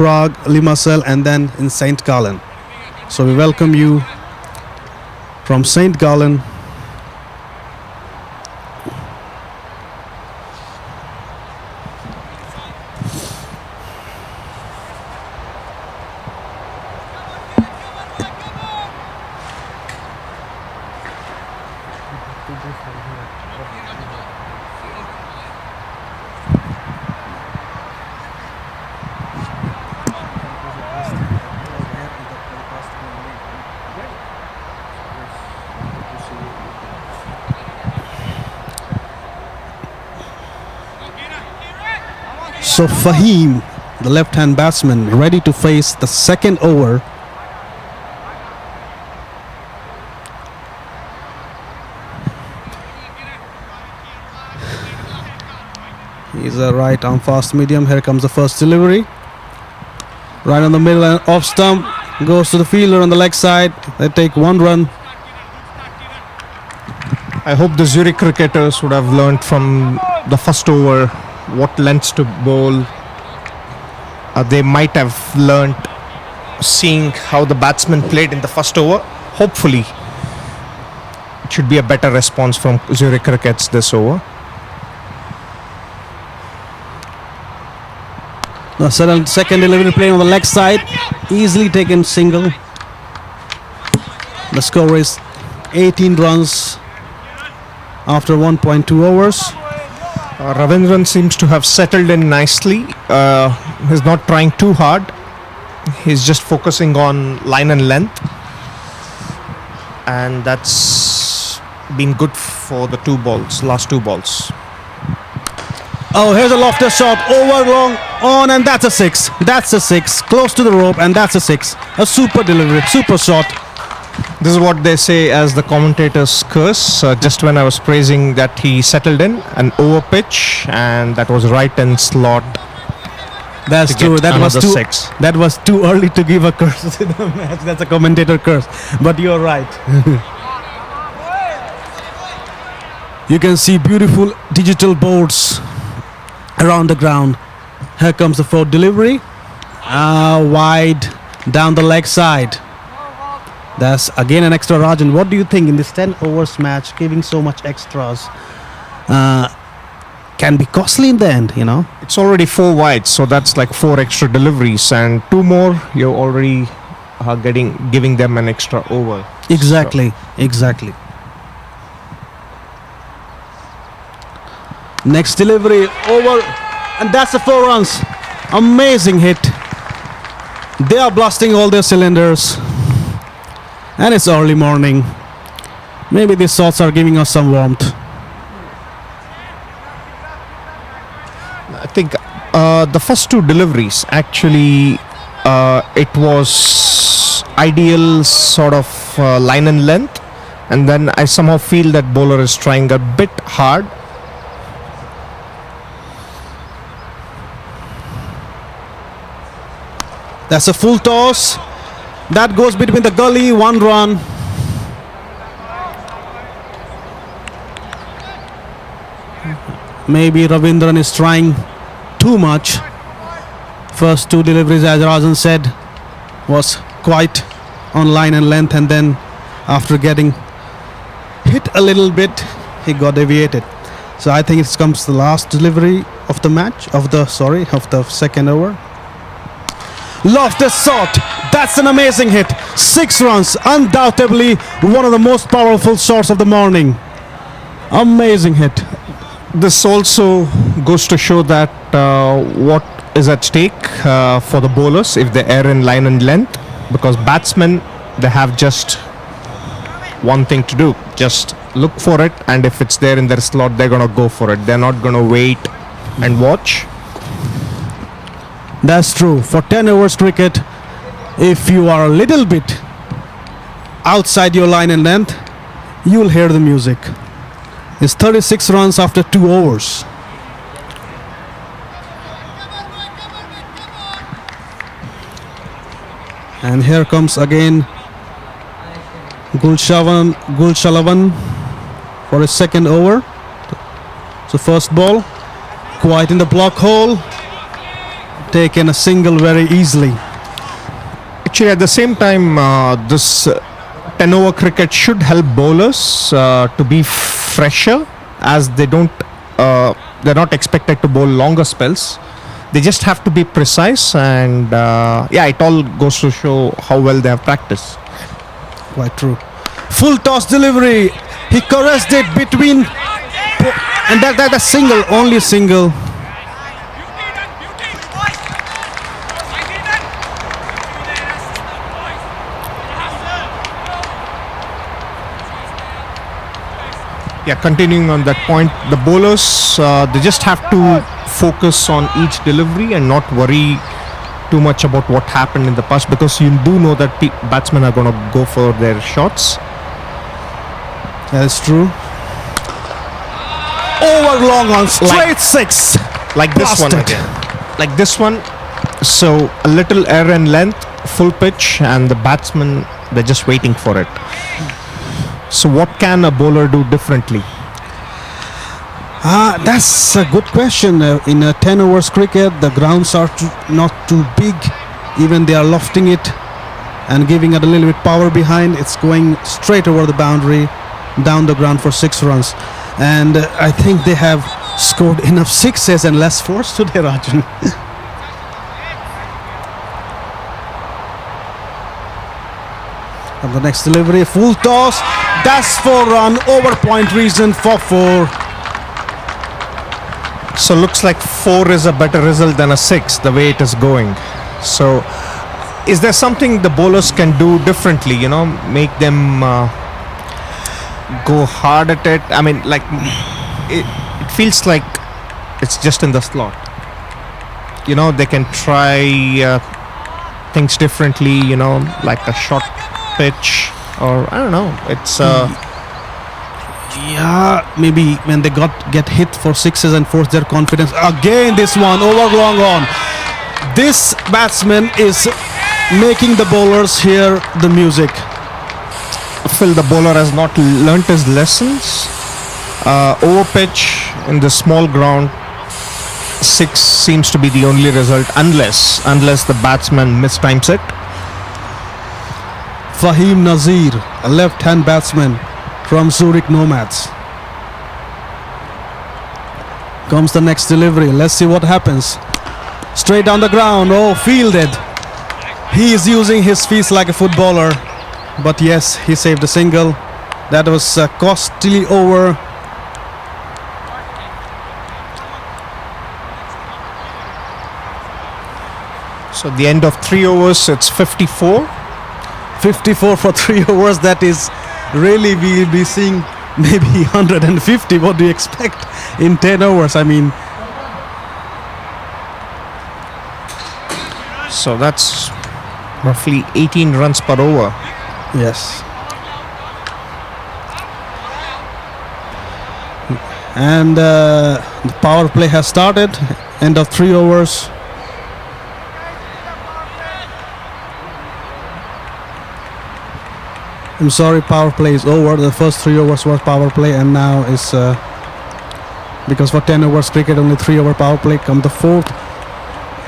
Prague, Limassol, and then in St. Gallen. So we welcome you from St. Gallen. So Fahim, the left-hand batsman, ready to face the second over. He's a right arm fast medium. Here comes the first delivery. Right on the middle and off stump. Goes to the fielder on the leg side. They take one run. I hope the Zurich cricketers would have learned from the first over what lengths to bowl. They might have learned seeing how the batsman played in the first over. Hopefully, it should be a better response from Zurich crickets this over. The second delivery playing on the leg side. Easily taken single. The score is 18 runs after 1.2 overs. Ravindran seems to have settled in nicely. He's not trying too hard. He's just focusing on line and length. And that's been good for the last two balls. Oh, here's a lofted shot. Over long on, and that's a six. That's a six. Close to the rope, and that's a six. A super delivery, super shot. This is what they say as the commentator's curse. Just when I was praising that he settled in, an over pitch, and that was right in slot. That's true. That was too early to give a curse to the match. That's a commentator curse. But you're right. You can see beautiful digital boards around the ground. Here comes the fourth delivery. Wide down the leg side. That's again an extra, Rajan. What do you think in this 10 overs match, giving so much extras can be costly in the end, you know? It's already 4 wide, so that's like 4 extra deliveries, and 2 more you're already giving them an extra over. Exactly, exactly. Next delivery over, and that's the 4 runs. Amazing hit. They are blasting all their cylinders. And it's early morning. Maybe these shots are giving us some warmth. I think the first 2 deliveries actually it was ideal sort of line and length, and then I somehow feel that bowler is trying a bit hard. That's a full toss. That goes between the gully, 1 run. Maybe Ravindran is trying too much. First 2 deliveries, as Rajan said, was quite on line and length, and then after getting hit a little bit, he got deviated. So I think it comes the last delivery of the match, of the second over. Lofted shot. That's an amazing hit. 6 runs. Undoubtedly one of the most powerful shots of the morning. Amazing hit. This also goes to show that what is at stake for the bowlers if they err in line and length, because batsmen, they have just one thing to do. Just look for it, and if it's there in their slot, they're going to go for it. They're not going to wait and watch. That's true. For 10 overs cricket, if you are a little bit outside your line and length, you'll hear the music. It's 36 runs after 2 overs. And here comes again Gulshalavan for his second over. So first ball, quite in the block hole. taken a single very easily. Actually, at the same time, this 10 over cricket should help bowlers to be fresher, as they're not expected to bowl longer spells. They just have to be precise, and it all goes to show how well they have practiced. Quite true. Full toss delivery. He caressed it between, and that a single, only a single. Yeah, continuing on that point, the bowlers, they just have to focus on each delivery and not worry too much about what happened in the past, because you do know that batsmen are going to go for their shots. That is true. Over long on straight six. Like this one Blasted. again. Like this one. So a little air and length, full pitch, and the batsmen, they're just waiting for it. So what can a bowler do differently? That's a good question. In a 10 overs cricket, the grounds are not too big. Even they are lofting it and giving it a little bit power behind. It's going straight over the boundary, down the ground for 6 runs. And I think they have scored enough sixes and less fours today, Rajan. And the next delivery, full toss. That's 4 run, over point reason for 4. So looks like 4 is a better result than a 6, the way it is going. So is there something the bowlers can do differently, make them go hard at it? I mean, like, it feels like it's just in the slot. They can try things differently, like a short pitch, or I don't know. It's yeah, maybe when they get hit for 6s and 4s, their confidence. Again, this one over long on. This batsman is making the bowlers hear the music. Phil, the bowler has not learnt his lessons. Over pitch in the small ground, 6 seems to be the only result, unless the batsman mistimes it. Fahim Nazir, a left-hand batsman from Zurich Nomads. Comes the next delivery. Let's see what happens. Straight down the ground. Oh, fielded. He is using his feet like a footballer. But yes, he saved a single. That was a costly over. So at the end of 3 overs, it's 54. 54 for 3 overs. That is really, we'll be seeing maybe 150. What do you expect in 10 overs? I mean, so that's roughly 18 runs per over. yes. And the power play has started. End of 3 overs. I'm sorry, power play is over. The first 3 overs was power play, and now is because for 10 overs cricket, only 3 over power play. Come the 4th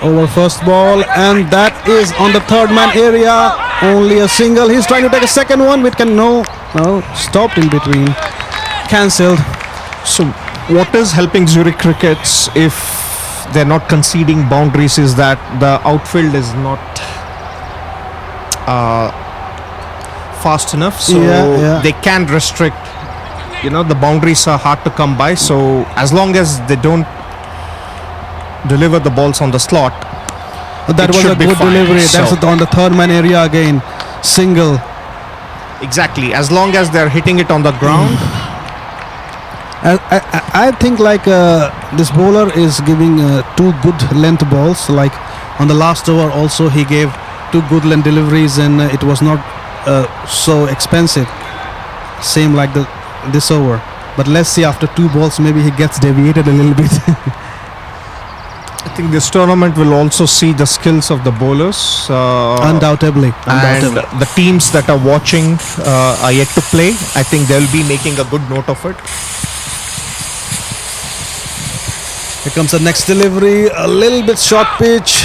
over first ball, and that is on the 3rd man area. Only a single. He's trying to take a second one, which can no, stopped in between, cancelled. So what is helping Zurich crickets if they're not conceding boundaries is that the outfield is not fast enough, so they can restrict. The boundaries are hard to come by, so as long as they don't deliver the balls on the slot, That was a good delivery. That's on the 3rd man area again. Single. Exactly. As long as they're hitting it on the ground. I think like this bowler is giving 2 good length balls. Like on the last over also he gave 2 good length deliveries, and it was not so expensive. Same like this over. But let's see, after 2 balls maybe he gets deviated a little bit. I think this tournament will also see the skills of the bowlers. Undoubtedly. And the teams that are watching are yet to play. I think they'll be making a good note of it. Here comes the next delivery. A little bit short pitch.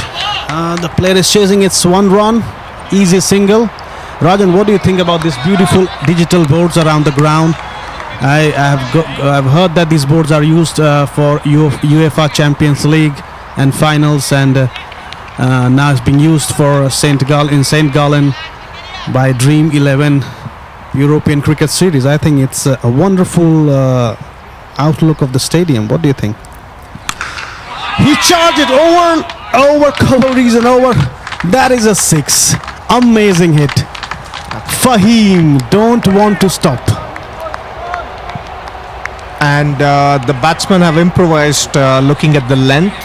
The player is chasing. It's one run. Easy single. Rajan, what do you think about these beautiful digital boards around the ground? I've heard that these boards are used for UEFA Champions League and finals, and now it's being used for St. Gallen by Dream11 European Cricket Series. I think it's a wonderful outlook of the stadium. What do you think? He charged it over cover reason over. That is a 6. Amazing hit. Fahim don't want to stop. And the batsmen have improvised looking at the length.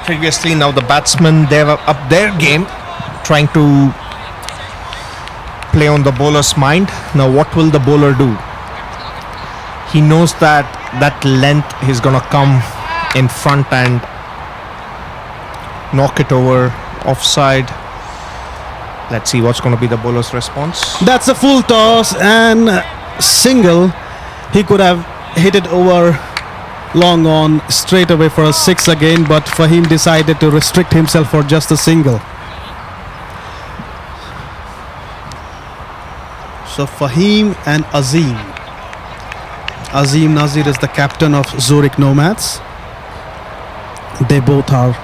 Previously, now the batsmen, they were up their game, trying to play on the bowler's mind. Now what will the bowler do? He knows that length is going to come in front and knock it over offside. Let's see what's going to be the bowler's response. That's a full toss and single. He could have hit it over long on straight away for a 6 again, but Fahim decided to restrict himself for just a single. So Fahim and Azim Nazir is the captain of Zurich Nomads. They both are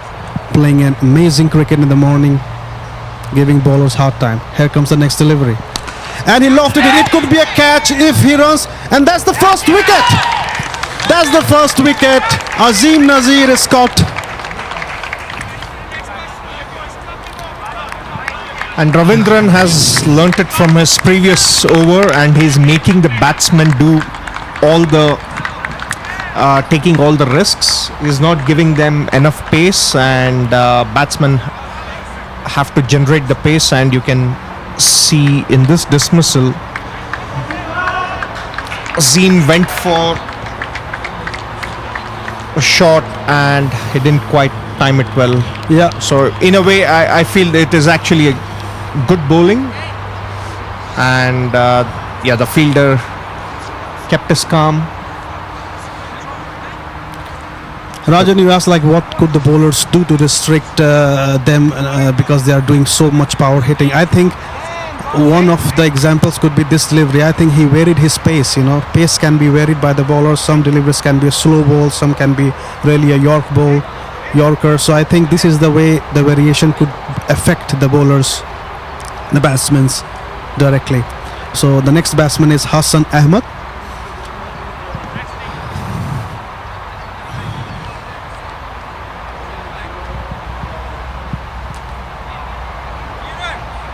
playing an amazing cricket in the morning, giving bowlers hard time. Here comes the next delivery, and he lofted it. It could be a catch if he runs, and that's the first wicket. That's the first wicket. Azim Nazir is caught. And Ravindran has learnt it from his previous over, and he's making the batsmen do all the taking all the risks. He's not giving them enough pace, and batsmen have to generate the pace. And you can see in this dismissal, Azim went for a shot and he didn't quite time it well. Yeah. So in a way, I feel it is actually a good bowling, and the fielder kept his calm. Rajan, you asked like what could the bowlers do to restrict them because they are doing so much power hitting. I think one of the examples could be this delivery. I think he varied his pace. Pace can be varied by the bowler. Some deliveries can be a slow ball, some can be really a Yorker. So I think this is the way the variation could affect the bowlers, the batsmen directly. So the next batsman is Hassan Ahmed.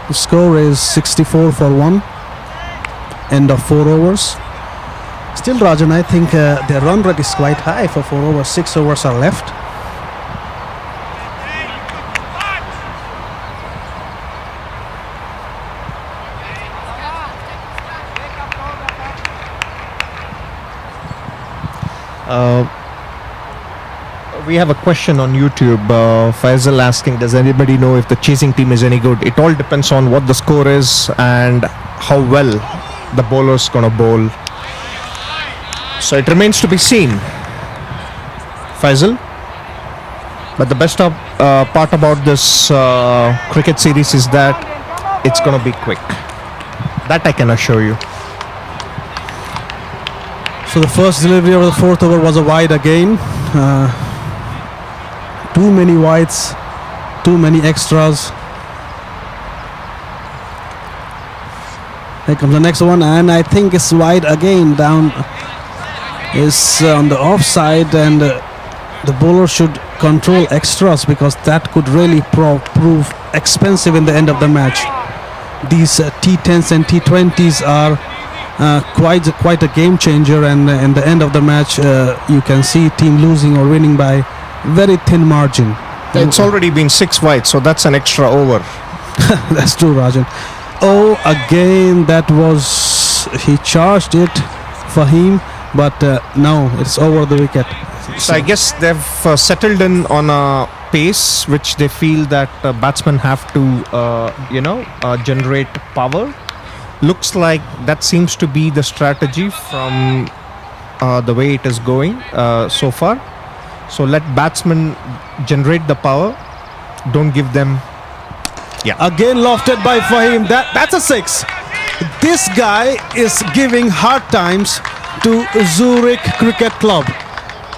The score is 64 for 1. End of 4 overs. Still, Rajan, I think their run rate is quite high for 4 overs. 6 overs are left. We have a question on YouTube. Faisal asking, does anybody know if the chasing team is any good? It all depends on what the score is and how well the bowler's gonna bowl. So it remains to be seen, Faisal. But the best part about this cricket series is that it's gonna be quick. That I can assure you. So the first delivery of the 4th over was a wide again. Too many wides, too many extras. Here comes the next one, and I think it's wide again. Down is on the offside, and the bowler should control extras because that could really prove expensive in the end of the match. These T10s and T20s are quite a game changer, and in the end of the match you can see team losing or winning by very thin margin. It's already been 6 wide, so that's an extra over. That's true, Rajan. Oh, again, that was, he charged it, Fahim, but no, it's over the wicket. So I guess they've settled in on a pace which they feel that batsmen have to generate power. Looks like that seems to be the strategy from the way it is going so far. So let batsmen generate the power. Don't give them. Again lofted by Fahim. That's a 6. This guy is giving hard times to Zurich Cricket Club.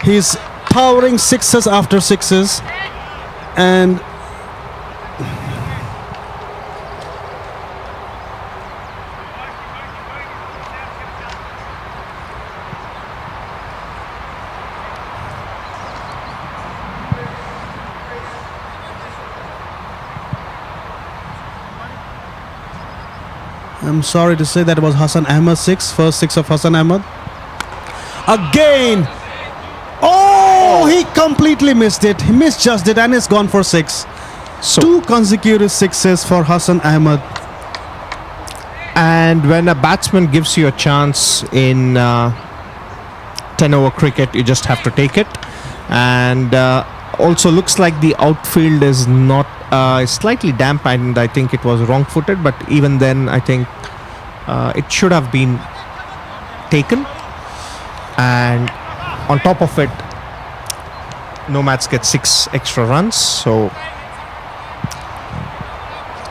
He's powering sixes after sixes, and I'm sorry to say that was Hassan Ahmed's first six of Hassan Ahmed. Again! Oh, he completely missed it. He misjudged it and it's gone for 6. So 2 consecutive sixes for Hassan Ahmed. and when a batsman gives you a chance in 10-over cricket, you just have to take it. And also looks like the outfield is not slightly damp, and I think it was wrong-footed. But even then, I think it should have been taken. And on top of it, Nomads get 6 extra runs. So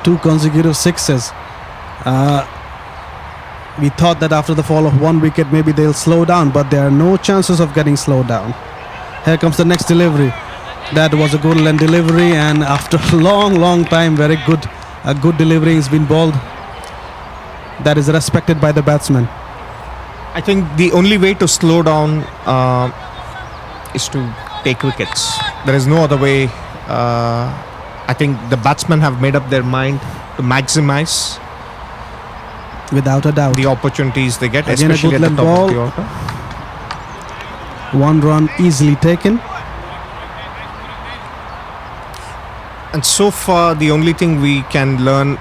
2 consecutive sixes. We thought that after the fall of 1 wicket, maybe they'll slow down, but there are no chances of getting slowed down. Here comes the next delivery. That was a good length delivery, and after a long time, very good. A good delivery has been bowled. That is respected by the batsman. I think the only way to slow down is to take wickets. There is no other way. I think the batsmen have made up their mind to maximize Without a doubt. the opportunities they get, Again, a especially good at the length top of the ball. order. 1 run easily taken. And so far, the only thing we can learn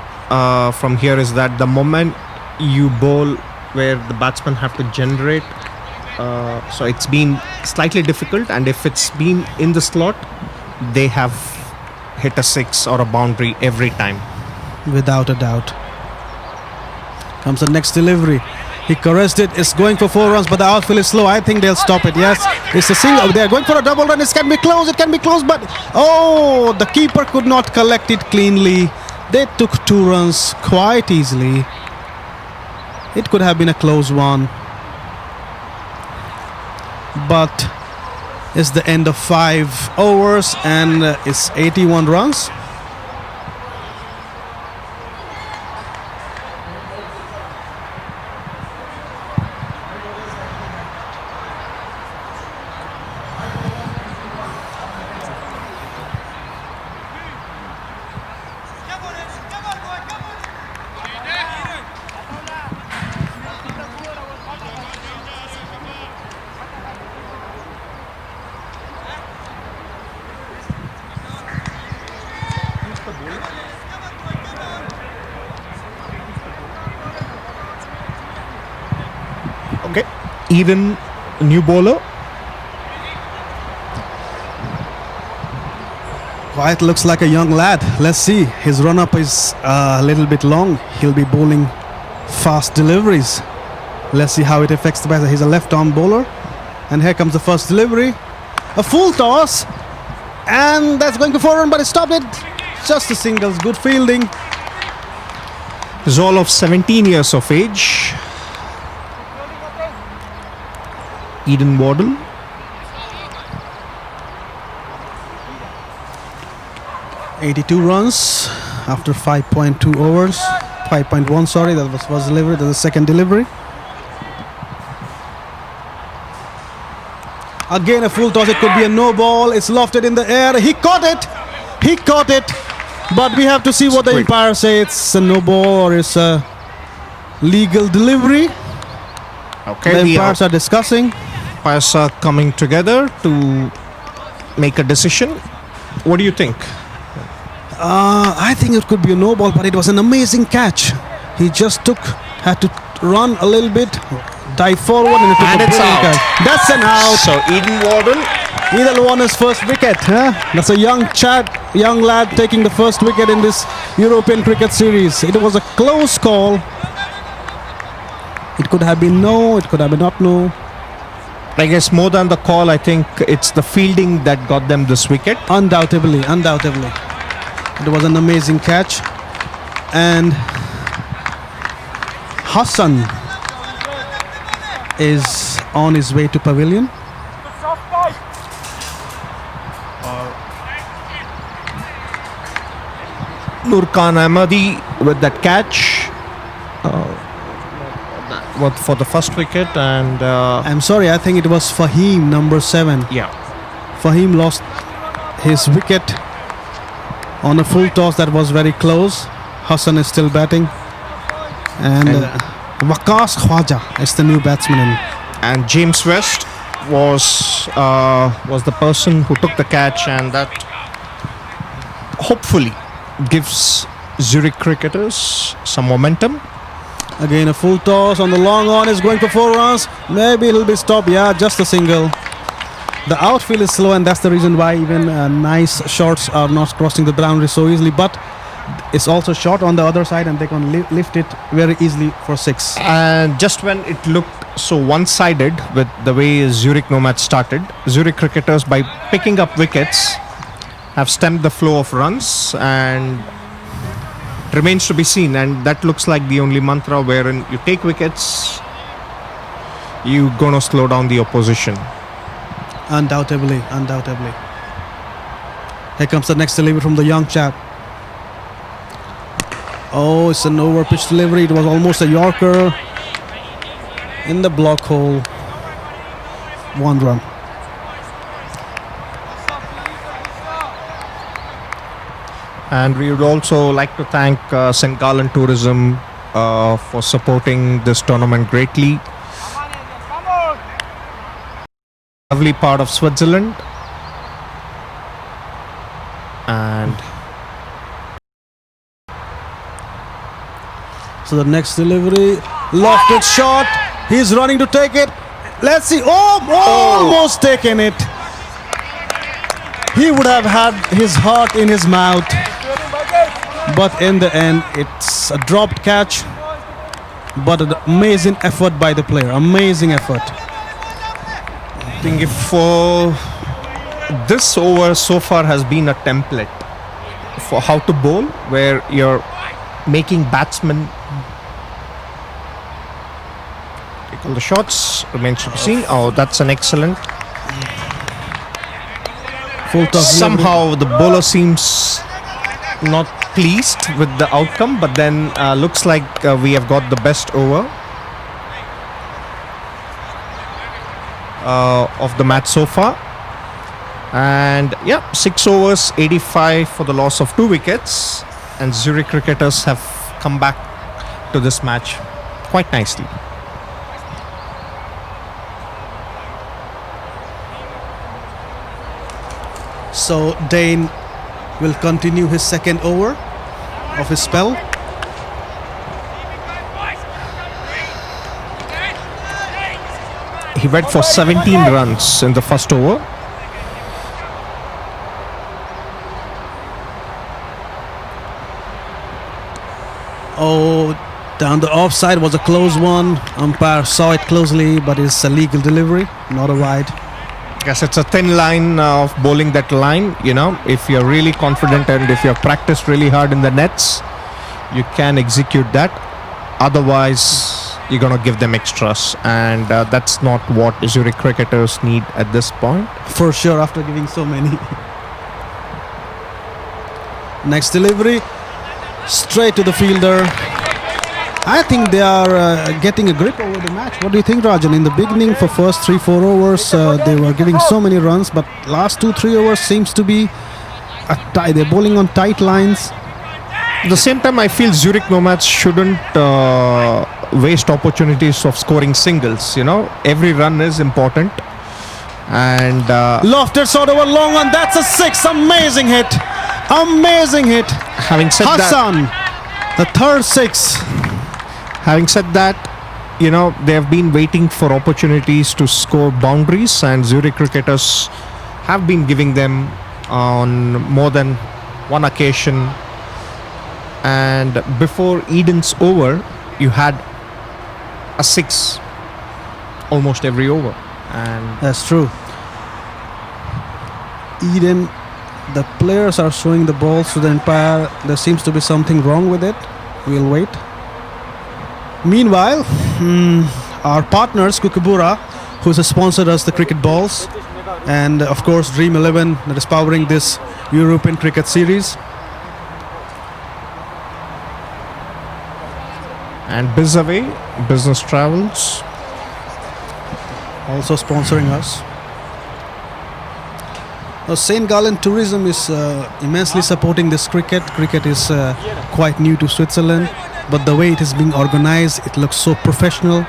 from here is that the moment you bowl where the batsmen have to generate, so it's been slightly difficult, and if it's been in the slot, they have hit a 6 or a boundary every time. Without a doubt. Comes the next delivery. He caressed it. It's going for 4 runs, but the outfield is slow. I think they'll stop it. Yes, it's a single. They're going for a double run. It can be close. It can be close, but oh, the keeper could not collect it cleanly. They took 2 runs quite easily. It could have been a close one, but it's the end of 5 overs and it's 81 runs. Okay, Eden, new bowler. Quite looks like a young lad. Let's see. His run-up is a little bit long. He'll be bowling fast deliveries. Let's see how it affects the batter. He's a left-arm bowler. And here comes the first delivery. A full toss. And that's going to 4 run, but he stopped it. Just a singles. Good fielding. He's all of 17 years of age. Eden Waddle. .82 runs after 5.2 overs. 5.1, sorry. That was first delivery. That's the second delivery. Again a full toss. It could be a no ball. It's lofted in the air. He caught it. He caught it. But we have to see what the Great. umpire say. It's a no ball or it's a legal delivery. Okay, The the umpires are discussing. umpires are coming together to make a decision. What do you think? I think it could be a no ball, but it was an amazing catch. He just had to run a little bit, dive forward, and it took And a it's brilliant out. catch. That's an out. So Eden Waddle. Either won his first wicket. Huh? That's a young lad taking the first wicket in this European cricket series. It was a close call. It could have been no, it could have been not no. I guess more than the call, I think it's the fielding that got them this wicket. Undoubtedly. It was an amazing catch. And Hassan is on his way to pavilion. Nurkan Ahmadi with that catch for the first wicket, and I'm sorry, I think it was Fahim, number 7. yeah, Fahim lost his wicket on a full toss that was very close. Hassan is still batting. And Waqas Khwaja is the new batsman. and James West was the person who took the catch, and that hopefully gives Zurich cricketers some momentum. Again, a full toss on the long on is going for 4 runs. Maybe it'll be stopped. Yeah, just a single. The outfield is slow, and that's the reason why even nice shots are not crossing the boundary so easily. But it's also short on the other side, and they can lift it very easily for 6. And just when it looked so one-sided with the way Zurich Nomads started, Zurich cricketers, by picking up wickets, have stemmed the flow of runs, and it remains to be seen. And that looks like the only mantra wherein you take wickets, you're gonna slow down the opposition. Undoubtedly. Here comes the next delivery from the young chap. Oh, it's an over pitch delivery. It was almost a Yorker in the block hole. 1 run. And we would also like to thank St. Gallen Tourism for supporting this tournament greatly. Lovely part of Switzerland. And so the next delivery, lofted shot. He's running to take it. Let's see. Almost taken it. He would have had his heart in his mouth. But in the end, it's a dropped catch. But an amazing effort by the player. Amazing effort. I think if this over so far has been a template for how to bowl, where you're making batsmen take all the shots, remains to be seen. Oh, that's an excellent. Full toss. Somehow the bowler seems not pleased with the outcome, but then looks like we have got the best over of the match so far. And yeah, 6 overs, 85 for the loss of 2 wickets, and Zurich cricketers have come back to this match quite nicely. So Dane will continue his second over of his spell. He went for 17 runs in the first over. Oh, down the offside was a close one. Umpire saw it closely, but it's a legal delivery, not a wide. Yes, it's a thin line of bowling that line. You know, if you're really confident and if you've practiced really hard in the nets, you can execute that. Otherwise, you're going to give them extras, and that's not what Zurich cricketers need at this point. For sure, after giving so many. Next delivery, straight to the fielder. I think they are getting a grip over the match. What do you think, Rajan? In the beginning, for first 3-4 overs, they were giving so many runs, but last 2-3 overs seems to be a tie. They're bowling on tight lines. At the same time, I feel Zurich Nomads shouldn't waste opportunities of scoring singles. You know, every run is important. And Lofted shot over long one. That's a 6. Amazing hit. Amazing hit. having said Hassan, the third 6. Having said that, you know, they have been waiting for opportunities to score boundaries, and Zurich cricketers have been giving them on more than one occasion. And before Eden's over, you had a 6 almost every over. And That's true. Eden, the players are showing the balls to the umpire. There seems to be something wrong with it. We'll wait. Meanwhile, our partners, Kookaburra, who has sponsored us the cricket balls, and of course Dream11 that is powering this European cricket series. and Bizaway, Business Travels. Also sponsoring us. St. Gallen Tourism is immensely supporting this cricket. Cricket is quite new to Switzerland, but the way it is being organized, it looks so professional.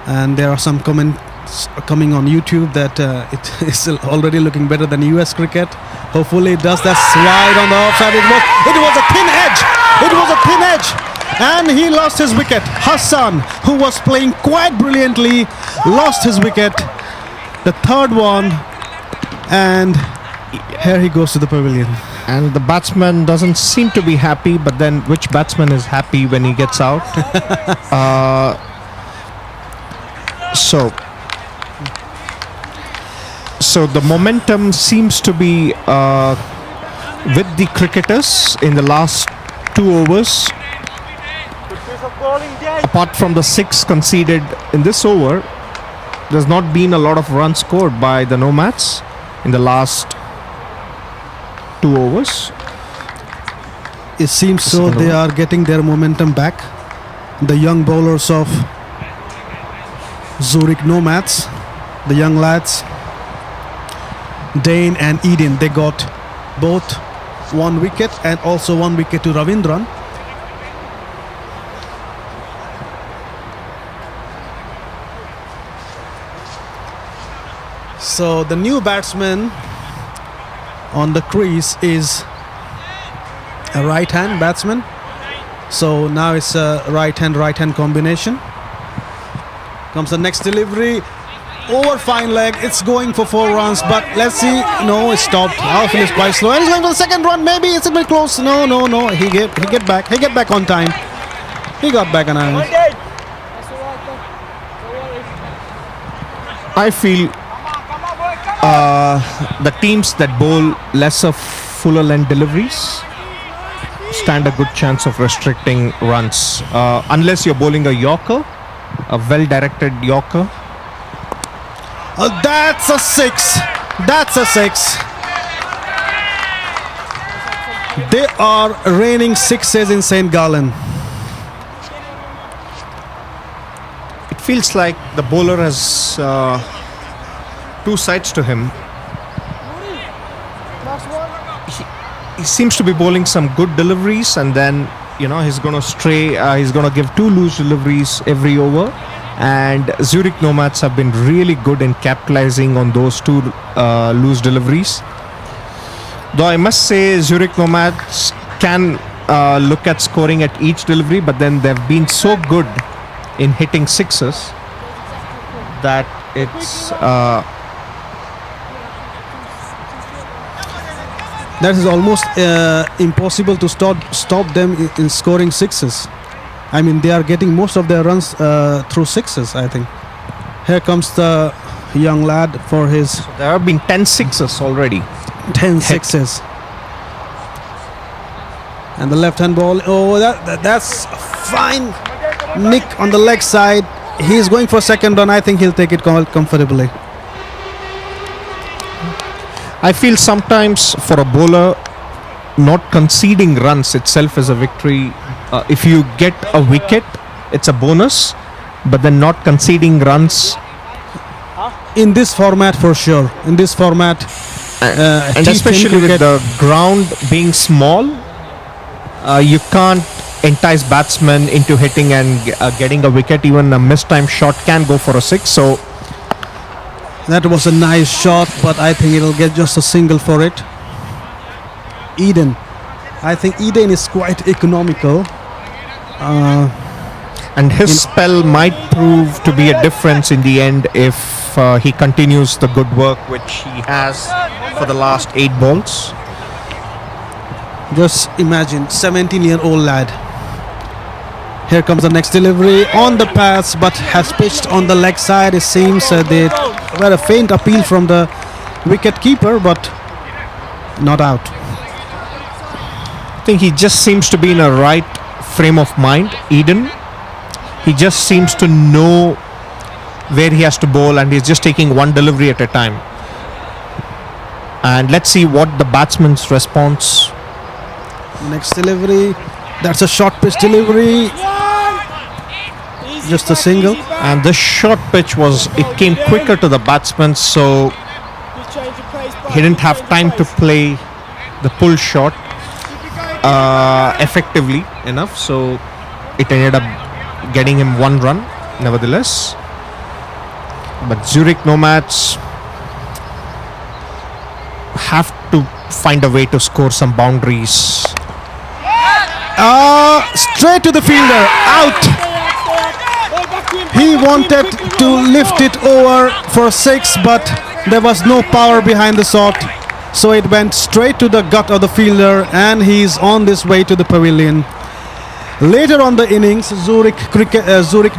And there are some comments coming on YouTube that it is already looking better than US cricket. Hopefully it does. That slide on the offside. It was a thin edge. It was a thin edge. And he lost his wicket. Hassan, who was playing quite brilliantly, lost his wicket. The third one. And here he goes to the pavilion. And the batsman doesn't seem to be happy, but then which batsman is happy when he gets out? So the momentum seems to be with the cricketers in the last 2 overs. Apart from the 6 conceded in this over, there's not been a lot of runs scored by the Nomads in the last 2 overs. It seems so they are getting their momentum back. The young bowlers of Zurich Nomads, the young lads, Dane and Eden, they got both 1 wicket and also 1 wicket to Ravindran. So the new batsman on the crease is a right-hand batsman. So now it's a right-hand combination. Comes the next delivery. Over fine leg. It's going for 4 runs, but let's see. No, it stopped. Outfield is quite slow. And he's going for the second run. Maybe it's a bit close. No. He get back on time. He got back on time. I feel the teams that bowl lesser fuller length deliveries stand a good chance of restricting runs, unless you're bowling a Yorker, a well-directed Yorker. That's a 6. That's a 6. They are raining 6s in St. Gallen. It feels like the bowler has 2 sides to him. He seems to be bowling some good deliveries, and then he's going to stray. He's going to give 2 loose deliveries every over. And Zurich Nomads have been really good in capitalizing on those 2 loose deliveries. Though I must say Zurich Nomads can look at scoring at each delivery, but then they've been so good in hitting 6s that it's that is almost impossible to stop them in scoring 6s. I mean, they are getting most of their runs through 6s, I think. Here comes the young lad for his... There have been 10 6s already. 10 6s. And the left-hand ball. Oh, that's fine. Nick on the leg side. He's going for second run. I think he'll take it comfortably. I feel sometimes for a bowler, not conceding runs itself is a victory. If you get a wicket, it's a bonus, but then not conceding runs. In this format, for sure. In this format, and especially with the ground being small, you can't entice batsmen into hitting and getting a wicket. Even a mistimed shot can go for a 6. So that was a nice shot, but I think it'll get just a single for it. Eden. I think Eden is quite economical. And his spell might prove to be a difference in the end if he continues the good work which he has for the last 8 balls. Just imagine, 17-year-old lad. Here comes the next delivery on the pass, but has pitched on the leg side. It seems they were a faint appeal from the wicket keeper, but not out. I think he just seems to be in a right frame of mind, Eden. He just seems to know where he has to bowl, and he's just taking one delivery at a time. And let's see what the batsman's response. Next delivery, that's a short pitch delivery. Just a single. And the short pitch it came quicker to the batsman, so he didn't have time to play the pull shot effectively enough, so it ended up getting him one run nevertheless. But Zurich Nomads have to find a way to score some boundaries. Straight to the fielder, out. He wanted to lift it over for 6, but there was no power behind the shot, so it went straight to the gut of the fielder, and he's on this way to the pavilion. Later on the innings, Zurich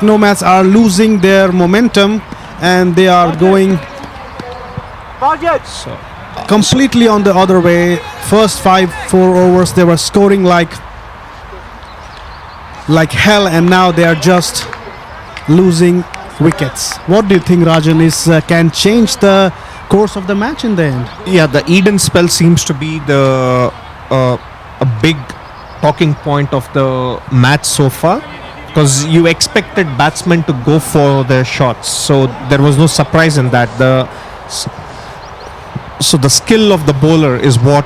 Nomads are losing their momentum, and they are going completely on the other way. First 4 overs they were scoring like hell, and now they are just losing wickets. What do you think, Rajan, can change the course of the match in the end? Yeah, the Eden spell seems to be a big talking point of the match so far, because you expected batsmen to go for their shots, so there was no surprise in that. So the skill of the bowler is what.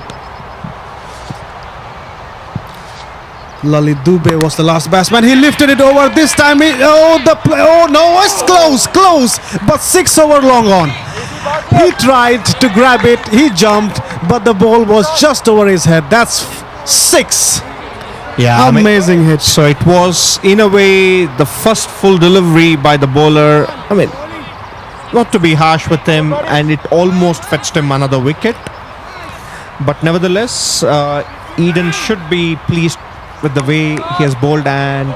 Lalit Dubey was the last batsman. He lifted it over this time. It's close, but 6 over long on. He tried to grab it, he jumped, but the ball was just over his head. That's 6. Yeah, amazing hit. So it was in a way the first full delivery by the bowler. I mean, not to be harsh with him, and it almost fetched him another wicket. But nevertheless, Eden should be pleased with the way he has bowled, and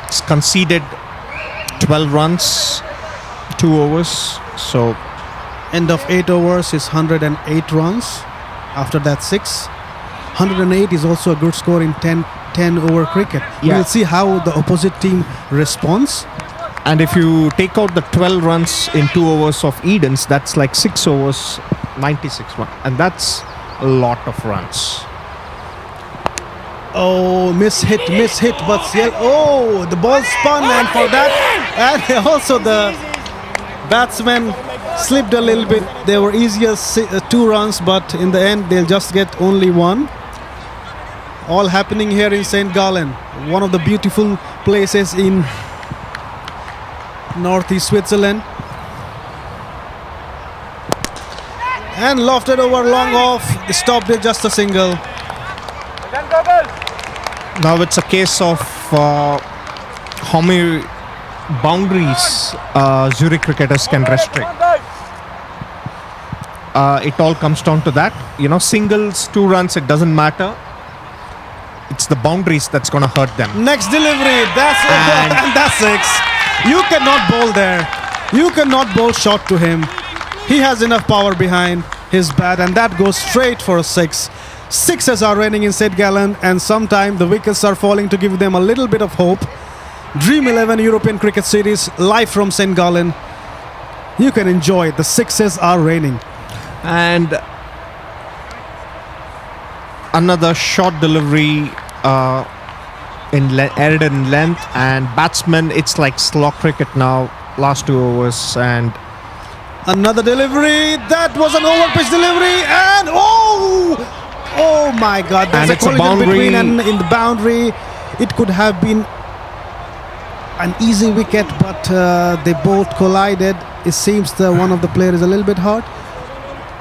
it's conceded 12 runs, 2 overs. So end of 8 overs is 108 runs. After that 6. 108 is also a good score in 10 over cricket. Yeah. We'll see how the opposite team responds. And if you take out the 12 runs in 2 overs of Eden's, that's like 6 overs, 96 runs, and that's a lot of runs. Oh, miss hit, but the ball spun, and for that, and also the batsman slipped a little bit. They were easier 2 runs, but in the end, they'll just get only 1. All happening here in St. Gallen, one of the beautiful places in northeast Switzerland. And lofted over long off, stopped it, just a single. Now it's a case of how many boundaries Zurich cricketers can restrict. It all comes down to that. Singles, 2 runs, it doesn't matter. It's the boundaries that's going to hurt them. Next delivery, and that's 6. You cannot bowl there. You cannot bowl short to him. He has enough power behind his bat, and that goes straight for a 6. 6s are raining in St. Gallen, and sometimes the wickets are falling to give them a little bit of hope. Dream11 European Cricket Series live from St. Gallen. You can enjoy. The 6s are raining. And another short delivery added in length, and batsmen, it's like slog cricket now, last 2 overs, and another delivery. That was an overpitch delivery, and oh my God! There's and it's a boundary. Between and in the boundary, it could have been an easy wicket, but they both collided. It seems one of the players is a little bit hurt,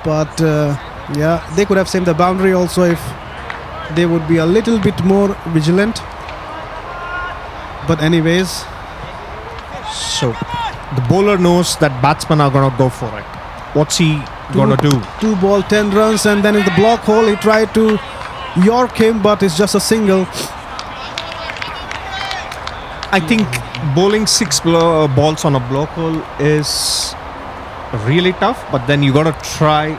but yeah, they could have saved the boundary also if they would be a little bit more vigilant. But anyways, so the bowler knows that batsmen are going to go for it. What's he going to do? 2 ball, 10 runs, and then in the block hole, he tried to york him, but it's just a single. I think bowling balls on a block hole is really tough, but then you got to try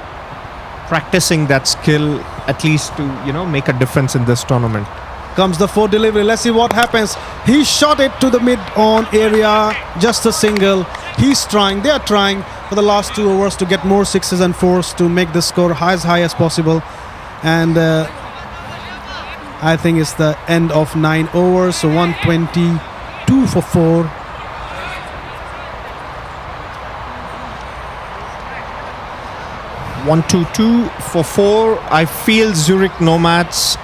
practicing that skill at least to make a difference in this tournament. Comes the fourth delivery. Let's see what happens. He shot it to the mid-on area, just a single. He's trying, they are trying for the last 2 overs to get more sixes and fours to make the score as high as possible. And I think it's the end of 9 overs, so 122 for 4. One, two, 2 for 4. I feel Zurich Nomads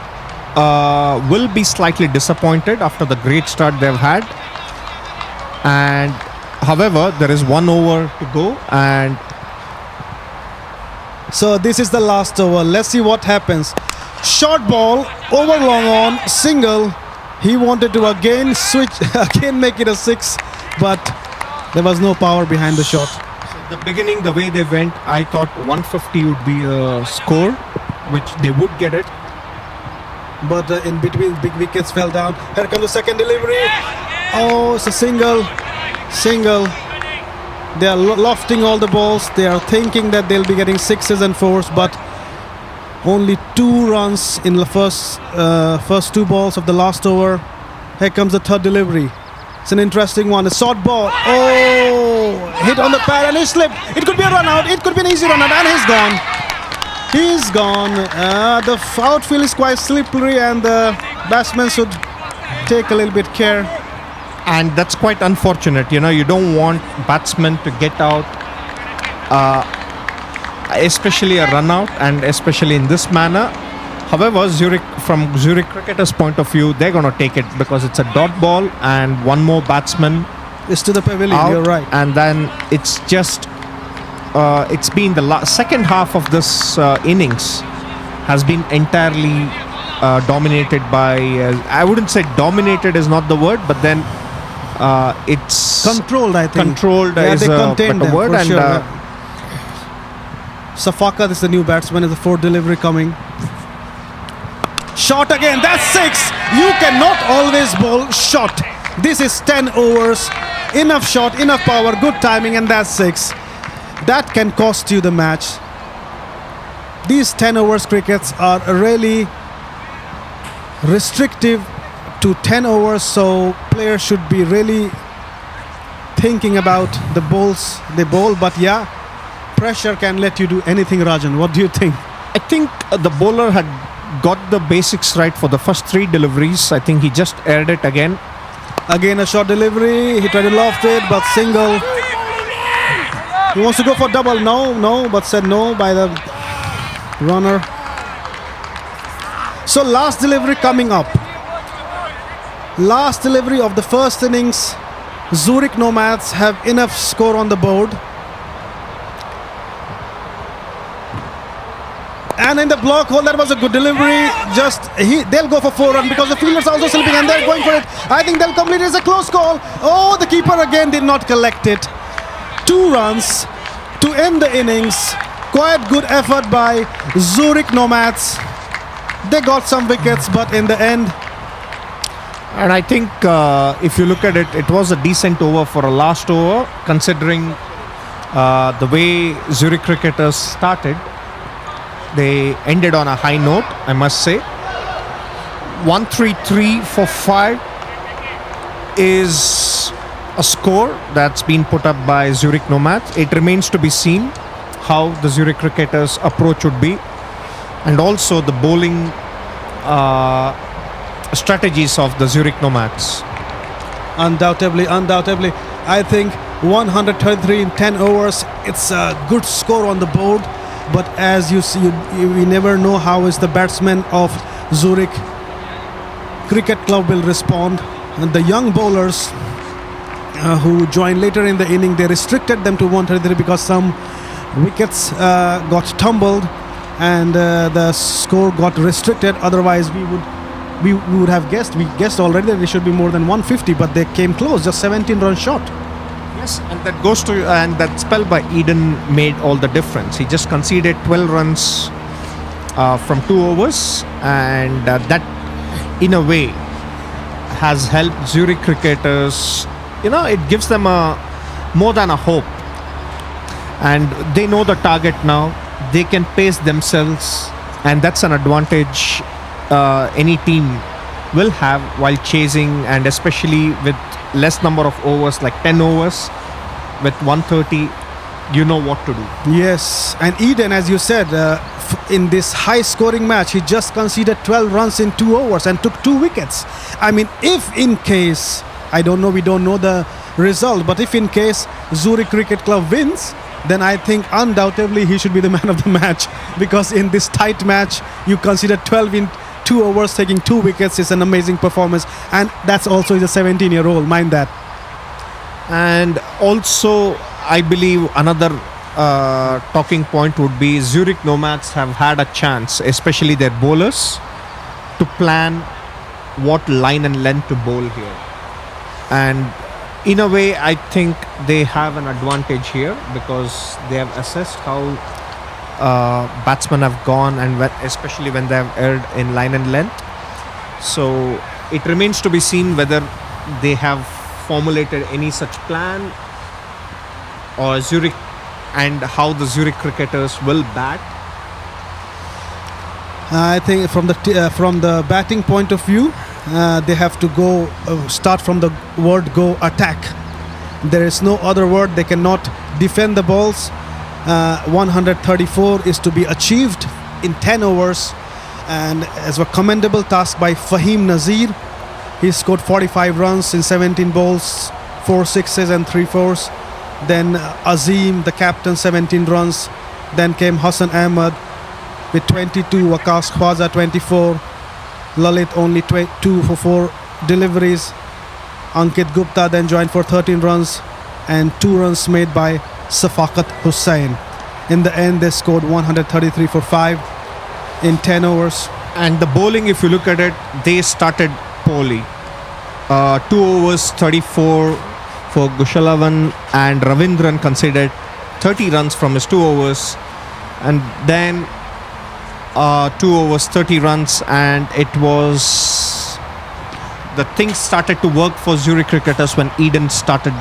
will be slightly disappointed after the great start they've had. And however, there is 1 over to go, and so this is the last over. Let's see what happens. Short ball over long on, single. He wanted to again switch, again make it a 6, but there was no power behind the shot. the beginning, the way they went, I thought 150 would be a score, which they would get it. But in between, big wickets fell down. Here comes the second delivery. Oh, it's a single. Single. They are lofting all the balls. They are thinking that they'll be getting sixes and fours, but only 2 runs in the first 2 balls of the last over. Here comes the third delivery. It's an interesting one. A short ball. Oh, hit on the pad and he slipped. It could be a run out. It could be an easy run out, and he's gone. He's gone. The outfield is quite slippery, and the batsman should take a little bit care. And that's quite unfortunate. You know, you don't want batsmen to get out, especially a run out, and especially in this manner. However, from Zurich cricketers' point of view, they're going to take it because it's a dot ball and one more batsman It's to the pavilion, out, you're right. and then it's just it's been the second half of this innings has been entirely dominated by I wouldn't say dominated is not the word, but then it's Controlled, I think. controlled Yeah, is they a contained better them, word. for And sure. Safaka is the new batsman, is the fourth delivery coming. Shot again, that's 6. You cannot always bowl shot. This is 10 overs. Enough shot, enough power, good timing, and that's 6. That can cost you the match. These 10 overs crickets are really restrictive to 10 overs, so players should be really thinking about the balls they bowl. But yeah, pressure can let you do anything. Rajan, what do you think? I think the bowler had got the basics right for the first 3 deliveries. I think he just aired it again. Again a short delivery, he tried to loft it, but single. He wants to go for double, no, but said no by the runner. So last delivery coming up. Last delivery of the first innings. Zurich Nomads have enough score on the board. And in the block hole, that was a good delivery. They'll go for 4 runs because the fielders are also sleeping and they're going for it. I think they'll complete it. It's a close call. Oh, the keeper again did not collect it. 2 runs to end the innings. Quite good effort by Zurich Nomads. They got some wickets, but in the end, And I think if you look at it, it was a decent over for a last over, considering the way Zurich cricketers started. They ended on a high note, I must say. 133 for 5 is a score that's been put up by Zurich Nomads. It remains to be seen how the Zurich cricketers' approach would be, and also the bowling strategies of the Zurich Nomads. undoubtedly. I think 133 in 10 overs. It's a good score on the board. But as you see, we never know how is the batsman of Zurich Cricket Club will respond. And the young bowlers who joined later in the inning, they restricted them to 133 because some wickets got tumbled and the score got restricted. Otherwise, we would have guessed. We guessed already that it should be more than 150, but they came close, just 17-run shot. Yes, and that spell by Eden made all the difference. He just conceded 12 runs from 2 overs, and that, in a way, has helped Zurich cricketers. It gives them more than a hope, and they know the target now. They can pace themselves, and that's an advantage any team will have while chasing, and especially with less number of overs, like 10 overs with 130. You know what to do. Yes, and Eden, as you said, in this high-scoring match, he just conceded 12 runs in 2 overs and took 2 wickets. I mean, if in case, I don't know, we don't know the result, but if in case Zurich Cricket Club wins, then I think undoubtedly he should be the man of the match, because in this tight match, you consider 12 in 2 overs, taking 2 wickets is an amazing performance, and that's also he's a 17-year-old, mind that. And also, I believe another talking point would be Zurich Nomads have had a chance, especially their bowlers, to plan what line and length to bowl here. And in a way, I think they have an advantage here because they have assessed how batsmen have gone, and especially when they have erred in line and length. So it remains to be seen whether they have formulated any such plan, or Zurich, and how the Zurich cricketers will bat. I think from the batting point of view, they have to go start from the word go attack. There is no other word. They cannot defend the balls. 134 is to be achieved in 10 overs, and as a commendable task by Fahim Nazir. He scored 45 runs in 17 balls, 4 sixes and 3 fours. Then Azim, the captain, 17 runs. Then came Hassan Ahmed with 22, Waqas Khwaja 24, Lalit only 2 for 4 deliveries. Ankit Gupta then joined for 13 runs, and 2 runs made by Safaqat Hussain. In the end, they scored 133 for 5 in 10 overs. And the bowling, if you look at it, they started poorly. 2 overs, 34 for Gushalavan, and Ravindran conceded 30 runs from his 2 overs. And then 2 overs, 30 runs, and it was... the things started to work for Zurich cricketers when Eden started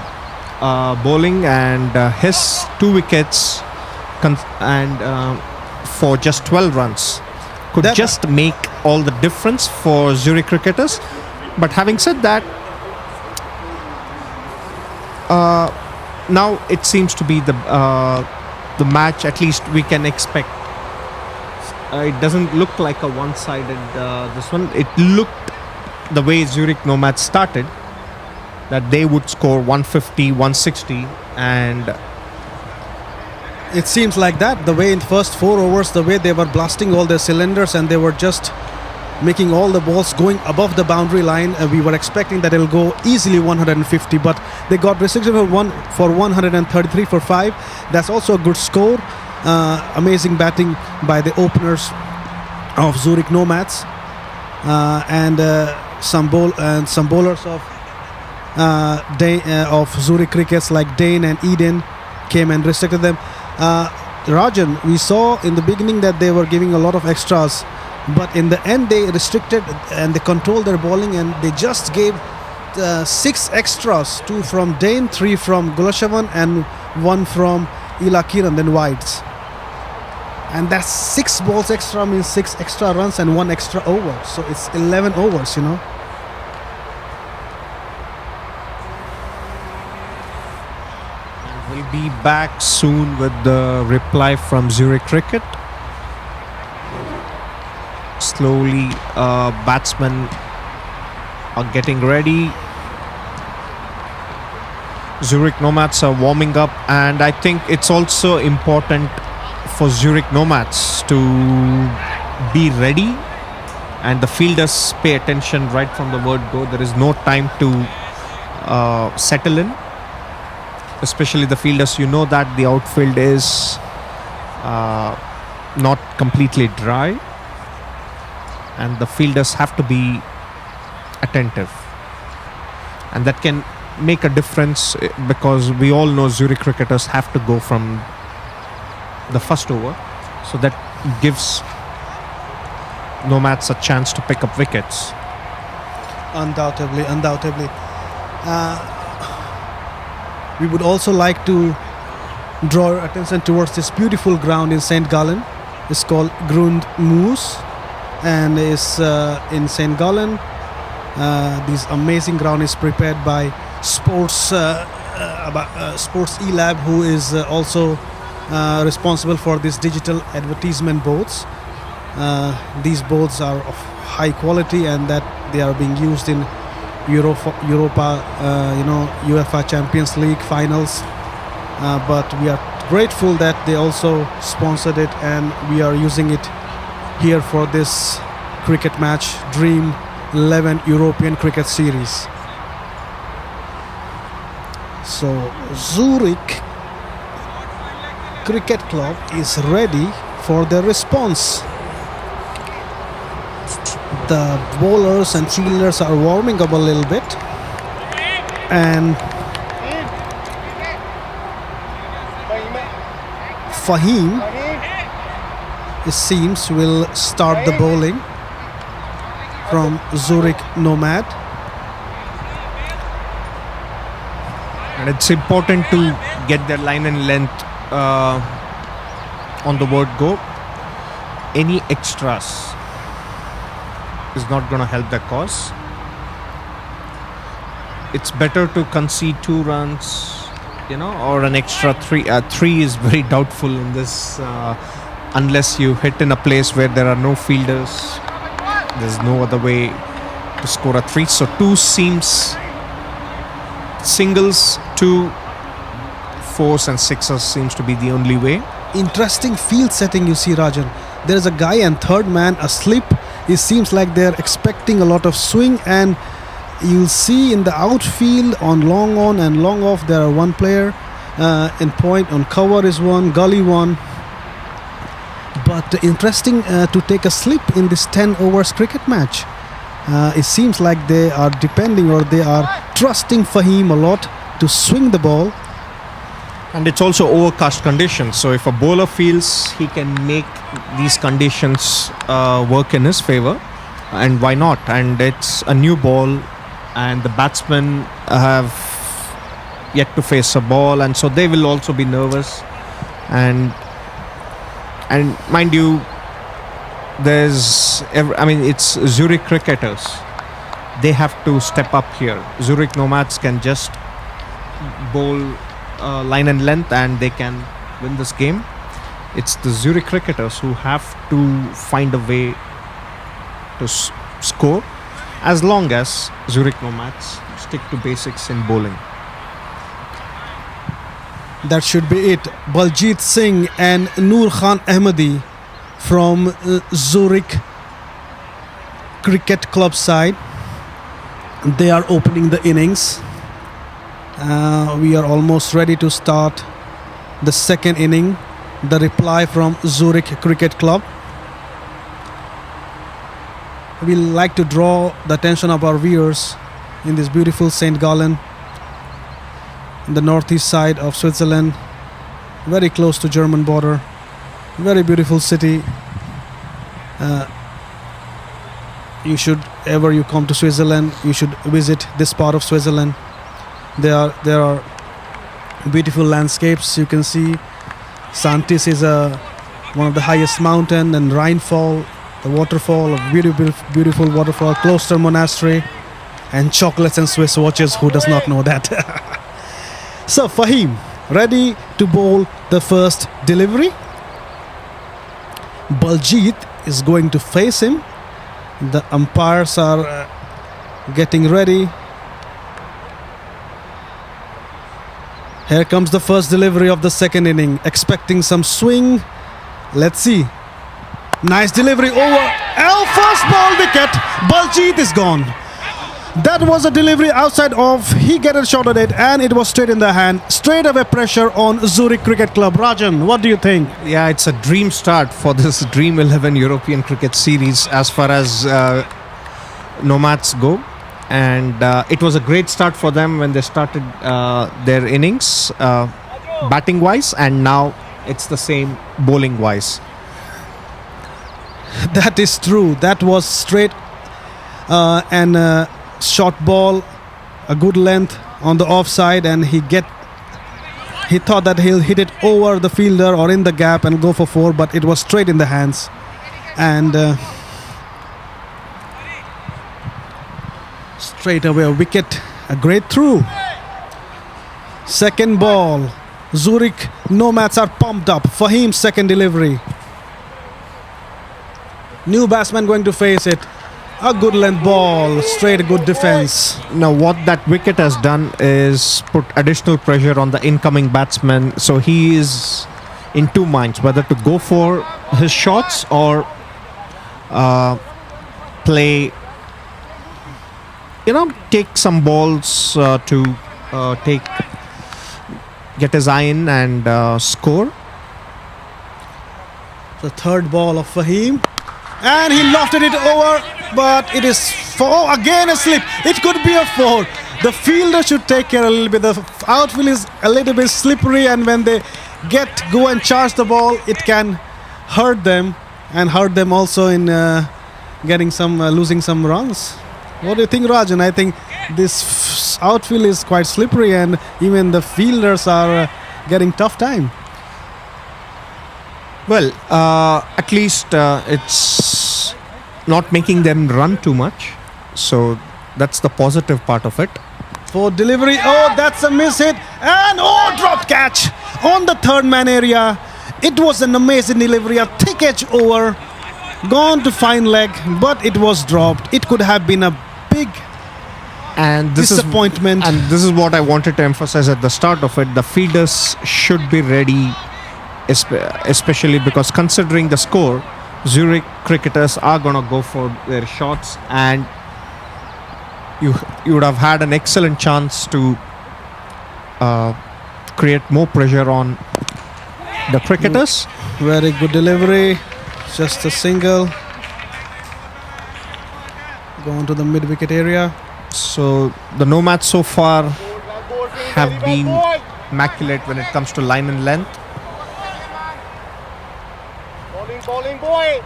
bowling, and his 2 wickets for just 12 runs could just make all the difference for Zurich cricketers. But having said that, now it seems to be the match, at least we can expect. It doesn't look like a one-sided this one. It looked the way Zurich Nomads started, that they would score 150, 160, and it seems like that. The way in the first 4 overs, the way they were blasting all their cylinders, and they were just making all the balls going above the boundary line. We were expecting that it'll go easily 150, but they got restricted for 133 for 5. That's also a good score. Amazing batting by the openers of Zurich Nomads, and some bowlers of Zurich crickets like Dane and Eden came and restricted them. Rajan, we saw in the beginning that they were giving a lot of extras, but in the end they restricted and they controlled their bowling, and they just gave 6 extras, 2 from Dane, 3 from Gulashavan, and 1 from Ila Kiran, then wides. And that's 6 balls extra means 6 extra runs and 1 extra over. So it's 11 overs, we'll be back soon with the reply from Zurich Cricket. Slowly, batsmen are getting ready. Zurich Nomads are warming up, and I think it's also important for Zurich Nomads to be ready, and the fielders pay attention right from the word go. There is no time to settle in, especially the fielders. You know that the outfield is not completely dry, and the fielders have to be attentive, and that can make a difference, because we all know Zurich cricketers have to go from the first over, so that gives Nomads a chance to pick up wickets. Undoubtedly, undoubtedly. We would also like to draw your attention towards this beautiful ground in St. Gallen. It's called Grund Moos and is in St. Gallen. This amazing ground is prepared by Sports E-Lab, who is also responsible for these digital advertisement boards. These boards are of high quality and that they are being used in Europa, UEFA Champions League finals. But we are grateful that they also sponsored it and we are using it here for this cricket match, Dream11 European Cricket Series. So Zurich Cricket Club is ready for their response. The bowlers and fielders are warming up a little bit, and Fahim, it seems, will start the bowling from Zurich Nomad. And it's important to get their line and length on the word go. Any extras is not going to help the cause. It's better to concede 2 runs, or an extra 3. 3 is very doubtful in this, unless you hit in a place where there are no fielders. There's no other way to score a 3. So 2 seems singles, 2 4s and 6s seems to be the only way. Interesting field setting you see, Rajan. There's a guy and third man asleep. It seems like they're expecting a lot of swing, and you'll see in the outfield on long on and long off there are one player in point, on cover is one, gully one. But interesting to take a slip in this 10 overs cricket match. It seems like they are depending, or they are trusting Fahim a lot to swing the ball. And it's also overcast conditions. So if a bowler feels he can make these conditions work in his favor, and why not? And it's a new ball, and the batsmen have yet to face a ball, and so they will also be nervous. And mind you, it's Zurich cricketers. They have to step up here. Zurich Nomads can just bowl line and length and they can win this game. It's the Zurich cricketers who have to find a way to score, as long as Zurich Nomads stick to basics in bowling. That should be it. Baljit Singh and Noor Khan Ahmadi from Zurich Cricket Club side. They are opening the innings. We are almost ready to start the second inning. The reply from Zurich Cricket Club. We like to draw the attention of our viewers in this beautiful St. Gallen, in the northeast side of Switzerland, very close to German border. Very beautiful city. You should, ever you come to Switzerland, you should visit this part of Switzerland. There are beautiful landscapes. You can see Santis is one of the highest mountain, and Rheinfall, the waterfall, a beautiful waterfall, Kloster Monastery, and chocolates and Swiss watches. Who does not know that? So Fahim ready to bowl the first delivery. Baljit is going to face him. The umpires are getting ready. Here comes the first delivery of the second inning. Expecting some swing. Let's see. Nice delivery over. First ball wicket. Baljit is gone. That was a delivery outside off. He get a shot at it, and it was straight in the hand. Straight away pressure on Zurich Cricket Club. Rajan, what do you think? Yeah, it's a dream start for this Dream11 European Cricket Series as far as Nomads go. And it was a great start for them when they started their innings, batting wise, and now it's the same bowling wise. That is true. That was straight and short ball, a good length on the offside, and he thought that he'll hit it over the fielder or in the gap and go for 4, but it was straight in the hands. And straight away a wicket, a great through. Second ball, Zurich Nomads are pumped up. Fahim's second delivery. New batsman going to face it. A good length ball, straight, good defense. Now, what that wicket has done is put additional pressure on the incoming batsman. So he is in two minds, whether to go for his shots or play, take some balls to get his eye in and score. The third ball of Fahim. And he lofted it over, but it is 4. Again a slip. It could be a 4. The fielder should take care a little bit. The outfield is a little bit slippery, and when they go and charge the ball, it can hurt them, and hurt them also in getting some losing some runs. What do you think, Rajan? I think this outfield is quite slippery, and even the fielders are getting tough time. Well, at least it's not making them run too much. So that's the positive part of it. For delivery, oh, that's a miss hit. And drop catch on the third man area. It was an amazing delivery, a thick edge over. Gone to fine leg, but it was dropped. It could have been a big disappointment. And this is what I wanted to emphasize at the start of it. The fielders should be ready, especially because considering the score, Zurich cricketers are going to go for their shots, and you would have had an excellent chance to create more pressure on the cricketers. Very good delivery, just a single. Going to the mid-wicket area. So the Nomads so far have been immaculate when it comes to line and length. Bowling boy.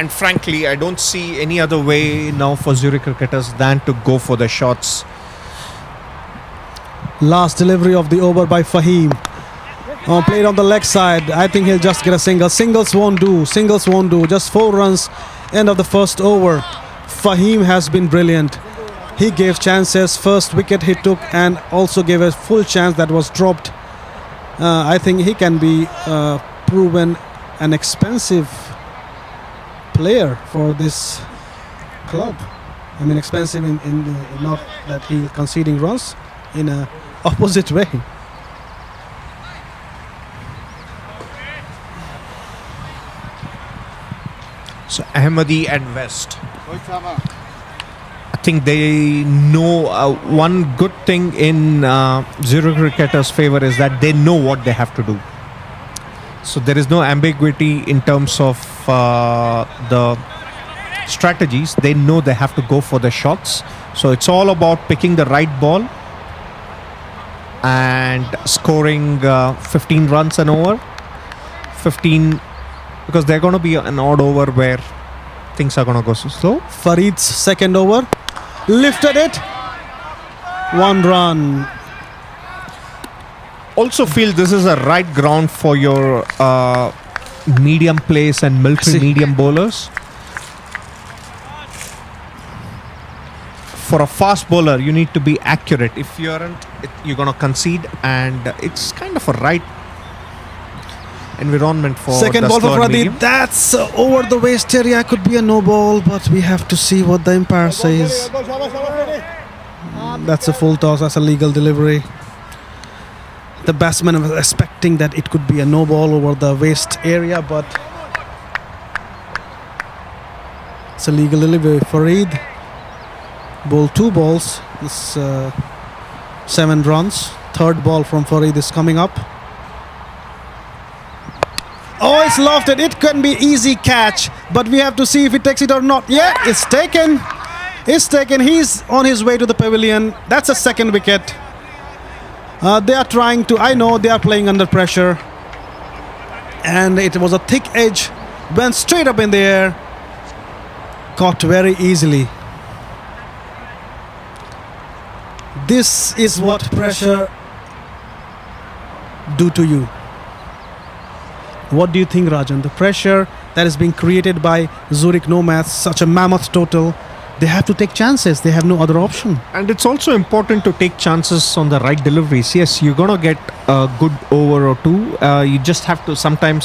And frankly, I don't see any other way now for Zurich cricketers than to go for the shots. Last delivery of the over by Fahim. Played on the leg side. I think he'll just get a single. Singles won't do. Just 4 runs. End of the first over. Fahim has been brilliant. He gave chances. First wicket he took and also gave a full chance that was dropped. I think he can be proven an expensive player for this club. I mean, expensive in not that he's conceding runs, in a opposite way. So Ahmadi and West, I think they know one good thing in Zurich cricketers' favor is that they know what they have to do. So there is no ambiguity in terms of the strategies. They know they have to go for the shots. So it's all about picking the right ball and scoring 15 runs an over. 15, because they're going to be an odd over where things are going to go so slow. Farid's second over. Lifted it. 1 run. Also feel this is a right ground for your medium pace and military medium bowlers. For a fast bowler, you need to be accurate. If you aren't, you're going to concede, and it's kind of a right environment for second the ball for slower Pradeep. medium. That's over the waist area. Could be a no ball, but we have to see what the umpire says. That's a full toss. That's a legal delivery. The batsman was expecting that it could be a no ball over the waist area, but it's a legal delivery. Farid bowled 2 balls. It's 7 runs. Third ball from Farid is coming up. Oh, it's lofted. It can be easy catch, but we have to see if he takes it or not. Yeah, it's taken. It's taken. He's on his way to the pavilion. That's a second wicket. They are trying to, I know they are playing under pressure, and it was a thick edge, went straight up in the air, caught very easily. This is what pressure do to you. What do you think, Rajan? The pressure that is being created by Zurich Nomads, such a mammoth total, they have to take chances. They have no other option. And it's also important to take chances on the right deliveries. Yes, you're going to get a good over or two. You just have to sometimes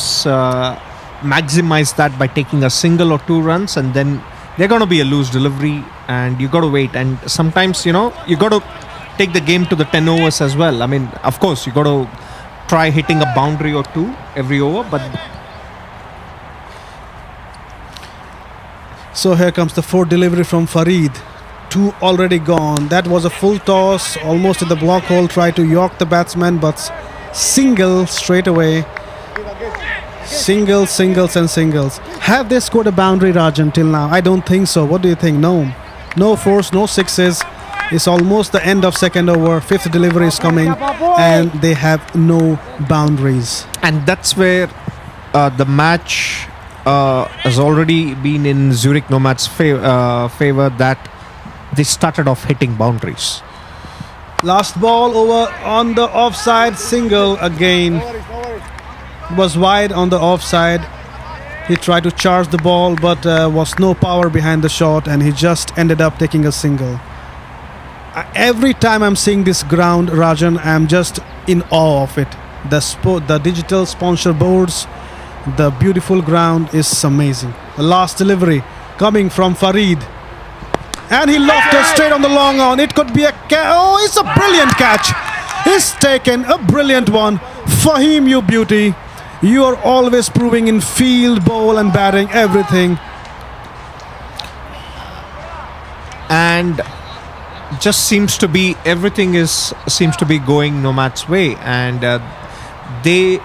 maximize that by taking a single or two runs, and then they're going to be a loose delivery and you got to wait. And sometimes, you got to take the game to the 10 overs as well. I mean, of course, you got to try hitting a boundary or two every over, but so here comes the fourth delivery from Farid. Two already gone. That was a full toss, almost in the block hole. Tried to york the batsman, but single straight away. Singles, singles and singles. Have they scored a boundary, Rajan, till now? I don't think so. What do you think? No. No fours, no sixes. It's almost the end of second over. Fifth delivery is coming and they have no boundaries. and that's where the match has already been in Zurich Nomads' favor, that they started off hitting boundaries. Last ball over on the offside, single again. Was wide on the offside. He tried to charge the ball, but was no power behind the shot, and he just ended up taking a single. Every time I'm seeing this ground, Rajan, I'm just in awe of it. The digital sponsor boards, the beautiful ground is amazing. The last delivery coming from Farid, and he lofted straight on the long on. It could be a oh, it's a brilliant catch. He's taken a brilliant one. Fahim, you beauty. You are always proving in field, bowl and batting, everything. And just seems to be everything seems to be going Nomad's way, and they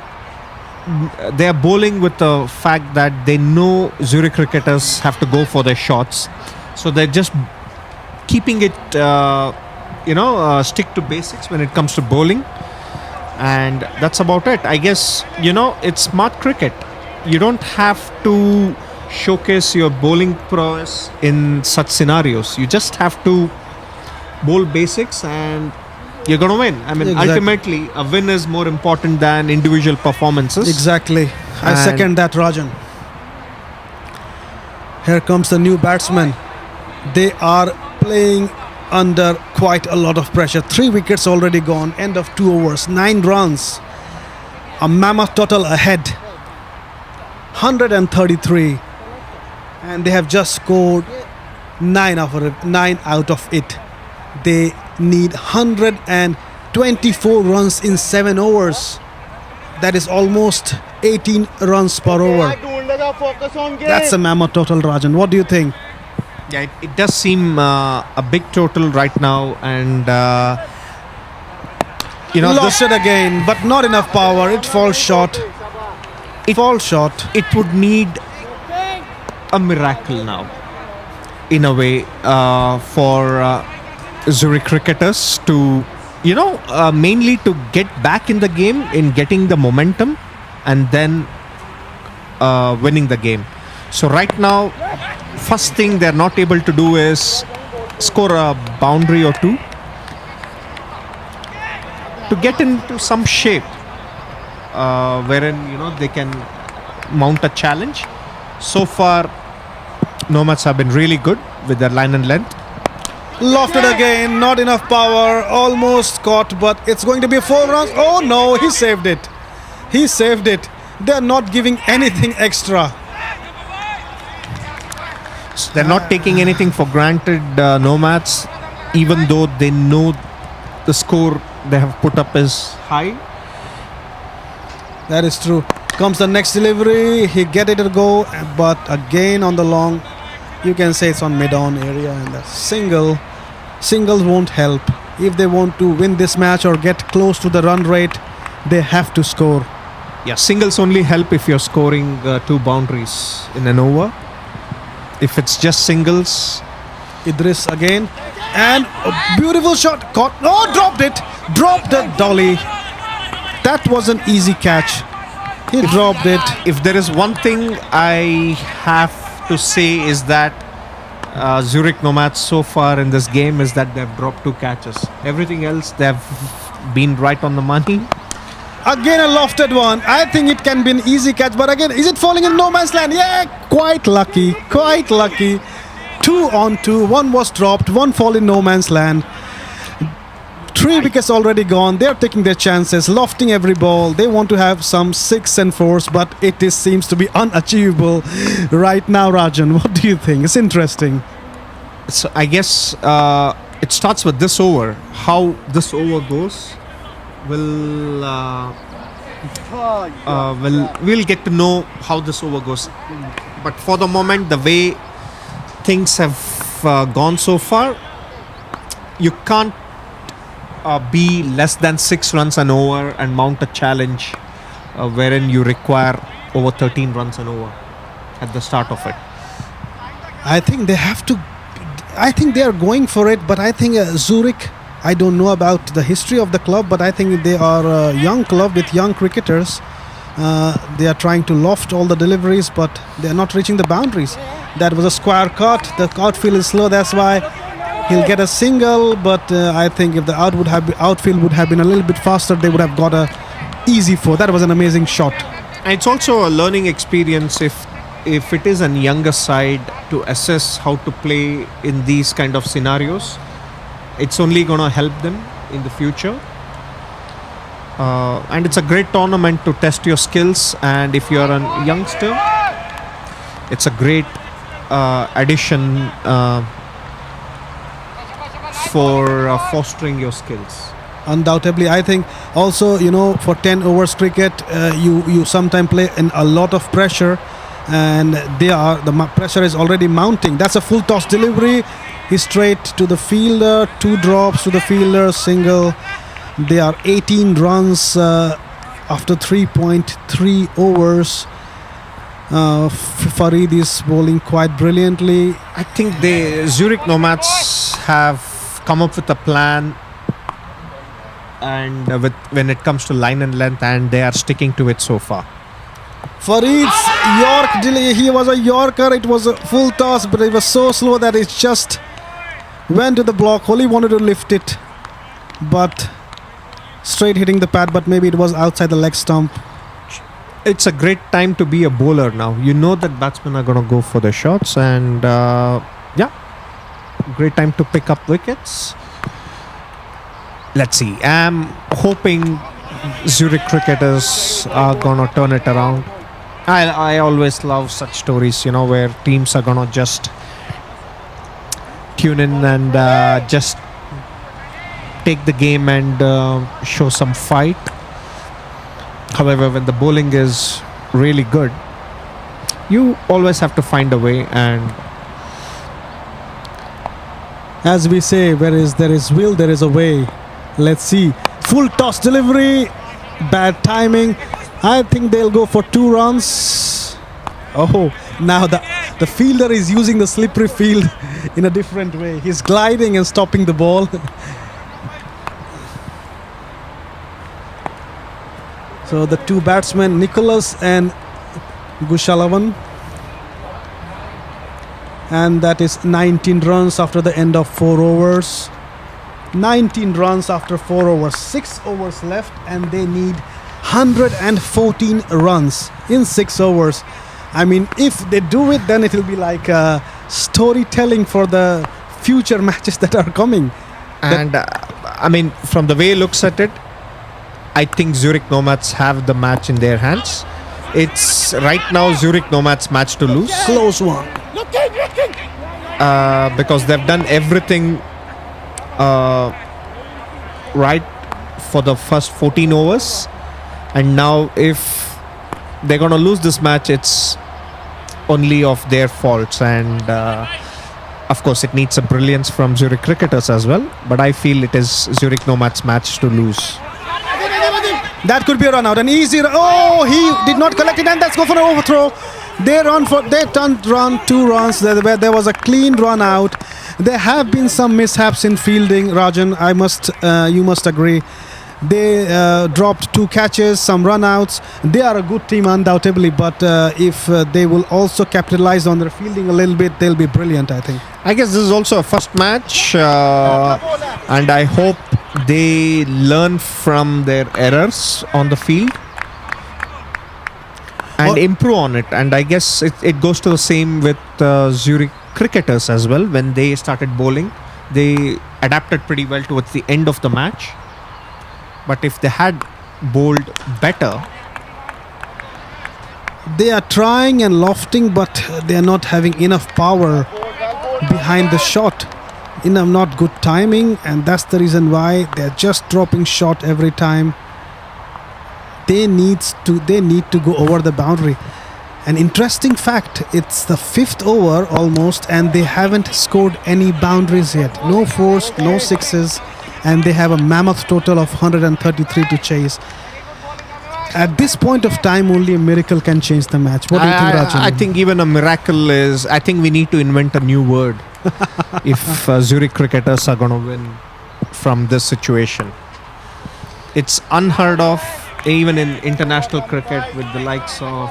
are bowling with the fact that they know Zurich cricketers have to go for their shots, so they're just keeping it stick to basics when it comes to bowling. And that's about it. I guess, it's smart cricket. You don't have to showcase your bowling prowess in such scenarios. You just have to bowl basics and you're going to win. I mean, Exactly. ultimately, a win is more important than individual performances. Exactly. I And- second that, Rajan. Here comes the new batsman. They are playing under quite a lot of pressure. 3 wickets already gone. End of 2 overs. 9 runs. A mammoth total ahead. 133. And they have just scored 9 out of it. They need 124 runs in 7 overs. That is almost 18 runs per over. Focus on game. That's a mammoth total, Rajan. What do you think? Yeah, it does seem a big total right now, and Lost it again, but not enough power. It falls short. It falls short. it would need a miracle now, in a way, for Zurich cricketers to, mainly to get back in the game, in getting the momentum, and then winning the game. So right now, first thing they're not able to do is score a boundary or two to get into some shape, wherein they can mount a challenge. So far, Nomads have been really good with their line and length. Lofted again, not enough power. Almost caught, but it's going to be 4 runs. Oh no, he saved it. He saved it. They're not giving anything extra. They're not taking anything for granted, Nomads, even though they know the score they have put up is high. That is true. Comes the next delivery. He get it to go, but again on the long, you can say it's on mid-on area, and the singles won't help. If they want to win this match or get close to the run rate, they have to score. Yeah, singles only help if you're scoring 2 boundaries in an over. If it's just singles, Idris again, and a beautiful shot. Caught. Oh, dropped it. Dropped the dolly. That was an easy catch. He dropped it. if there is one thing I have to say is that Zurich Nomads so far in this game is that they've dropped 2 catches. Everything else, they've been right on the money. Again a lofted one. I think it can be an easy catch, but again, is it falling in no man's land? Yeah, quite lucky, quite lucky. 2 on 2, one was dropped, one fall in no man's land. 3 wickets already gone. They're taking their chances, lofting every ball. They want to have some 6 and 4s, but seems to be unachievable right now, Rajan. What do you think? It's interesting. So I guess it starts with this over. How this over goes we'll get to know how this over goes. But for the moment, the way things have gone so far, you can't be less than 6 runs and over and mount a challenge wherein you require over 13 runs and over at the start of it. I think they have to. I think they are going for it, but I think Zurich, I don't know about the history of the club, but I think they are a young club with young cricketers. They are trying to loft all the deliveries, but they are not reaching the boundaries. That was a square cut. The outfield is slow, that's why he'll get a single. But I think if the outfield would have been a little bit faster, they would have got a easy 4. That was an amazing shot. And it's also a learning experience if it is a younger side to assess how to play in these kind of scenarios. It's only going to help them in the future. And it's a great tournament to test your skills. And if you're a youngster, it's a great addition for fostering your skills. Undoubtedly, I think also, for 10 overs cricket, you sometimes play in a lot of pressure, and the pressure is already mounting. That's a full toss delivery. He's straight to the fielder, 2 drops to the fielder, single. They are 18 runs after 3.3 overs. Farid is bowling quite brilliantly. I think the Zurich Nomads have come up with a plan, and when it comes to line and length, and they are sticking to it so far. Farid's York delay. He was a Yorker. It was a full toss, but it was so slow that it just went to the block. Only wanted to lift it, but straight hitting the pad. But maybe it was outside the leg stump. It's a great time to be a bowler now. You know that batsmen are going to go for the shots, and great time to pick up wickets. Let's see. I'm hoping Zurich cricketers are going to turn it around. I always love such stories, where teams are going to just tune in and just take the game and show some fight. However, when the bowling is really good, you always have to find a way. And as we say, there is will, there is a way. Let's see. Full toss delivery. Bad timing. I think they'll go for 2 runs. Oh, now the fielder is using the slippery field in a different way. He's gliding and stopping the ball. So the 2 batsmen, Nicholas and Gushalavan. And that is 19 runs after the end of 4 overs. 19 runs after 4 overs. 6 overs left, and they need 114 runs in 6 overs. I mean, if they do it, then it will be like storytelling for the future matches that are coming. And I mean, from the way he looks at it, I think Zurich Nomads have the match in their hands. It's right now Zurich Nomads' match to lose. Close one. Because they've done everything right for the first 14 overs. And now if they're going to lose this match, it's only of their faults. And of course, it needs a brilliance from Zurich cricketers as well. But I feel it is Zurich Nomads' match to lose. That could be a run out. An easy run. Oh, he did not collect it, and let's go for an overthrow. They turned run 2 runs. There was a clean run out. There have been some mishaps in fielding, Rajan. You must agree. They dropped 2 catches, some run-outs. They are a good team undoubtedly, but if they will also capitalize on their fielding a little bit, they'll be brilliant, I think. I guess this is also a first match, and I hope they learn from their errors on the field and Well- improve on it. And I guess it goes to the same with Zurich cricketers as well. When they started bowling, they adapted pretty well towards the end of the match. But if they had bowled better, They are trying and lofting, but they are not having enough power behind the shot. Not good timing, and that's the reason why they're just dropping shot every time. They need to go over the boundary. An interesting fact, it's the 5th over almost, and they haven't scored any boundaries yet. No 4s, no 6s, and they have a mammoth total of 133 to chase. At this point of time, only a miracle can change the match. What do you think, Rajan? I think even a miracle is. I think we need to invent a new word if Zurich cricketers are going to win from this situation. It's unheard of, even in international cricket, with the likes of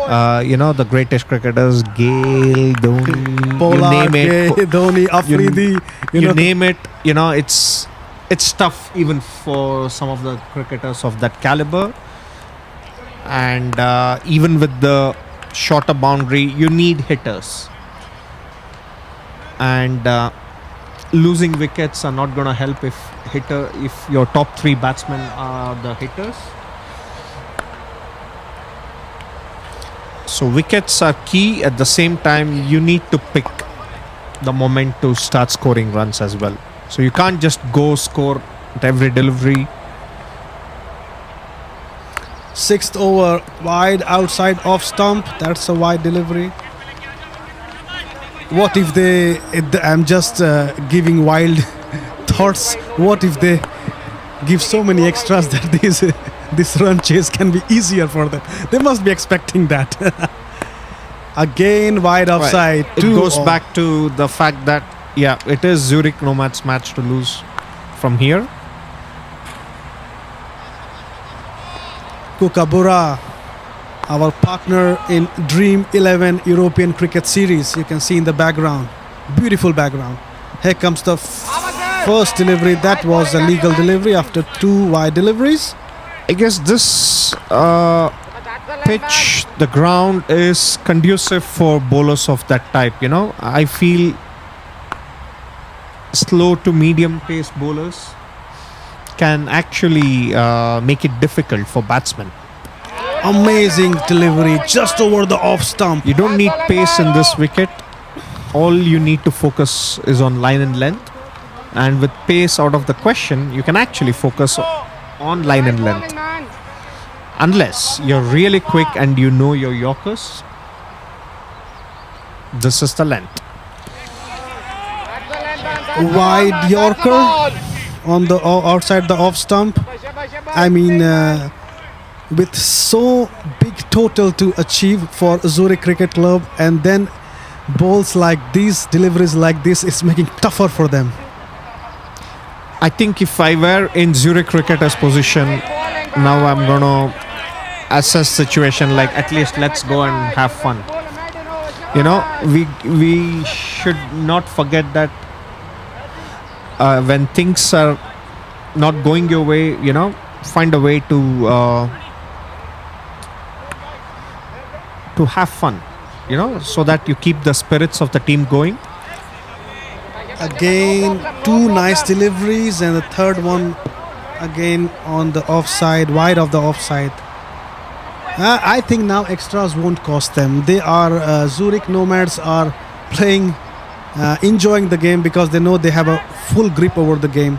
the greatest cricketers, Gale, Dhoni, Pollard, you name it. Dhoni, Afridi, You name it. It's tough even for some of the cricketers of that caliber. And even with the shorter boundary, you need hitters. And losing wickets are not going to help if your top 3 batsmen are the hitters. So wickets are key. At the same time, you need to pick the moment to start scoring runs as well. So you can't just go score at every delivery. 6th over, wide outside off stump. That's a wide delivery. What if I'm just giving wild thoughts. What if they give so many extras that this run chase can be easier for them? They must be expecting that. Again, wide offside. It goes back to the fact that, it is Zurich Nomads match to lose from here. Kookaburra, our partner in Dream11 European Cricket Series. You can see in the background. Beautiful background. Here comes the first delivery. That was a legal delivery after 2 wide deliveries. I guess this pitch, the ground is conducive for bowlers of that type. I feel slow to medium pace bowlers can actually make it difficult for batsmen. Amazing delivery just over the off stump. You don't need pace in this wicket. All you need to focus is on line and length. And with pace out of the question, you can actually focus on line and length. Unless you're really quick and you know your Yorkers, this is the length. Wide Yorker on the outside the off stump. I mean, with so big total to achieve for Zurich Cricket Club, and then balls like these, deliveries like this, is making tougher for them. I think if I were in Zurich cricketers' position, now I'm gonna assess situation like, at least let's go and have fun. We should not forget that when things are not going your way, find a way to have fun, so that you keep the spirits of the team going. Again, 2 nice deliveries, and the third one again on the offside, wide of the offside. I think now extras won't cost them. They are Zurich Nomads are playing, enjoying the game because they know they have a full grip over the game.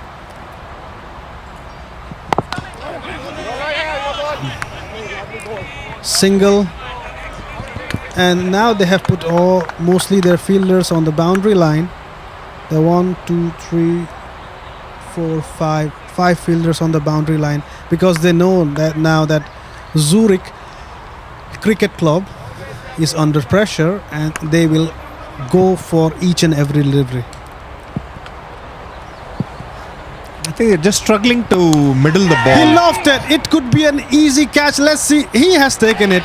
Single, and now they have put mostly their fielders on the boundary line. The 1, 2, 3, 4, 5 fielders on the boundary line, because they know that now that Zurich Cricket Club is under pressure and they will go for each and every delivery. think they're just struggling to middle the He ball. lofted it. It could be an easy catch. Let's see. He has taken it.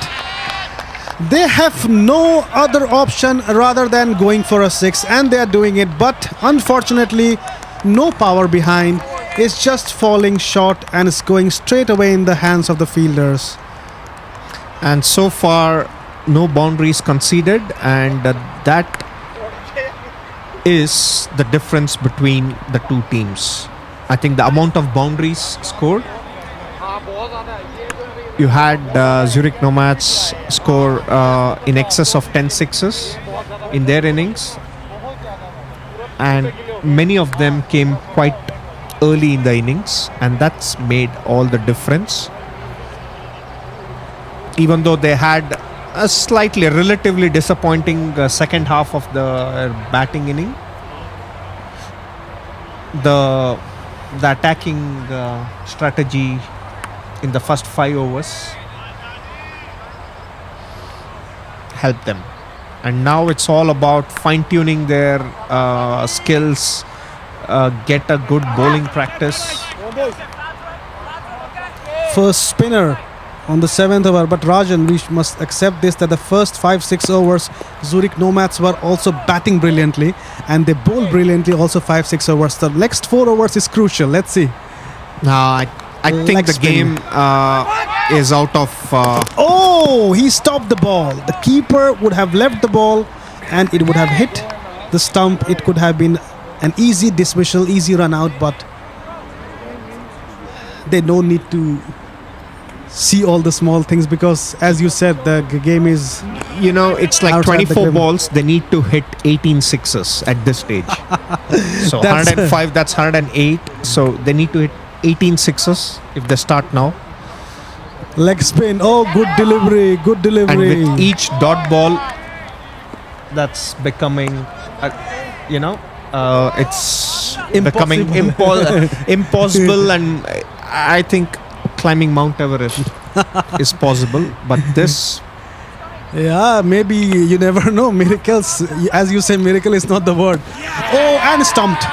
They have no other option rather than going for a 6, and they are doing it. But unfortunately, no power behind. It's just falling short and it's going straight away in the hands of the fielders. And so far, no boundaries conceded, and that is the difference between the two teams. I think the amount of boundaries scored. You had Zurich Nomads score in excess of 10 sixes in their innings, and many of them came quite early in the innings, and that's made all the difference. Even though they had a slightly, relatively disappointing second half of the batting inning, the attacking strategy in the first 5 overs helped them, and now it's all about fine-tuning their skills, get a good bowling practice. First spinner on the 7th over, but Rajan, we must accept this, that the first 5-6 overs Zurich Nomads were also batting brilliantly, and they bowled brilliantly also 5-6 overs. The next 4 overs is crucial. Let's see. I think Leg the spin. game is out of Oh, he stopped the ball. The keeper would have left the ball and it would have hit the stump. It could have been an easy dismissal, easy run out, but they don't need to see all the small things because, as you said, the game is it's like outside the 24 grip. balls, they need to hit 18 sixes at this stage. So That's 105, that's 108, so they need to hit 18 sixes if they start now. leg spin. Oh, good delivery, good And delivery. with each dot ball, that's becoming it's becoming impossible, and I think climbing Mount Everest is possible, but this Yeah, maybe you never know. Miracles, as you say, miracle is not the word. Oh, and stumped.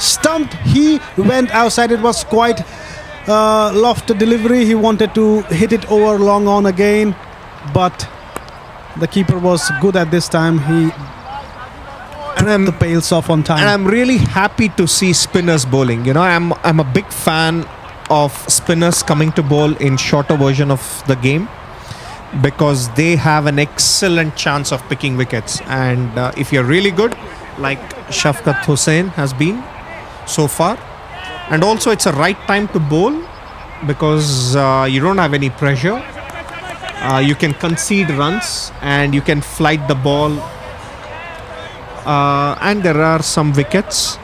Stumped. He went outside. It was quite lofted delivery. He wanted to hit it over long on again, but the keeper was good at this time. He and the pails off on time. And I'm really happy to see spinners bowling. I'm a big fan of spinners coming to bowl in shorter version of the game because they have an excellent chance of picking wickets. And if you're really good, like Shafqat Hussain has been so far, and also it's a right time to bowl because you don't have any pressure. You can concede runs and you can flight the ball. And there are some wickets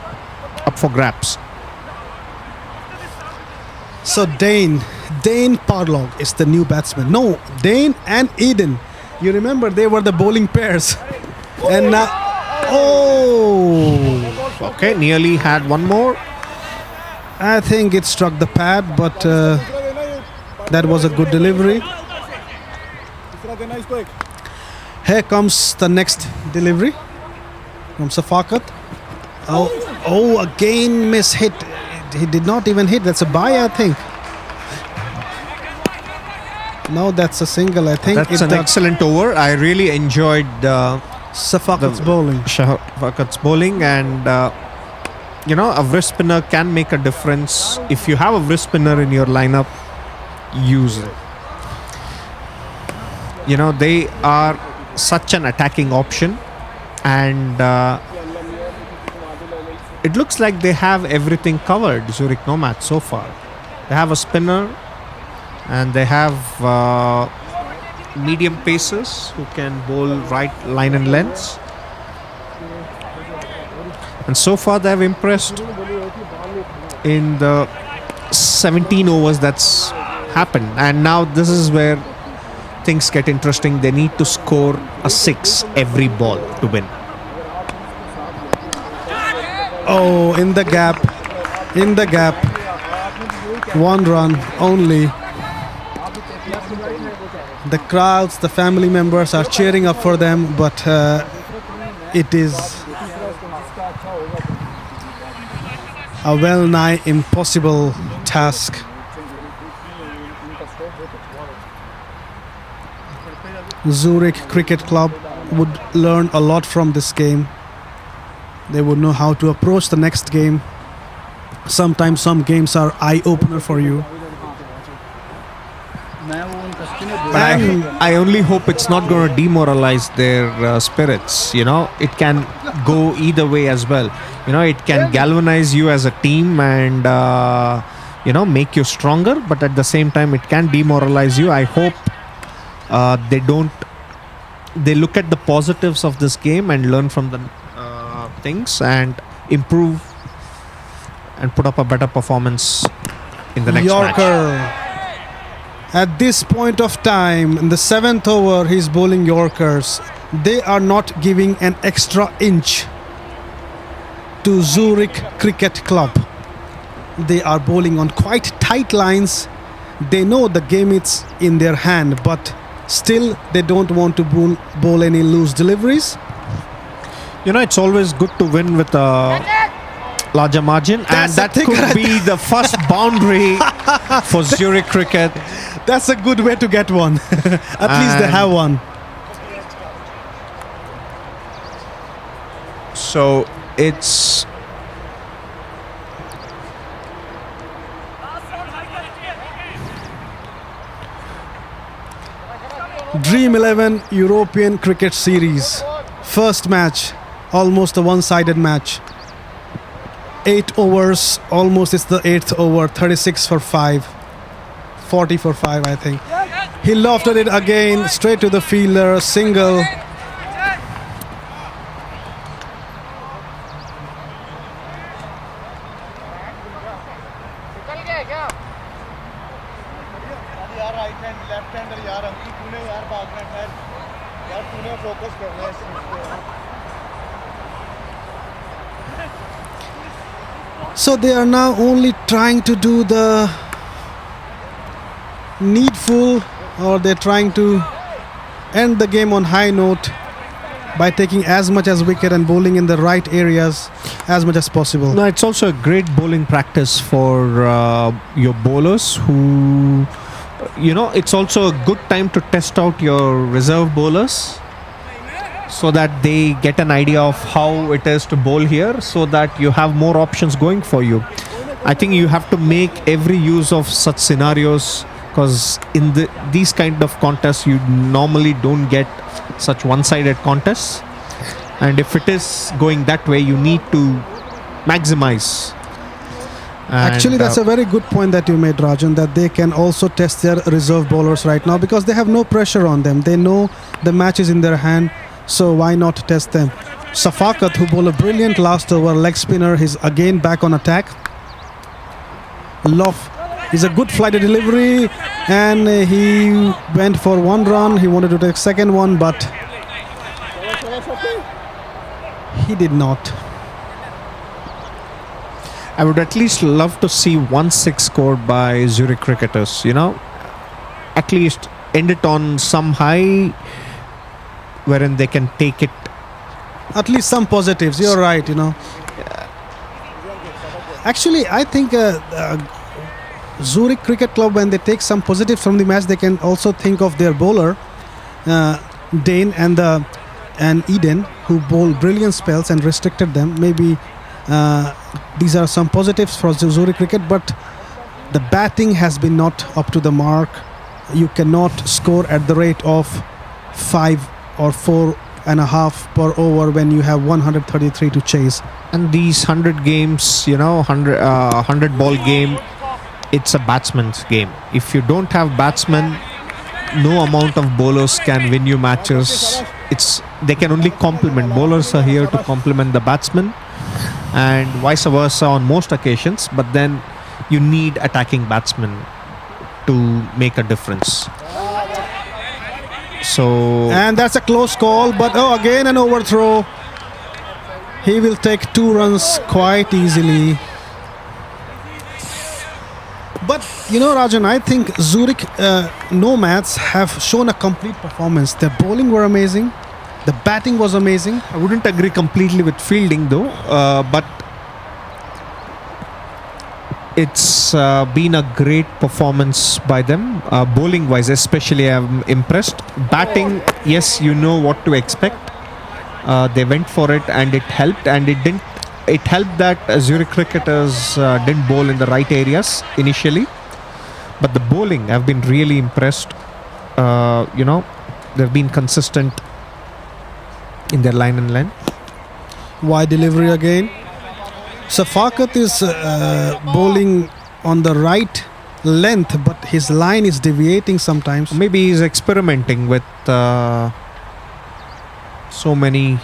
up for grabs. So Dane Parlog is the new batsman. No, Dane and Eden. You remember they were the bowling pairs. And now, Okay, nearly had one more. I think it struck the pad, but that was a good delivery. Here comes the next delivery from Safakat. Oh, again miss hit. He did not even hit. That's a bye, I think. No, that's a single, I think. That's an excellent over. I really enjoyed Safakat's bowling. Shafaqat's bowling, and a wrist spinner can make a difference. If you have a wrist spinner in your lineup, use it. They are such an attacking option, and it looks like they have everything covered, Zurich Nomad, so far. They have a spinner, and they have medium pacers who can bowl right line and lengths. And so far they have impressed in the 17 overs that's happened. And now this is where things get interesting. They need to score a 6 every ball to win. Oh, in the gap. One run only. The crowds, the family members are cheering up for them, but it is a well nigh impossible task. Zurich Cricket Club would learn a lot from this game. They would know how to approach the next game. Sometimes some games are eye-opener for you. I only hope it's not going to demoralize their spirits. You know, it can go either way as well. You know, it can galvanize you as a team and make you stronger, but at the same time it can demoralize you. I hope they look at the positives of this game and learn from the things and improve and put up a better performance in the next Yorker. match. At this point of time, in the 7th over, he's bowling Yorkers. They are not giving an extra inch to Zurich Cricket Club. They are bowling on quite tight lines. They know the game is in their hand, but still they don't want to bowl any loose deliveries. You know, it's always good to win with a larger margin, and that could be the first boundary for Zurich Cricket. That's a good way to get one. At least they have one. So it's Dream11 European Cricket Series. First match, almost a one-sided match. 8 overs, almost it's the 8th over, 36 for 5. 40 for 5, I think. He lofted it again, straight to the fielder, single. So they are now only trying to do the needful, or they're trying to end the game on high note by taking as much as wicket and bowling in the right areas as much as possible. No, it's also a great bowling practice for your bowlers who, it's also a good time to test out your reserve bowlers so that they get an idea of how it is to bowl here, so that you have more options going for you. I think you have to make every use of such scenarios, because in these kind of contests you normally don't get such one-sided contests, and if it is going that way you need to maximize. And actually, that's a very good point that you made, Rajan, that they can also test their reserve bowlers right now because they have no pressure on them. They know the match is in their hand, so why not test them? Safakat, who bowled a brilliant last over, leg spinner, he's again back on attack. Lof is a good flighted delivery, and he went for one run. He wanted to take second one, but he did not. I would at least love to see 1-6 scored by Zurich cricketers, at least end it on some high wherein they can take it. At least some positives, you're right, Actually, I think Zurich Cricket Club, when they take some positives from the match, they can also think of their bowler, Dane and Eden, who bowled brilliant spells and restricted them. Maybe these are some positives for Zurich Cricket, but the batting has been not up to the mark. You cannot score at the rate of 5 or 4.5 per over when you have 133 to chase. And these 100 games, 100 ball game, it's a batsman's game. If you don't have batsmen, no amount of bowlers can win you matches. They can only complement. Bowlers are here to complement the batsmen, and vice versa on most occasions. But then you need attacking batsmen to make a difference. And that's a close call, but again an overthrow. He will take 2 runs quite easily. But Rajan, I think Zurich Nomads have shown a complete performance. Their bowling were amazing, the batting was amazing. I wouldn't agree completely with fielding though, but It's been a great performance by them. Bowling wise, especially, I'm impressed. Batting, yes, you know what to expect. They went for it and it helped, and it didn't. It helped that Zurich cricketers didn't bowl in the right areas initially. But the bowling, I've been really impressed. They've been consistent in their line and length. Wide delivery again. Safakat is bowling on the right length, but his line is deviating sometimes. Maybe he's experimenting with so many.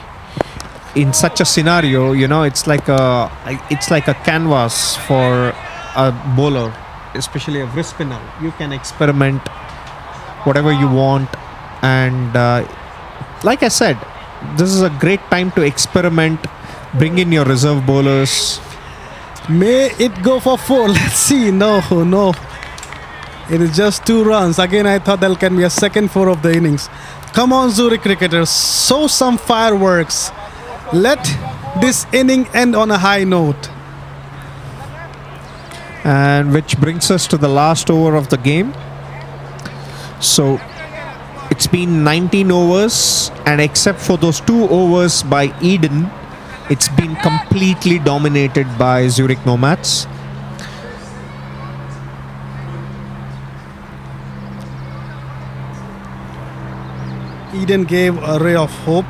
In such a scenario, it's like a canvas for a bowler, especially a wrist spinner. You can experiment whatever you want, and like I said, this is a great time to experiment. Bring in your reserve bowlers. May it go for 4? Let's see. No. It is just 2 runs. Again, I thought there can be a second 4 of the innings. Come on, Zurich cricketers. Sow some fireworks. Let this inning end on a high note. And which brings us to the last over of the game. So it's been 19 overs, and except for those 2 overs by Eden, it's been completely dominated by Zurich Nomads. Eden gave a ray of hope.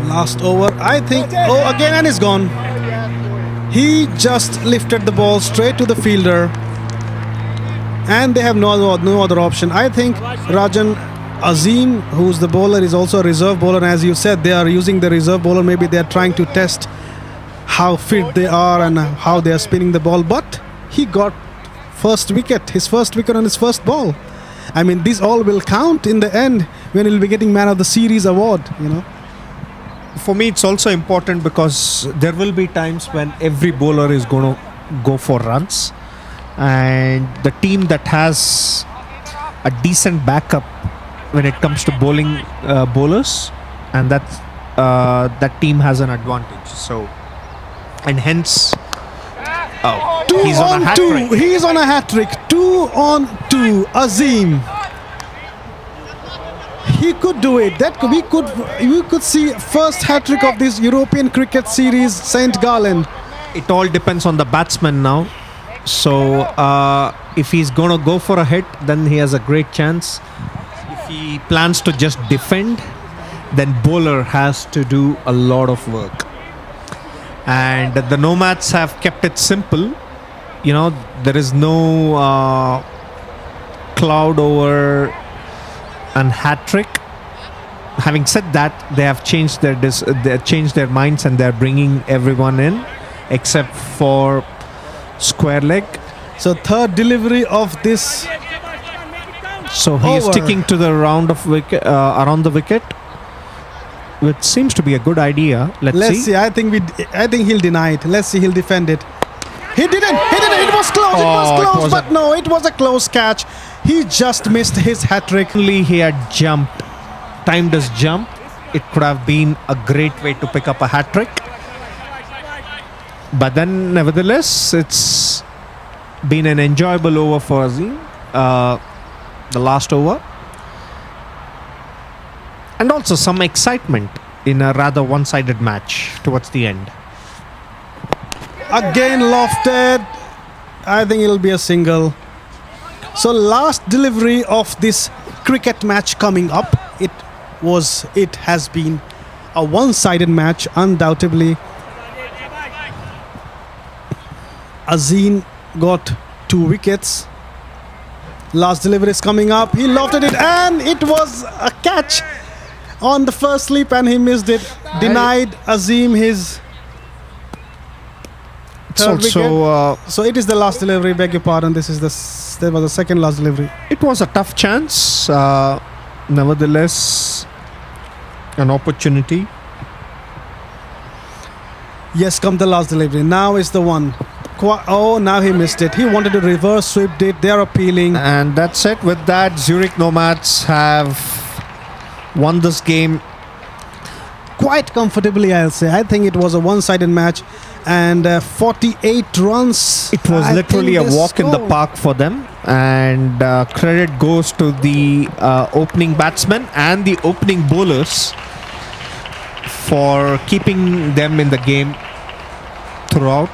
Last over, I think. Oh, again, and it's gone. He just lifted the ball straight to the fielder, and they have no other option. I think Rajan Azim, who's the bowler, is also a reserve bowler. As you said, they are using the reserve bowler. Maybe they are trying to test how fit they are and how they are spinning the ball. But he got his first wicket on his first ball. I mean, these all will count in the end when he'll be getting Man of the Series award, For me, it's also important because there will be times when every bowler is going to go for runs, and the team that has a decent backup when it comes to bowling bowlers, and that team has an advantage. So, and hence, he's on a hat trick. He's on a hat trick. 2 on 2. Azim. He could do it. We could see first hat trick of this European cricket series, St. Gallen. It all depends on the batsman now. So if he's going to go for a hit, then he has a great chance. If he plans to just defend, then bowler has to do a lot of work. And the Nomads have kept it simple. There is no cloud over and hat trick. Having said that, they have changed their minds, and they're bringing everyone in except for square leg. So third delivery of this. So he's over. sticking to the around the wicket, which seems to be a good idea. Let's see. I think he'll deny it. Let's see. He'll defend it. He didn't. It was close. But no, it was a close catch. He just missed his hat trick. Only he had timed his jump. It could have been a great way to pick up a hat trick. But then, nevertheless, it's been an enjoyable over for Azim. The last over. And also some excitement in a rather one-sided match towards the end. Again lofted. I think it'll be a single. So last delivery of this cricket match coming up. It has been a one-sided match, undoubtedly. Azim got 2 wickets. Last delivery is coming up. He lofted it, and it was a catch on the first slip, and he missed it. Denied Azim his third wicket. So it is the last delivery. Beg your pardon. That was the second last delivery. It was a tough chance. Nevertheless, an opportunity. Yes, come the last delivery. Now is the one. Now he missed it. He wanted to reverse sweep it. They are appealing. And that's it. With that, Zurich Nomads have won this game. quite comfortably, I'll say. I think it was a one-sided match, and 48 runs. It was I literally a think they walk in the scored. park for them, and credit goes to the opening batsmen and the opening bowlers for keeping them in the game throughout.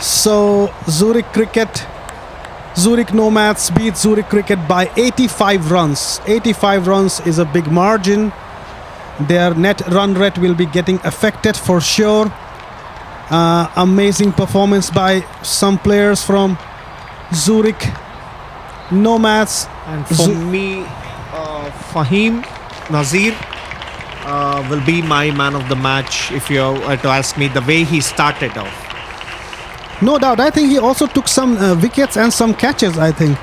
So Zurich Nomads beat Zurich Cricket by 85 runs. 85 runs is a big margin. Their net run rate will be getting affected for sure. Amazing performance by some players from Zurich Nomads. And for me, Fahim Nazir will be my man of the match if you were to ask me, the way he started off. No doubt. I think he also took some wickets and some catches, I think.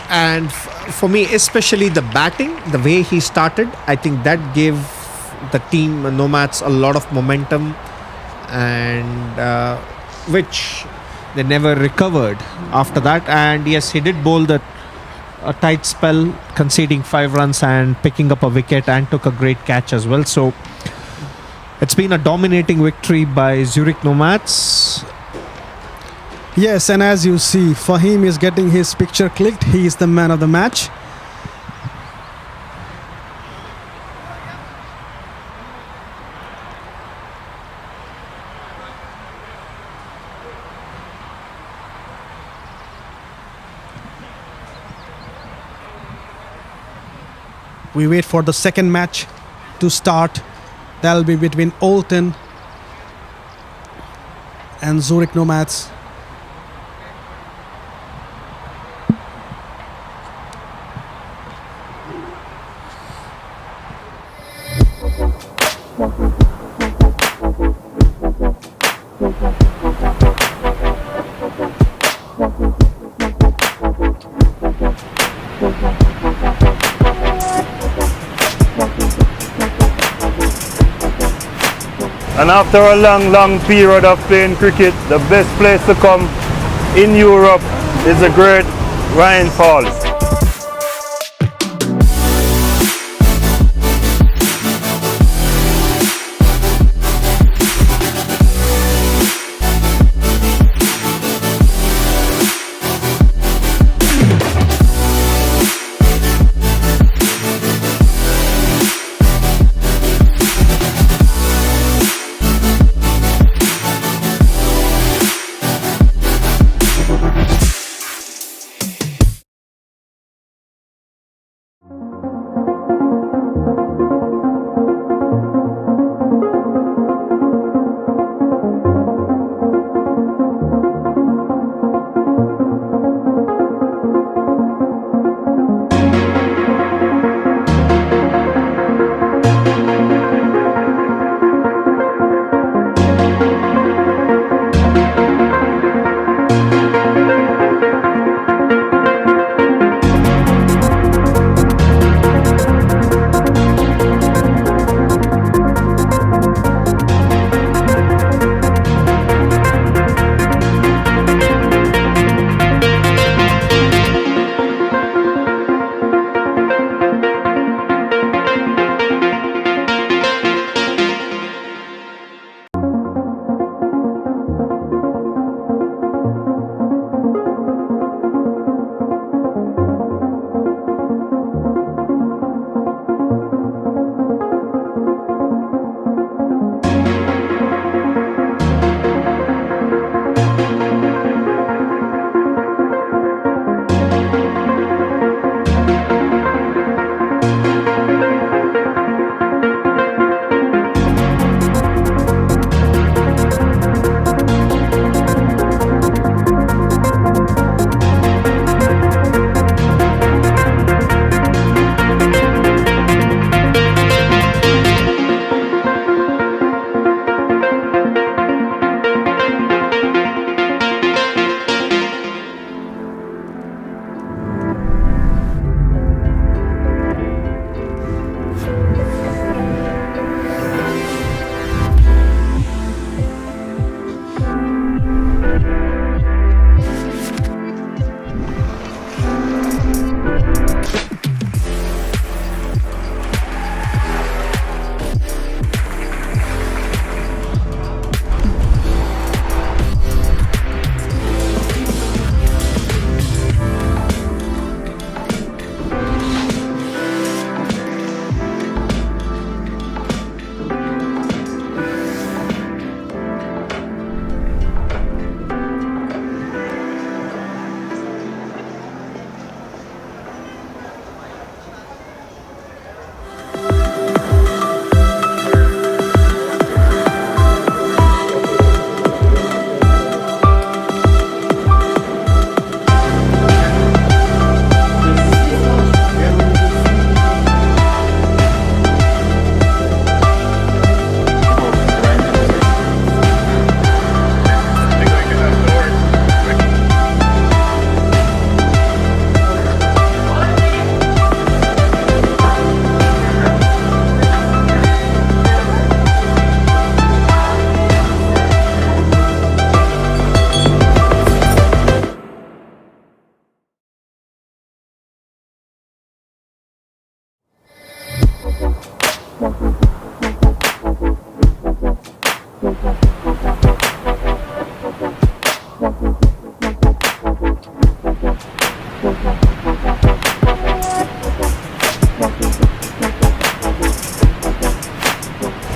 And for me, especially the batting, the way he started, I think that gave the team Nomads a lot of momentum, and which they never recovered after that. And yes, he did bowl a tight spell, conceding 5 runs and picking up a wicket, and took a great catch as well. So it's been a dominating victory by Zurich Nomads. Yes, and as you see, Fahim is getting his picture clicked. He is the man of the match. We wait for the second match to start. That'll be between Olten and Zurich Nomads. And after a long period of playing cricket, the best place to come in Europe is the great Rhine Falls.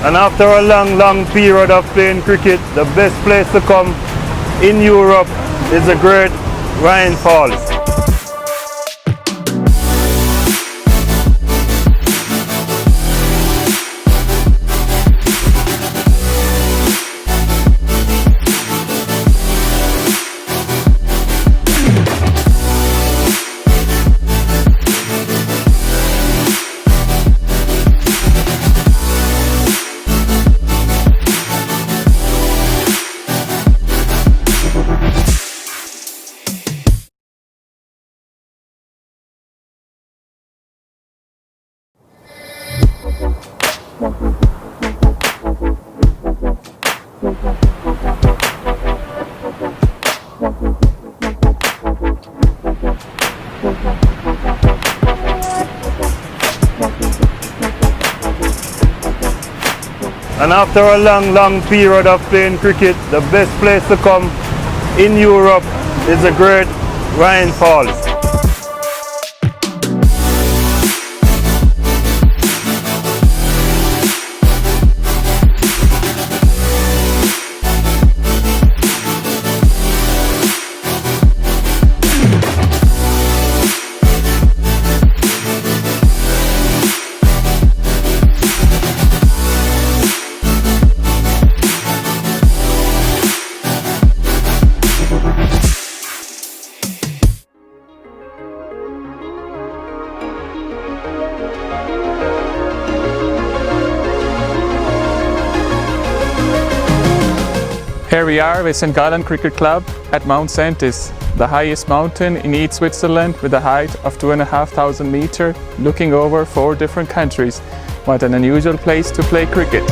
And after a long period of playing cricket, the best place to come in Europe is the great Rhine Falls. And after a long period of playing cricket, the best place to come in Europe is the great Rhine Falls. Here we are with St. Gallen Cricket Club at Mount Saintis, the highest mountain in East Switzerland with a height of 2,500 meters, looking over 4 different countries. What an unusual place to play cricket.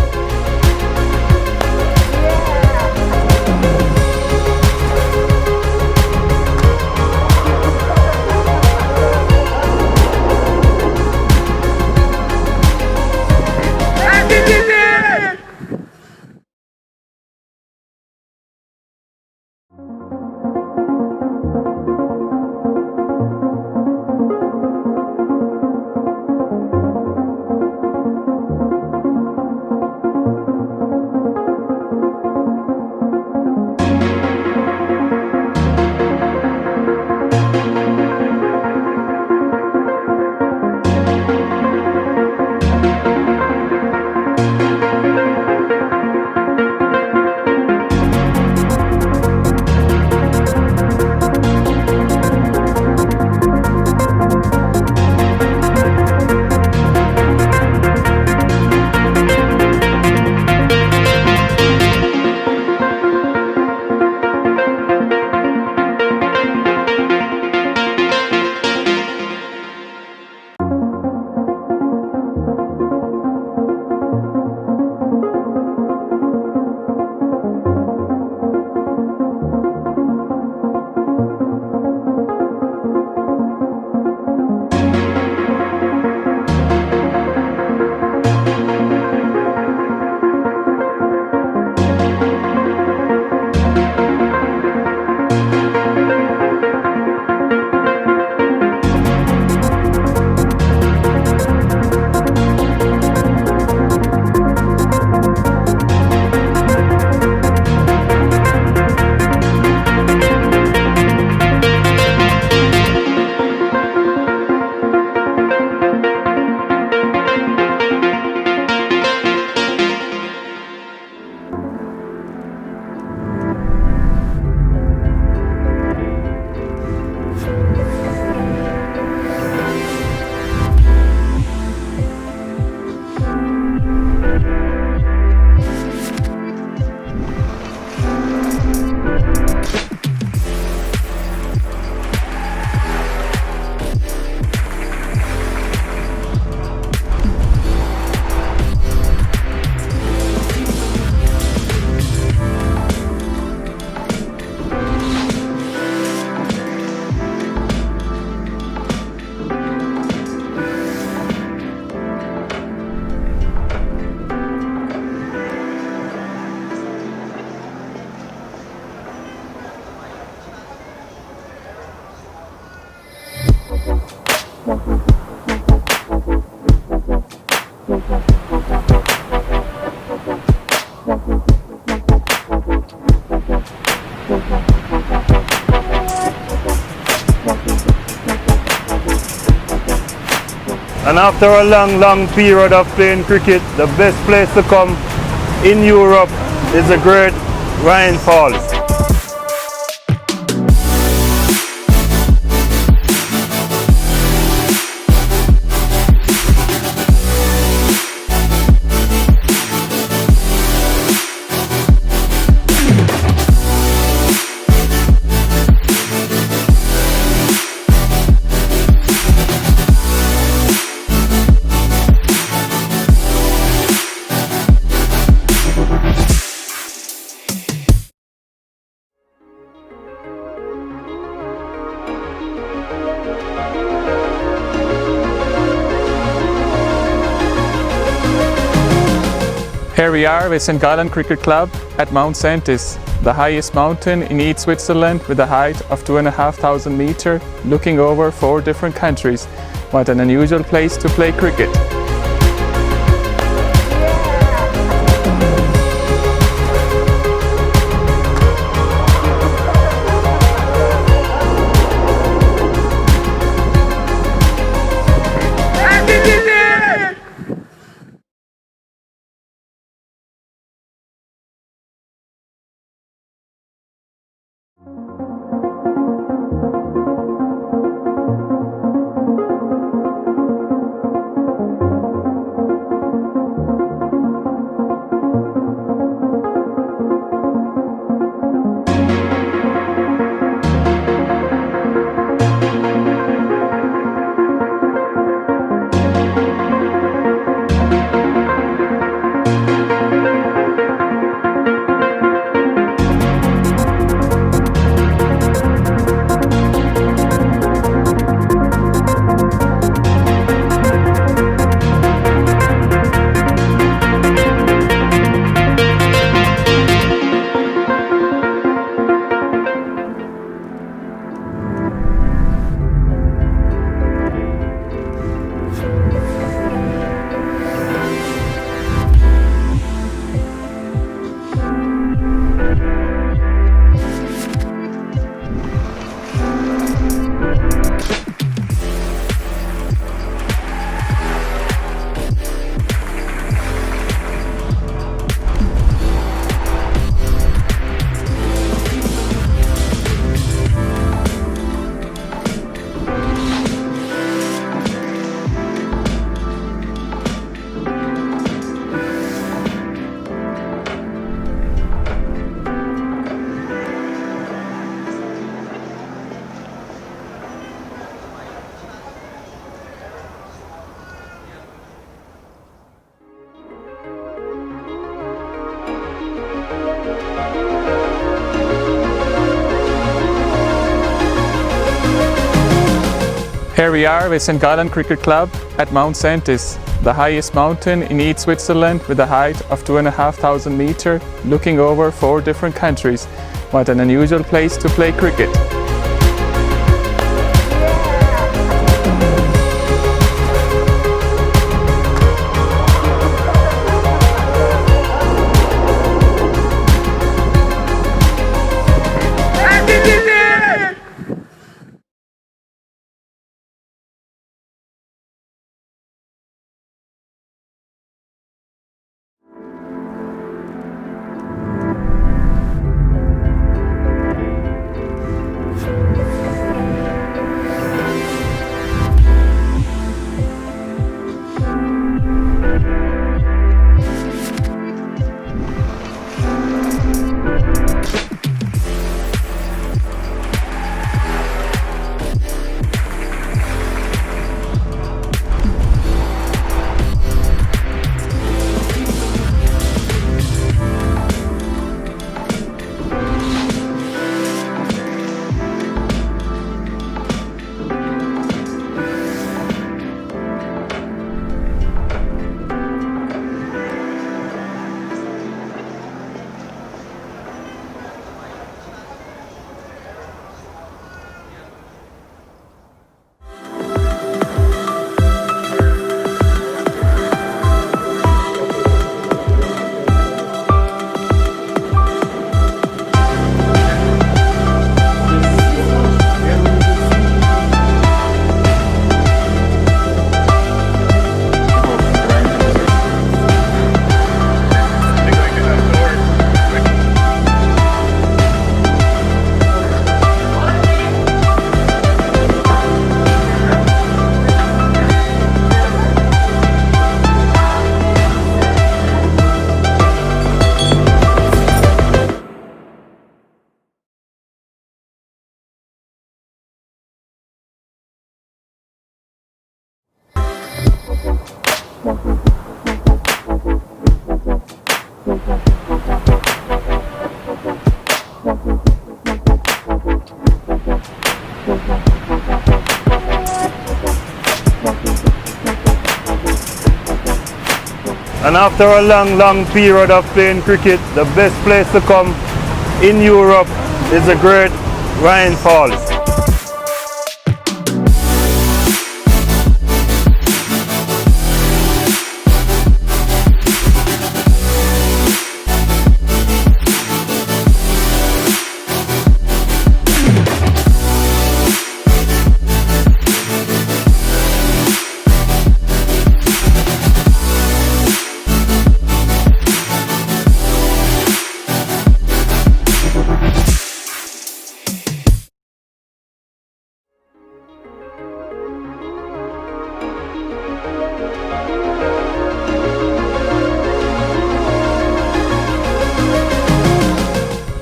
And after a long period of playing cricket, the best place to come in Europe is the great Rhine Falls. Here we are with St. Gallen Cricket Club at Mount Saintis, the highest mountain in East Switzerland with a height of 2,500 meters, looking over 4 different countries. What an unusual place to play cricket. Here we are with St. Gallen Cricket Club at Mount Saintis, the highest mountain in East Switzerland with a height of 2,500 meters, looking over 4 different countries. What an unusual place to play cricket. And after a long period of playing cricket, the best place to come in Europe is the great Rhine Falls.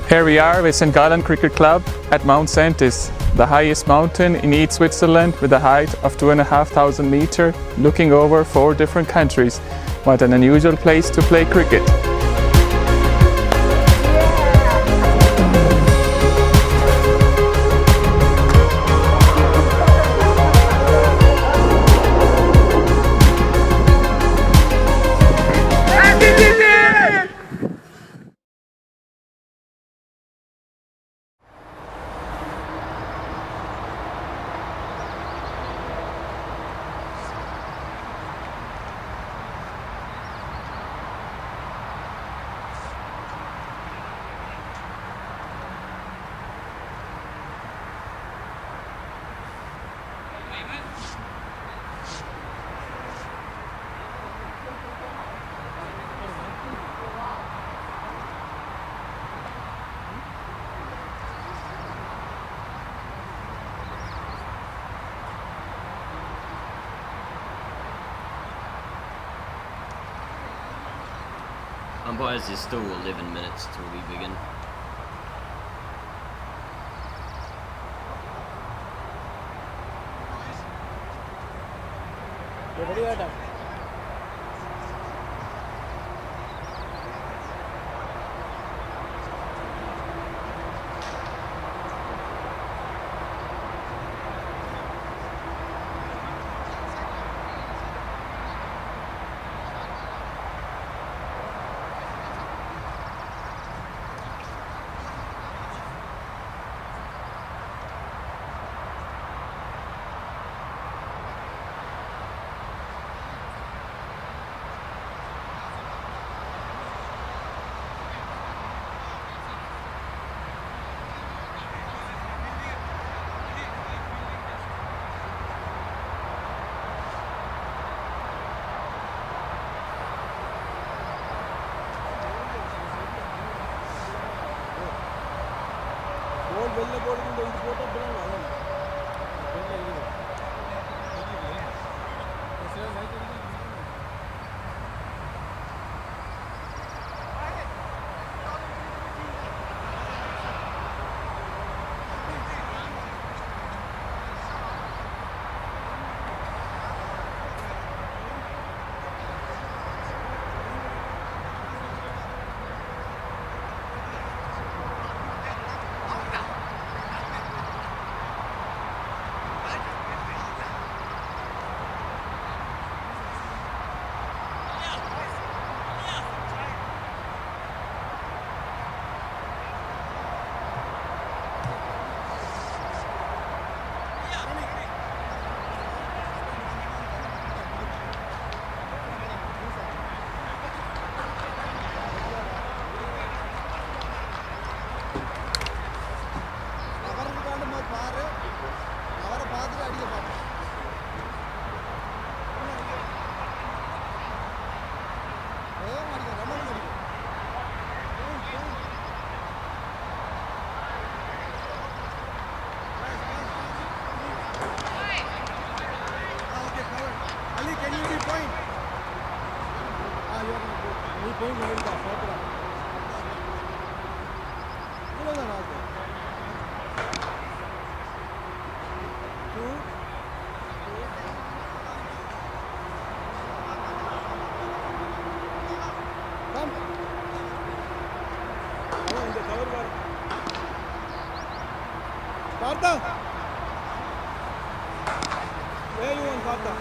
Here we are with St. Gallen Cricket Club at Mount Saintis, the highest mountain in East Switzerland with a height of 2,500 meters, looking over 4 different countries. What an unusual place to play cricket. Umpires, there's still 11 minutes till we begin. Partha! Where you want Partha?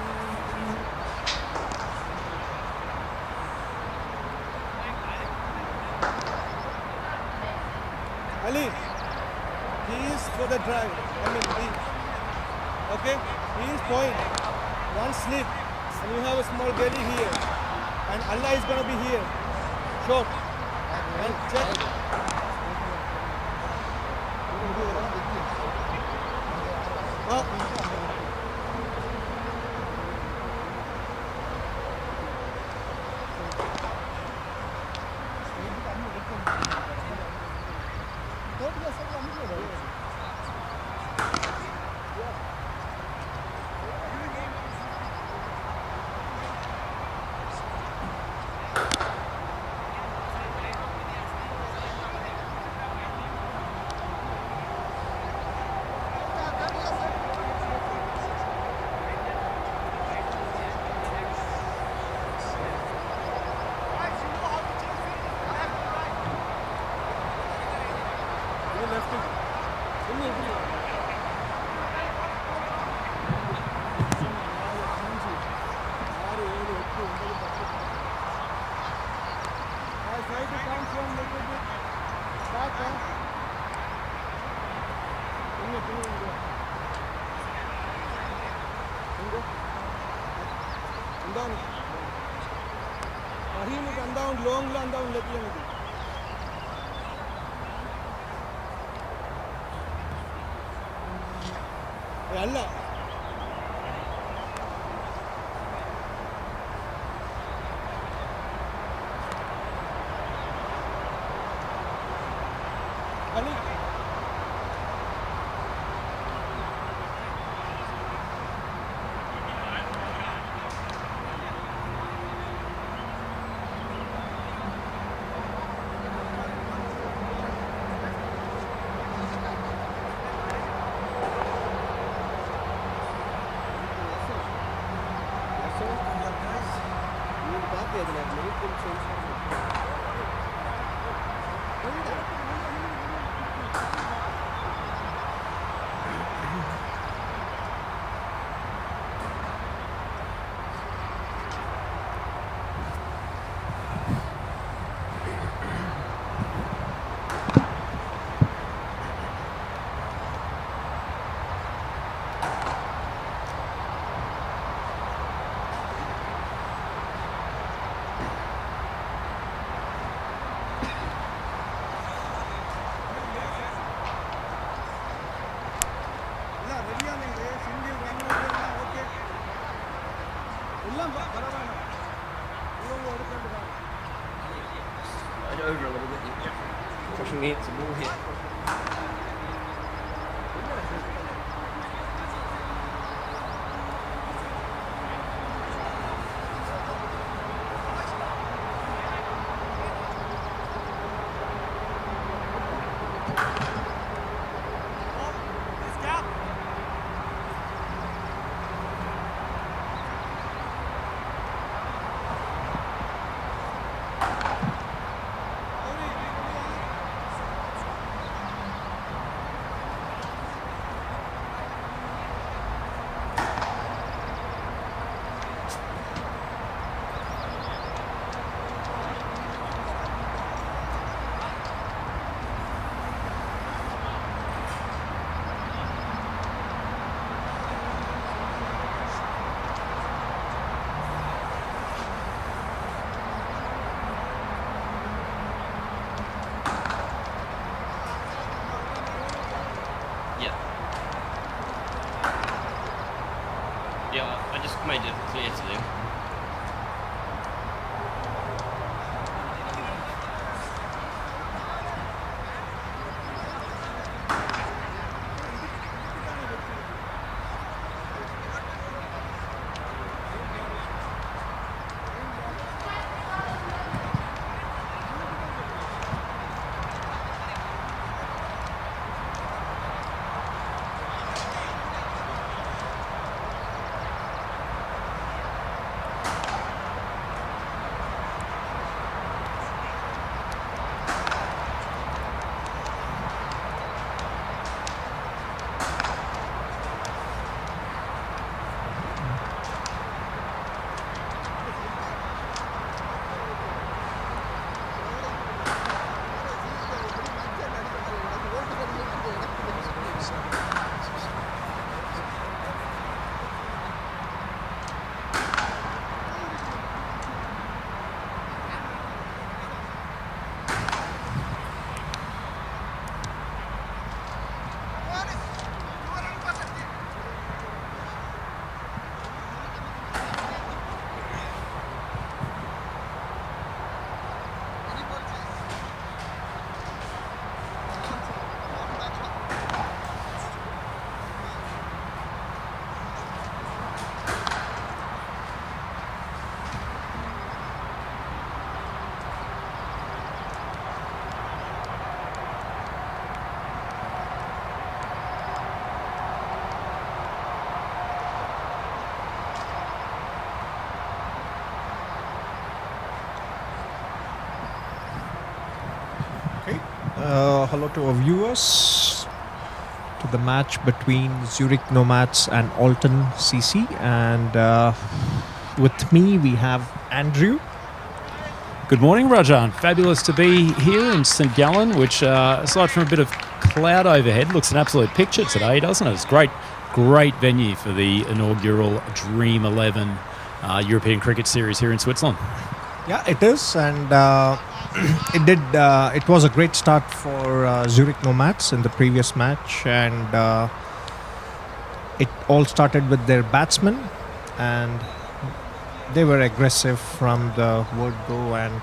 Ali, he is for the drive. I mean, he, okay? He is point. One slip, and you have a small belly here. And Allah is gonna be here. Short. And check. Allah. Ali. Over a little bit. Pushing me into more here. Hello to our viewers to the match between Zurich Nomads and Alton CC, and with me we have Andrew. Good morning, Rajan. Fabulous to be here in St Gallen, which, aside from a bit of cloud overhead, looks an absolute picture today, doesn't it? It's great venue for the inaugural Dream11 European Cricket Series here in Switzerland. Yeah, it is, and it was a great start for Zurich Nomads in the previous match, and it all started with their batsmen, and they were aggressive from the word go, and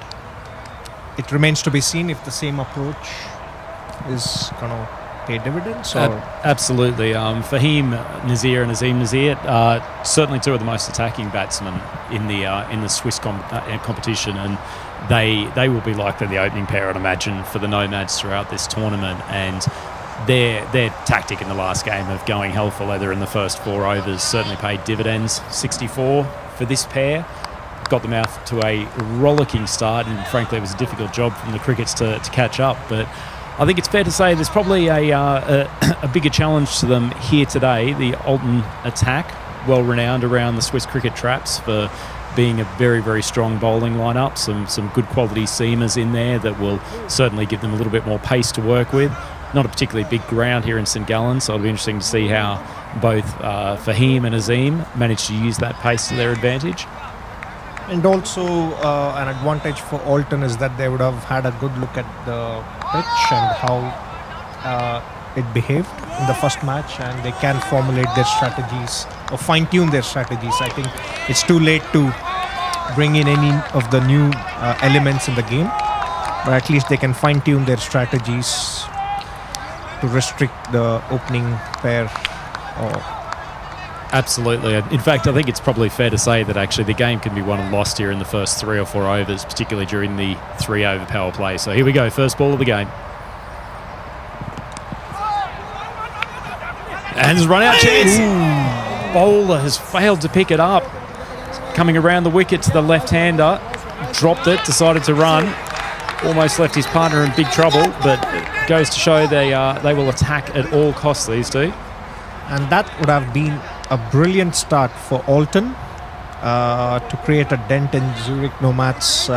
it remains to be seen if the same approach is going to pay dividends. Or Absolutely. Fahim Nazir and Azim Nazir, certainly two of the most attacking batsmen in the Swiss competition, and they will be likely the opening pair, I'd imagine, for the Nomads throughout this tournament. And their tactic in the last game of going hell for leather in the first 4 overs certainly paid dividends. 64 for this pair got them out to a rollicking start, and frankly it was a difficult job from the crickets to catch up. But I think it's fair to say there's probably a bigger challenge to them here today. The Alton attack, well renowned around the Swiss cricket traps for being a very, very strong bowling lineup. Some good quality seamers in there that will certainly give them a little bit more pace to work with. Not a particularly big ground here in St Gallen, so it'll be interesting to see how both Fahim and Azim manage to use that pace to their advantage. And also an advantage for Alton is that they would have had a good look at the pitch and how it behaved in the first match, and they can formulate their strategies or fine-tune their strategies. I think it's too late to bring in any of the new elements in the game, but at least they can fine-tune their strategies to restrict the opening pair. Absolutely. In fact, I think it's probably fair to say that actually the game can be won and lost here in the first 3 or 4 overs, particularly during the 3-over power play. So here we go, first ball of the game. And there's a run-out chance. Bowler has failed to pick it up. Coming around the wicket to the left-hander. Dropped it, decided to run. Almost left his partner in big trouble, but it goes to show they will attack at all costs, these two. And that would have been a brilliant start for Alton to create a dent in Zurich Nomads'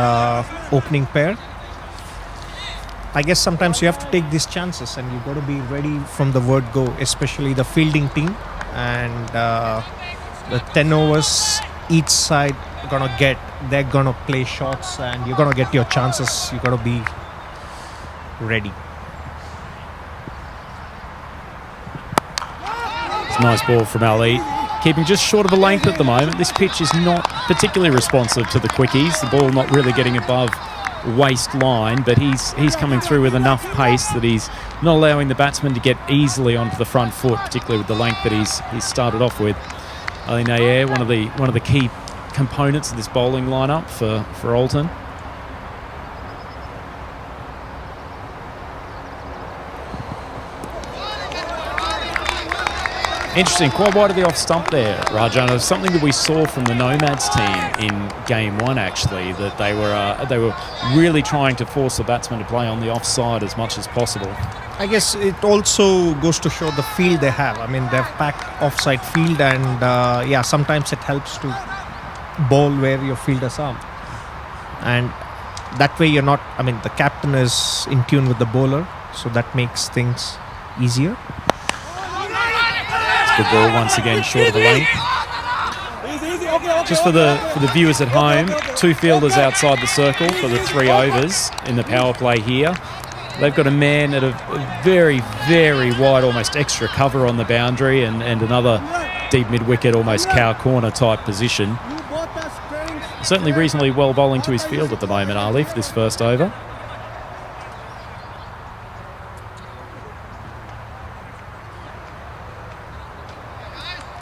opening pair. I guess sometimes you have to take these chances, and you've got to be ready from the word go, especially the fielding team. And the 10 overs each side they're gonna play shots, and you're gonna get your chances. You got to be ready. It's a nice ball from Ali, keeping just short of a length at the moment. This pitch is not particularly responsive to the quickies. The ball not really getting above waistline, but he's coming through with enough pace that he's not allowing the batsman to get easily onto the front foot, particularly with the length that he's started off with. Ali Nair, one of the key components of this bowling lineup for Alton. Interesting, quite wide of the off stump there, Rajan. It was something that we saw from the Nomads team in Game 1, actually, that they were really trying to force the batsman to play on the offside as much as possible. I guess it also goes to show the field they have. I mean, they've packed offside field, and sometimes it helps to bowl where your fielders are. And that way the captain is in tune with the bowler, so that makes things easier. Good ball once again, short of the length. Just for the viewers at home, 2 fielders outside the circle for the 3 overs in the power play here. They've got a man at a very, very wide, almost extra cover on the boundary, and another deep mid-wicket, almost cow corner type position. Certainly reasonably well bowling to his field at the moment, Ali, for this first over.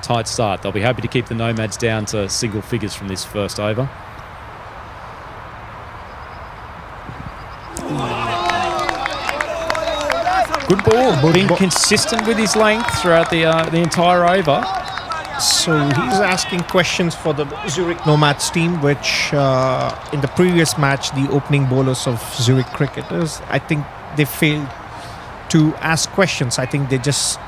Tight start. They'll be happy to keep the Nomads down to single figures from this first over. Good ball, being consistent with his length throughout the entire over. So he's asking questions for the Zurich Nomads team, which in the previous match, the opening bowlers of Zurich cricketers, I think they failed to ask questions. I think they just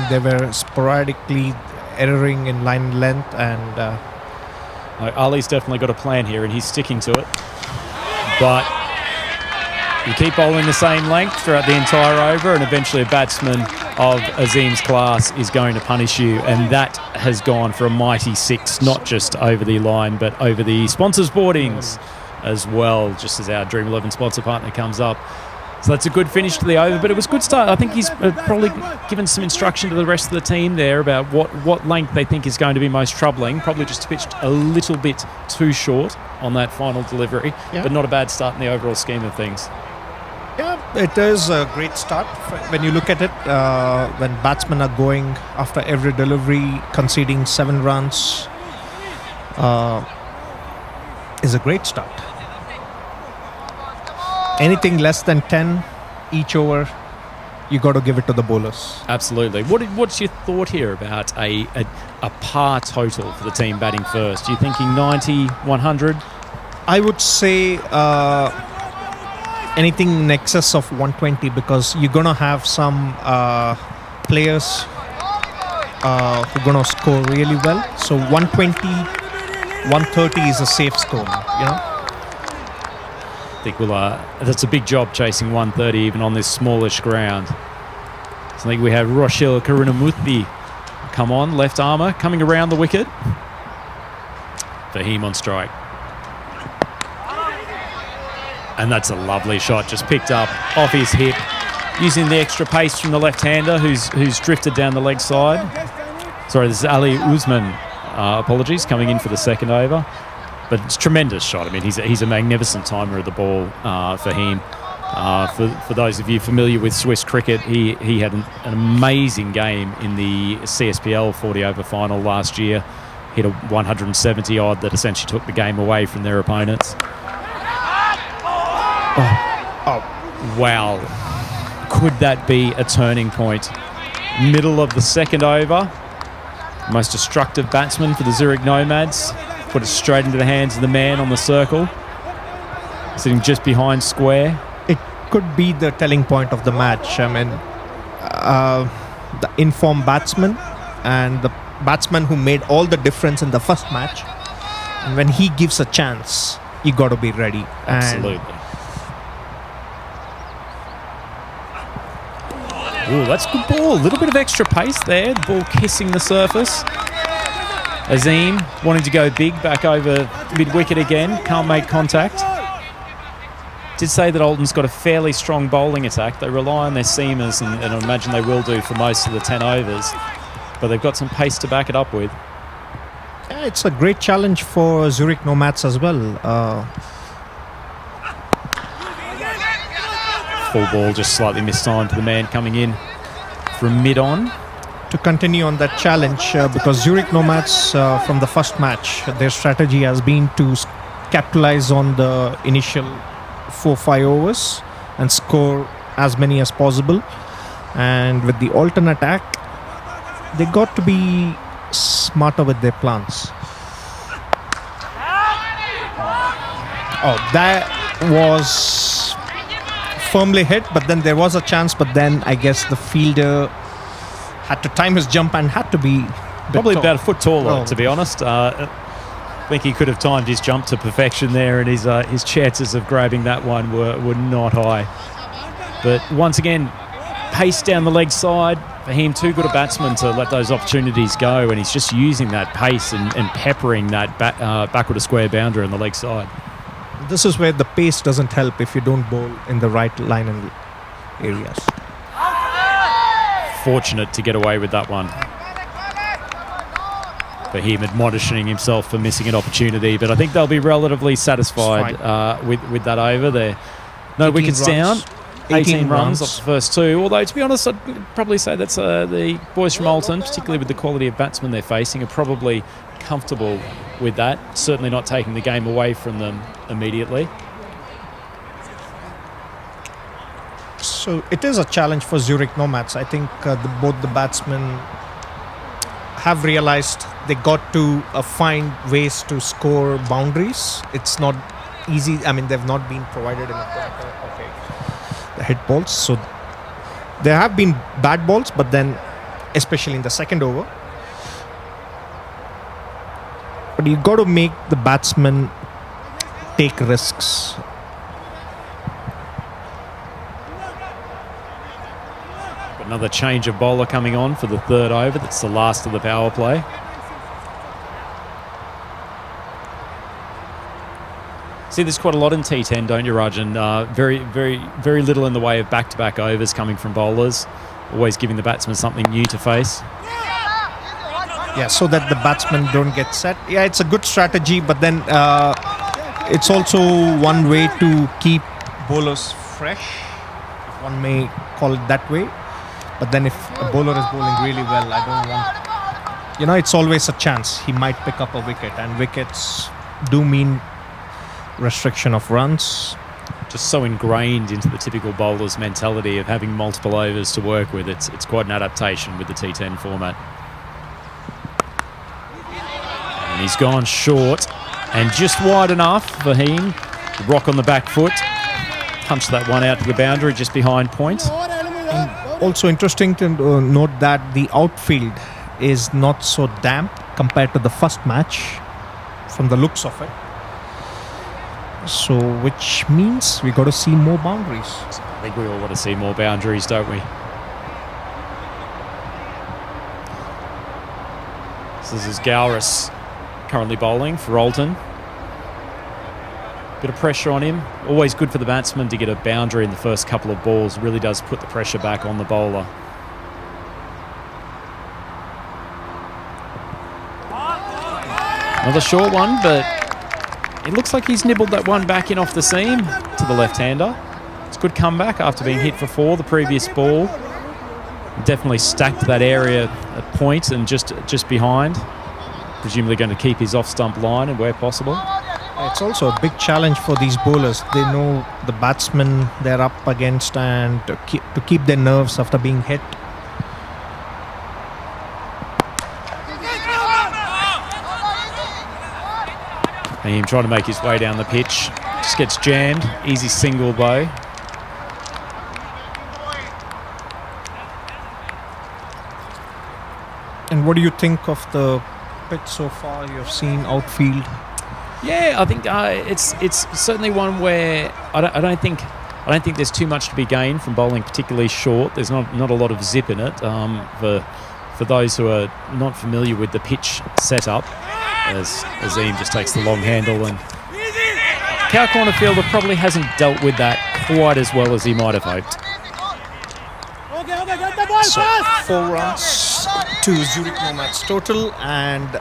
they were sporadically erroring in line length, and Ali's definitely got a plan here, and he's sticking to it. But you keep bowling the same length throughout the entire over, and eventually a batsman of Azim's class is going to punish you, and that has gone for a mighty 6, not just over the line, but over the sponsors' boardings as well, just as our Dream11 sponsor partner comes up. So that's a good finish to the over, but it was a good start. I think he's probably given some instruction to the rest of the team there about what length they think is going to be most troubling. Probably just pitched a little bit too short on that final delivery, but not a bad start in the overall scheme of things. yeah, it is a great start. When you look at it, when batsmen are going after every delivery, conceding 7 runs, is a great start. Anything less than 10 each over, you got to give it to the bowlers. Absolutely. What's your thought here about a par total for the team batting first? Are you thinking 90, 100? I would say anything in excess of 120, because you're going to have some players who are going to score really well. So 120, 130 is a safe score, you know. I think that's a big job chasing 130 even on this smallish ground. So I think we have Roshil Karunamurthy come on, left armour, coming around the wicket. Fahim on strike. And that's a lovely shot, just picked up off his hip, using the extra pace from the left-hander who's drifted down the leg side. Sorry, this is Ali Usman, apologies, coming in for the second over. But it's a tremendous shot. I mean, he's a magnificent timer of the ball, Fahim. For those of you familiar with Swiss cricket, he had an amazing game in the CSPL 40-over final last year. Hit a 170 odd that essentially took the game away from their opponents. Oh, wow. Could that be a turning point? Middle of the second over. Most destructive batsman for the Zurich Nomads. Put it straight into the hands of the man on the circle, sitting just behind square. It could be the telling point of the match. I mean, the informed batsman and the batsman who made all the difference in the first match. And when he gives a chance, you got to be ready. Absolutely. Oh, that's a good ball. A little bit of extra pace there. The ball kissing the surface. Azim wanting to go big back over mid-wicket again. Can't make contact. Did say that Oldham's got a fairly strong bowling attack. They rely on their seamers, and I imagine they will do for most of the 10 overs. But they've got some pace to back it up with. Yeah, it's a great challenge for Zurich Nomads as well. Full ball just slightly mistimed to the man coming in from mid-on. To continue on that challenge, because Zurich Nomads from the first match, their strategy has been to capitalize on the initial 4-5 overs and score as many as possible. And with the alternate attack, they got to be smarter with their plans. Oh, that was firmly hit, but then there was a chance, but then I guess the fielder had to time his jump and had to be probably about a foot taller, Oh. to be honest. I think he could have timed his jump to perfection there, and his chances of grabbing that one were not high. But once again, pace down the leg side. For him, too good a batsman to let those opportunities go, and he's just using that pace and peppering that backward to square boundary on the leg side. This is where the pace doesn't help if you don't bowl in the right line and areas. Fortunate to get away with that one. For him admonishing himself for missing an opportunity, but I think they'll be relatively satisfied with that over there. No wickets down. 18 runs off the first 2. Although, to be honest, I'd probably say that's the boys from Alton, particularly with the quality of batsmen they're facing, are probably comfortable with that. Certainly not taking the game away from them immediately. So it is a challenge for Zurich Nomads. I think both the batsmen have realized they got to find ways to score boundaries. It's not easy. I mean, they've not been provided in a corner. Okay, the hit balls. So there have been bad balls, but then, especially in the second over. But you got to make the batsman take risks. Another change of bowler coming on for the third over. That's the last of the power play. See, there's quite a lot in T10, don't you, Rajan? Very little in the way of back-to-back overs coming from bowlers. Always giving the batsman something new to face. Yeah, so that the batsmen don't get set. Yeah, it's a good strategy, but then it's also one way to keep bowlers fresh, if one may call it that way. But then if a bowler is bowling really well, I don't want... it's always a chance. He might pick up a wicket, and wickets do mean restriction of runs. Just so ingrained into the typical bowler's mentality of having multiple overs to work with. It's quite an adaptation with the T10 format. And he's gone short and just wide enough. Fahim, rock on the back foot. Punched that one out to the boundary just behind point. Also interesting to note that the outfield is not so damp compared to the first match from the looks of it. So which means we got to see more boundaries. I think we all want to see more boundaries, don't we? So this is Gowris currently bowling for Alton. Bit of pressure on him. Always good for the batsman to get a boundary in the first couple of balls. Really does put the pressure back on the bowler. Another short one, but it looks like he's nibbled that one back in off the seam to the left-hander. It's a good comeback after being hit for 4 the previous ball. Definitely stacked that area at point and just behind. Presumably going to keep his off-stump line and where possible. It's also a big challenge for these bowlers. They know the batsmen they're up against, and to keep their nerves after being hit. And him trying to make his way down the pitch. Just gets jammed. Easy single though. And what do you think of the pitch so far? You've seen outfield. Yeah, I think it's certainly one where I don't think there's too much to be gained from bowling particularly short. There's not a lot of zip in it. For those who are not familiar with the pitch setup, as Azim just takes the long handle, and Cow Corner Fielder probably hasn't dealt with that quite as well as he might have hoped. So 4 runs to Zurich Nomads total, and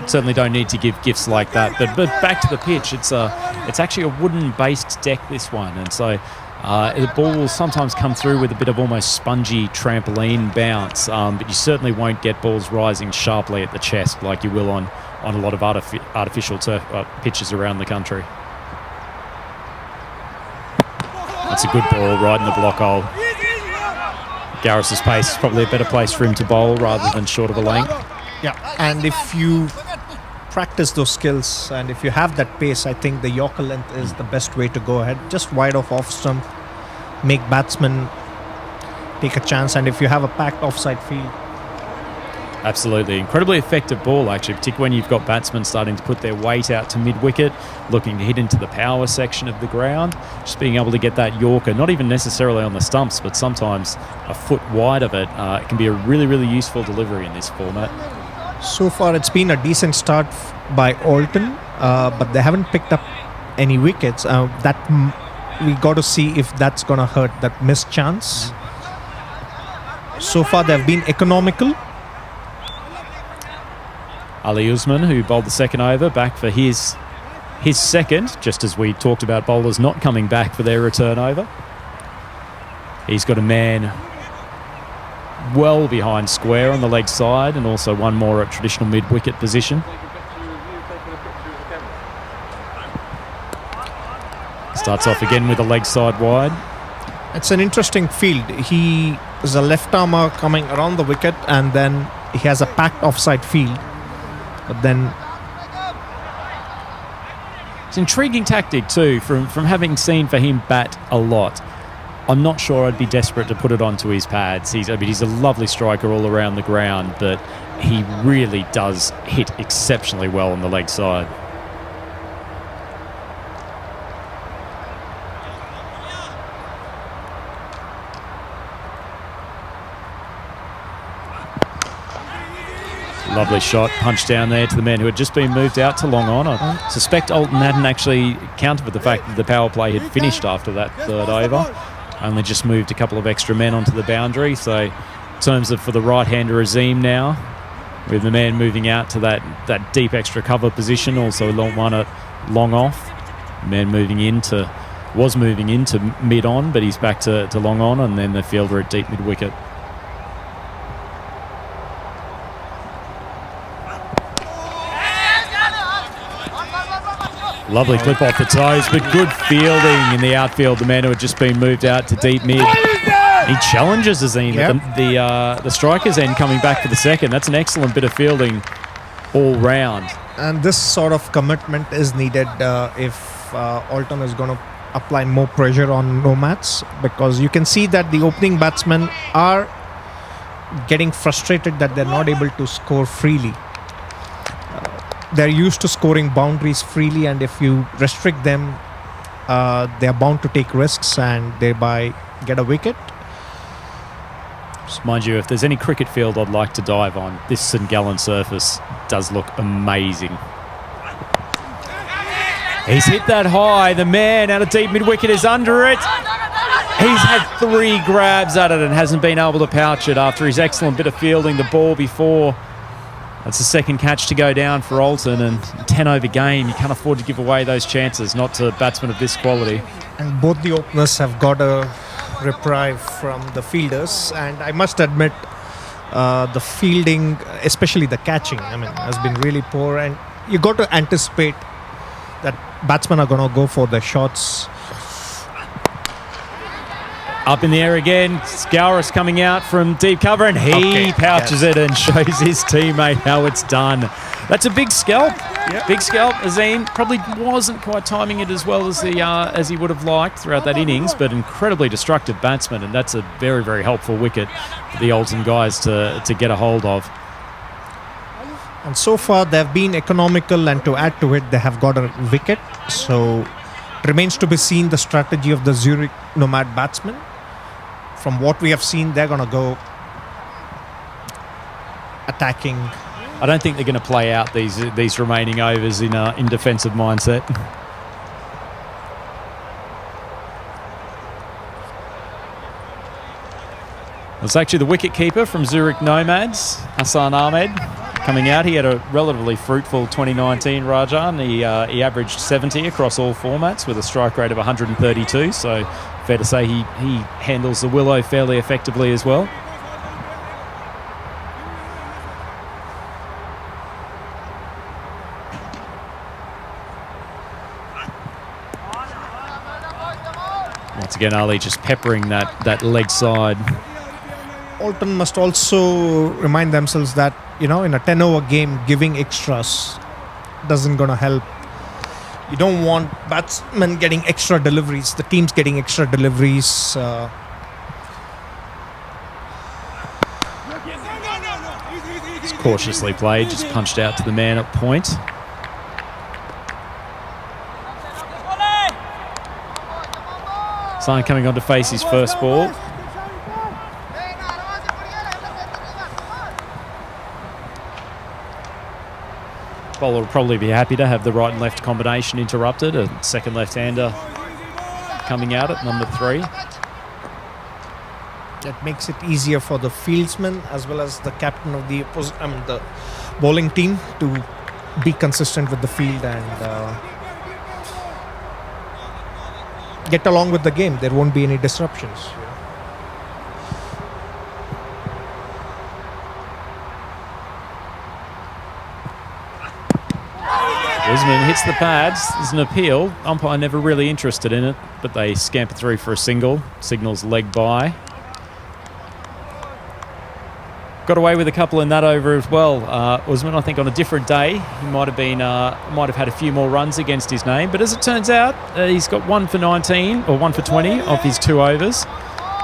certainly don't need to give gifts like that. But back to the pitch, it's actually a wooden-based deck, this one, and so the ball will sometimes come through with a bit of almost spongy trampoline bounce, but you certainly won't get balls rising sharply at the chest like you will on a lot of artificial turf pitches around the country. That's a good ball right in the block hole. Garris's pace is probably a better place for him to bowl rather than short of a length. yeah, and if you practice those skills and if you have that pace, I think the Yorker length is the best way to go ahead. Just wide off stump, make batsmen take a chance, and if you have a packed offside field. Absolutely. Incredibly effective ball, actually, particularly when you've got batsmen starting to put their weight out to mid-wicket, looking to hit into the power section of the ground. Just being able to get that Yorker, not even necessarily on the stumps, but sometimes a foot wide of it, it can be a really, really useful delivery in this format. So far, it's been a decent start by Alton, but they haven't picked up any wickets. We got to see if that's going to hurt that missed chance. So far, they've been economical. Ali Usman, who bowled the second over, back for his second, just as we talked about bowlers not coming back for their return over. He's got a man well behind square on the leg side, and also one more at traditional mid-wicket position. Starts off again with a leg side wide. It's an interesting field. He is a left-armer coming around the wicket, and then he has a packed offside field. But then It's an intriguing tactic too, from having seen Fahim bat a lot. I'm not sure I'd be desperate to put it onto his pads. He's a lovely striker all around the ground, but he really does hit exceptionally well on the leg side. Lovely shot, punch down there to the man who had just been moved out to long on. I suspect Alton hadn't actually counted with the fact that the power play had finished after that third over. Only just moved a couple of extra men onto the boundary. So in terms of for the right-hander Azim now, with the man moving out to that deep extra cover position, also one at long off. The man was moving into mid-on, but he's back to long on, and then the fielder at deep mid-wicket. Lovely clip off the toes, but good fielding in the outfield. The man who had just been moved out to deep mid. He challenges Azim at the striker's end, coming back for the second. That's an excellent bit of fielding all round. And this sort of commitment is needed if Alton is going to apply more pressure on Nomads, because you can see that the opening batsmen are getting frustrated that they're not able to score freely. They're used to scoring boundaries freely, and if you restrict them, they're bound to take risks and thereby get a wicket. Just mind you, if there's any cricket field I'd like to dive on, this St Gallen surface does look amazing. He's hit that high. The man out of deep mid-wicket is under it. He's had 3 grabs at it and hasn't been able to pouch it after his excellent bit of fielding the ball before. That's the second catch to go down for Alton, and 10 over game. You can't afford to give away those chances, not to batsmen of this quality. And both the openers have got a reprieve from the fielders, and I must admit the fielding, especially the catching, has been really poor, and you got to anticipate that batsmen are going to go for the shots. Up in the air again, Scouris coming out from deep cover, and he pouches it and shows his teammate how it's done. That's a big scalp. Yep. Big scalp. Azim probably wasn't quite timing it as well as he would have liked throughout that innings, but incredibly destructive batsman, and that's a very, very helpful wicket for the Alton guys to get a hold of. And so far they've been economical, and to add to it, they have got a wicket. So it remains to be seen the strategy of the Zurich Nomad batsmen. From what we have seen, they're going to go attacking. I don't think they're going to play out these remaining overs in defensive mindset. It's actually the wicket-keeper from Zurich Nomads, Hassan Ahmed, coming out. He had a relatively fruitful 2019, Rajan. He averaged 70 across all formats with a strike rate of 132, so fair to say he handles the willow fairly effectively as well. Once again, Ali just peppering that leg side. Alton must also remind themselves that, in a 10-over game, giving extras doesn't going to help. You don't want batsmen getting extra deliveries. The team's getting extra deliveries. It's cautiously played, just punched out to the man at point. Sign coming on to face his first ball. Bowler will probably be happy to have the right and left combination interrupted. A second left-hander coming out at number 3. That makes it easier for the fieldsman as well as the captain of the the bowling team to be consistent with the field and get along with the game. There won't be any disruptions. Usman hits the pads. There's an appeal. Umpire never really interested in it, but they scamper through for a single. Signals leg by. got away with a couple in that over as well. Usman, I think on a different day, he might have had a few more runs against his name. But as it turns out, he's got 1 for 19 or 1 for 20 of his 2 overs,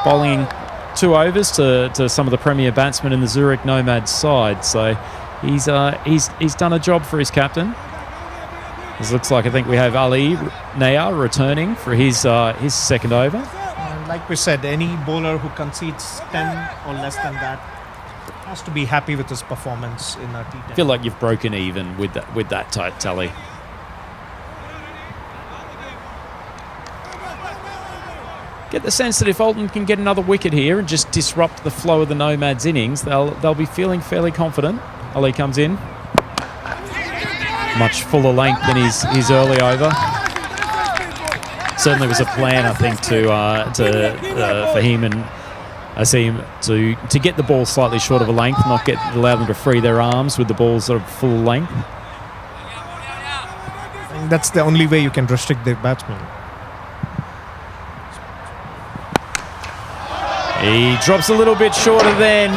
bowling 2 overs to some of the premier batsmen in the Zurich Nomads side. So he's done a job for his captain. It looks like I think we have Ali Nayar returning for his second over. And like we said, any bowler who concedes 10 or less than that has to be happy with his performance in a T10. I feel like you've broken even with that tight tally. Get the sense that if Alton can get another wicket here and just disrupt the flow of the Nomads innings, they'll be feeling fairly confident. Ali comes in. Much fuller length than his early over. Certainly was a plan, I think, for him and Azim to get the ball slightly short of a length, not allow them to free their arms with the ball sort of full length. And that's the only way you can restrict the batsman. He drops a little bit shorter then,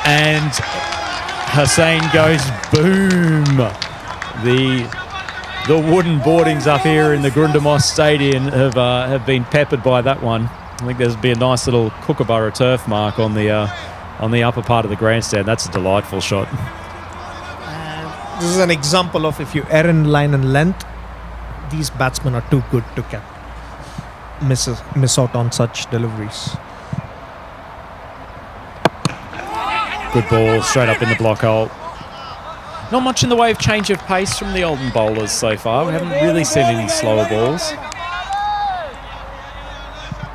and Hussain goes boom. The wooden boardings up here in the Grundamos Stadium have been peppered by that one. I think there's been a nice little Kookaburra turf mark on the upper part of the grandstand. That's a delightful shot. And this is an example of if you err in line and length, these batsmen are too good to miss out on such deliveries. Good ball straight up in the block hole. Not much in the way of change of pace from the Alton bowlers so far. We haven't really seen any slower balls.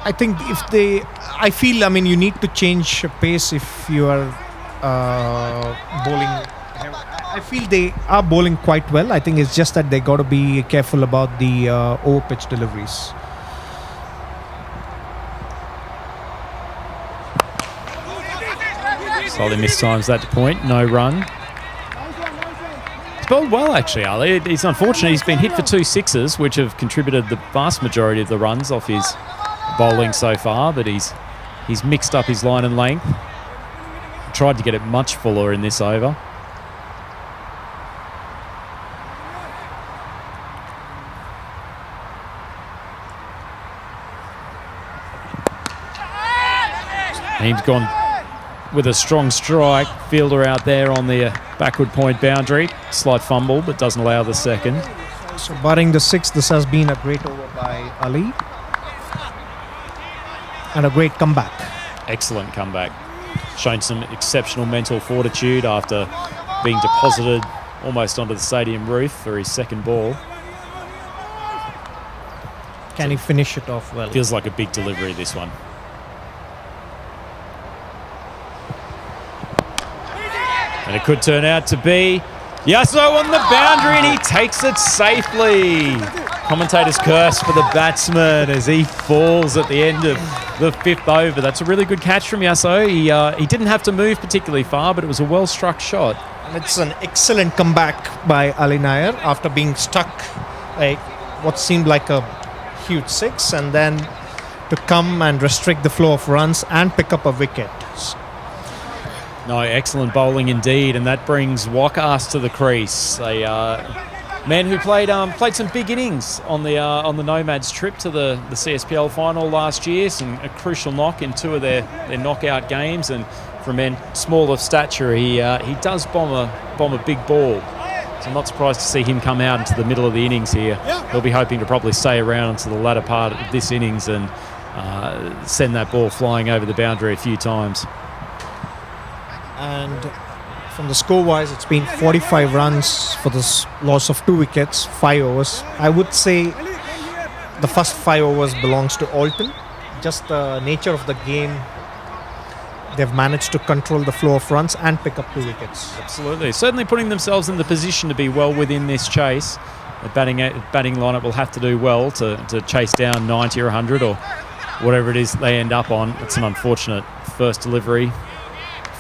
I think you need to change pace if you are bowling. I feel they are bowling quite well. I think it's just that they got to be careful about the over-pitch deliveries. Slightly missed times that point. No run. He's bowled well, actually, Ali. It's unfortunate he's been hit for 2 sixes, which have contributed the vast majority of the runs off his bowling so far, but he's mixed up his line and length. Tried to get it much fuller in this over. He's gone with a strong strike. Fielder out there on the backward point boundary. Slight fumble, but doesn't allow the second. So barring the 6, this has been a great over by Ali. And a great comeback. Excellent comeback. Shown some exceptional mental fortitude after being deposited almost onto the stadium roof for his second ball. Can he finish it off well? Feels like a big delivery, this one. And it could turn out to be Yasso on the boundary, and he takes it safely. Commentator's curse for the batsman as he falls at the end of the 5th over. That's a really good catch from Yasso. He didn't have to move particularly far, but it was a well-struck shot. And it's an excellent comeback by Ali Nair after being stuck what seemed like a huge 6, and then to come and restrict the flow of runs and pick up a wicket. No, excellent bowling indeed, and that brings Wakas to the crease. A man who played some big innings on the Nomads trip to the CSPL final last year. A crucial knock in 2 of their knockout games, and for a man small of stature, he does bomb a big ball. So I'm not surprised to see him come out into the middle of the innings here. He'll be hoping to probably stay around into the latter part of this innings and send that ball flying over the boundary a few times. And from the score-wise, it's been 45 runs for the loss of 2 wickets, 5 overs. I would say the first 5 overs belongs to Alton. Just the nature of the game, they've managed to control the flow of runs and pick up 2 wickets. Absolutely. Certainly putting themselves in the position to be well within this chase. The batting lineup will have to do well to chase down 90 or 100 or whatever it is they end up on. It's an unfortunate first delivery.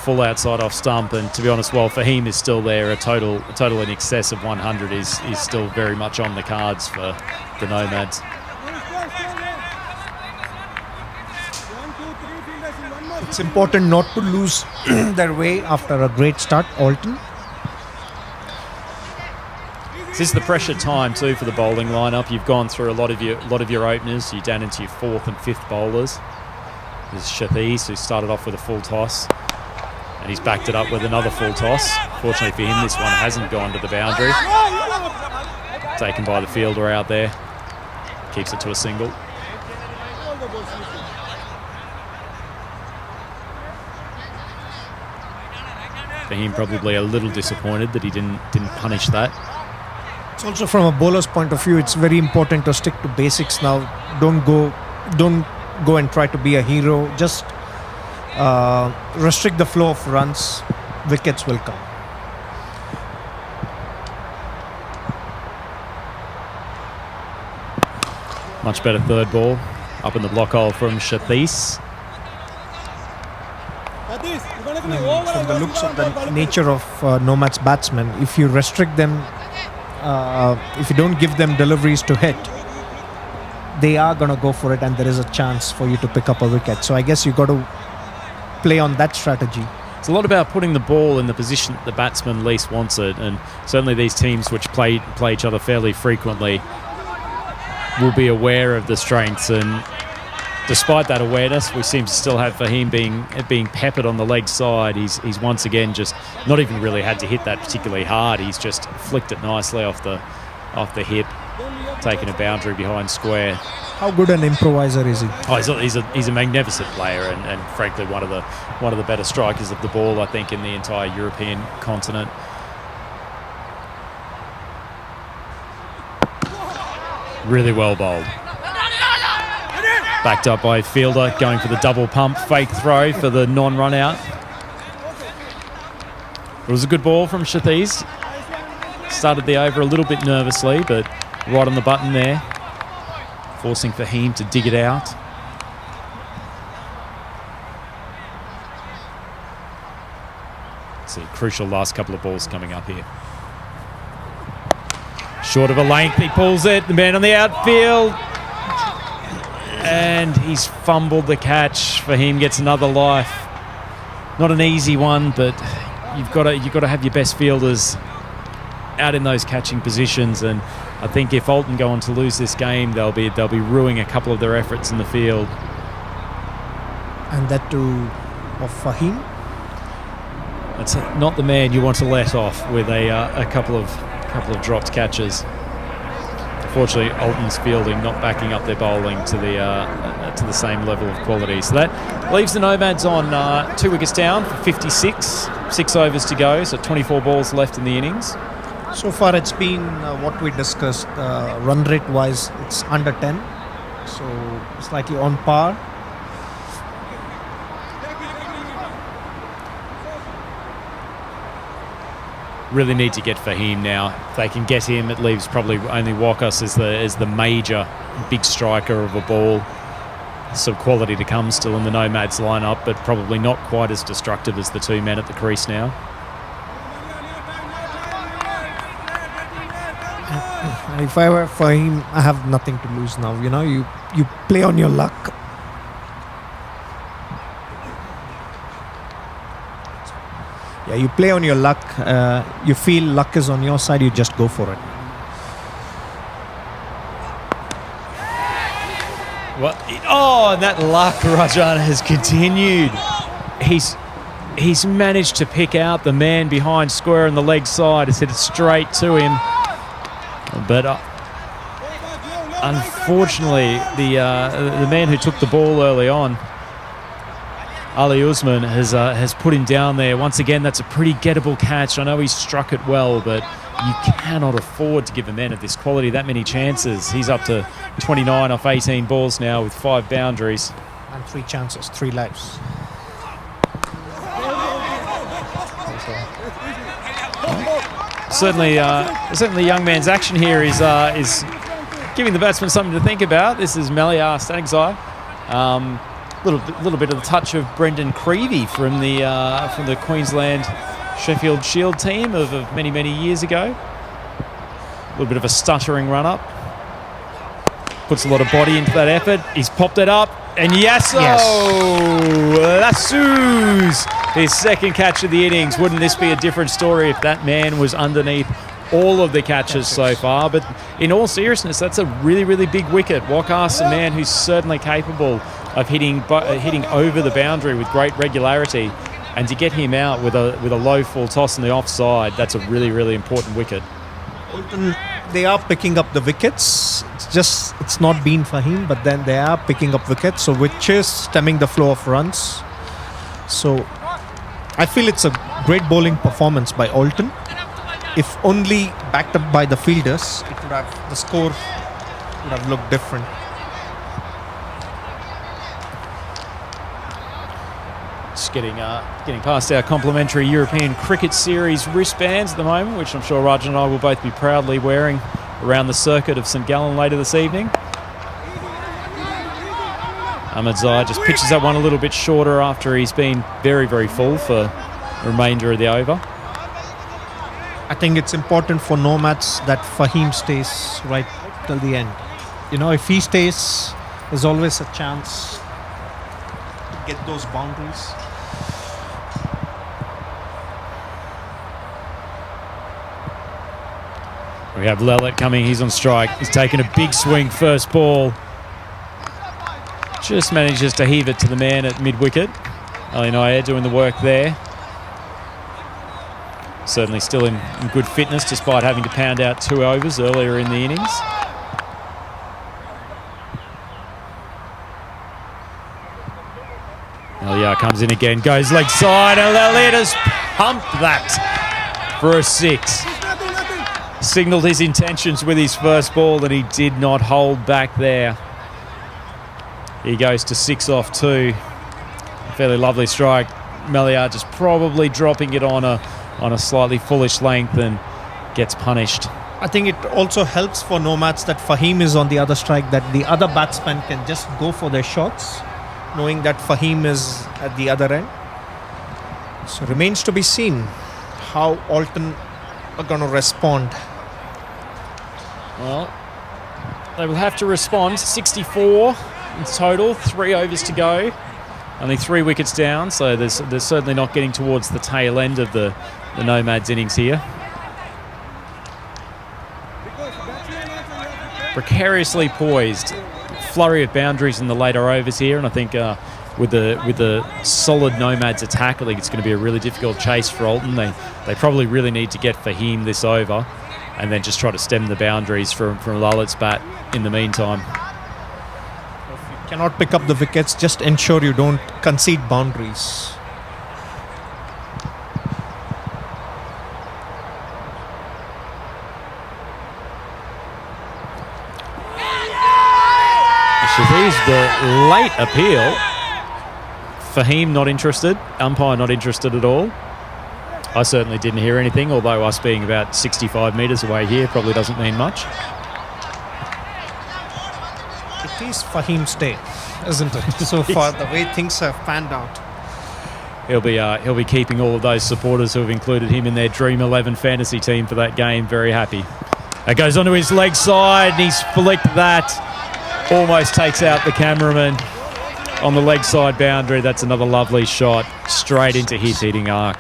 Full outside off stump, and to be honest, while Fahim is still there, a total in excess of 100 is still very much on the cards for the Nomads. It's important not to lose their way after a great start, Alton. This is the pressure time too for the bowling lineup. You've gone through a lot of your openers. You're down into your 4th and 5th bowlers. There's Shathis, who started off with a full toss, and he's backed it up with another full toss. Fortunately for him, this one hasn't gone to the boundary. Taken by the fielder out there. Keeps it to a single. Fahim probably a little disappointed that he didn't punish that. It's also from a bowler's point of view, it's very important to stick to basics now. Don't go and try to be a hero. Just restrict the flow of runs. Wickets will come. Much better third ball. Up in the block hole from Shathis. From the looks of the nature of Nomad's batsmen, if you restrict them, if you don't give them deliveries to hit, they are going to go for it, and there is a chance for you to pick up a wicket. So I guess you got to play on that strategy. It's a lot about putting the ball in the position that the batsman least wants it, and certainly these teams which play each other fairly frequently will be aware of the strengths, and despite that awareness, we seem to still have Fahim being peppered on the leg side. He's once again just not even really had to hit that particularly hard. He's just flicked it nicely off the hip, taking a boundary behind square. How good an improviser is he? Oh, he's a magnificent player, and frankly one of the better strikers of the ball, I think, in the entire European continent. Really well bowled. Backed up by fielder, going for the double pump fake throw for the non-run out. It was a good ball from Shathis. Started the over a little bit nervously, but right on the button there, forcing Fahim to dig it out. See, crucial last couple of balls coming up here. Short of a length, he pulls it. The man on the outfield, and he's fumbled the catch. Fahim gets another life. Not an easy one, but you've got to have your best fielders out in those catching positions, and I think if Alton go on to lose this game, they'll be ruining a couple of their efforts in the field. And that too of Fahim. That's not the man you want to let off with a couple of dropped catches. Unfortunately, Alton's fielding not backing up their bowling to the same level of quality. So that leaves the Nomads on 2 wickets down for 56, 6 overs to go, so 24 balls left in the innings. So far it's been what we discussed, run rate wise it's under 10, so slightly on par. Really need to get Fahim now. If they can get him, it leaves probably only Wakas as the major big striker of a ball. Some quality to come still in the Nomads lineup, but probably not quite as destructive as the two men at the crease now. And if I were Fahim, I have nothing to lose now. You know, you play on your luck. Yeah, you play on your luck. You feel luck is on your side, you just go for it. What? Oh, and that luck, Rajan, has continued. He's managed to pick out the man behind square on the leg side. It's hit it straight to him. But unfortunately, the man who took the ball early on, Ali Usman, has put him down there. Once again, that's a pretty gettable catch. I know he struck it well, but you cannot afford to give a man of this quality that many chances. He's up to 29 off 18 balls now with 5 boundaries. And 3 chances, 3 lives. Certainly, the young man's action here is giving the batsman something to think about. This is Meliar Stanigzai. Little bit of the touch of Brendan Creevy from the Queensland Sheffield Shield team of many years ago. A little bit of a stuttering run up. Puts a lot of body into that effort. He's popped it up. And Yasso Lassus, his second catch of the innings. Wouldn't this be a different story if that man was underneath all of the catches so far? But in all seriousness, that's a really, really big wicket. Waqar's a man who's certainly capable of hitting over the boundary with great regularity. And to get him out with a low full toss on the offside, that's a really, really important wicket. Bolton, they are picking up the wickets. It's not been for him, but then they are picking up wickets, so which is stemming the flow of runs. So I feel it's a great bowling performance by Alton. If only backed up by the fielders, the score would have looked different. Just getting past our complimentary European Cricket Series wristbands at the moment, which I'm sure Rajan and I will both be proudly wearing around the circuit of St Gallen later this evening. Ahmedzai just pitches that one a little bit shorter after he's been very, very full for the remainder of the over. I think it's important for Nomads that Fahim stays right till the end. You know, if he stays, there's always a chance to get those boundaries. We have Lelit coming, he's on strike. He's taken a big swing first ball. Just manages to heave it to the man at mid-wicket. Ali Nair doing the work there. Certainly still in good fitness despite having to pound out 2 overs earlier in the innings. Elia comes in again, goes leg side, and Lelit has pumped that for a 6. Signalled his intentions with his first ball and he did not hold back there. He goes to 6 off 2. Fairly lovely strike. Meliar just probably dropping it on a slightly foolish length and gets punished. I think it also helps for Nomads that Fahim is on the other strike, that the other batsmen can just go for their shots, knowing that Fahim is at the other end. So remains to be seen how Alton are going to respond. Well, they will have to respond. 64 in total, 3 overs to go. Only 3 wickets down, so they're certainly not getting towards the tail end of the Nomads innings here. Precariously poised. Flurry of boundaries in the later overs here, and I think with the solid Nomads attack, I think it's going to be a really difficult chase for Alton. They probably really need to get Fahim this over and then just try to stem the boundaries from Lalit's bat in the meantime. If you cannot pick up the wickets, just ensure you don't concede boundaries. Shafi's the late appeal. Fahim not interested. Umpire not interested at all. I certainly didn't hear anything, although us being about 65 metres away here probably doesn't mean much. It is Fahim's day, isn't it? So far, the way things have panned out. He'll be keeping all of those supporters who have included him in their Dream11 fantasy team for that game very happy. That goes onto his leg side, and he's flicked that. Almost takes out the cameraman on the leg side boundary. That's another lovely shot straight into his hitting arc.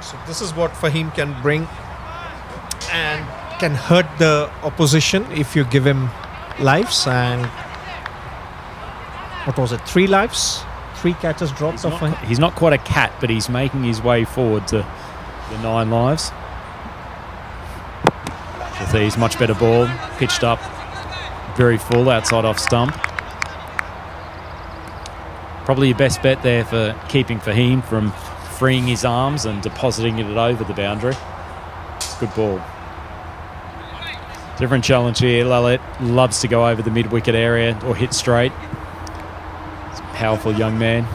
So this is what Fahim can bring and can hurt the opposition if you give him lives. And what was it, 3 lives? 3 catches dropped off Fahim. He's not quite a cat, but he's making his way forward to the 9 lives. Shafi's much better ball, pitched up very full outside off stump. Probably your best bet there for keeping Fahim from freeing his arms and depositing it over the boundary. It's a good ball. Different challenge here. Lalit loves to go over the mid-wicket area or hit straight. He's a powerful young man.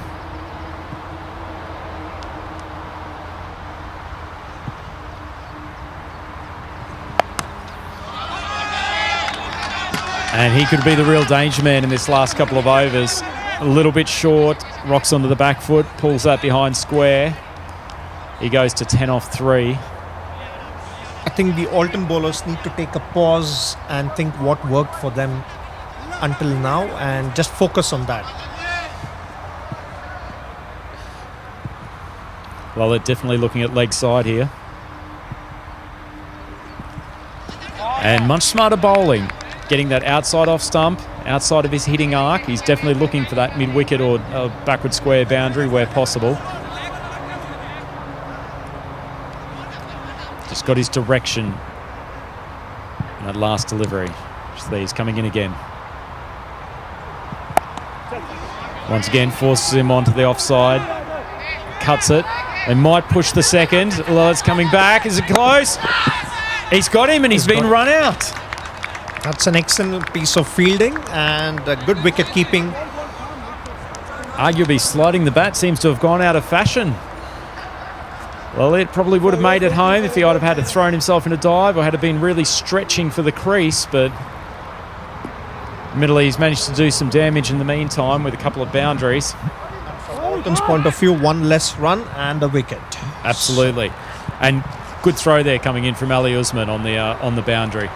And he could be the real danger man in this last couple of overs. A little bit short, rocks onto the back foot, pulls that behind square. He goes to 10 off 3. I think the Alton bowlers need to take a pause and think what worked for them until now and just focus on that. Well, they're definitely looking at leg side here. And much smarter bowling. Getting that outside off stump, outside of his hitting arc. He's definitely looking for that mid-wicket or backward square boundary where possible. Just got his direction in that last delivery. He's coming in again. Once again, forces him onto the offside. Cuts it. They might push the second. Well, it's coming back. Is it close? He's got him and he's been run out. That's an excellent piece of fielding and a good wicket keeping. Arguably sliding the bat seems to have gone out of fashion. Well, it probably would have made it home if he would have had to thrown himself in a dive or had been really stretching for the crease, but admittedly he's managed to do some damage in the meantime with a couple of boundaries. From Alton's point of view, one less run and a wicket. Absolutely. And good throw there coming in from Ali Usman on the boundary.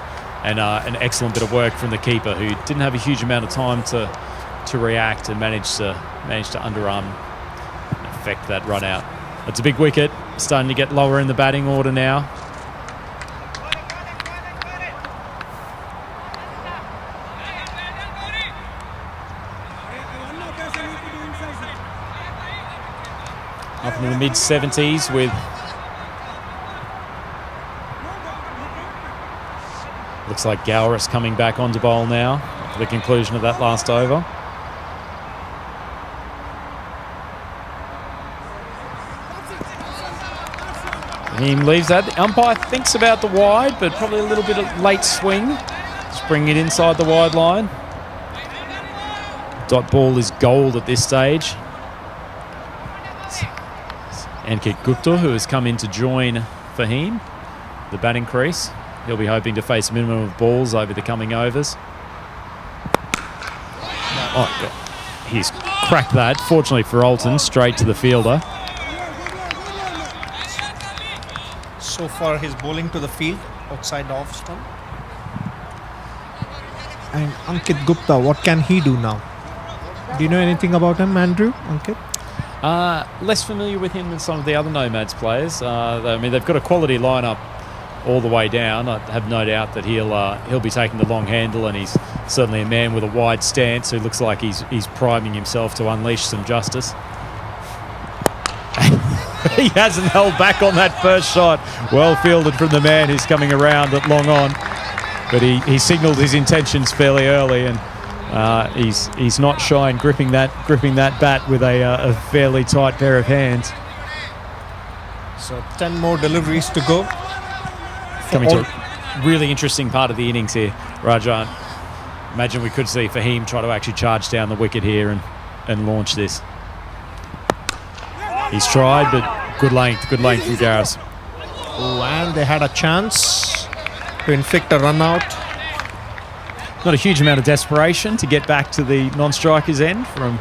And an excellent bit of work from the keeper who didn't have a huge amount of time to react and managed to underarm and affect that run out. It's a big wicket, starting to get lower in the batting order now. Up into the mid-70s with looks like Gallen coming back onto bowl now for the conclusion of that last over. He leaves that. The umpire thinks about the wide, but probably a little bit of late swing. Just bring it inside the wide line. Dot ball is gold at this stage. Ankit Gupta, who has come in to join Fahim, the batting crease. He'll be hoping to face a minimum of balls over the coming overs. Oh, God. He's cracked that. Fortunately for Alton, straight to the fielder. So far, his bowling to the field, outside off stump. And Ankit Gupta, what can he do now? Do you know anything about him, Andrew? Ankit? Less familiar with him than some of the other Nomads players. I mean, they've got a quality lineup all the way down. I have no doubt that he'll be taking the long handle, and he's certainly a man with a wide stance who looks like he's priming himself to unleash some justice. He hasn't held back on that first shot. Well fielded from the man who's coming around at long on, but he signalled his intentions fairly early, and he's not shy in gripping that bat with a fairly tight pair of hands. So 10 more deliveries to go. Coming to a really interesting part of the innings here, Rajan. Imagine we could see Fahim try to actually charge down the wicket here and launch this. He's tried, but good length from Garris. Oh, and they had a chance to inflict a run out. Not a huge amount of desperation to get back to the non-striker's end from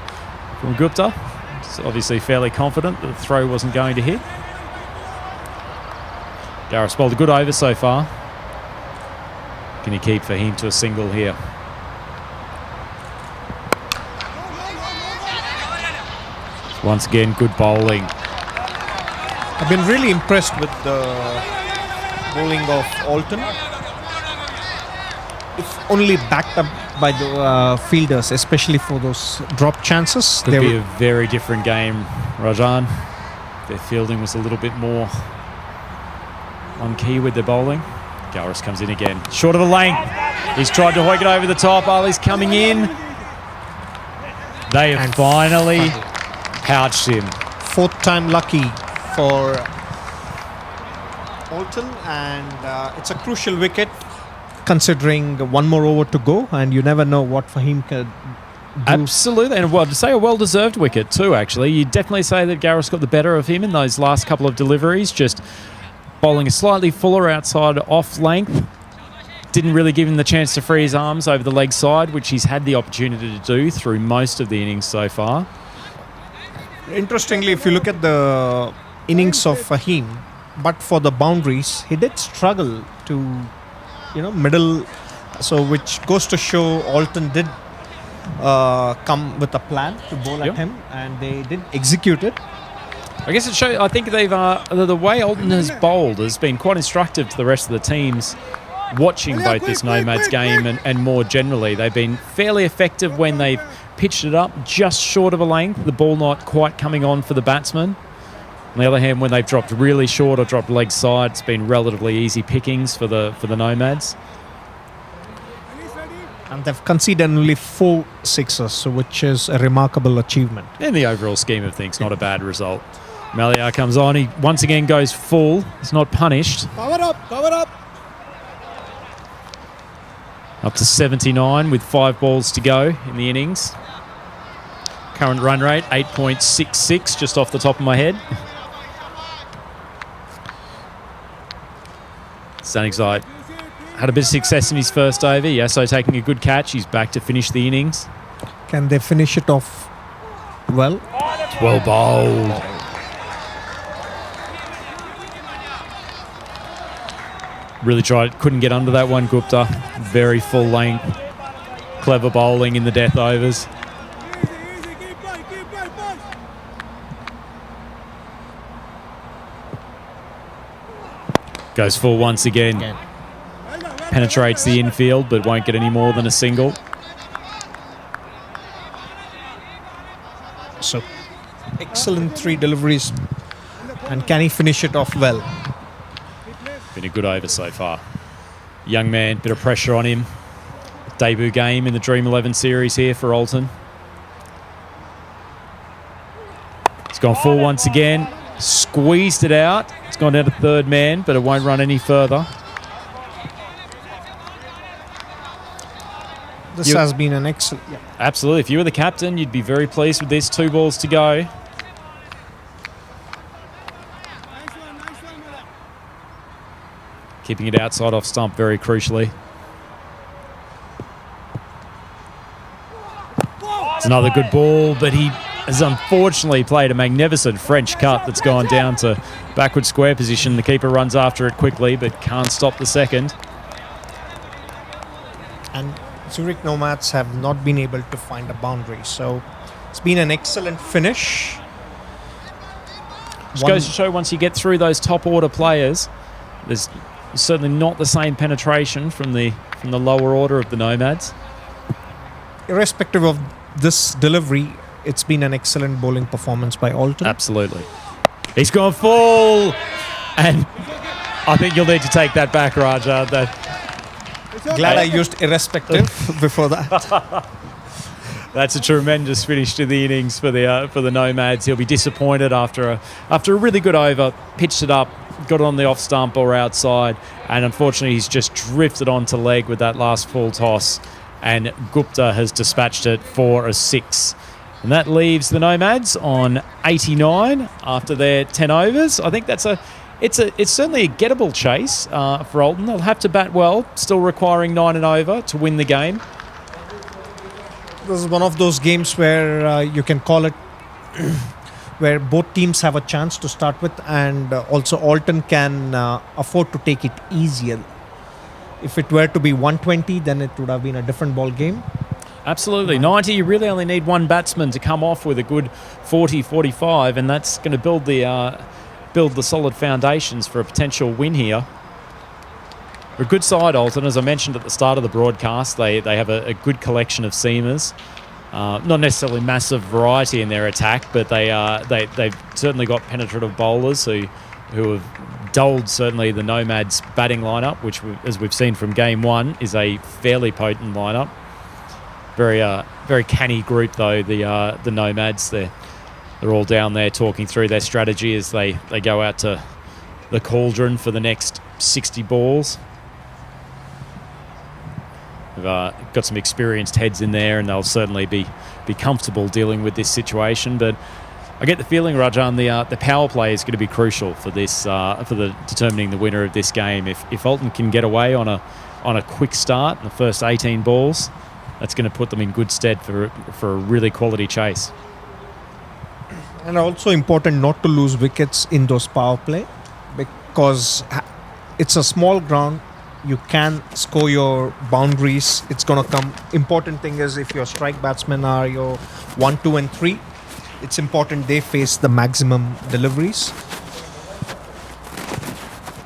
Gupta. He's obviously fairly confident that the throw wasn't going to hit. Garris bowled a good over so far. Can he keep Fahim to a single here? Once again, good bowling. I've been really impressed with the bowling of Alton. If only backed up by the fielders, especially for those drop chances. Could be a very different game, Rajan. Their fielding was a little bit more on key with their bowling. Gallen comes in again. Short of a length. He's tried to hoik it over the top. Ali's coming in. They have finally pouched him. Fourth time lucky for Alton, and it's a crucial wicket considering one more over to go, and you never know what Fahim could do. Absolutely, and to say a well-deserved wicket too, actually. You'd definitely say that Garris got the better of him in those last couple of deliveries, just bowling a slightly fuller outside off length. Didn't really give him the chance to free his arms over the leg side, which he's had the opportunity to do through most of the innings so far. Interestingly, if you look at the innings of Fahim, but for the boundaries, he did struggle to, middle. So which goes to show Alton did come with a plan to bowl Yep. at him, and they did execute it. I guess it shows. I think they've the way Alton has bowled has been quite instructive to the rest of the teams. Watching both this Nomads game and more generally, they've been fairly effective when they've pitched it up just short of a length, the ball not quite coming on for the batsman. On the other hand, when they've dropped really short or dropped leg side, it's been relatively easy pickings for the Nomads. And they've conceded only 4 sixes, so which is a remarkable achievement. In the overall scheme of things, not a bad result. Maliar comes on. He once again goes full. He's not punished. Cover up, cover up. Up to 79 with 5 balls to go in the innings. Current run rate, 8.66, just off the top of my head. Stanigside had a bit of success in his first over. Yasso taking a good catch. He's back to finish the innings. Can they finish it off well? Well bowled. Really tried, couldn't get under that one, Gupta. Very full length. Clever bowling in the death overs. Goes full once again. Penetrates the infield, but won't get any more than a single. So, excellent 3 deliveries. And can he finish it off well? Been a good over so far. Young man, bit of pressure on him. Debut game in the Dream11 series here for Alton. He's gone full once again. Squeezed it out. It's gone down to third man, but it won't run any further. This has been an excellent... Yeah. Absolutely. If you were the captain, you'd be very pleased with this. 2 balls to go. Keeping it outside off stump very crucially. It's another good ball, but he has unfortunately played a magnificent French cut that's gone down to backward square position. The keeper runs after it quickly, but can't stop the second. And Zurich Nomads have not been able to find a boundary. So it's been an excellent finish. Just goes to show once you get through those top order players, there's certainly not the same penetration from the lower order of the Nomads. Irrespective of this delivery, it's been an excellent bowling performance by Alton. Absolutely. He's gone full, and I think you'll need to take that back, Raja. Glad I used irrespective before that. That's a tremendous finish to the innings for the Nomads. He'll be disappointed after a really good over, pitched it up, got it on the off stump or outside, and unfortunately he's just drifted onto leg with that last full toss, and Gupta has dispatched it for a 6. And that leaves the Nomads on 89 after their 10 overs. I think it's certainly a gettable chase for Alton. They'll have to bat well, still requiring 9 and over to win the game. This is one of those games where you can call it where both teams have a chance to start with, and also Alton can afford to take it easier. If it were to be 120, then it would have been a different ball game. Absolutely. 90, you really only need one batsman to come off with a good 40, 45, and that's going to build the solid foundations for a potential win here. A good side, Alton. As I mentioned at the start of the broadcast, they have a good collection of seamers. Not necessarily massive variety in their attack, but they've certainly got penetrative bowlers who have dulled certainly the Nomads' batting lineup, which, as we've seen from Game 1, is a fairly potent lineup. Very canny group though, the Nomads. They're all down there talking through their strategy as they go out to the cauldron for the next 60 balls. We've got some experienced heads in there, and they'll certainly be comfortable dealing with this situation. But I get the feeling, Rajan, the power play is going to be crucial for this for determining the winner of this game. If Alton can get away on a quick start in the first 18 balls, that's going to put them in good stead for a really quality chase. And also important not to lose wickets in those power play, because it's a small ground. you can score your boundaries. It's going to come. Important thing is if your strike batsmen are your 1, 2 and 3, it's important they face the maximum deliveries.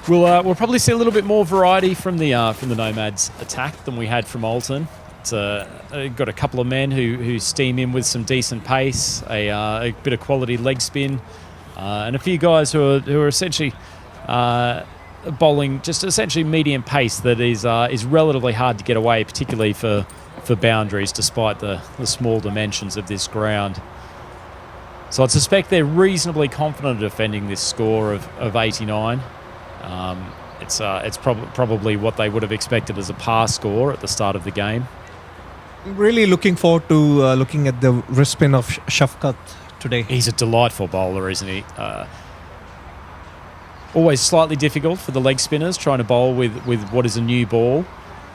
We'll probably see a little bit more variety from the Nomads attack than we had from Alton. It's got a couple of men who steam in with some decent pace, a bit of quality leg spin, and a few guys who are essentially bowling just essentially medium pace that is relatively hard to get away, particularly for boundaries, despite the small dimensions of this ground. So I'd suspect they're reasonably confident of defending this score of 89. It's probably what they would have expected as a par score at the start of the game. Really looking forward to looking at the wrist spin of Shafqat today. He's a delightful bowler, isn't he? Always slightly difficult for the leg spinners trying to bowl with what is a new ball.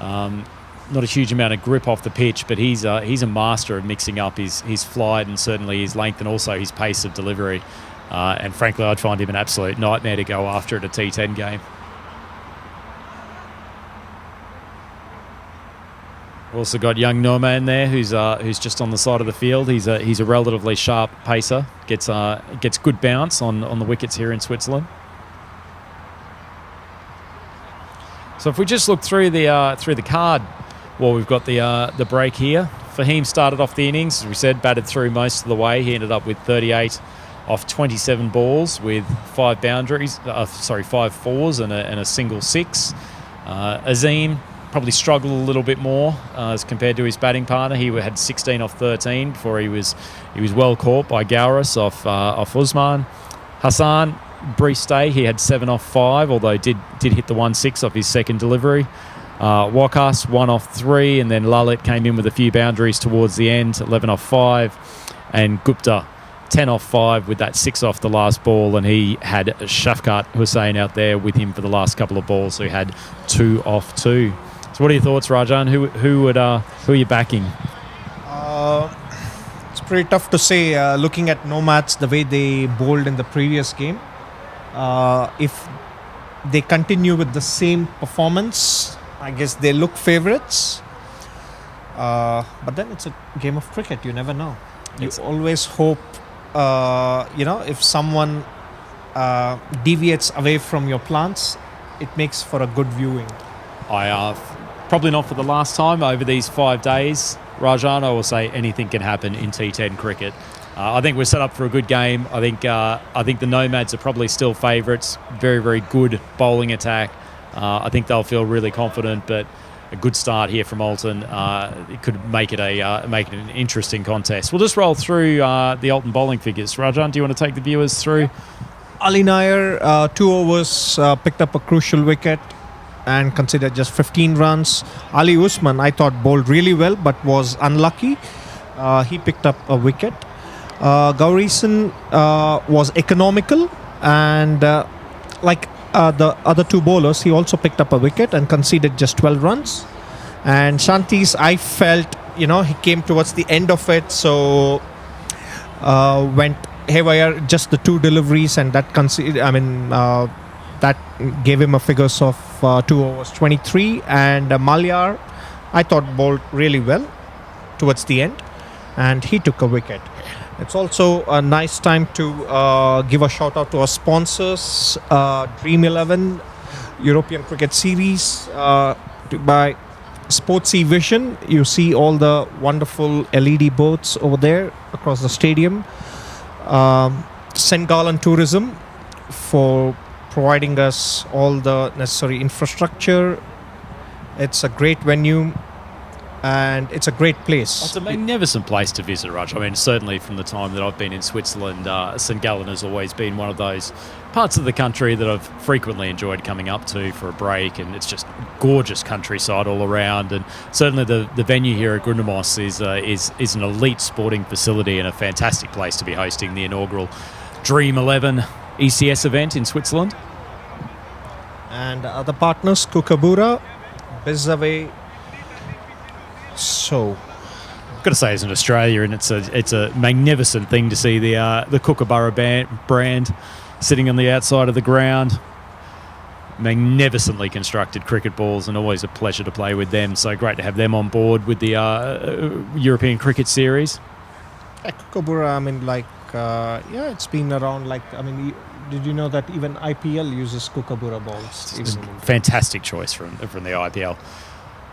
Not a huge amount of grip off the pitch, but he's a master of mixing up his flight and certainly his length and also his pace of delivery. And frankly, I'd find him an absolute nightmare to go after at a T10 game. Also got young Norman there, who's just on the side of the field. He's a relatively sharp pacer. Gets good bounce on the wickets here in Switzerland. So if we just look through the card, while we've got the break here, Fahim started off the innings, as we said, batted through most of the way. He ended up with 38 off 27 balls with 5 fours and a single 6. Azim probably struggled a little bit more as compared to his batting partner. He had 16 off 13 before he was well caught by Gowris off Usman. Hassan, brief stay, he had 7 off 5, although did hit the 1-6 off his second delivery. Wakas 1 off 3, and then Lalit came in with a few boundaries towards the end, 11 off 5, and Gupta 10 off 5 with that 6 off the last ball, and he had Shafqat Hussain out there with him for the last couple of balls, so he had 2 off 2. So what are your thoughts, Rajan? Who are you backing? It's pretty tough to say, looking at Nomads, the way they bowled in the previous game. If they continue with the same performance, I guess they look favourites. But then it's a game of cricket. You never know. You always hope, if someone deviates away from your plans, it makes for a good viewing. Probably not for the last time over these 5 days. Rajan, I will say anything can happen in T10 cricket. I think we're set up for a good game. I think the Nomads are probably still favourites. Very, very good bowling attack. I think they'll feel really confident, but a good start here from Alton. It could make it an interesting contest. We'll just roll through the Alton bowling figures. Rajan, do you want to take the viewers through? Ali Nair, 2 overs, picked up a crucial wicket and considered just 15 runs. Ali Usman, I thought, bowled really well but was unlucky. He picked up a wicket. Gaurison was economical, and like the other 2 bowlers, he also picked up a wicket and conceded just 12 runs. And Shanti's, I felt, he came towards the end of it, so went haywire. Just the 2 deliveries, and that that gave him a figures of 2 overs 23. And Malyar, I thought, bowled really well towards the end, and he took a wicket. It's also a nice time to give a shout out to our sponsors, Dream11, European Cricket Series, by Sportsy Vision. You see all the wonderful LED boards over there across the stadium. St. Gallen Tourism for providing us all the necessary infrastructure. It's a great venue, and it's a great place. It's a magnificent place to visit, Raj. I mean, certainly from the time that I've been in Switzerland, St. Gallen has always been one of those parts of the country that I've frequently enjoyed coming up to for a break, and it's just gorgeous countryside all around. And certainly the venue here at Grundamos is an elite sporting facility and a fantastic place to be hosting the inaugural Dream11 ECS event in Switzerland. And other partners, Kookaburra, Bizaway. So, I've got to say, as an Australian, it's a magnificent thing to see the Kookaburra brand sitting on the outside of the ground. magnificently constructed cricket balls, and always a pleasure to play with them. So great to have them on board with the European Cricket Series. Kookaburra, I mean, like, it's been around. Like, I mean, did you know that even IPL uses Kookaburra balls? It's a fantastic choice from the IPL.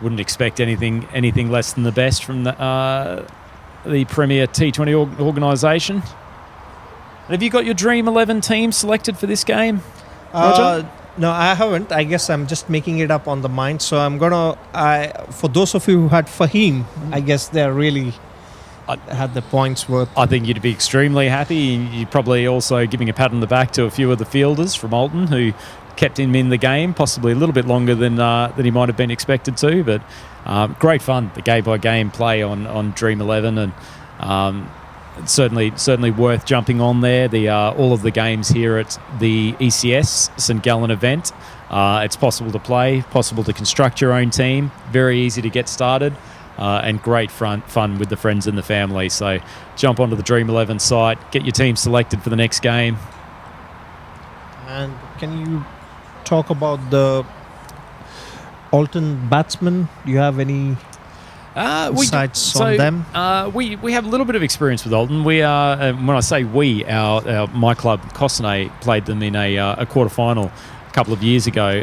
Wouldn't expect anything less than the best from the Premier T20 organisation. Have you got your Dream11 team selected for this game, Roger? No, I haven't. I guess I'm just making it up on the mind. So I'm gonna. For those of you who had Fahim, I guess they're really had the points worth. I think you'd be extremely happy. You're probably also giving a pat on the back to a few of the fielders from Alton who kept him in the game, possibly a little bit longer than he might have been expected to. But great fun, the game-by-game play on Dream11, and certainly worth jumping on there. All of the games here at the ECS St Gallen event. It's possible to play, possible to construct your own team. Very easy to get started. And great fun with the friends and the family. So jump onto the Dream11 site, get your team selected for the next game. And can you talk about the Alton batsmen? Do you have any insights on them? We have a little bit of experience with Alton. We are, when I say we, my club, Cossonay, played them in a quarter-final a couple of years ago.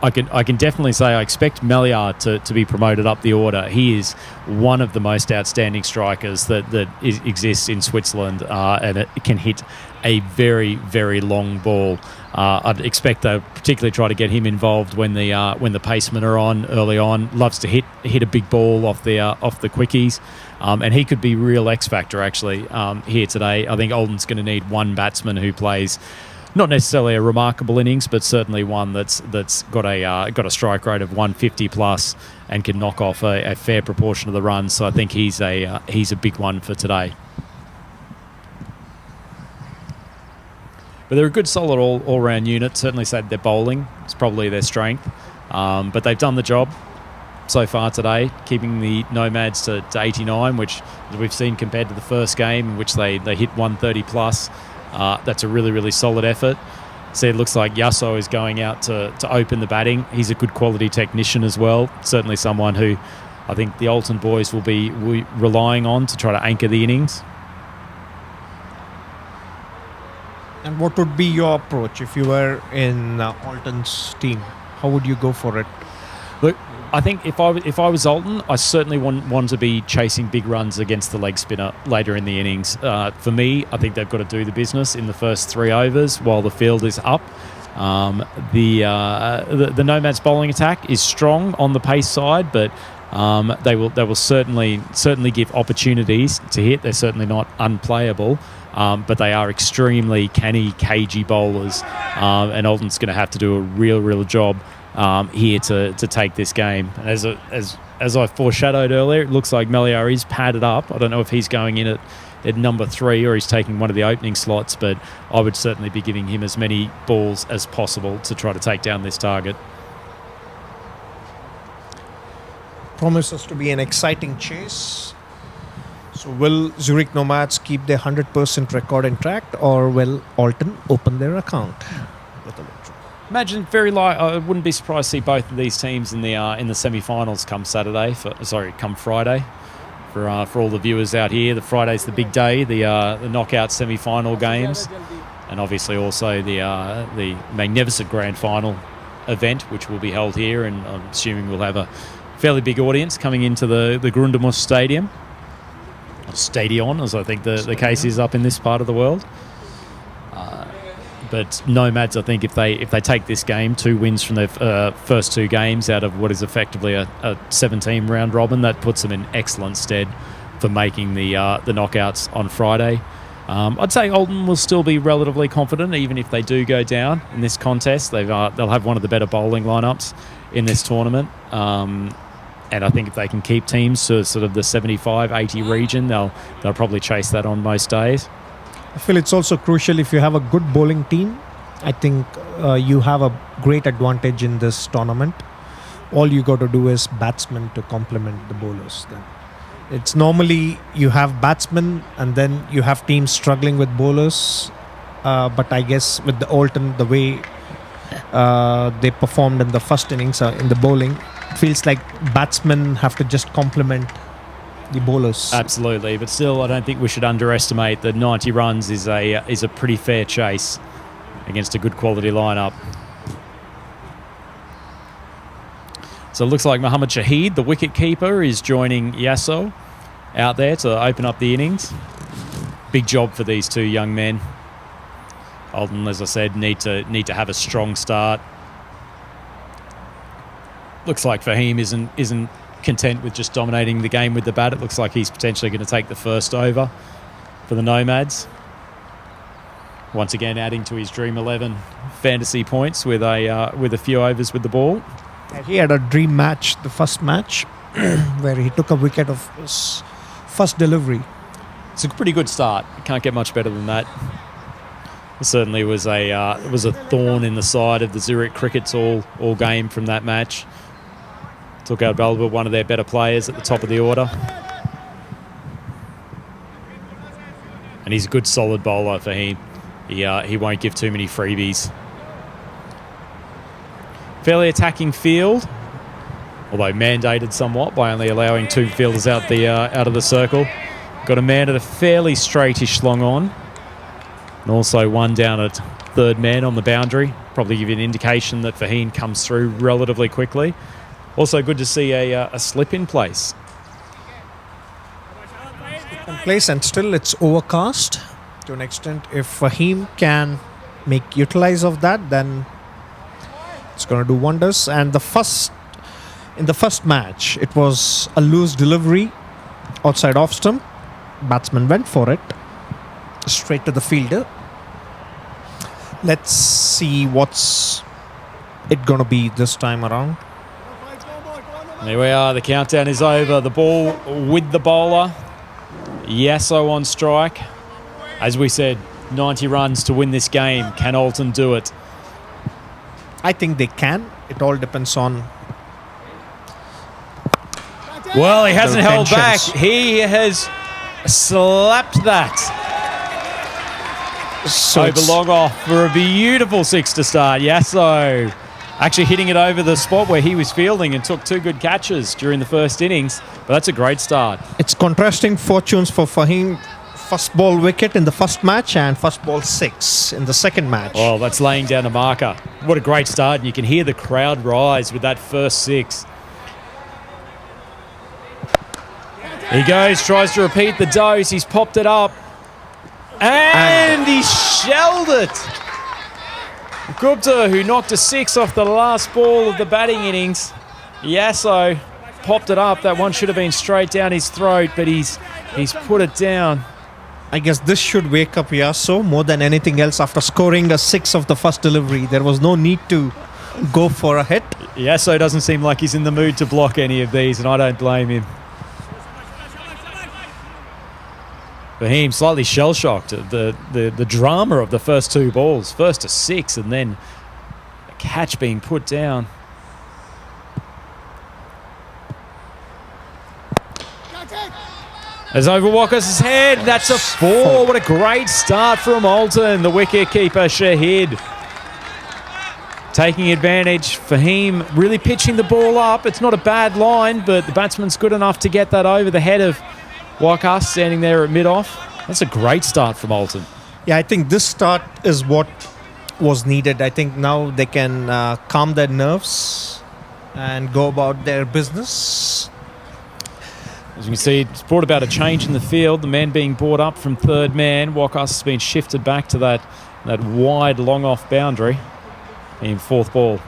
I can definitely say I expect Meliar to be promoted up the order. He is one of the most outstanding strikers that exists in Switzerland, and it can hit a very, very long ball. I'd expect they'll particularly try to get him involved when the pacemen are on early on. Loves to hit a big ball off the quickies, and he could be real X factor actually here today. I think Alton's going to need one batsman who plays not necessarily a remarkable innings, but certainly one that's got a strike rate of 150 plus and can knock off a fair proportion of the runs. So I think he's a big one for today. But they're a good, solid all-round unit. Certainly said their bowling is probably their strength, but they've done the job so far today, keeping the Nomads to 89, which we've seen compared to the first game, in which they hit 130 plus. That's a really, really solid effort. So it looks like Yasso is going out to open the batting. He's a good quality technician as well. Certainly someone who I think the Alton boys will be relying on to try to anchor the innings. And what would be your approach if you were in Alton's team? How would you go for it? Look, I think if I was Alton, I certainly want to be chasing big runs against the leg spinner later in the innings. For me, I think they've got to do the business in the first 3 overs while the field is up. The Nomads bowling attack is strong on the pace side, but they will certainly give opportunities to hit. They're certainly not unplayable. But they are extremely canny, cagey bowlers, and Alton's going to have to do a real job here to take this game. As I foreshadowed earlier, it looks like Meliar is padded up. I don't know if he's going in at number 3 or he's taking one of the opening slots, but I would certainly be giving him as many balls as possible to try to take down this target. Promises to be an exciting chase. So will Zurich Nomads keep their 100% record intact, or will Alton open their account? Imagine I wouldn't be surprised to see both of these teams in the semi-finals come Friday. For all the viewers out here, the Friday's the big day, the knockout semi-final games, and obviously also the magnificent grand final event, which will be held here, and I'm assuming we'll have a fairly big audience coming into the Grundemus Stadium. Stadion, as I think the case is up in this part of the world. But Nomads, I think if they take this game, 2 wins from their first 2 games out of what is effectively a 17 round robin, that puts them in excellent stead for making the knockouts on Friday. I'd say Alton will still be relatively confident, even if they do go down in this contest. They'll have one of the better bowling lineups in this tournament. And I think if they can keep teams to sort of the 75-80 region, they'll probably chase that on most days. I feel it's also crucial if you have a good bowling team. I think you have a great advantage in this tournament. All you got to do is batsmen to complement the bowlers. Then it's normally you have batsmen and then you have teams struggling with bowlers. But I guess with the Alton, the way they performed in the first innings in the bowling. It feels like batsmen have to just complement the bowlers. Absolutely, but still, I don't think we should underestimate that 90 runs is a pretty fair chase against a good quality lineup. So it looks like Mohammad Shahid, the wicket keeper, is joining Yasso out there to open up the innings. Big job for these two young men. Oldham, as I said, need to have a strong start. Looks like Fahim isn't content with just dominating the game with the bat. It looks like he's potentially going to take the first over for the Nomads. Once again, adding to his Dream11 fantasy points with a few overs with the ball. He had a dream match, the first match, where he took a wicket of his first delivery. It's a pretty good start. Can't get much better than that. It certainly was a thorn in the side of the Zurich Crickets all game from that match. Took out Belgium, one of their better players at the top of the order. And he's a good solid bowler for him. He won't give too many freebies. Fairly attacking field, although mandated somewhat by only allowing 2 fielders out of the circle. Got a man at a fairly straightish long on, and also one down at third man on the boundary. Probably give you an indication that Fahim comes through relatively quickly. Also good to see a slip in place. In place, and still it's overcast to an extent. If Fahim can make utilize of that, then it's going to do wonders. And in the first match, it was a loose delivery outside off stump. Batsman went for it straight to the fielder. Let's see what's it going to be this time around. There we are. The countdown is over. The ball with the bowler. Yasso on strike. As we said, 90 runs to win this game. Can Alton do it? I think they can. It all depends on. Well, he hasn't the held back. tensions. He has slapped that So over it's- long off for a beautiful 6 to start. Yasso actually hitting it over the spot where he was fielding and took 2 good catches during the first innings. But that's a great start. It's contrasting fortunes for Fahim. First ball wicket in the first match and first ball 6 in the second match. Oh, that's laying down a marker. What a great start. And you can hear the crowd rise with that first 6. He goes, tries to repeat the dose. He's popped it up. And he shelled it. Gupta, who knocked a 6 off the last ball of the batting innings. Yasso popped it up. That one should have been straight down his throat, but he's put it down. I guess this should wake up Yasso more than anything else. After scoring a 6 of the first delivery, there was no need to go for a hit. Yasso doesn't seem like he's in the mood to block any of these, and I don't blame him. Fahim slightly shell-shocked at the drama of the first 2 balls. First to 6 and then a catch being put down. As over Walker's head, that's a 4. What a great start from Alton, the wicket-keeper Shahid. Taking advantage, Fahim really pitching the ball up. It's not a bad line, but the batsman's good enough to get that over the head of Walker standing there at mid-off. That's a great start from Alton. Yeah, I think this start is what was needed. I think now they can calm their nerves and go about their business. As you can see, it's brought about a change in the field. The man being brought up from third man. Walker has been shifted back to that wide long-off boundary in 4th ball.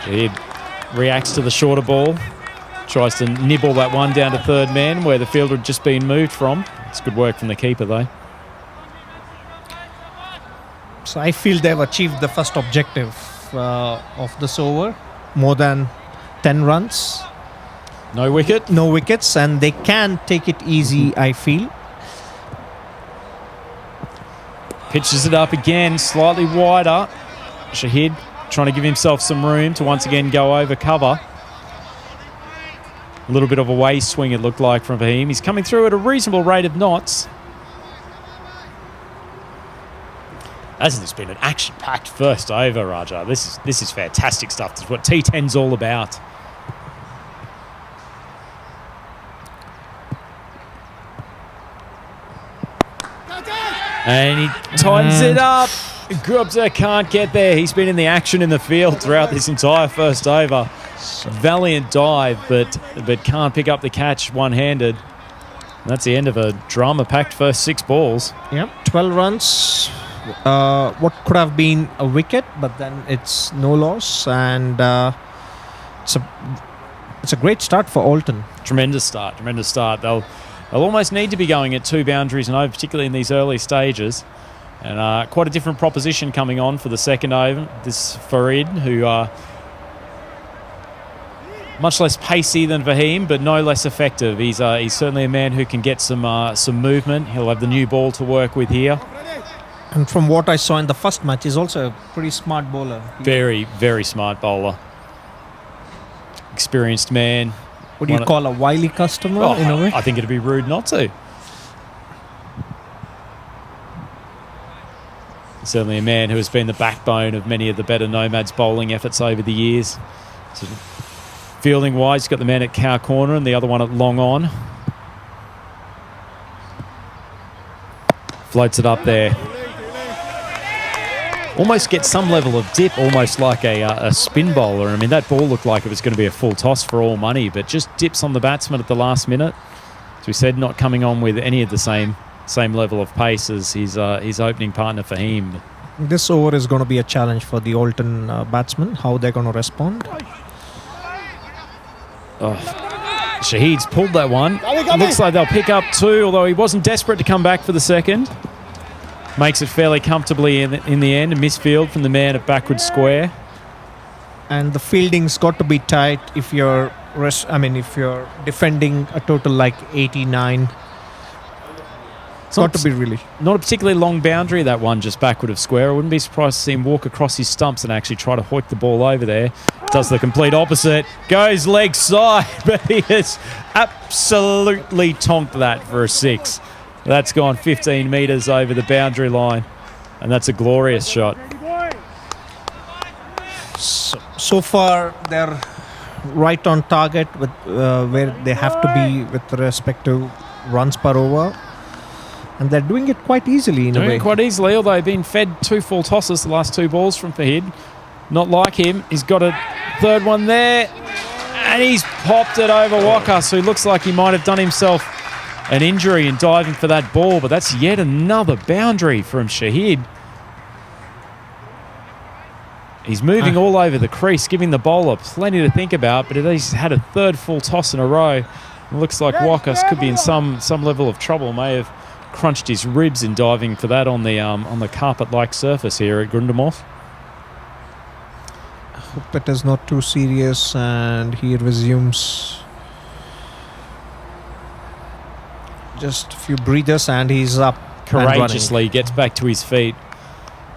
He reacts to the shorter ball. Tries to nibble that one down to third man where the fielder had just been moved from. It's good work from the keeper though. So I feel they've achieved the first objective of this over. More than 10 runs. No wicket. No wickets, and they can take it easy, I feel. Pitches it up again, slightly wider. Shahid trying to give himself some room to once again go over cover. A little bit of a way swing it looked like from Fahim. He's coming through at a reasonable rate of knots. Hasn't this been an action-packed first over, Raja? This is fantastic stuff. This is what T10's all about. And he tightens it up. Grubser can't get there. He's been in the action in the field throughout this entire first over. Valiant dive, but can't pick up the catch one-handed. That's the end of a drama-packed first 6 balls. Yep, 12 runs. What could have been a wicket, but then it's no loss, and it's a great start for Alton. Tremendous start. They'll almost need to be going at 2 boundaries and over, particularly in these early stages. And quite a different proposition coming on for the second over. This Farid, who much less pacey than Fahim, but no less effective. He's certainly a man who can get some movement. He'll have the new ball to work with here. And from what I saw in the first match, he's also a pretty smart bowler. Very, very smart bowler. Experienced man. What do you call a wily customer, in a way? I think it'd be rude not to. Certainly a man who has been the backbone of many of the better Nomads bowling efforts over the years. So fielding-wise, he's got the man at cow corner and the other one at long on. Floats it up there. Almost gets some level of dip, almost like a spin bowler. I mean, that ball looked like it was going to be a full toss for all money, but just dips on the batsman at the last minute. As we said, not coming on with any of the same level of pace as his opening partner Fahim. This over is going to be a challenge for the Alton batsmen, how they're going to respond. Shahid's pulled that one. Looks like they'll pick up 2, although he wasn't desperate to come back for the second. Makes it fairly comfortably in the end. A misfield from the man at backward square. And the fielding's got to be tight if you're defending a total like 89. It's got to be really. Not a particularly long boundary, that one, just backward of square. I wouldn't be surprised to see him walk across his stumps and actually try to hoik the ball over there. Does the complete opposite. Goes leg side, but he has absolutely tonked that for a 6. That's gone 15 metres over the boundary line, and that's a glorious shot. So far, they're right on target with where they have to be with respect to runs per over. And they're doing it quite easily in a way. Doing it quite easily, although they've been fed 2 full tosses the last 2 balls from Fahid. Not like him. He's got a third one there, and he's popped it over Wakas, who looks like he might have done himself an injury in diving for that ball, but that's yet another boundary from Shahid. He's moving all over the crease, giving the bowler plenty to think about, but he's had a 3rd full toss in a row. It looks like Wakas could be in some level of trouble. May have crunched his ribs in diving for that on the carpet-like surface here at Grundamov. I hope it is not too serious, and he resumes. Just a few breathers and he's up. Courageously gets back to his feet.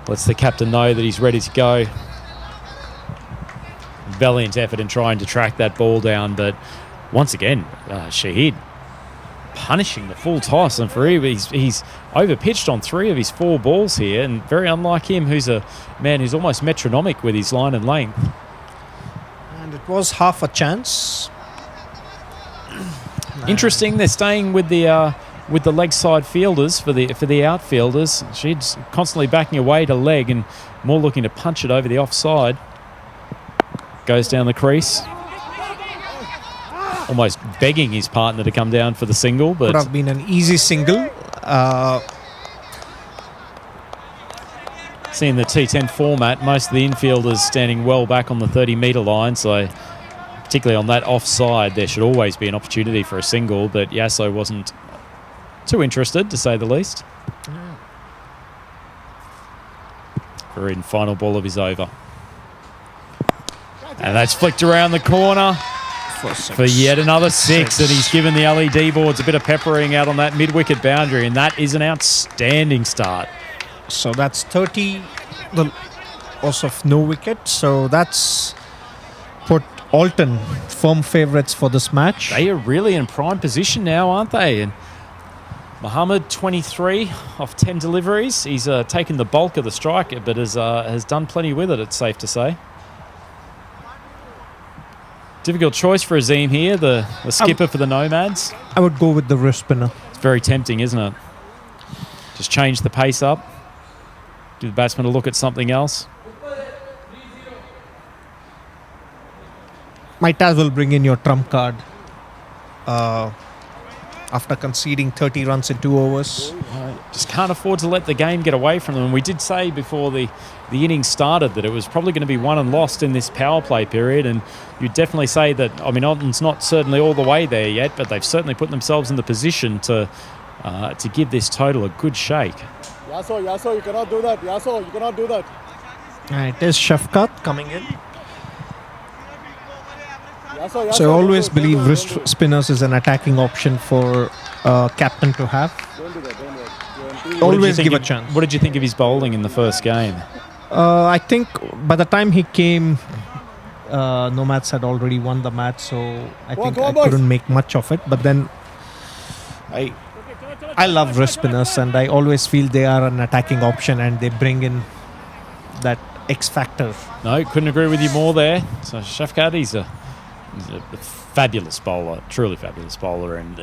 Lets the captain know that he's ready to go. Valiant effort in trying to track that ball down, but once again, Shahid punishing the full toss, and for he's overpitched on 3 of his 4 balls here, and very unlike him, who's a man who's almost metronomic with his line and length. And it was half a chance. Interesting, they're staying with the leg side fielders for the outfielders. She's constantly backing away to leg and more looking to punch it over the offside. Goes down the crease. Almost begging his partner to come down for the single, but could have been an easy single. Seeing the T10 format, most of the infielders standing well back on the 30-metre line, so particularly on that offside, there should always be an opportunity for a single, but Yasso wasn't too interested, to say the least. For in final ball of his over. And that's flicked around the corner for yet another 6, and he's given the LED boards a bit of peppering out on that mid-wicket boundary, and that is an outstanding start. So that's 30 loss of no wicket, so that's put Alton firm favourites for this match. They are really in prime position now, aren't they? And Mohammed, 23 off 10 deliveries. He's taken the bulk of the strike, but has done plenty with it, it's safe to say. Difficult choice for Azim here, the skipper for the Nomads. I would go with the wrist spinner. It's very tempting, isn't it? Just change the pace up. Give the batsman a look at something else. Might as well bring in your trump card. After conceding 30 runs in 2 overs. Just can't afford to let the game get away from them. And we did say before the innings started that it was probably going to be won and lost in this power play period. And you'd definitely say that, I mean, Alton's not certainly all the way there yet, but they've certainly put themselves in the position to give this total a good shake. Yaso, you cannot do that. Yaso, you cannot do that. It is Shafqat coming in. Yaso, So I always believe wrist spinners is an attacking option for captain to have. Don't do that, don't do that. What did you Always think give a of- chance. What did you think of his bowling in the first game? I think by the time he came, Nomads had already won the match, so I Come on, think come on, I boys. couldn't make much of it. But then I love wrist spinners, and I always feel they are an attacking option, and they bring in that X factor. No, couldn't agree with you more there. So Shafqat, he's a fabulous bowler, truly fabulous bowler, and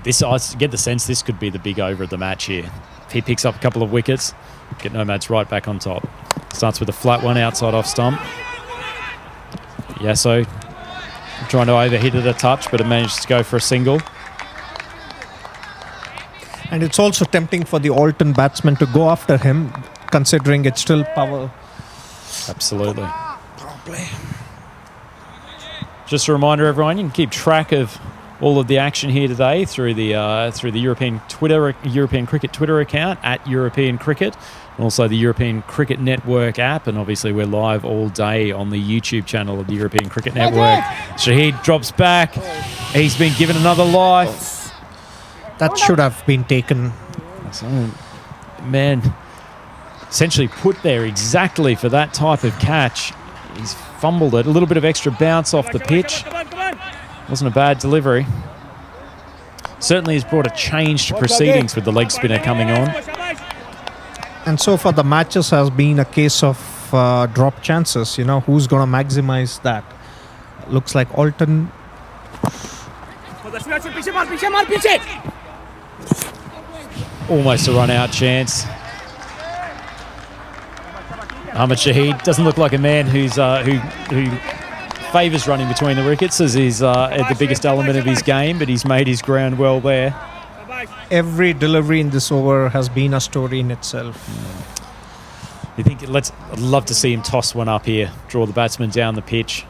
this, I get the sense this could be the big over of the match here. If he picks up a couple of wickets, get Nomads right back on top. Starts with a flat one outside off stump. Yasso trying to overhit it a touch, but it managed to go for a single. And it's also tempting for the Alton batsman to go after him, considering it's still power. Absolutely. Just a reminder, everyone, you can keep track of all of the action here today through the European Cricket Twitter account at European Cricket, and also the European Cricket Network app. And obviously, we're live all day on the YouTube channel of the European Cricket Network. Shahid drops back. He's been given another life. That should have been taken. So, man, essentially put there exactly for that type of catch. He's fumbled it. A little bit of extra bounce off the pitch. Wasn't a bad delivery. Certainly has brought a change to proceedings with the leg spinner coming on. And so far, the matches has been a case of drop chances. You know, who's going to maximize that? Looks like Alton. Almost a run-out chance. Ahmed Shahid doesn't look like a man who favours running between the wickets as he's the biggest element of his game, but he's made his ground well there. Every delivery in this over has been a story in itself. You think I'd love to see him toss one up here, draw the batsman down the pitch,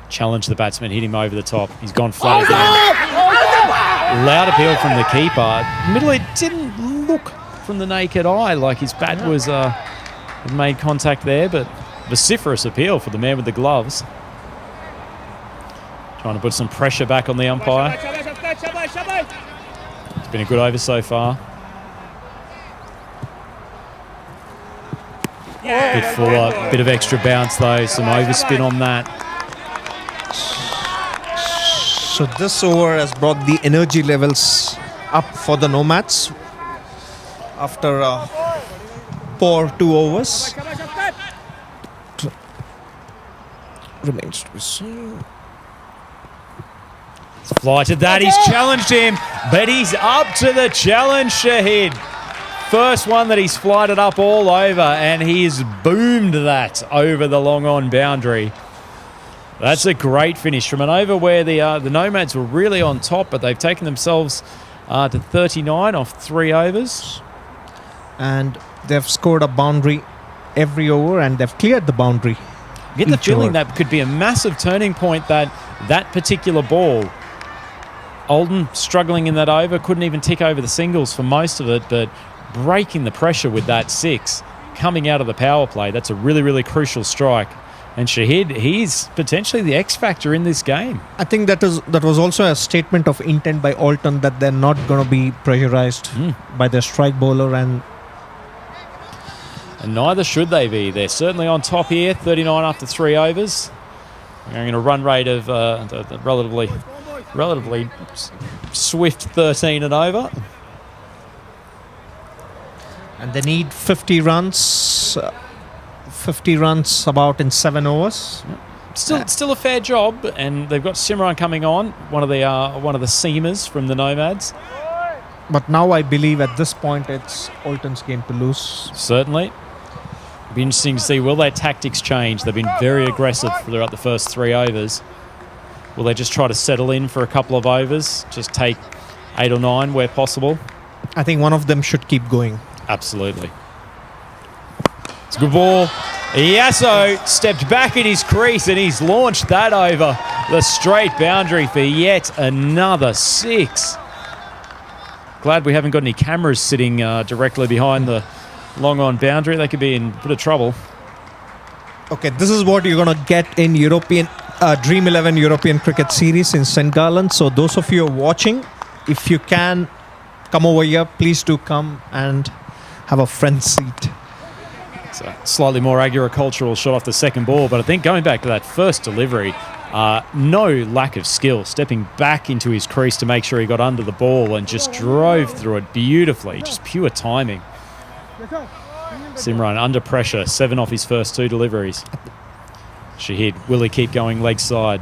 challenge the batsman, hit him over the top. He's gone flat again. Loud appeal from the keeper. Admittedly, it didn't look from the naked eye like his bat was had made contact there, but vociferous appeal for the man with the gloves. Trying to put some pressure back on the umpire. It's been a good over so far. Bit fuller, bit of extra bounce though, some overspin on that. So this over has brought the energy levels up for the Nomads after a poor 2 overs. Remains to be seen. Flighted that, he's challenged him, but he's up to the challenge, Shahid. First one that he's flighted up all over, and he's boomed that over the long on boundary. That's a great finish from an over where the Nomads were really on top, but they've taken themselves to 39 off 3 overs. And they've scored a boundary every over, and they've cleared the boundary. I get the each feeling over. that could be a massive turning point, that particular ball. Alden struggling in that over, couldn't even tick over the singles for most of it, but breaking the pressure with that 6 coming out of the power play. That's a really, really crucial strike. And Shahid, he's potentially the X factor in this game. I think that was also a statement of intent by Alton that they're not going to be pressurized by their strike bowler, and neither should they be. They're certainly on top here, 39 after 3 overs. We're going a run rate of relatively swift 13 and over. And they need 50 runs. 50 runs about in 7 overs. Still a fair job, and they've got Simran coming on, one of the seamers from the Nomads. But now I believe at this point it's Alton's game to lose. Certainly. It'll be interesting to see, will their tactics change? They've been very aggressive throughout the first 3 overs. Will they just try to settle in for a couple of overs? Just take 8 or 9 where possible? I think one of them should keep going. Absolutely. It's a good ball. Yasso stepped back in his crease and he's launched that over the straight boundary for yet another 6. Glad we haven't got any cameras sitting directly behind the long-on boundary. They could be in a bit of trouble. Okay, this is what you're going to get in European Dream11 European Cricket Series in St. Gallen. So those of you who are watching, if you can come over here, please do come and have a front seat. It's a slightly more agricultural shot off the second ball, but I think going back to that first delivery, no lack of skill, stepping back into his crease to make sure he got under the ball and just drove through it beautifully, just pure timing. Simran under pressure, 7 off his first 2 deliveries. Shahid, will he keep going leg side?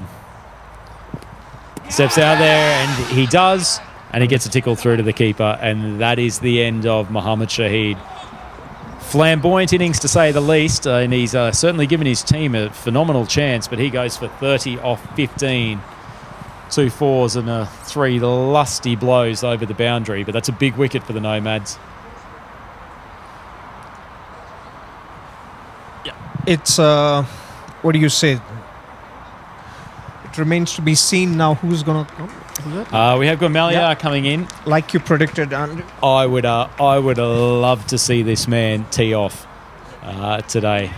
Steps out there and he does, and he gets a tickle through to the keeper, and that is the end of Mohammad Shahid. Flamboyant innings to say the least, and he's certainly given his team a phenomenal chance, but he goes for 30 off 15. 2 fours and 3 lusty blows over the boundary, but that's a big wicket for the Nomads. It's, what do you say? It remains to be seen now who's going to come. We have got Malia coming in. Like you predicted, Andrew. I would love to see this man tee off today.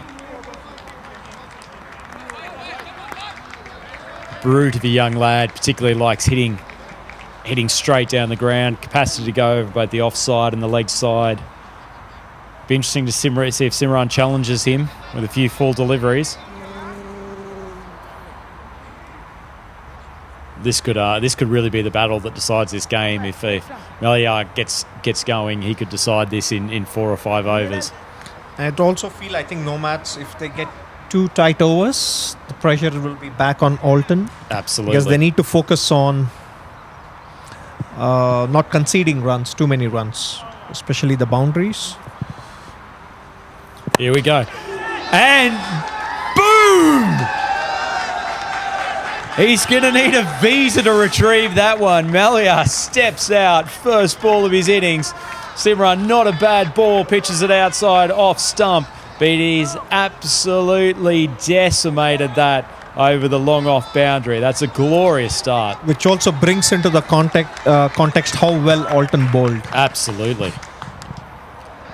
Brute of a young lad, particularly likes hitting straight down the ground. Capacity to go over both the offside and the leg side. Be interesting to see if Simran challenges him with a few full deliveries. This could really be the battle that decides this game. If Malia gets going, he could decide this in 4 or 5 overs. I'd also feel, I think, Nomads, if they get 2 tight overs, the pressure will be back on Alton. Absolutely. Because they need to focus on not conceding runs, too many runs, especially the boundaries. Here we go. And boom! He's going to need a visa to retrieve that one. Malia steps out. First ball of his innings. Simran, not a bad ball. Pitches it outside off stump. But he's absolutely decimated that over the long off boundary. That's a glorious start. Which also brings into the context how well Alton bowled. Absolutely.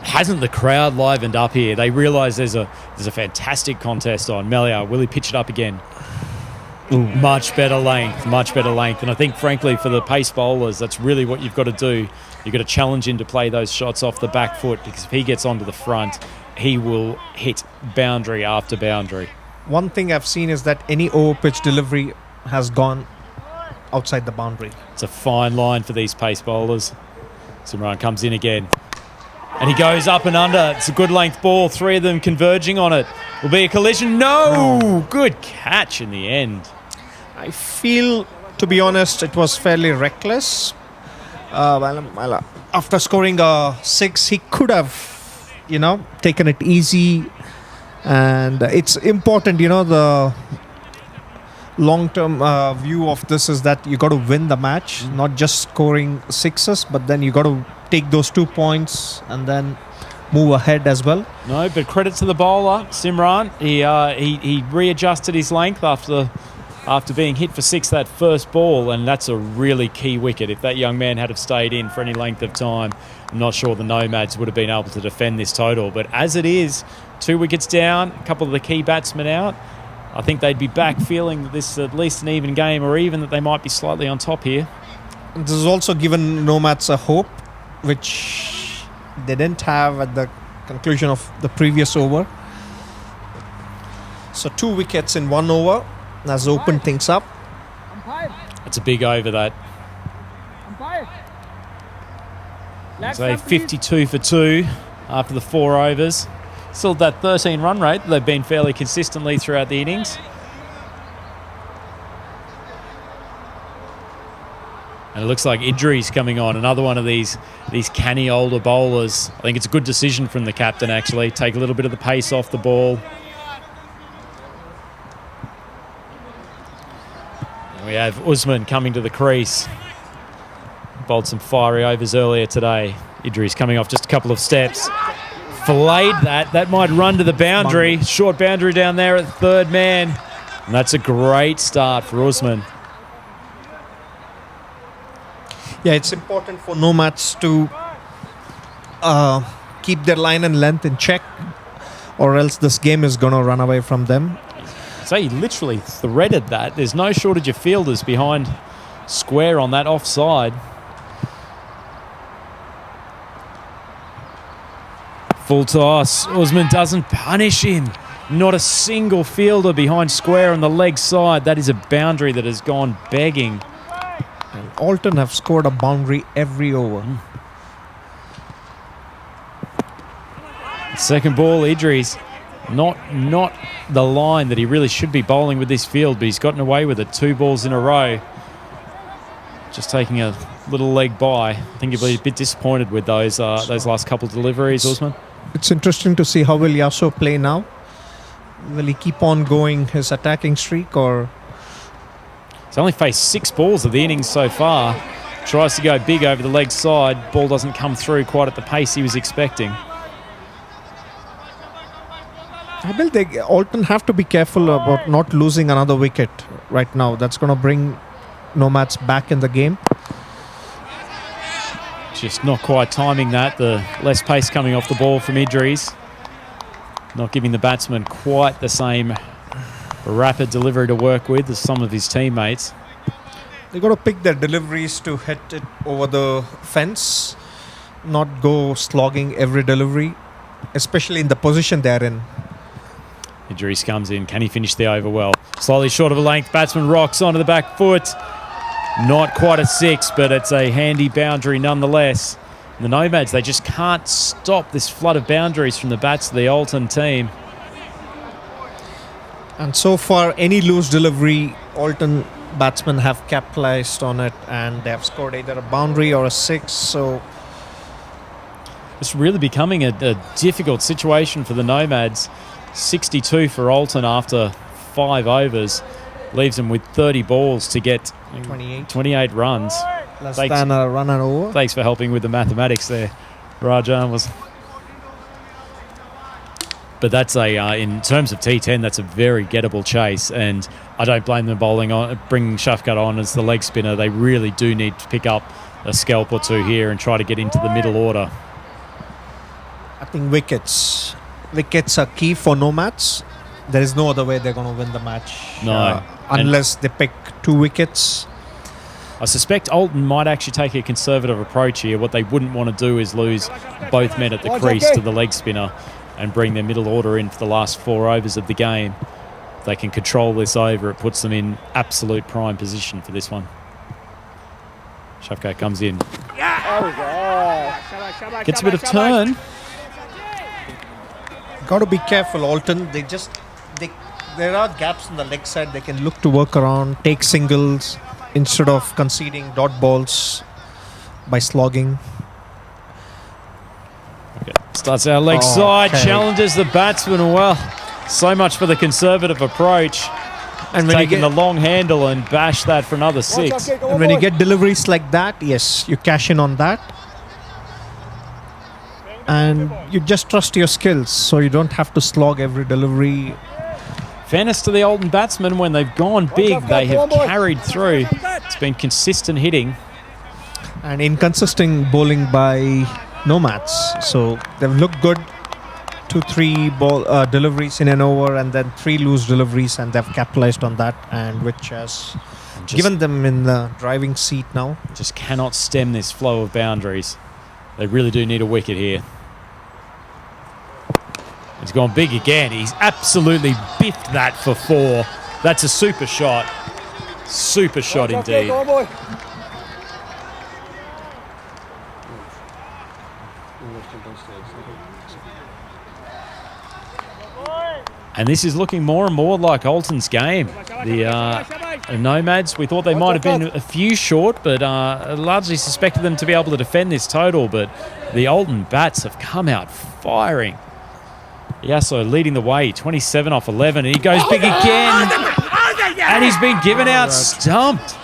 Hasn't the crowd livened up here? They realise there's a fantastic contest on. Malia, will he pitch it up again? Ooh. Much better length. And I think, frankly, for the pace bowlers, that's really what you've got to do. You've got to challenge him to play those shots off the back foot, because if he gets onto the front, he will hit boundary after boundary. One thing I've seen is that any over-pitch delivery has gone outside the boundary. It's a fine line for these pace bowlers. Simran comes in again. And he goes up and under. It's a good length ball. 3 of them converging on it. Will be a collision. No! Good catch in the end. I feel, to be honest, it was fairly reckless. After scoring a 6, he could have, taken it easy. And it's important, the long-term view of this is that you got to win the match, not just scoring 6s, but then you got to take those 2 points and then move ahead as well. No, but credit to the bowler, Simran. He readjusted his length after being hit for 6 that first ball, and that's a really key wicket. If that young man had have stayed in for any length of time, I'm not sure the Nomads would have been able to defend this total. But as it is, 2 wickets down, a couple of the key batsmen out, I think they'd be back feeling that this is at least an even game, or even that they might be slightly on top here. This has also given Nomads a hope, which they didn't have at the conclusion of the previous over. So 2 wickets in 1 over has opened things up. It's a big over, that. So 52 for 2 after the 4 overs. Still that 13 run rate that they've been fairly consistently throughout the innings. And it looks like Idri's coming on, another one of these canny older bowlers. I think it's a good decision from the captain, actually. Take a little bit of the pace off the ball. And we have Usman coming to the crease. Bowled some fiery overs earlier today. Idri's coming off just a couple of steps. Filleted that. That might run to the boundary. Short boundary down there at third man. And that's a great start for Usman. Yeah, it's important for Nomads to keep their line and length in check, or else this game is going to run away from them. So he literally threaded that. There's no shortage of fielders behind square on that offside. Full toss. Usman doesn't punish him. Not a single fielder behind square on the leg side. That is a boundary that has gone begging. And Alton have scored a boundary every over. Second ball, Idris. Not the line that he really should be bowling with this field, but he's gotten away with it. 2 balls in a row. Just taking a little leg by. I think he'll be a bit disappointed with those last couple of deliveries, Usman. It's interesting to see how will Yasso play now. Will he keep on going his attacking streak, or... He's only faced 6 balls of the innings so far. Tries to go big over the leg side. Ball doesn't come through quite at the pace he was expecting. I believe Alton have to be careful about not losing another wicket right now. That's going to bring Nomads back in the game. Just not quite timing that. The less pace coming off the ball from Idris. Not giving the batsman quite the same rapid delivery to work with as some of his teammates. They got to pick their deliveries to hit it over the fence, not go slogging every delivery, especially in the position they're in. Idris comes in. Can he finish the over well? Slightly short of a length. Batsman rocks onto the back foot. Not quite a 6, but it's a handy boundary nonetheless. And the Nomads, they just can't stop this flood of boundaries from the bats of the Alton team. And so far, any loose delivery, Alton batsmen have capitalized on it, and they have scored either a boundary or a 6. So it's really becoming a difficult situation for the Nomads. 62 for Alton after 5 overs. Leaves them with 30 balls to get 28 runs. Less than a run and over. Thanks for helping with the mathematics there, Rajan. But that's in terms of T10, that's a very gettable chase, and I don't blame them bringing Shafqat on as the leg spinner. They really do need to pick up a scalp or 2 here and try to get into the middle order. I think wickets are key for Nomads. There is no other way they're going to win the match. No. Unless they pick 2 wickets. I suspect Alton might actually take a conservative approach here. What they wouldn't want to do is lose both men at the crease to the leg spinner and bring their middle order in for the last 4 overs of the game. If they can control this over, it puts them in absolute prime position for this one. Shafqat comes in. Gets a bit of turn. Got to be careful, Alton. There are gaps on the leg side. They can look to work around, take singles instead of conceding dot balls by slogging. Okay. Starts our leg side, challenges the batsman well. So much for the conservative approach. And taking the long handle and bash that for another 6. And when you get deliveries like that, yes, you cash in on that. And you just trust your skills, so you don't have to slog every delivery. Fairness to the Alton batsmen, when they've gone big, they have carried through. It's been consistent hitting. And inconsistent bowling by Nomads. So they've looked good. 2-3 deliveries in an over, and then 3 loose deliveries, and they've capitalized on that, and which has given them in the driving seat now. Just cannot stem this flow of boundaries. They really do need a wicket here. He's gone big again. He's absolutely biffed that for 4. That's a super shot. Super shot indeed. And this is looking more and more like Alton's game. The Nomads, we thought they might have been a few short, but largely suspected them to be able to defend this total. But the Alton Bats have come out firing. Yasso leading the way, 27 off 11. And he goes big again. And he's been given out stumped.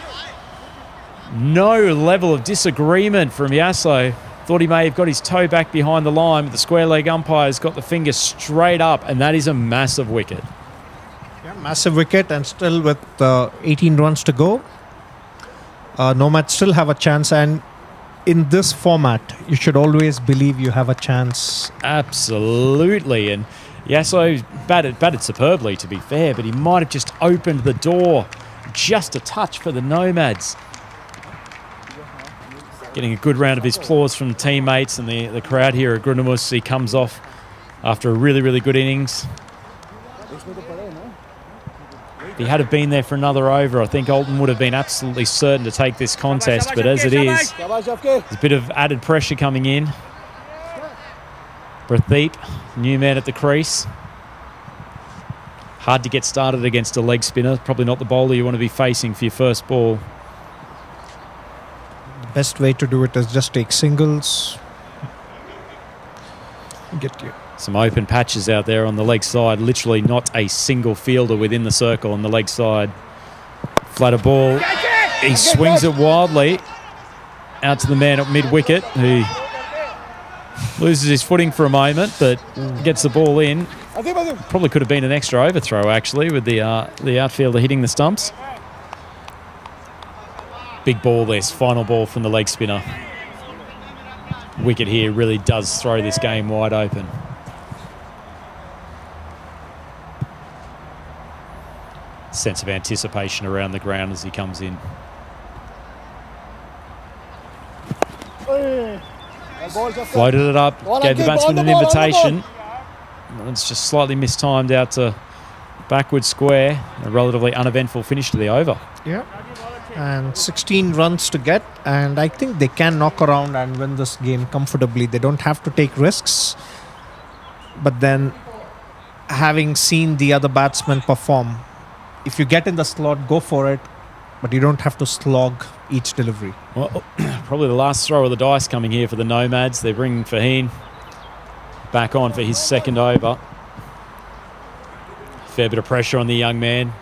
No level of disagreement from Yasso. Thought he may have got his toe back behind the line, but the square leg umpire's got the finger straight up, and that is a massive wicket. Yeah, massive wicket, and still with 18 runs to go, Nomads still have a chance. And in this format, you should always believe you have a chance. Absolutely, and Yasso batted superbly, to be fair, but he might have just opened the door just a touch for the Nomads. Getting a good round of applause from teammates and the crowd here at Grunamus. He comes off after a really, really good innings. If he had been there for another over, I think Alton would have been absolutely certain to take this contest, but as it is, there's a bit of added pressure coming in. Pradeep, new man at the crease. Hard to get started against a leg spinner. Probably not the bowler you want to be facing for your first ball. Best way to do it is just take singles. Get you. Some open patches out there on the leg side. Literally not a single fielder within the circle on the leg side. Flatter ball. He swings it wildly out to the man at mid-wicket, who loses his footing for a moment, but gets the ball in. Probably could have been an extra overthrow, actually, with the outfielder hitting the stumps. Big ball, this final ball from the leg spinner. Wicket here really does throw this game wide open. Sense of anticipation around the ground as he comes in. Floated it up, gave the batsman an invitation. It's just slightly mistimed out to backward square. A relatively uneventful finish to the over. Yeah. And 16 runs to get, and I think they can knock around and win this game comfortably. They don't have to take risks. But then, having seen the other batsmen perform, if you get in the slot, go for it, but you don't have to slog each delivery. Well, probably the last throw of the dice coming here for the Nomads. They're bringing Faheen back on for his second over. Fair bit of pressure on the young man.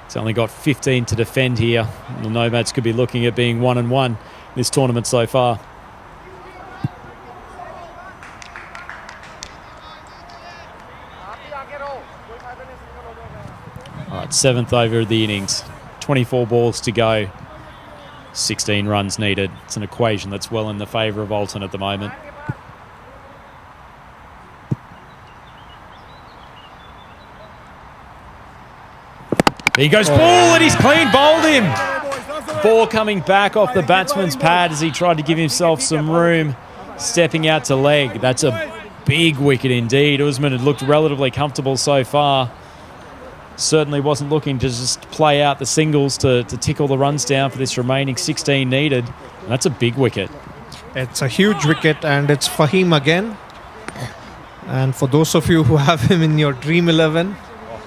He's only got 15 to defend here. The Nomads could be looking at being 1-1 this tournament so far. All right, seventh over of the innings. 24 balls to go. 16 runs needed. It's an equation that's well in the favour of Alton at the moment. There he goes, ball, and he's clean bowled him. Ball coming back off the batsman's pad as he tried to give himself some room, stepping out to leg. That's a big wicket indeed. Usman had looked relatively comfortable so far. Certainly wasn't looking to just play out the singles to tick all the runs down for this remaining 16 needed. And that's a big wicket. It's a huge wicket, and it's Fahim again. And for those of you who have him in your Dream 11,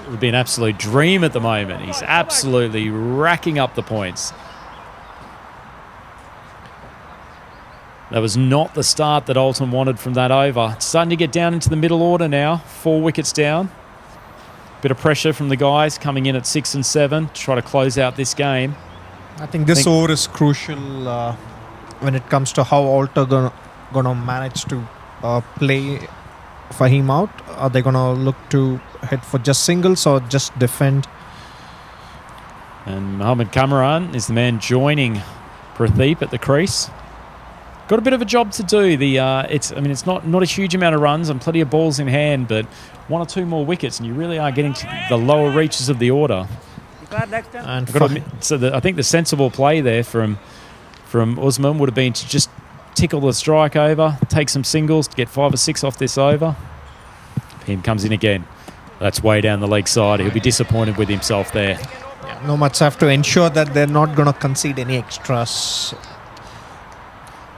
it would be an absolute dream at the moment. He's absolutely racking up the points. That was not the start that Alton wanted from that over. It's starting to get down into the middle order now. 4 wickets down. Bit of pressure from the guys coming in at 6 and 7 to try to close out this game. I think this over is crucial when it comes to how Alton gonna manage to play Fahim out. Are they gonna look to hit for just singles or just defend? And Mohammad Kamran is the man joining Pradeep at the crease. Got a bit of a job to do. It's not a huge amount of runs and plenty of balls in hand, but 1 or 2 more wickets, and you really are getting to the lower reaches of the order. And I think the sensible play there from Usman would have been to just tickle the strike over, take some singles to get 5 or 6 off this over. Him comes in again. That's way down the leg side. He'll be disappointed with himself there. Yeah, Nomads have to ensure that they're not going to concede any extras.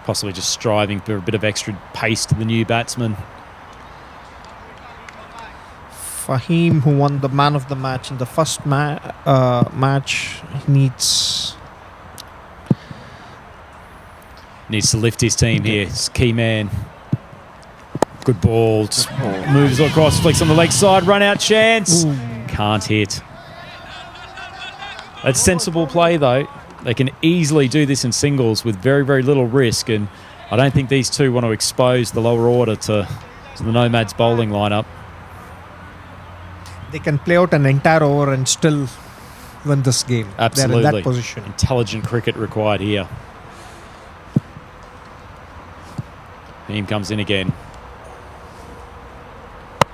Possibly just striving for a bit of extra pace to the new batsman. Fahim, who won the man of the match in the first match, needs to lift his team here. It's key man. Good ball. Just moves across, flicks on the leg side, run out chance. Can't hit. That's sensible play though. They can easily do this in singles with very, very little risk, and I don't think these two want to expose the lower order to the Nomads bowling lineup. they can play out an entire over and still win this game. Absolutely. They're in that position. Intelligent cricket required here. Beam comes in again.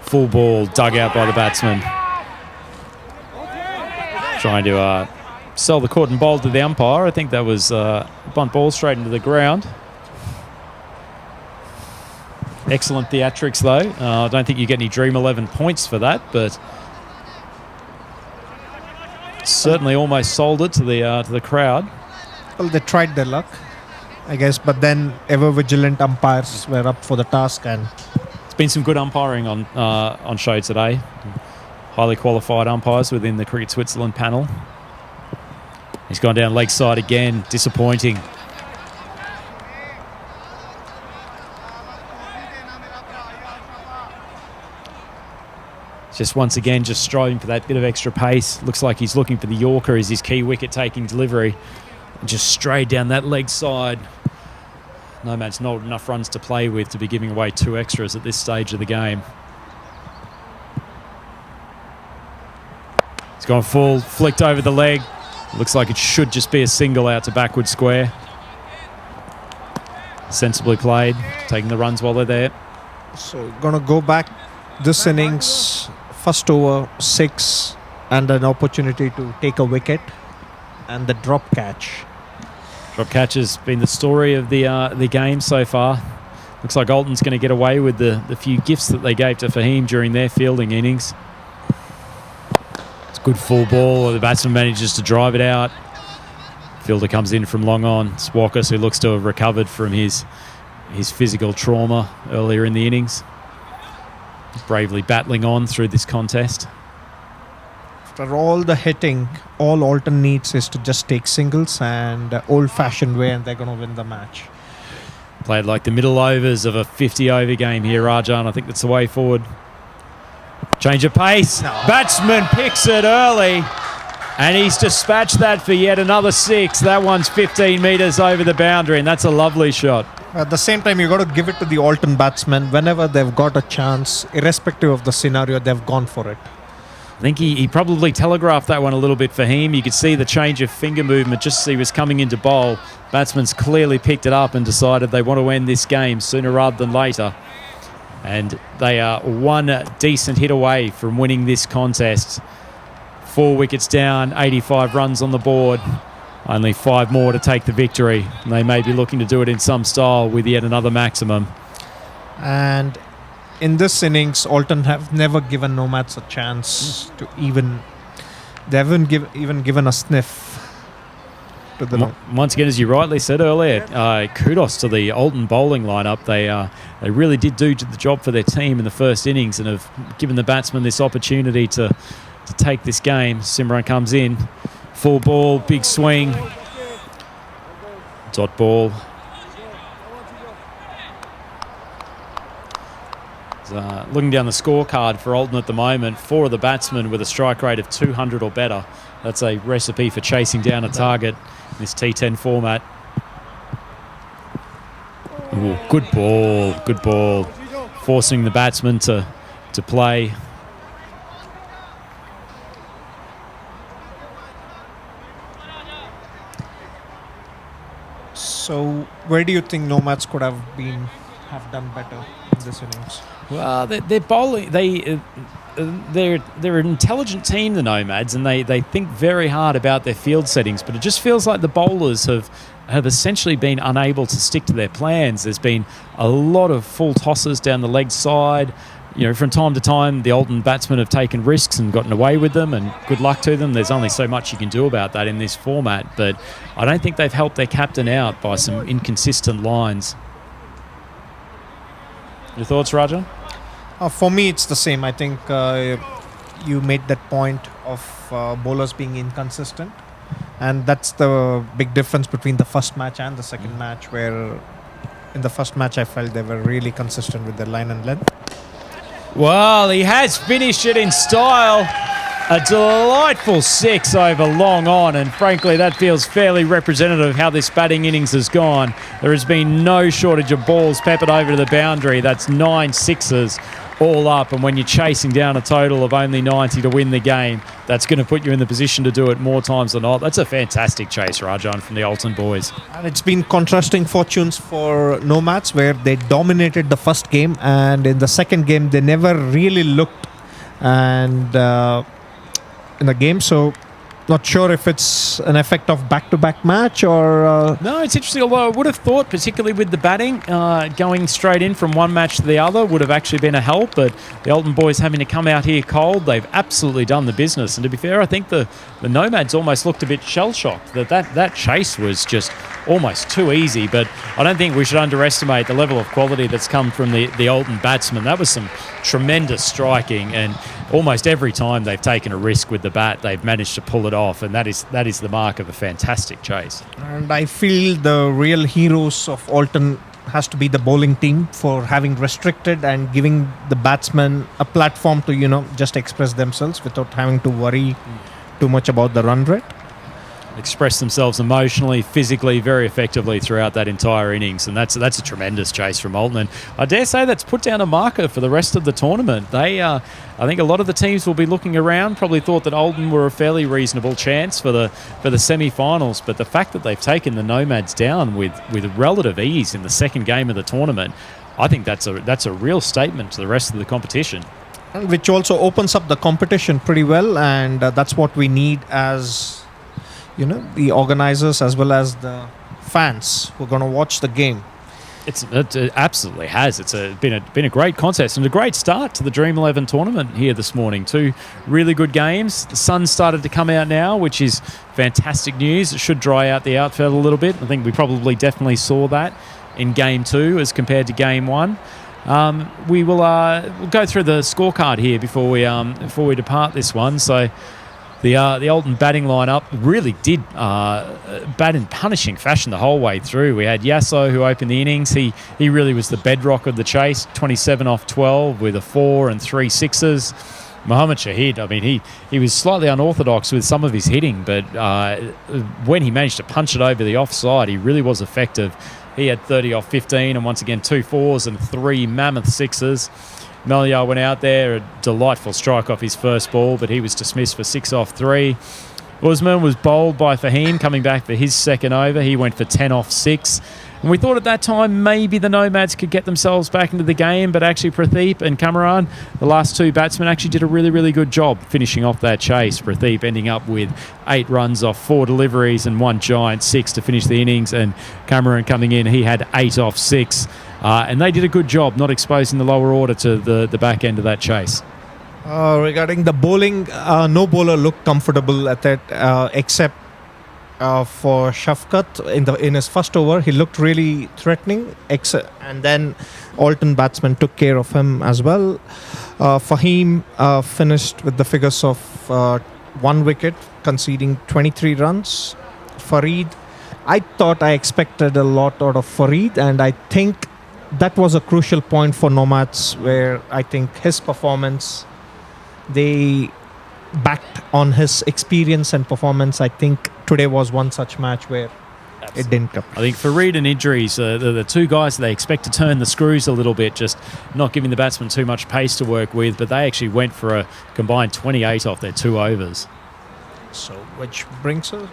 Full ball dug out by the batsman. Trying to sell the court and bowl to the umpire. I think that was bunt ball straight into the ground. Excellent theatrics though. I don't think you get any Dream11 points for that, but certainly almost sold it to the crowd. Well, they tried their luck, I guess, but then ever vigilant umpires were up for the task, and it's been some good umpiring on show today. Highly qualified umpires within the Cricket Switzerland panel. He's gone down leg side again, disappointing. Just once again, just striving for that bit of extra pace. Looks like he's looking for the Yorker as his key wicket-taking delivery. And just straight down that leg side. Nomad's not enough runs to play with to be giving away 2 extras at this stage of the game. He's gone full, flicked over the leg. Looks like it should just be a single out to backward square. Sensibly played, taking the runs while they're there. so gonna go back this innings. First over 6 and an opportunity to take a wicket, and the drop catch. Drop catch has been the story of the game so far. Looks like Alton's going to get away with the few gifts that they gave to Fahim during their fielding innings. It's a good full ball. The batsman manages to drive it out. Fielder comes in from long on. Swakis, who looks to have recovered from his physical trauma earlier in the innings. Bravely battling on through this contest. After all the hitting, all Alton needs is to just take singles and old-fashioned way, and they're going to win the match. Played like the middle overs of a 50-over game here, Rajan. I think that's the way forward. Change of pace. No. Batsman picks it early, and he's dispatched that for yet another 6. That one's 15 metres over the boundary, and that's a lovely shot. At the same time, you got to give it to the Alton batsmen. Whenever they've got a chance, irrespective of the scenario, they've gone for it. I think he probably telegraphed that one a little bit for him. You could see the change of finger movement just as he was coming into bowl. Batsman's clearly picked it up and decided they want to end this game sooner rather than later. And they are one decent hit away from winning this contest. 4 wickets down, 85 runs on the board. Only 5 more to take the victory. And they may be looking to do it in some style with yet another maximum. And in this innings, Alton have never given Nomads a chance to even... They haven't even given a sniff to the... Once again, as you rightly said earlier, kudos to the Alton bowling lineup. They really did do the job for their team in the first innings and have given the batsmen this opportunity to take this game. Simran comes in. Full ball, big swing. Dot ball. Looking down the scorecard for Alton at the moment, 4 of the batsmen with a strike rate of 200 or better. That's a recipe for chasing down a target in this T10 format. Ooh, good ball, good ball. Forcing the batsman to play. So, where do you think Nomads could have done better in this innings? Well, they're bowling. They're an intelligent team, the Nomads, and they think very hard about their field settings. But it just feels like the bowlers have essentially been unable to stick to their plans. There's been a lot of full tosses down the leg side. You know, from time to time, the Alton batsmen have taken risks and gotten away with them, and good luck to them. There's only so much you can do about that in this format, but I don't think they've helped their captain out by some inconsistent lines. Your thoughts, Raja? For me, it's the same. I think you made that point of bowlers being inconsistent, and that's the big difference between the first match and the second match, where in the first match I felt they were really consistent with their line and length. Well, he has finished it in style. A delightful 6 over long on, and frankly that feels fairly representative of how this batting innings has gone. There has been no shortage of balls peppered over to the boundary. That's 9 sixes all up, and when you're chasing down a total of only 90 to win the game, that's going to put you in the position to do it more times than not. That's a fantastic chase, Rajan, from the Alton boys. And it's been contrasting fortunes for Nomads, where they dominated the first game, and in the second game they never really looked and in the game. So not sure if it's an effect of back-to-back match or... No, it's interesting. Although I would have thought, particularly with the batting, going straight in from one match to the other would have actually been a help. But the Alton boys having to come out here cold, they've absolutely done the business. And to be fair, I think the Nomads almost looked a bit shell-shocked. That chase was just almost too easy. But I don't think we should underestimate the level of quality that's come from the Alton batsmen. That was some tremendous striking, and almost every time they've taken a risk with the bat, they've managed to pull it off, and that is the mark of a fantastic chase. And I feel the real heroes of Alton has to be the bowling team for having restricted and giving the batsmen a platform to, just express themselves without having to worry too much about the run rate. Express themselves emotionally, physically, very effectively throughout that entire innings, and that's a tremendous chase from Alton. And I dare say that's put down a marker for the rest of the tournament. I think a lot of the teams will be looking around, probably thought that Alton were a fairly reasonable chance for the semi-finals, but the fact that they've taken the Nomads down with relative ease in the second game of the tournament, I think that's a real statement to the rest of the competition. Which also opens up the competition pretty well, and that's what we need as the organizers as well as the fans who are going to watch the game. It absolutely has. It's been a great contest and a great start to the Dream11 tournament here this morning. 2 really good games. The sun started to come out now, which is fantastic news. It should dry out the outfield a little bit. I think we probably definitely saw that in Game 2 as compared to Game 1. We will we'll go through the scorecard here before we depart this one. So the Alton batting lineup really did bat in punishing fashion the whole way through. We had Yasso, who opened the innings. He really was the bedrock of the chase. 27 off 12 with a 4 and 3 sixes. Mohammad Shahid, I mean, he was slightly unorthodox with some of his hitting, but when he managed to punch it over the offside, he really was effective. He had 30 off 15 and once again 2 4s and 3 mammoth sixes. Meliar went out there, a delightful strike off his first ball, but he was dismissed for 6 off 3. Usman was bowled by Fahim, coming back for his second over. He went for 10 off 6. And we thought at that time maybe the Nomads could get themselves back into the game, but actually Pradeep and Kamaran, the last 2 batsmen, actually did a really, really good job finishing off that chase. Pradeep ending up with 8 runs off 4 deliveries and 1 giant 6 to finish the innings, and Kamaran coming in, he had 8 off 6. And they did a good job not exposing the lower order to the back end of that chase. Regarding the bowling, no bowler looked comfortable at that except for Shafqat in his first over. He looked really threatening, and then Alton batsmen took care of him as well. Fahim finished with the figures of 1 wicket, conceding 23 runs. Farid, I expected a lot out of Farid, and I think that was a crucial point for Nomads, where I think his performance, they backed on his experience and performance. I think today was one such match where it didn't come. I think Farid and injuries, the 2 guys, they expect to turn the screws a little bit, just not giving the batsmen too much pace to work with, but they actually went for a combined 28 off their 2 overs. So, which brings us...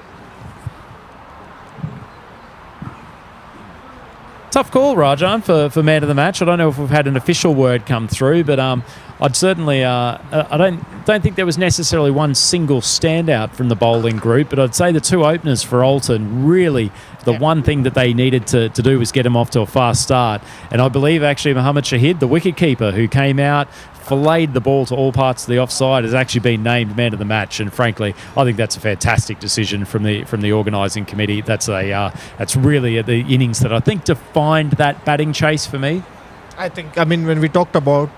Tough call, Rajan, for man of the match. I don't know if we've had an official word come through, but I'd certainly I don't think there was necessarily one single standout from the bowling group, but I'd say the 2 openers for Alton, really the one thing that they needed to do was get them off to a fast start. And I believe actually Mohammad Shahid, the wicketkeeper who came out, filleted the ball to all parts of the offside, has actually been named man of the match. And frankly, I think that's a fantastic decision from the organising committee. That's really the innings that I think defined that batting chase for me. I think, I mean, when we talked about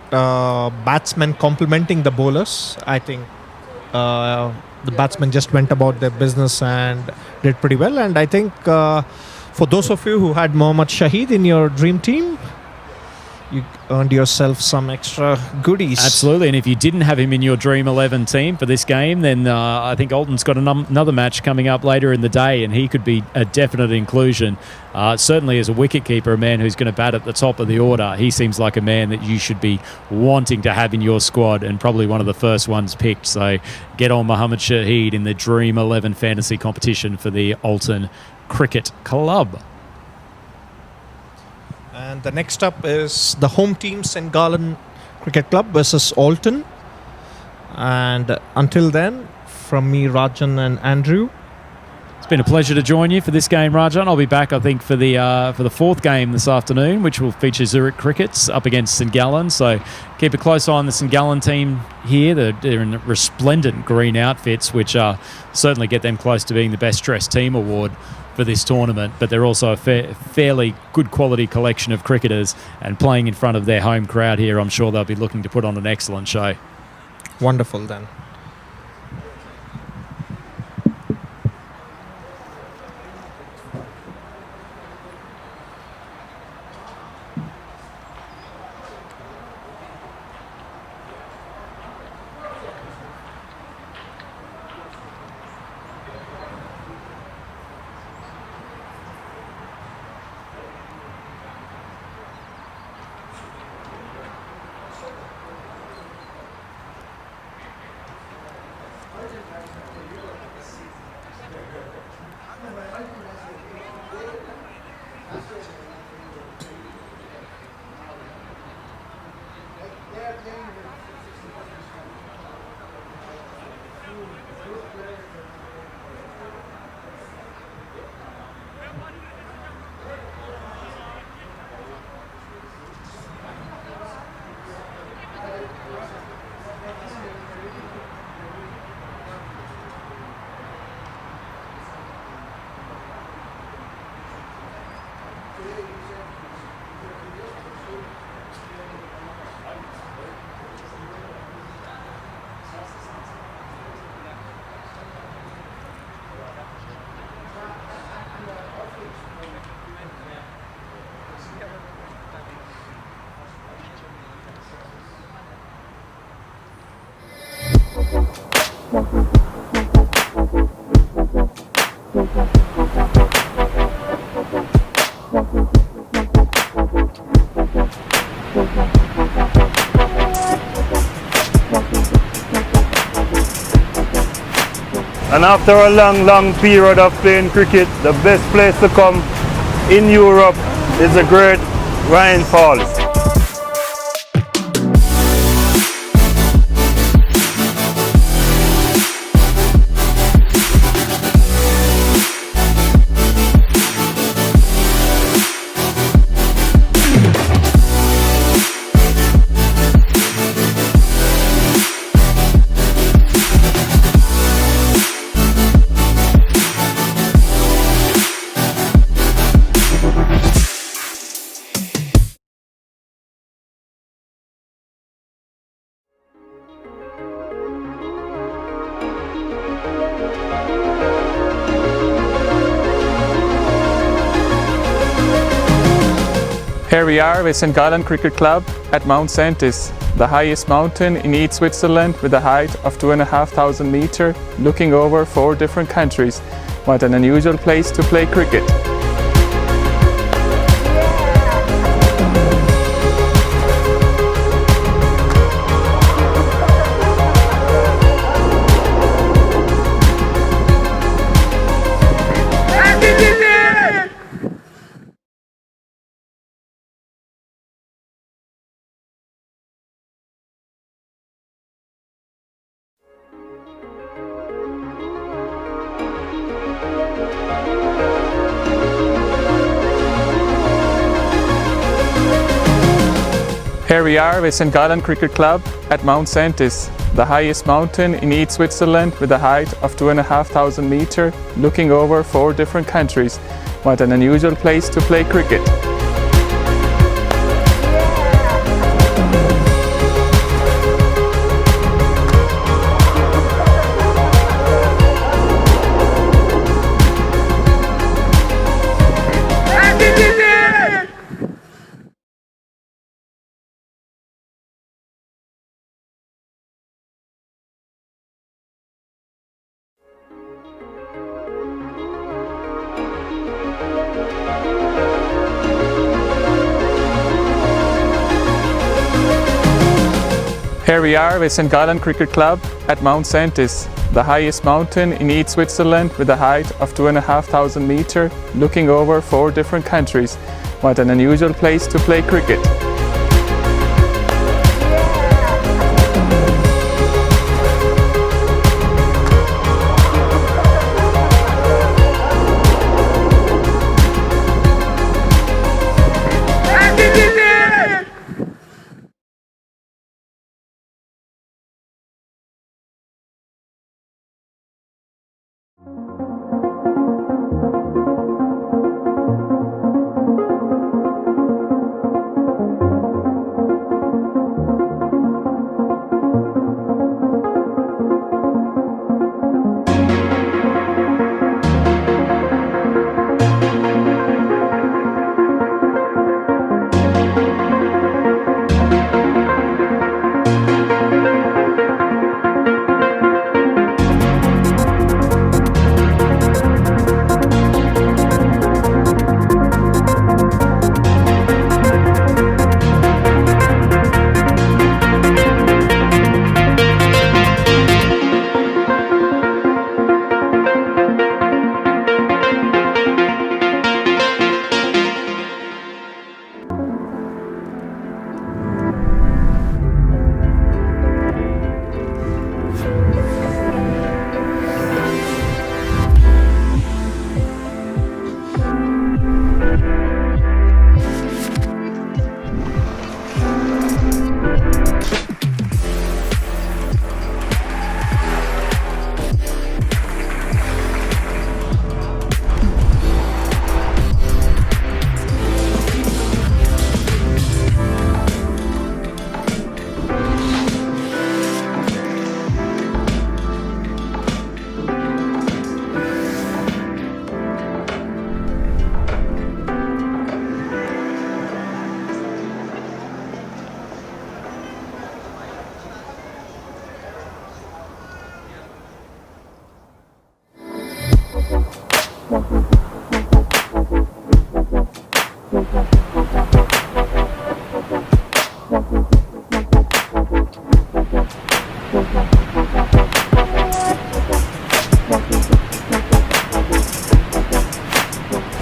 batsmen complementing the bowlers, I think the batsmen just went about their business and did pretty well. And I think for those of you who had Mohammad Shahid in your dream team, you earned yourself some extra goodies. Absolutely, and if you didn't have him in your Dream 11 team for this game, then I think Alton's got another match coming up later in the day, and he could be a definite inclusion. Certainly as a wicketkeeper, a man who's going to bat at the top of the order, he seems like a man that you should be wanting to have in your squad, and probably one of the first ones picked. So get on Mohammad Shahid in the Dream 11 fantasy competition for the Alton Cricket Club. And the next up is the home team, St. Gallen Cricket Club versus Alton. And until then, from me, Rajan and Andrew. It's been a pleasure to join you for this game, Rajan. I'll be back, I think, for the fourth game this afternoon, which will feature Zurich Crickets up against St. Gallen. So keep a close eye on the St. Gallen team here. They're in resplendent green outfits, which certainly get them close to being the best dressed team award for this tournament, but they're also a fairly good quality collection of cricketers, and playing in front of their home crowd here, I'm sure they'll be looking to put on an excellent show. Wonderful then. And after a long period of playing cricket, the best place to come in Europe is the great Rhine Falls. Here we are with St. Gallen Cricket Club at Mount Saintis, the highest mountain in East Switzerland with a height of 2,500 meters, looking over 4 different countries. What an unusual place to play cricket. Here we are with St. Gallen Cricket Club at Mount Saintis, the highest mountain in East Switzerland with a height of 2,500 meters, looking over 4 different countries. What an unusual place to play cricket. Here we are with St. Gallen Cricket Club at Mount Saintis, the highest mountain in East Switzerland with a height of 2,500 meters, looking over 4 different countries. What an unusual place to play cricket.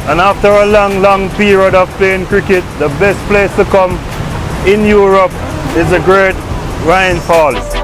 And after a long period of playing cricket, the best place to come in Europe is the great Rhine Falls.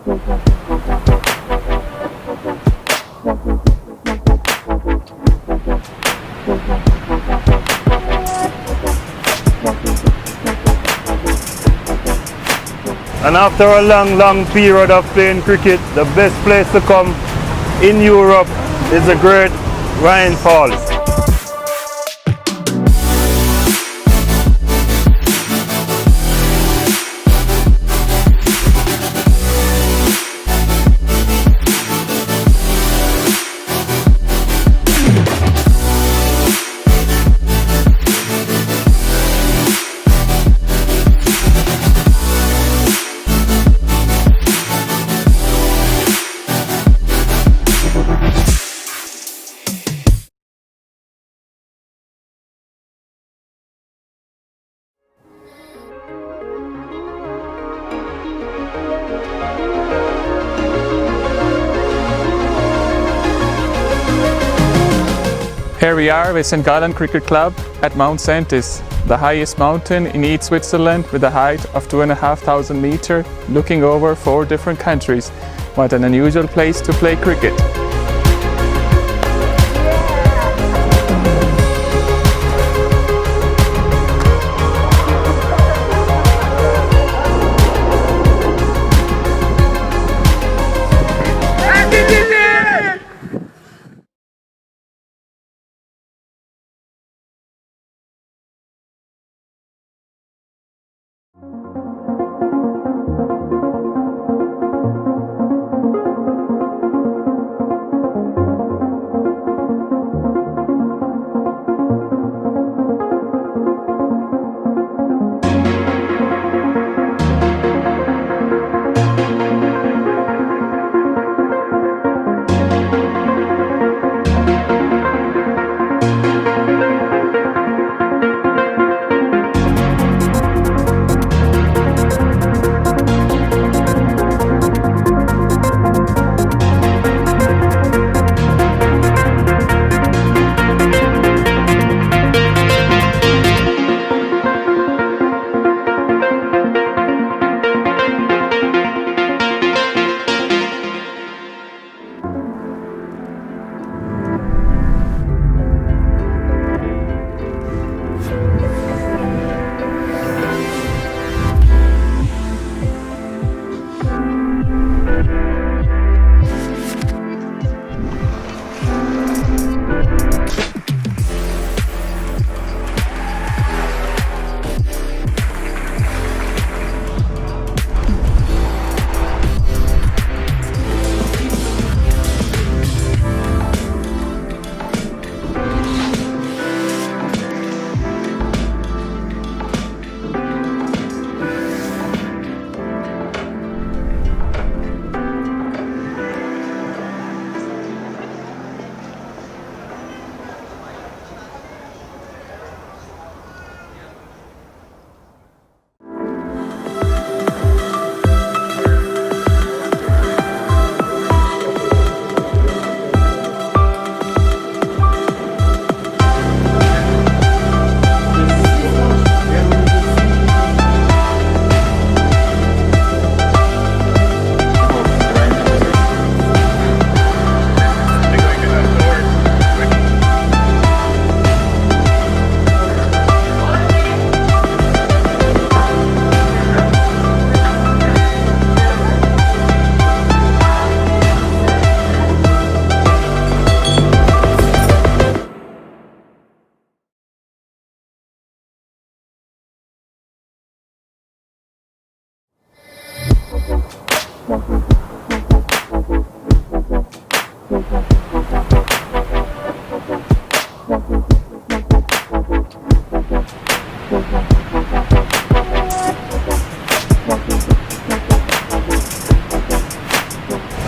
And after a long period of playing cricket, the best place to come in Europe is the great Rhine Falls. Here we are with St. Gallen Cricket Club at Mount Saintis, the highest mountain in East Switzerland with a height of 2,500 meters, looking over 4 different countries. What an unusual place to play cricket.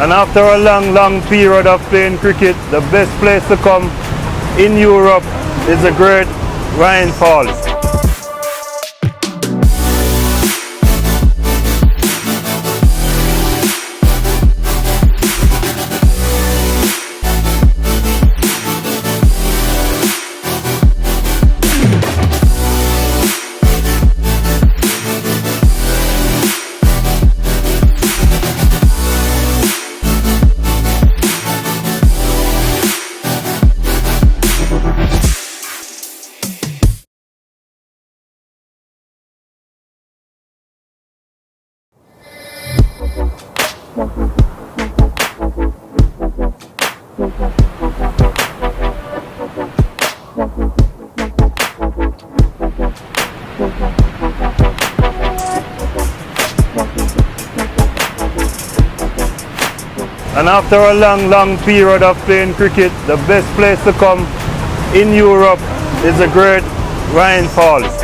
And after a long period of playing cricket, the best place to come in Europe is the great Rhine Falls. And after a long period of playing cricket, the best place to come in Europe is the great Rhine Falls.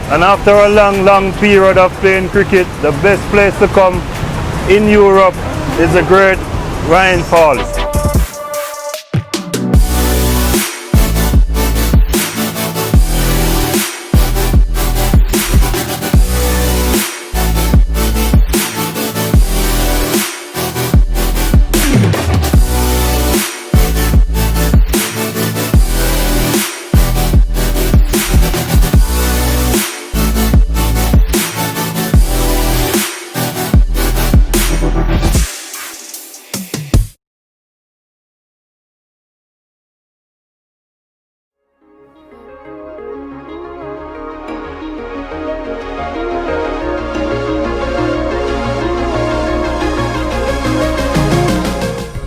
And after a long period of playing cricket, the best place to come in Europe is the great Rhine Falls.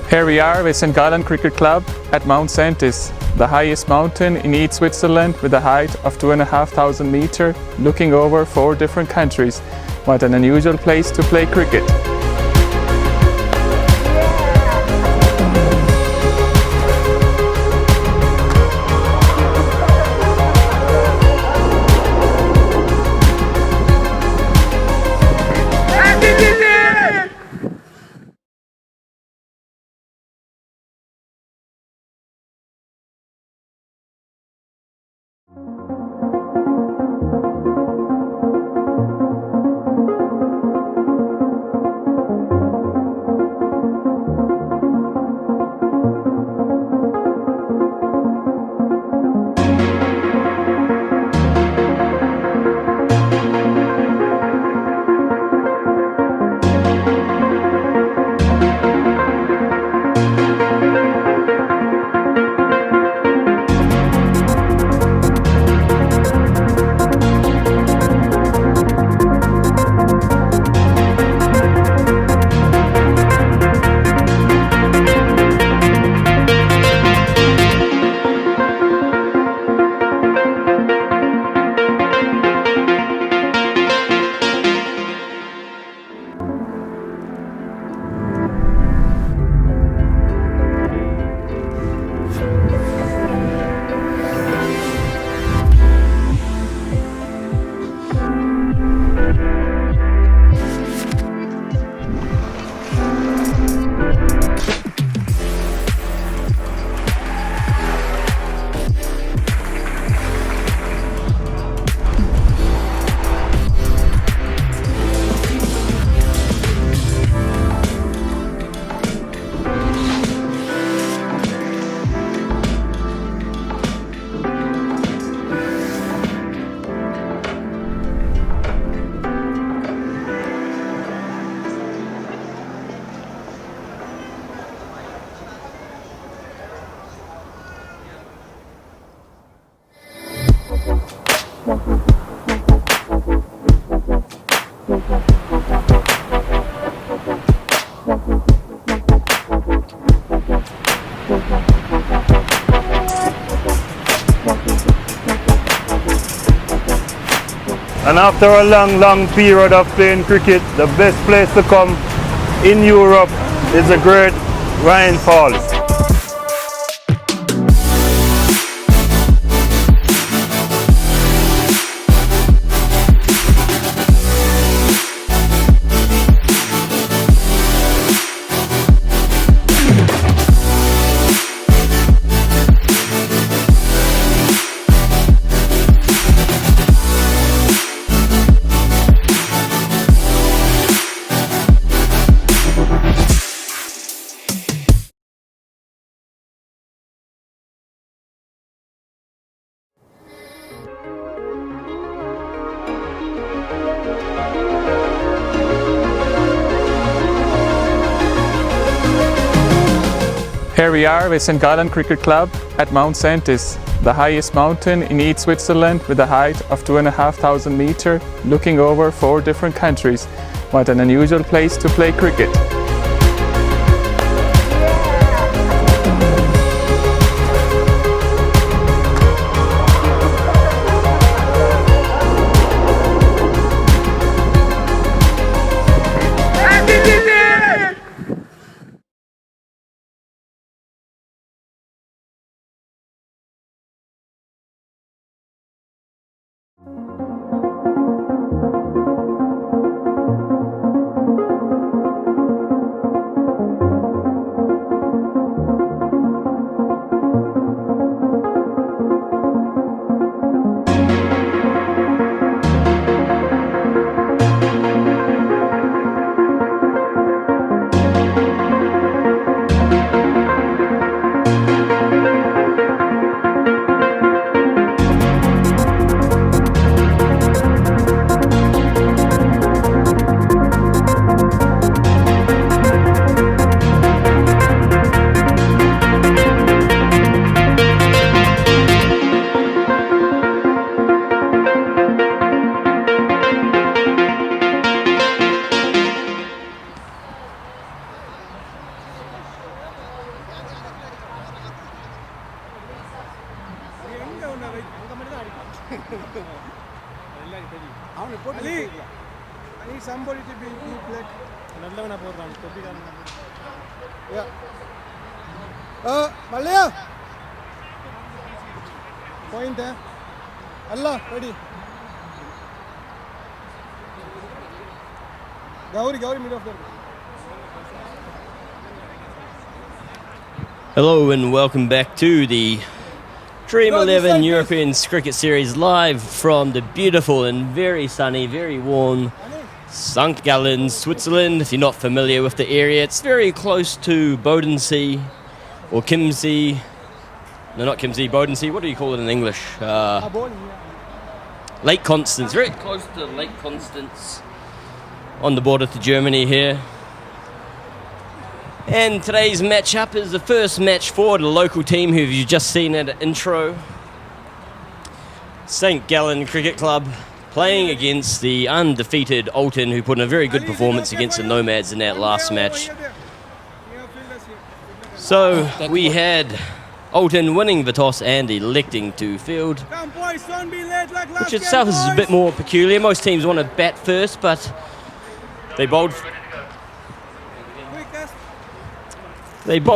Here we are with St. Gallen Cricket Club at Mount Saintis, the highest mountain in East Switzerland with a height of 2,500 meters, looking over 4 different countries. What an unusual place to play cricket. And after a long period of playing cricket, the best place to come in Europe is the great Rhine Falls. Here we are with St. Gallen Cricket Club at Mount Saintis, the highest mountain in East Switzerland with a height of 2,500 meters, looking over 4 different countries. What an unusual place to play cricket. I need somebody to be like நல்லவனா போறான் கொப்பிக்காரன். Yeah. Malia. Point Allah ready. Gauri mid of the. Hello and welcome back to the Dream11 European Cricket Series live from the beautiful and very sunny, very warm St. Gallen, Switzerland. If you're not familiar with the area, it's very close to Bodensee or Chiemsee. No, not Chiemsee, Bodensee. What do you call it in English? Lake Constance. Very close to Lake Constance on the border to Germany here. And today's match-up is the first match for the local team who you've just seen at the intro. St. Gallen Cricket Club playing against the undefeated Alton, who put in a very good performance against the Nomads in that last match. So we had Alton winning the toss and electing to field, which itself is a bit more peculiar. Most teams want to bat first, but they bowled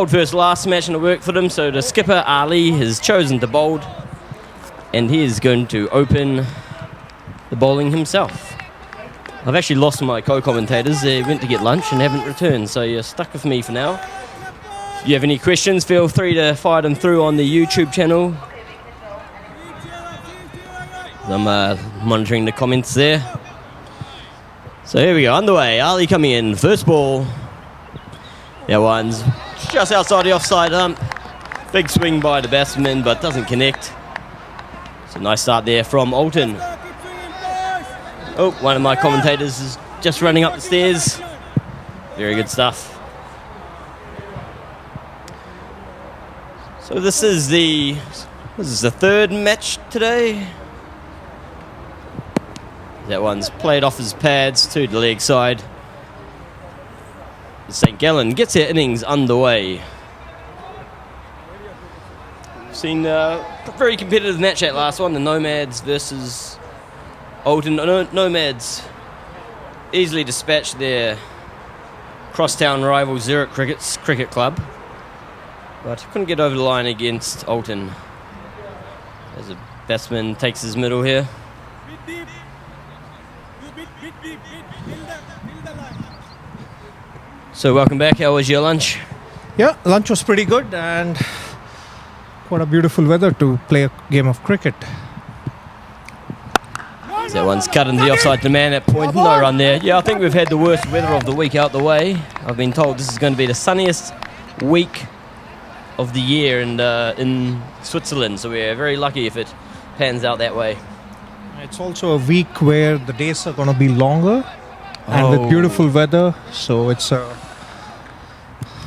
first last match and it worked for them. So the skipper Ali has chosen to bowl, and he is going to open the bowling himself. I've actually lost my co-commentators. They went to get lunch and haven't returned, so you're stuck with me for now. If you have any questions, feel free to fire them through on the YouTube channel. I'm monitoring the comments there. So here we go, underway. Ali coming in, first ball. That one's just outside the offside hump. Big swing by the batsman, but doesn't connect. It's a nice start there from Alton. Oh, one of my commentators is just running up the stairs. Very good stuff. So this is the third match today. That one's played off his pads to the leg side. St. Gallen gets their innings underway. Seen a very competitive match that last one, the Nomads versus Alton. Nomads easily dispatched their crosstown rival Zurich Cricket Club, but couldn't get over the line against Alton. As a batsman takes his middle here. So welcome back. How was your lunch? Yeah, lunch was pretty good, and what a beautiful weather to play a game of cricket. That one's cut into the offside to man at point. No run there. Yeah, I think we've had the worst weather of the week out the way. I've been told this is going to be the sunniest week of the year in Switzerland, so we're very lucky if it pans out that way. It's also a week where the days are going to be longer, and with beautiful weather, so it's a...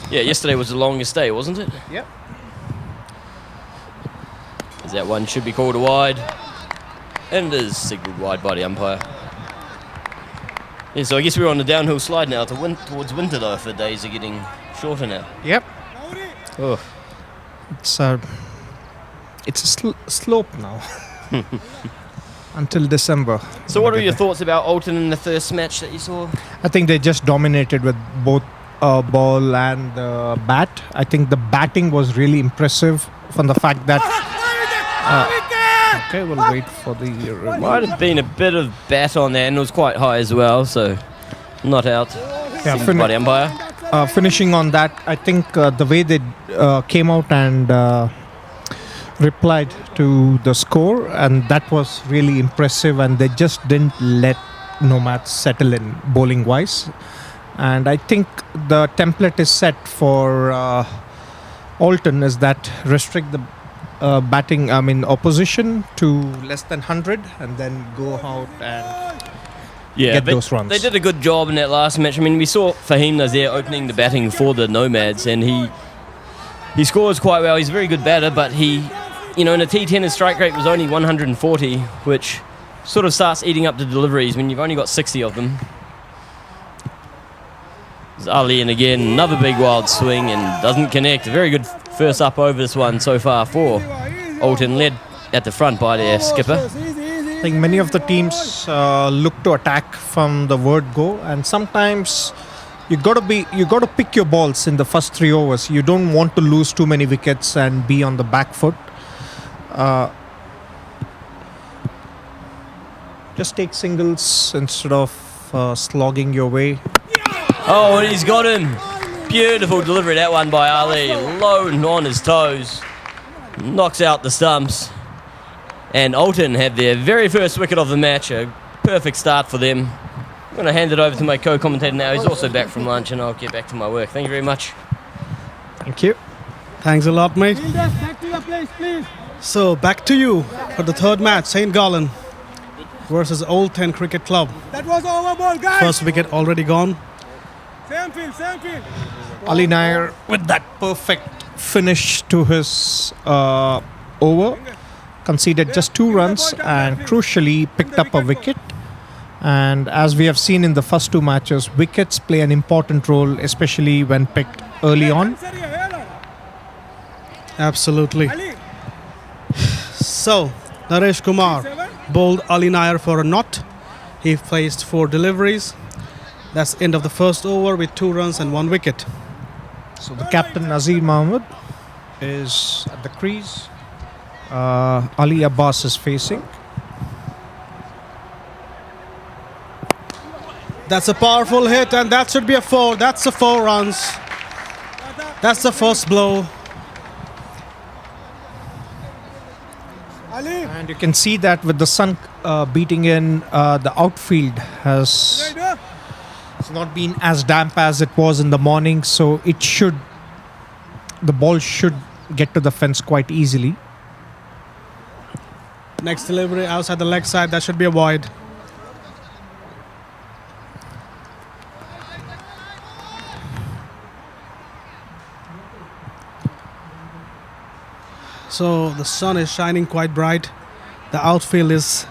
Yeah, yesterday was the longest day, wasn't it? Yep. As that one should be called a wide. And it is signalled wide by the umpire. Yeah, so I guess we're on the downhill slide now towards winter, though, if the days are getting shorter now. Yep. Oh. It's a slope now. Until December. So what are your thoughts about Alton in the first match that you saw? I think they just dominated with both ball and bat. I think the batting was really impressive from the fact that... okay, we'll wait for the... Might have been a bit of bat on there, and it was quite high as well, so not out. Yeah, by the umpire. Finishing on that, I think the way they came out and replied to the score, and that was really impressive, and they just didn't let Nomads settle in bowling wise. And I think the template is set for Alton is that restrict the opposition to less than 100 and then go out and get those runs. They did a good job in that last match. I mean, we saw Fahim Nazir opening the batting for the Nomads, and he scores quite well. He's a very good batter, but in a T10 his strike rate was only 140, which sort of starts eating up the deliveries when you've only got 60 of them. There's Ali, and again, another big wild swing and doesn't connect. A very good first up over this one so far for Alton, led at the front by their skipper. I think many of the teams look to attack from the word go, and sometimes you got to pick your balls in the first 3 overs. You don't want to lose too many wickets and be on the back foot. Just take singles instead of slogging your way. Oh, and he's got him. Beautiful delivery, that one by Ali. Low on his toes. Knocks out the stumps. And Alton have their very first wicket of the match. A perfect start for them. I'm going to hand it over to my co-commentator now. He's also back from lunch, and I'll get back to my work. Thank you very much. Thank you. Thanks a lot, mate. Back to your place, please. So, back to you for the third match. St. Gallen versus Alton Cricket Club. That was over ball, guys. First wicket already gone. Same field. Ali Nair with that perfect finish to his over, conceded just 2 runs and crucially picked up a wicket. And as we have seen in the first 2 matches, wickets play an important role, especially when picked early on. Absolutely. So, Naresh Kumar bowled Ali Nair for a not. He faced 4 deliveries. That's end of the first over with 2 runs and 1 wicket. So the captain Nazir Mahmood is at the crease. Ali Abbas is facing. That's a powerful hit, and that should be a 4. That's the 4 runs. That's the first blow. And you can see that with the sun beating in, the outfield has not been as damp as it was in the morning, so the ball should get to the fence quite easily. Next delivery outside the leg side, that should be a wide. So the sun is shining quite bright. The outfield is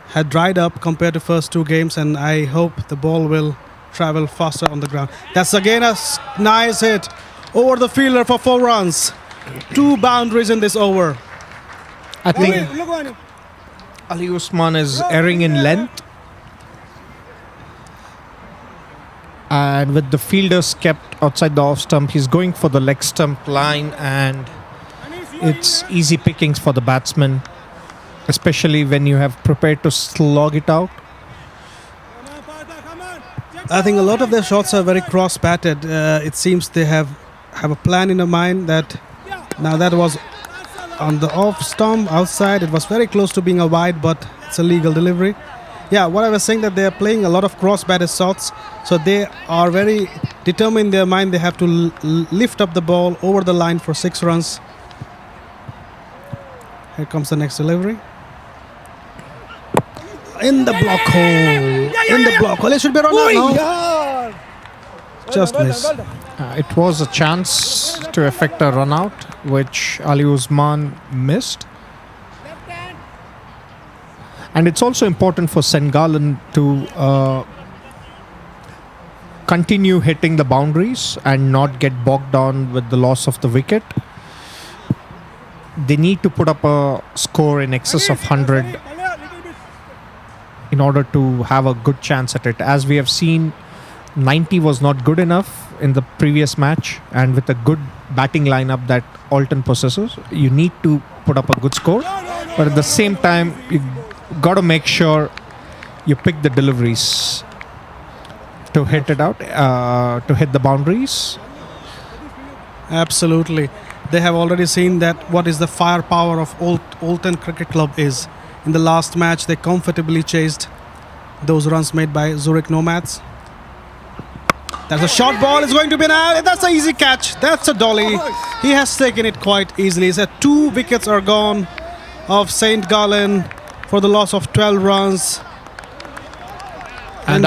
had dried up compared to first two games, and I hope the ball will travel faster on the ground. That's again a nice hit over the fielder for 4 runs. 2 boundaries in this over. I think Ali Usman is erring in length. And with the fielders kept outside the off stump, he's going for the leg stump line, and it's easy pickings for the batsman, especially when you have prepared to slog it out. I think a lot of their shots are very cross-batted. It seems they have a plan in their mind that now that was on the off stump outside. It was very close to being a wide, but it's a legal delivery. Yeah, what I was saying, that they are playing a lot of cross-batted shots, so they are very determined in their mind. They have to lift up the ball over the line for 6 runs. Here comes the next delivery. In the block hole. In the block hole. It should be run out now. Just miss. It was a chance to effect a run out, which Ali Usman missed. And it's also important for Gallen to continue hitting the boundaries and not get bogged down with the loss of the wicket. They need to put up a score in excess of 100 in order to have a good chance at it. As we have seen, 90 was not good enough in the previous match, and with a good batting lineup that Alton possesses, you need to put up a good score. But at the same time, you got to make sure you pick the deliveries to hit it out, to hit the boundaries. Absolutely. They have already seen that what is the firepower of Alton Cricket Club is. In the last match, they comfortably chased those runs made by Zurich Nomads. That's a short ball. It's going to be an out. That's an easy catch. That's a dolly. He has taken it quite easily. He said 2 wickets are gone of St. Gallen for the loss of 12 runs. And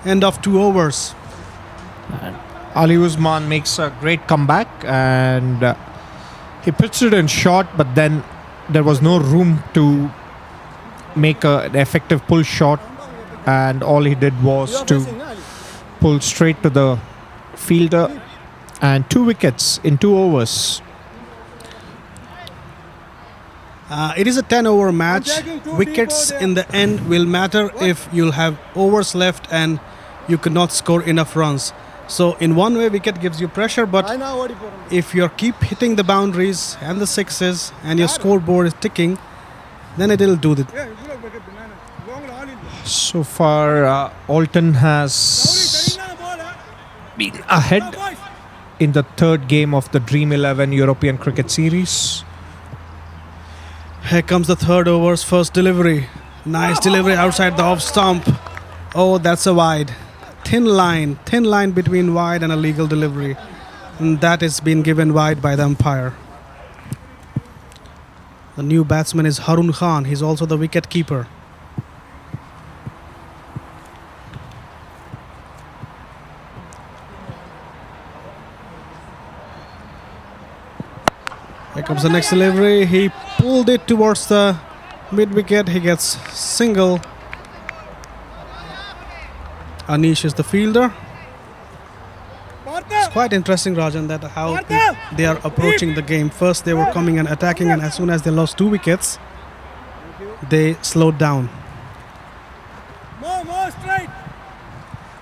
End of 2 overs. Ali Usman makes a great comeback, and he pitched it in short, but then there was no room to make an effective pull shot, and all he did was to pull straight to the fielder, and 2 wickets in 2 overs. It is a 10-over match. Wickets in the end will matter if you'll have overs left and you could not score enough runs. So in one way, wicket gives you pressure, but if you keep hitting the boundaries and the sixes and your scoreboard is ticking, then it will do it. So far, Alton has been ahead in the 3rd game of the Dream11 European Cricket Series. Here comes the 3rd over's first delivery. Nice delivery outside the off stump. Oh, that's a wide. Thin line between wide and a legal delivery. And that is been given wide by the umpire. The new batsman is Harun Khan. He's also the wicket keeper. Here comes the next delivery. He pulled it towards the mid-wicket. He gets single. Anish is the fielder. It's quite interesting, Rajan, that how they are approaching the game. First they were coming and attacking, and as soon as they lost 2 wickets, they slowed down.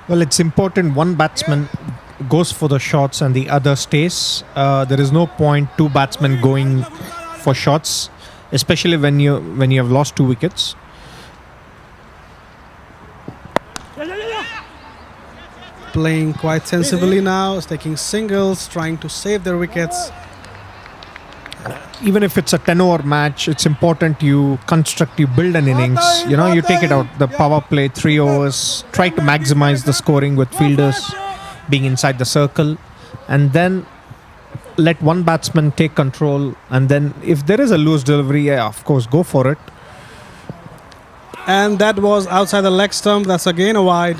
Well, it's important one batsman goes for the shots and the other stays. There is no point 2 batsmen going for shots, especially when you have lost 2 wickets. Playing quite sensibly now, taking singles, trying to save their wickets. Even if it's a 10-over match, it's important you build an innings. You take it out, the power play, 3 overs, try to maximize the scoring with fielders being inside the circle, and then let one batsman take control, and then if there is a loose delivery, of course, go for it. And that was outside the leg stump. That's again a wide.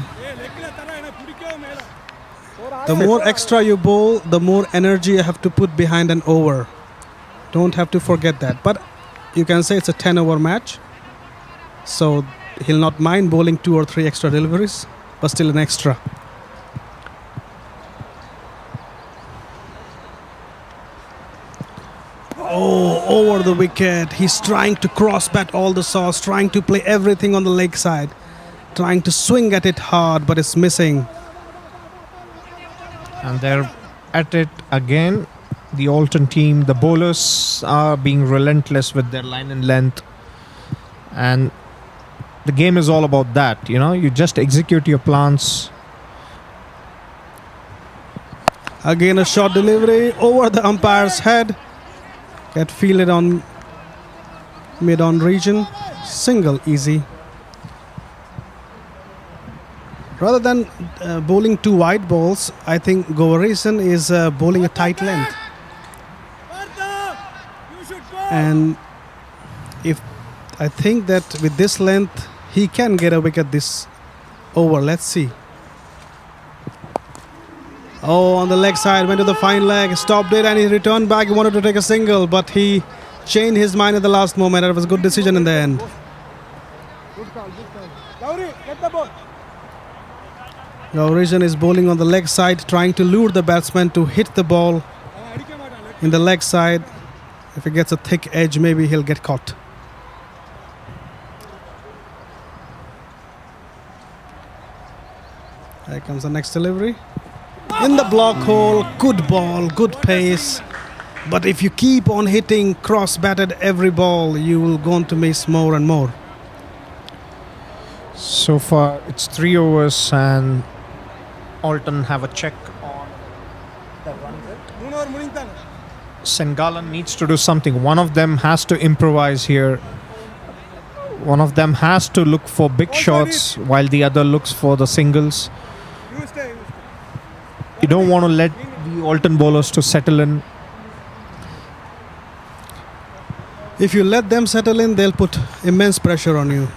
The more extra you bowl, the more energy you have to put behind an over. Don't have to forget that. But you can say it's a 10-over match. So he'll not mind bowling 2 or 3 extra deliveries, but still an extra. Oh, over the wicket. He's trying to cross bat all the sauce, trying to play everything on the leg side, trying to swing at it hard, but it's missing. And they're at it again. The Alton team, the bowlers are being relentless with their line and length. And the game is all about that. You just execute your plans. Again, a short delivery over the umpire's head. Get fielded on mid-on region. Single, easy. Rather than bowling 2 wide balls, I think Govardhan is bowling a tight length. And I think that with this length, he can get a wicket this over. Let's see. Oh, on the leg side, went to the fine leg, stopped it, and he returned back. He wanted to take a single, but he changed his mind at the last moment. It was a good decision in the end. Good call, good call. Gauri, get the ball. Govardhan is bowling on the leg side, trying to lure the batsman to hit the ball in the leg side. If he gets a thick edge, maybe he'll get caught. Here comes the next delivery. In the block hole, good ball, good pace. But if you keep on hitting cross-batted every ball, you will go on to miss more and more. So far, it's 3 overs and Alton have a check on the run rate. St. Gallen needs to do something. One of them has to improvise here. One of them has to look for big shots while the other looks for the singles. You don't want to let the Alton bowlers to settle in. If you let them settle in, they'll put immense pressure on you.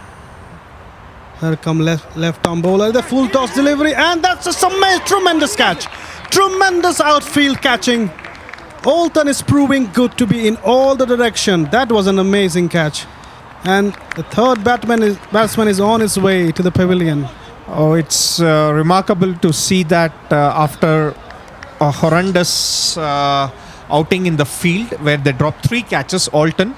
Here come left arm bowler, the full toss delivery, and that's a tremendous catch. Tremendous outfield catching. Alton is proving good to be in all the direction. That was an amazing catch. And the third batsman is on his way to the pavilion. Oh, it's remarkable to see that after a horrendous outing in the field where they dropped 3 catches, Alton.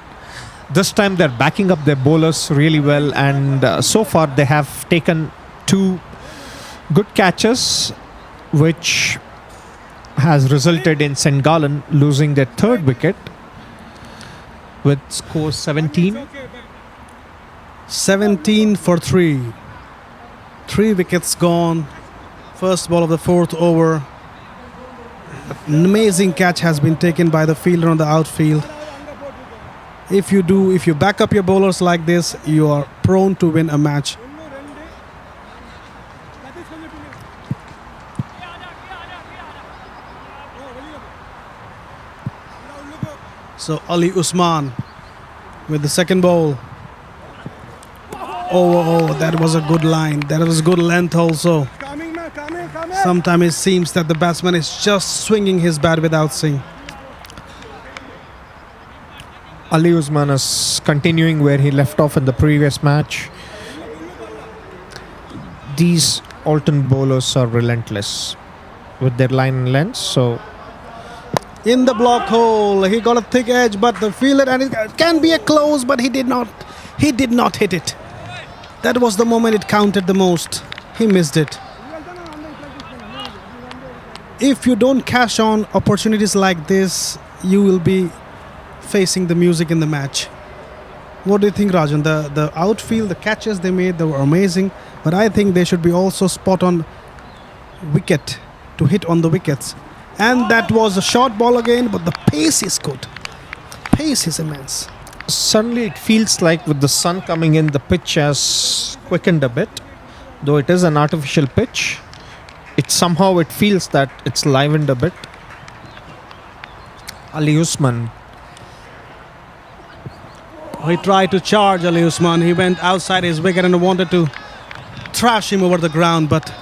This time they're backing up their bowlers really well, and so far they have taken 2 good catches, which has resulted in St. Gallen losing their 3rd wicket with score 17. 17 for 3. 3 wickets gone. First ball of the 4th over. An amazing catch has been taken by the fielder on the outfield. If you back up your bowlers like this, you are prone to win a match. So Ali Usman with the second ball. Oh, that was a good line. That was good length also. Sometimes it seems that the batsman is just swinging his bat without seeing. Ali Usman is continuing where he left off in the previous match. These Alton bowlers are relentless with their line and length. So in the block hole, he got a thick edge, but the fielder, and it can be a close, but he did not hit it. That was the moment it counted the most. He missed it. If you don't cash on opportunities like this, you will be facing the music in the match. What do you think, Rajan? The outfield, the catches they made, they were amazing, but I think they should be also spot on wicket to hit on the wickets. And that was a short ball again, but the pace is good. Pace is immense. Suddenly it feels like with the sun coming in, the pitch has quickened a bit. Though it is an artificial pitch, it feels that it's livened a bit. Ali Usman. He tried to charge Ali Usman. He went outside his wicket and wanted to thrash him over the ground, but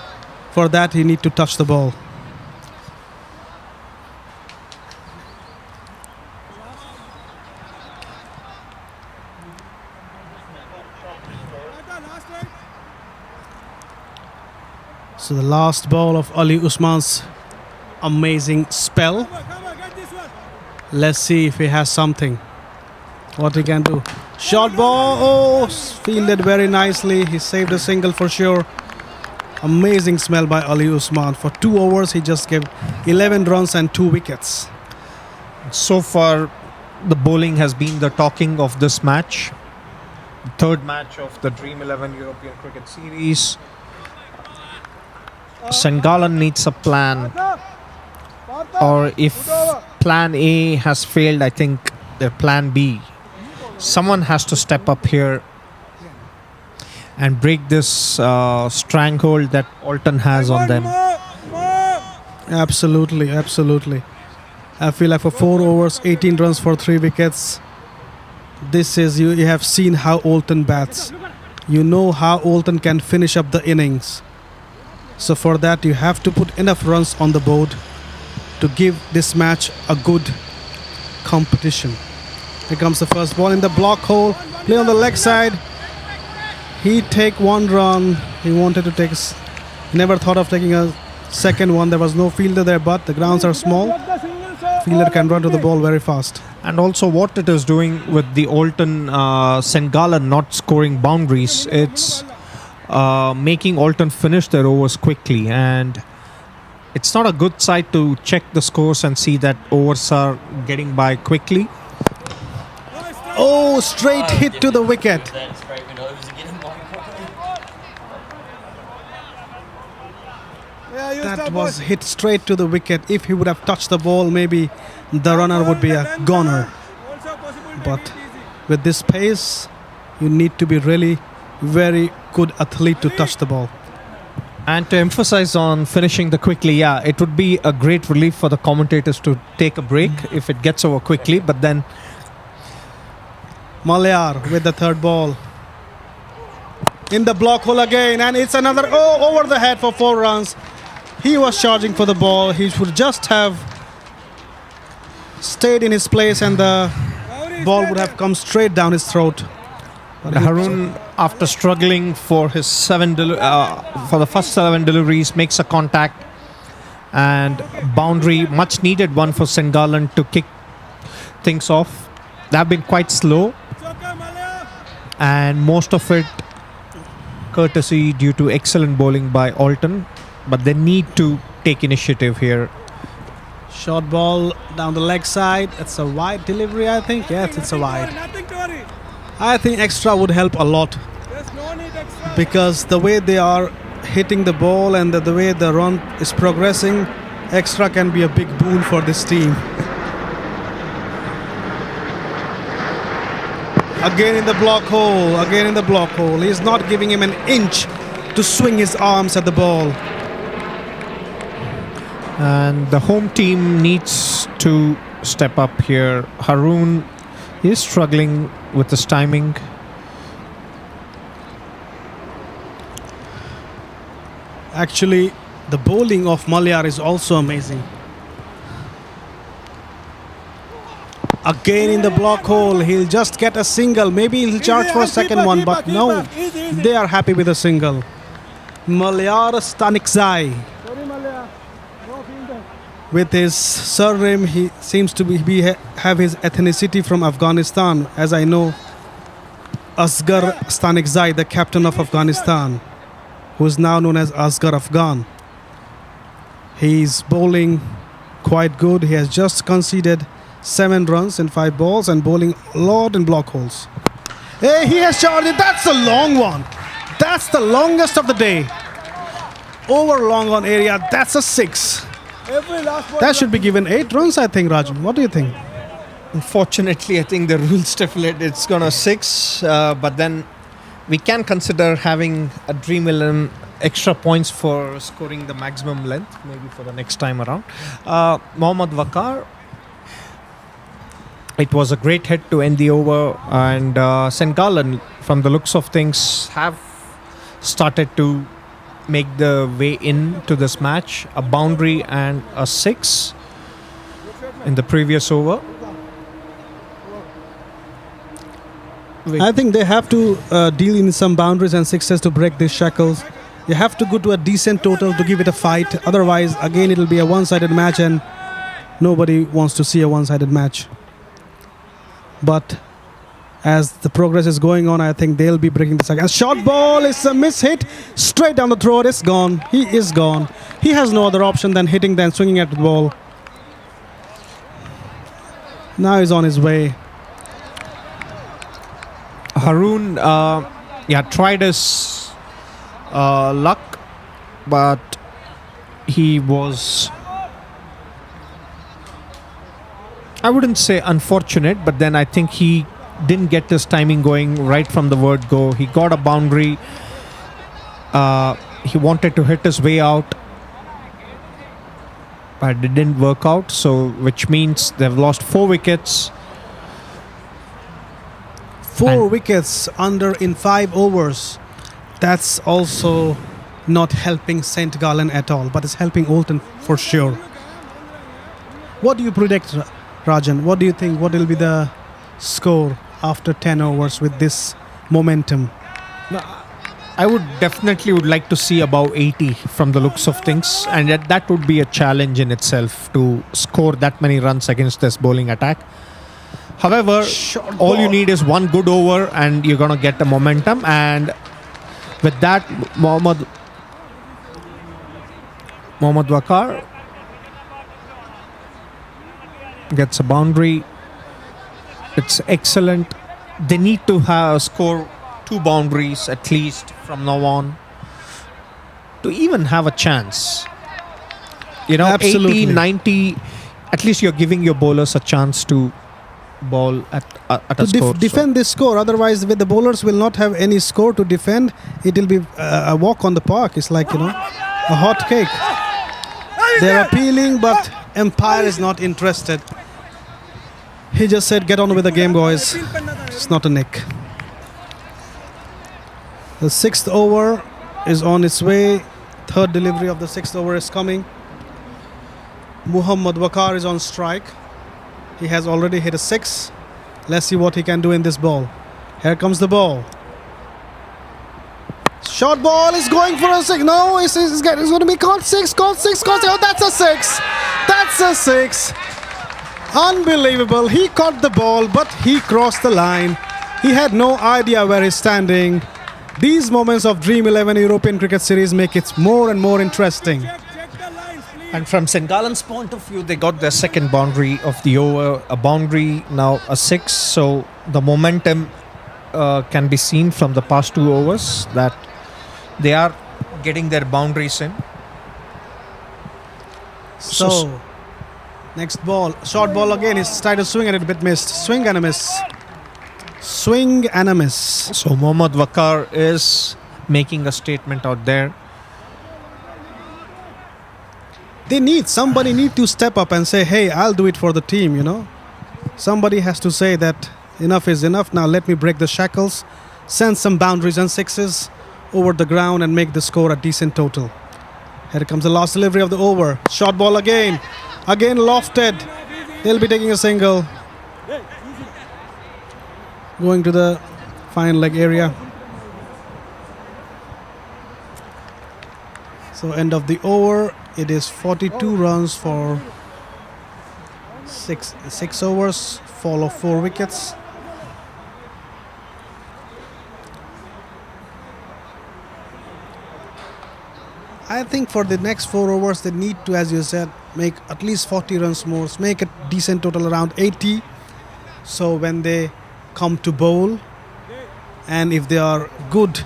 for that he need to touch the ball. So the last ball of Ali Usman's amazing spell. Let's see if he has something. What he can do. Short ball. Oh, fielded very nicely. He saved a single for sure. Amazing smell by Ali Usman. For 2 overs, he just gave 11 runs and 2 wickets. So far, the bowling has been the talking of this match. Third match of the Dream11 European Cricket Series. Gallen needs a plan. Or if plan A has failed, I think their plan B. Someone has to step up here and break this stranglehold that Alton has on them. Absolutely, absolutely. I feel like for 4 overs, 18 runs for 3 wickets. This is, you have seen how Alton bats. You know how Alton can finish up the innings. So for that, you have to put enough runs on the board to give this match a good competition. Here comes the first ball in the block hole. Play on the leg side. He take 1 run. He wanted to take. Never thought of taking a second one. There was no fielder there, but the grounds are small. Fielder can run to the ball very fast. And also what it is doing with the Alton Gallen not scoring boundaries, it's making Alton finish their overs quickly, and it's not a good side to check the scores and see that overs are getting by quickly. Oh, straight hit to the wicket. That was hit straight to the wicket. If he would have touched the ball, maybe the runner would be a goner. But with this pace, you need to be really very good athlete to touch the ball. And to emphasize on finishing the quickly, yeah, it would be a great relief for the commentators to take a break if it gets over quickly. But then Malyar with the third ball. In the block hole again, and it's another over the head for 4 runs. He was charging for the ball. He should just have stayed in his place and the ball would have come straight down his throat. Haroon, after struggling for his for the first 7 deliveries, makes a contact and boundary, much needed one for Gallen to kick things off. They have been quite slow, and most of it courtesy due to excellent bowling by Alton, but they need to take initiative here. Short ball down the leg side. It's a wide delivery, I think. Yes, it's a wide. I think extra would help a lot, because the way they are hitting the ball and the way the run is progressing, extra can be a big boon for this team. Again in the block hole. Again in the block hole. He's not giving him an inch to swing his arms at the ball. And the home team needs to step up here. Haroon is struggling with his timing. Actually, the bowling of Malyar is also amazing. Again in the block hole. He'll just get a single. Maybe he'll charge for a second one, but no. They are happy with a single. Malyar Stanikzai. With his surname, he seems to have his ethnicity from Afghanistan. As I know, Asghar Stanikzai, the captain of Afghanistan, who is now known as Asghar Afghan. He's bowling quite good. He has just conceded 7 runs in 5 balls and bowling a lot in block holes. Hey, he has charged it. That's a long one. That's the longest of the day. Over long on area. That's a 6. That should be given 8 runs, I think, Rajan. What do you think? Unfortunately, I think the rules stipulate it's gonna 6, but then we can consider having a Dream11 extra points for scoring the maximum length, maybe for the next time around. Mohammad Waqar, it was a great hit to end the over, and Gallen, from the looks of things, have started to make the way into this match. A boundary and a 6 in the previous over. I think they have to deal in some boundaries and 6s to break these shackles. You have to go to a decent total to give it a fight. Otherwise, again, it'll be a one-sided match, and nobody wants to see a one-sided match. But as the progress is going on, I think they'll be breaking this again. Short ball is a miss hit. Straight down the throat. It's gone. He is gone. He has no other option than hitting than swinging at the ball. Now he's on his way. Haroon, tried his luck, but he was, I wouldn't say unfortunate, but then I think he didn't get his timing going right from the word go. He got a boundary. He wanted to hit his way out, but it didn't work out. So, which means they've lost 4 wickets. 4 wickets under in 5 overs. That's also not helping St. Gallen at all, but it's helping Oulton for sure. What do you predict, Rajan? What do you think? What will be the score after 10 overs with this momentum? I would definitely like to see above 80 from the looks of things, and that would be a challenge in itself to score that many runs against this bowling attack. However, all you need is one good over and you're going to get the momentum, and with that, Mohammad Waqar gets a boundary. It's excellent. They need to score 2 boundaries at least from now on to even have a chance. You know, Absolutely. 80, 90, at least you're giving your bowlers a chance to bowl at a score. Defend this score. Otherwise, with the bowlers will not have any score to defend. It will be a walk on the park. It's like, a hot cake. They're appealing, but Empire is not interested. He just said, get on with the game, boys. It's not a nick. The 6th over is on its way. 3rd delivery of the 6th over is coming. Muhammad Waqar is on strike. He has already hit a 6. Let's see what he can do in this ball. Here comes the ball. Short ball is going for a 6. No, it's going to be caught 6. Caught 6. Oh, that's a 6. That's a 6. Unbelievable. He caught the ball, but he crossed the line. He had no idea where he's standing. These moments of Dream11 European Cricket Series make it more and more interesting. And from St. Gallen's point of view, they got their 2nd boundary of the over. A boundary, now a 6. So the momentum can be seen from the past 2 overs that they are getting their boundaries in. So, next ball. Short ball again. He's tried to swing and it a bit missed. Swing and a miss. Swing and a miss. So Mohammad Waqar is making a statement out there. Somebody need to step up and say, hey, I'll do it for the team, Somebody has to say that enough is enough. Now let me break the shackles, send some boundaries and 6s over the ground and make the score a decent total. Here comes the last delivery of the over. Short ball again. Again lofted. They'll be taking a single. Going to the fine leg area. So end of the over. It is 42 runs for 6 overs. Fall of 4 wickets. I think for the next 4 overs, they need to, as you said, make at least 40 runs more. Make a decent total around 80. So when they come to bowl, and if they are good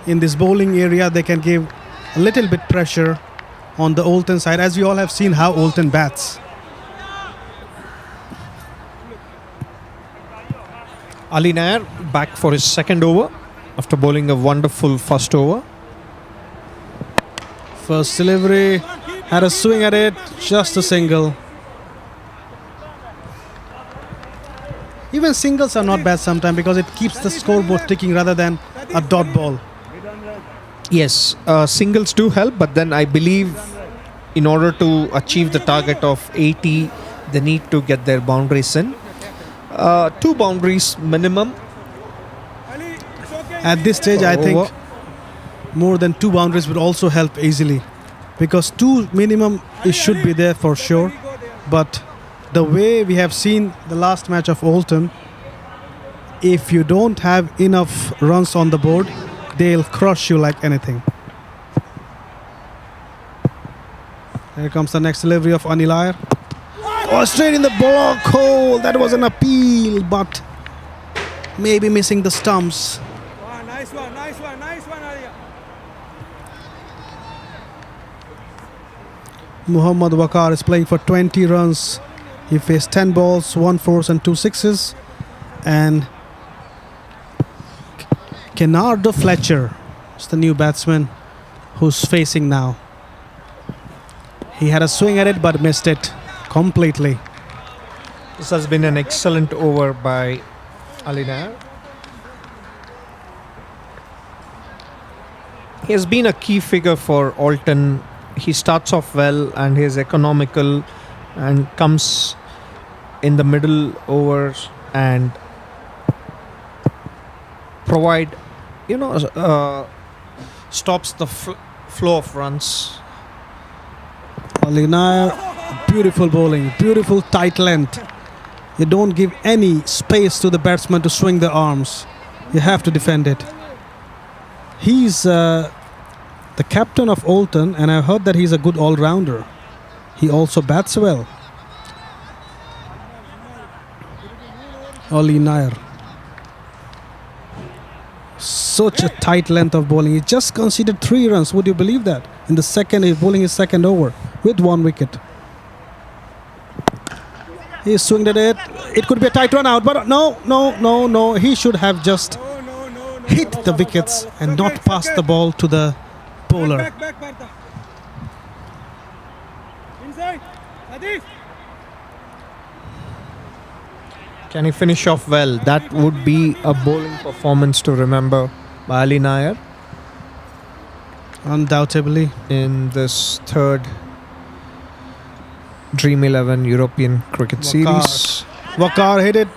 in this bowling area, they can give a little bit pressure on the Oulton side, as we all have seen how Oulton bats. Ali Nair back for his 2nd over after bowling a wonderful first over. First delivery, had a swing at it, just a single. Even singles are not bad sometimes because it keeps the scoreboard ticking rather than a dot ball. Yes, singles do help, but then I believe in order to achieve the target of 80, they need to get their boundaries in. 2 boundaries minimum. At this stage, I think more than 2 boundaries would also help easily, because 2 minimum it should be there for sure. But the way we have seen the last match of Oulton, if you don't have enough runs on the board, they'll crush you like anything. Here comes the next delivery of Anilair. Oh, straight in the block hole. That was an appeal, but maybe missing the stumps. Wow, nice one, Arya. Muhammad Waqar is playing for 20 runs. He faced 10 balls, 1 fours and 2 sixes. And Kenardo Fletcher is the new batsman who's facing now. He had a swing at it but missed it completely. This has been an excellent over by Alina. He has been a key figure for Oulton. He starts off well and he is economical and comes in the middle overs and provide, stops the flow of runs. Ali Nair, beautiful bowling, beautiful tight length. You don't give any space to the batsman to swing the arms. You have to defend it. He's the captain of Oulton, and I've heard that he's a good all-rounder. He also bats well. Ali Nair. Such a tight length of bowling. He just conceded 3 runs. Would you believe that? In the second, he's bowling his second over with 1 wicket. He swinged at it. It could be a tight run out, but no. He should have just hit the wickets and not pass the ball to the bowler. Back, Partha. Inside. Sadiq. Can he finish off well? That would be a bowling performance to remember by Ali Nair Undoubtedly. in this third Dream11 European Cricket Series. Waqar hit it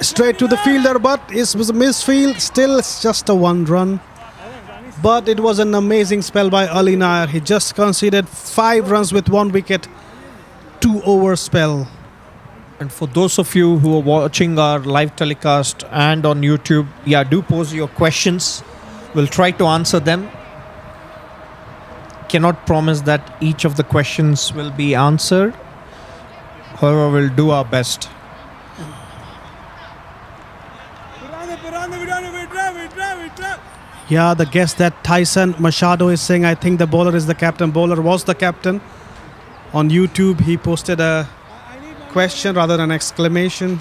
straight to the fielder, but it was a misfield. Still, it's just a 1 run. But it was an amazing spell by Ali Nair. He just conceded 5 runs with 1 wicket, 2 over spell. And for those of you who are watching our live telecast and on YouTube, do pose your questions. We'll try to answer them. Cannot promise that each of the questions will be answered. However, we'll do our best. Yeah, the guess that Tyson Machado is saying, I think the bowler is the captain. Bowler was the captain. On YouTube, he posted a question rather than an exclamation.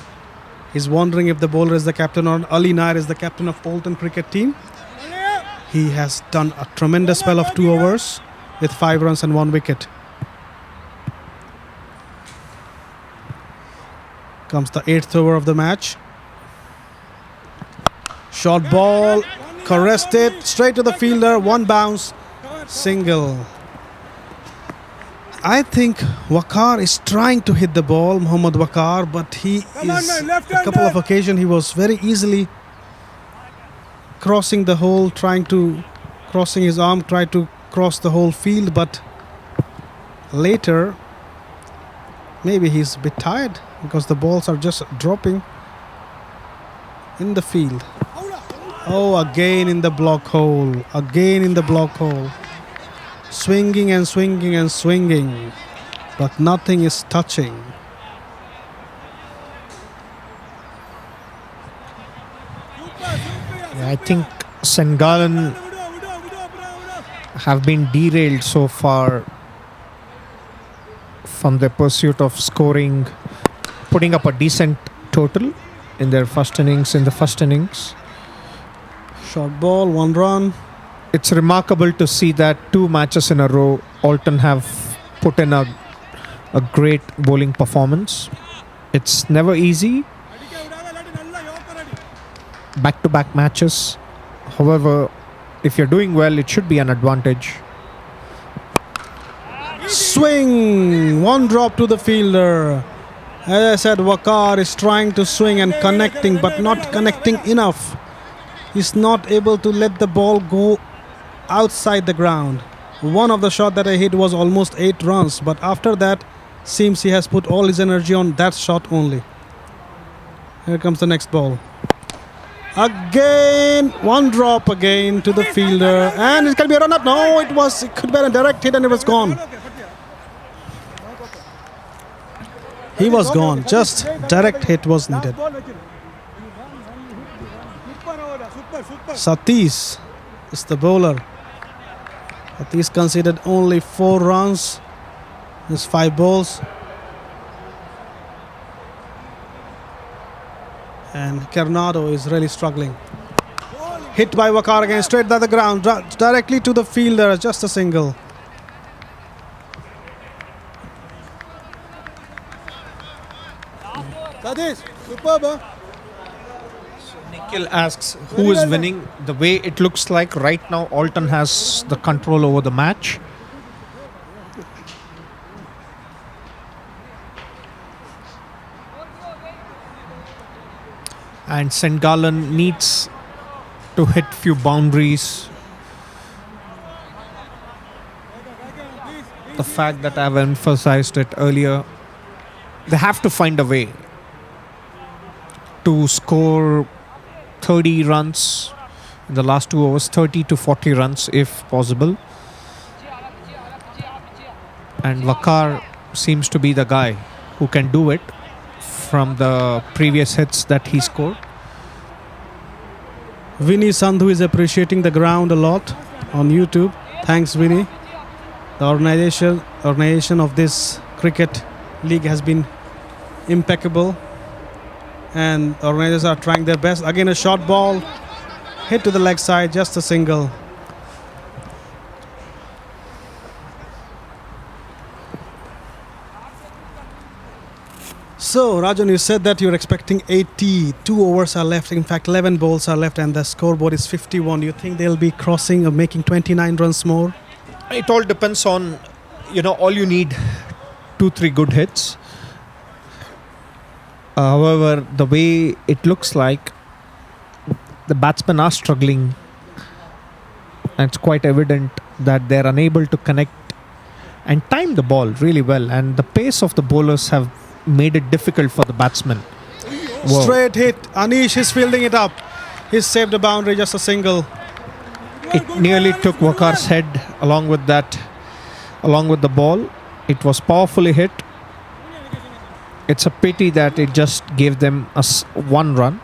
He's wondering if the bowler is the captain or Ali Nair is the captain of Oulton cricket team. He has done a tremendous spell of 2 overs with 5 runs and 1 wicket. Comes the 8th over of the match. Short ball, caressed it straight to the fielder, 1 bounce, single. I think Waqar is trying to hit the ball, Muhammad Waqar, but he is, a couple of occasions he was very easily crossing the hole, crossing his arm, tried to cross the whole field, but later maybe he's a bit tired because the balls are just dropping in the field. Oh, again in the block hole, swinging and swinging and swinging, but nothing is touching. I think St. Gallen have been derailed so far from their pursuit of scoring, putting up a decent total in the first innings. Short ball, 1 run. It's remarkable to see that 2 matches in a row, Oulton have put in a great bowling performance. It's never easy, back-to-back matches. However, if you're doing well, it should be an advantage. Swing, 1 drop to the fielder. As I said, Waqar is trying to swing and connecting, but not connecting enough. He's not able to let the ball go outside the ground. One of the shot that I hit was almost 8 runs, but after that, seems he has put all his energy on that shot only. Here comes the next ball. Again, one drop again to the fielder, and it can be a run up. No, it could be a direct hit and it was gone. He was gone. Just direct hit was needed. Satish is the bowler. Satish conceded only 4 runs. There's 5 balls. And Kernado is really struggling. Hit by Waqar again, straight by the ground, directly to the fielder, just a single. Satish, superb. Nikhil asks who is winning. The way it looks like right now, Alton has the control over the match. And St. Gallen needs to hit few boundaries. The fact that I've emphasized it earlier, they have to find a way to score 30 runs in the last 2 overs, 30 to 40 runs if possible. And Waqar seems to be the guy who can do it from the previous hits that he scored. Vinny Sandhu is appreciating the ground a lot on YouTube. Thanks, Vinny. The organization of this cricket league has been impeccable, and the organizers are trying their best. Again, a short ball hit to the leg side, just a single. So, Rajan, you said that you're expecting 80. 2 overs are left. In fact, 11 balls are left, and the scoreboard is 51. You think they'll be crossing or making 29 runs more? It all depends on, all you need 2-3 good hits. However, the way it looks like, the batsmen are struggling. And it's quite evident that they're unable to connect and time the ball really well. And the pace of the bowlers have made it difficult for the batsmen. Whoa. Straight hit. Anish is fielding it up. He's saved a boundary, just a single. It nearly took Waqar's head along with the ball. It was powerfully hit. It's a pity that it just gave them a 1 run.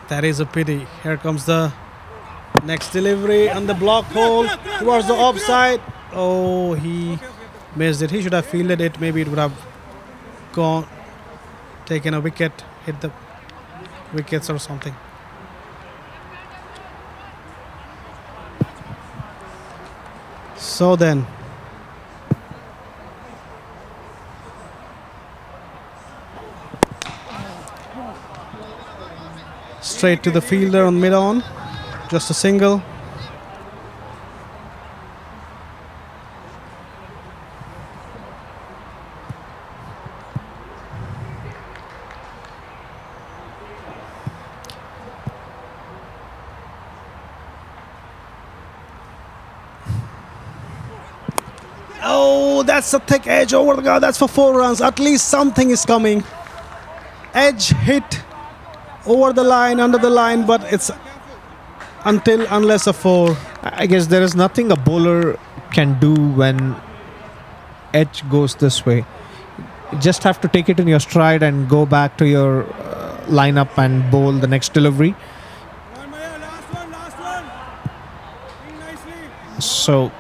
That is a pity. Here comes the next delivery on the block hole towards the offside. Oh, he missed it. He should have fielded it. Maybe it would have gone, taken a wicket, hit the wickets or something. So then, straight to the fielder on mid-on, just a single. Oh, that's a thick edge over the guard. That's for 4 runs. At least something is coming. Edge hit over the line, under the line, but it's unless a 4. I guess there is nothing a bowler can do when edge goes this way. You just have to take it in your stride and go back to your lineup and bowl the next delivery. Last one. Nicely. So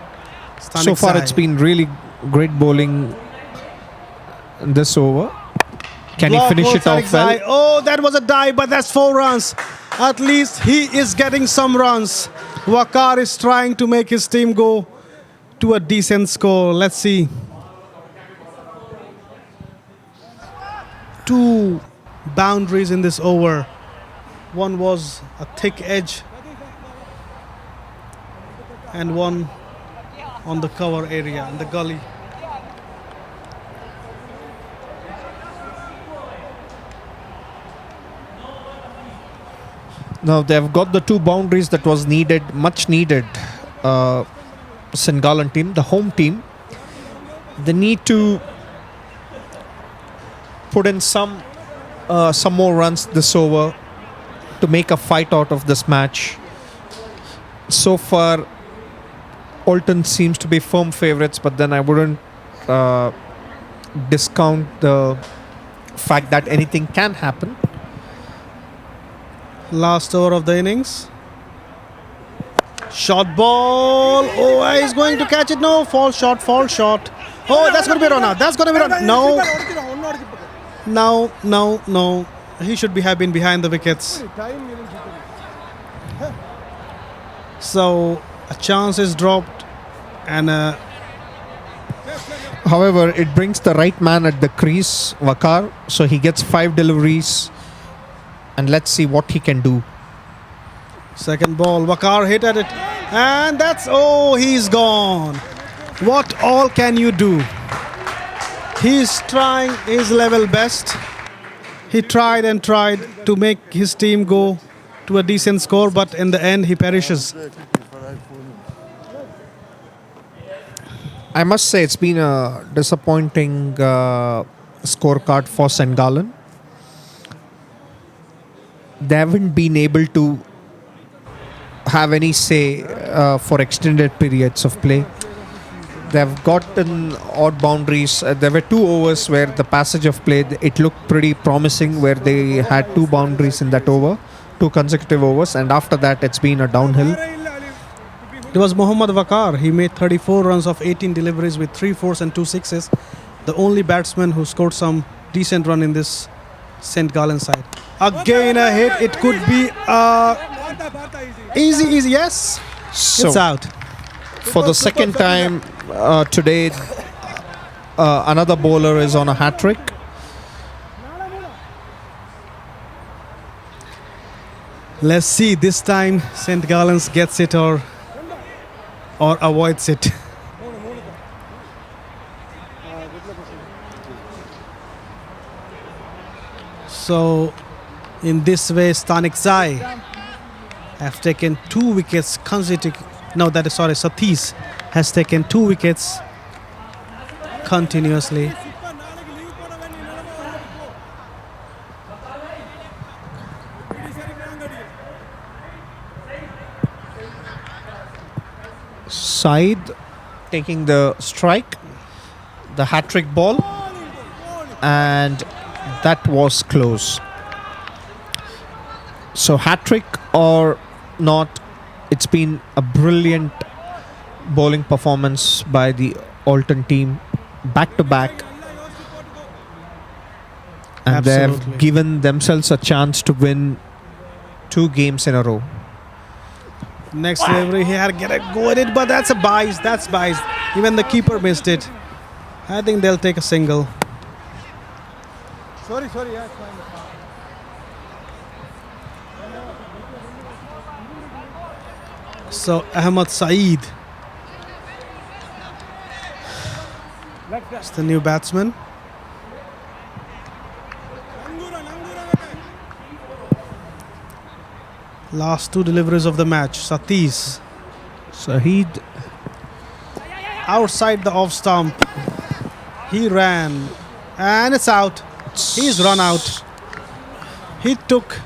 Stunning far side. it's been really great bowling this over. Can he finish it off well? Oh, that was a dive, but that's 4 runs. At least he is getting some runs. Waqar is trying to make his team go to a decent score. Let's see. 2 boundaries in this over. One was a thick edge and one on the cover area, in the gully. Now they've got the 2 boundaries that was needed, much needed. St. Gallen team, the home team, they need to put in some more runs this over to make a fight out of this match. So far, Alton seems to be firm favourites, but then I wouldn't discount the fact that anything can happen. Last over of the innings. Shot ball. Oh, he's going to catch it. No, fall shot, fall shot. Oh, that's going to be run out. That's going to be run out. No. He should have been behind the wickets. So a chance is dropped, and However, it brings the right man at the crease, Vakar, so he gets 5 deliveries, and let's see what he can do. second ball. Vakar hit at it, and he's gone. What all can you do? He's trying his level best. He tried and tried to make his team go to a decent score, but in the end he perishes. I must say it's been a disappointing scorecard for St. Gallen. They haven't been able to have any say for extended periods of play. They've gotten odd boundaries. There were 2 overs where the passage of play, it looked pretty promising, where they had 2 boundaries in that over, 2 consecutive overs, and after that it's been a downhill. It was Mohammad Vakar. He made 34 runs of 18 deliveries with 3 fours and 2 sixes. The only batsman who scored some decent run in this St. Gallen side. Again a hit. It could be easy. Yes, So it's out. for the second time today, another bowler is on a hat-trick. Let's see this time St. Gallen's gets it or avoids it. So in this way Stanik Zai have taken 2 wickets consecutive. No, that is sorry. Satish has taken 2 wickets continuously. Saeed taking the strike, the hat-trick ball, and that was close. So hat-trick or not, it's been a brilliant bowling performance by the Alton team, back to back, and Absolutely. they've given themselves a chance to win 2 games in a row. Next delivery, he had to get a go at it, but that's a bias. That's bias. Even the keeper missed it. I think they'll take a single. Sorry, yeah, it's fine. So Ahmad Saeed is the new batsman. Last 2 deliveries of the match. Satish Saeed outside the off stump. He ran and it's out. He's run out. He took.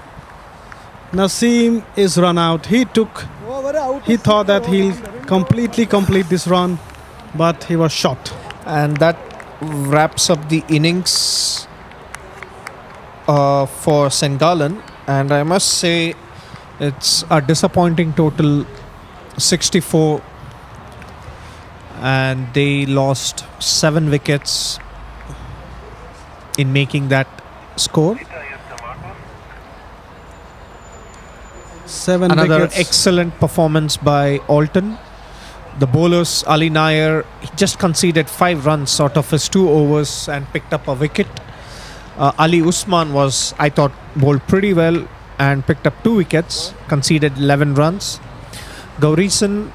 Naseem is run out. He thought that he'll completely complete this run, but he was shot. and that wraps up the innings for St. Gallen, and I must say it's a disappointing total, 64, and they lost 7 wickets in making that score. 7 Another wickets. excellent performance by Alton. The bowlers, Ali Nair, he just conceded 5 runs out of his 2 overs and picked up a wicket. Ali Usman was, I thought, bowled pretty well and picked up 2 wickets, conceded 11 runs. Gaurison,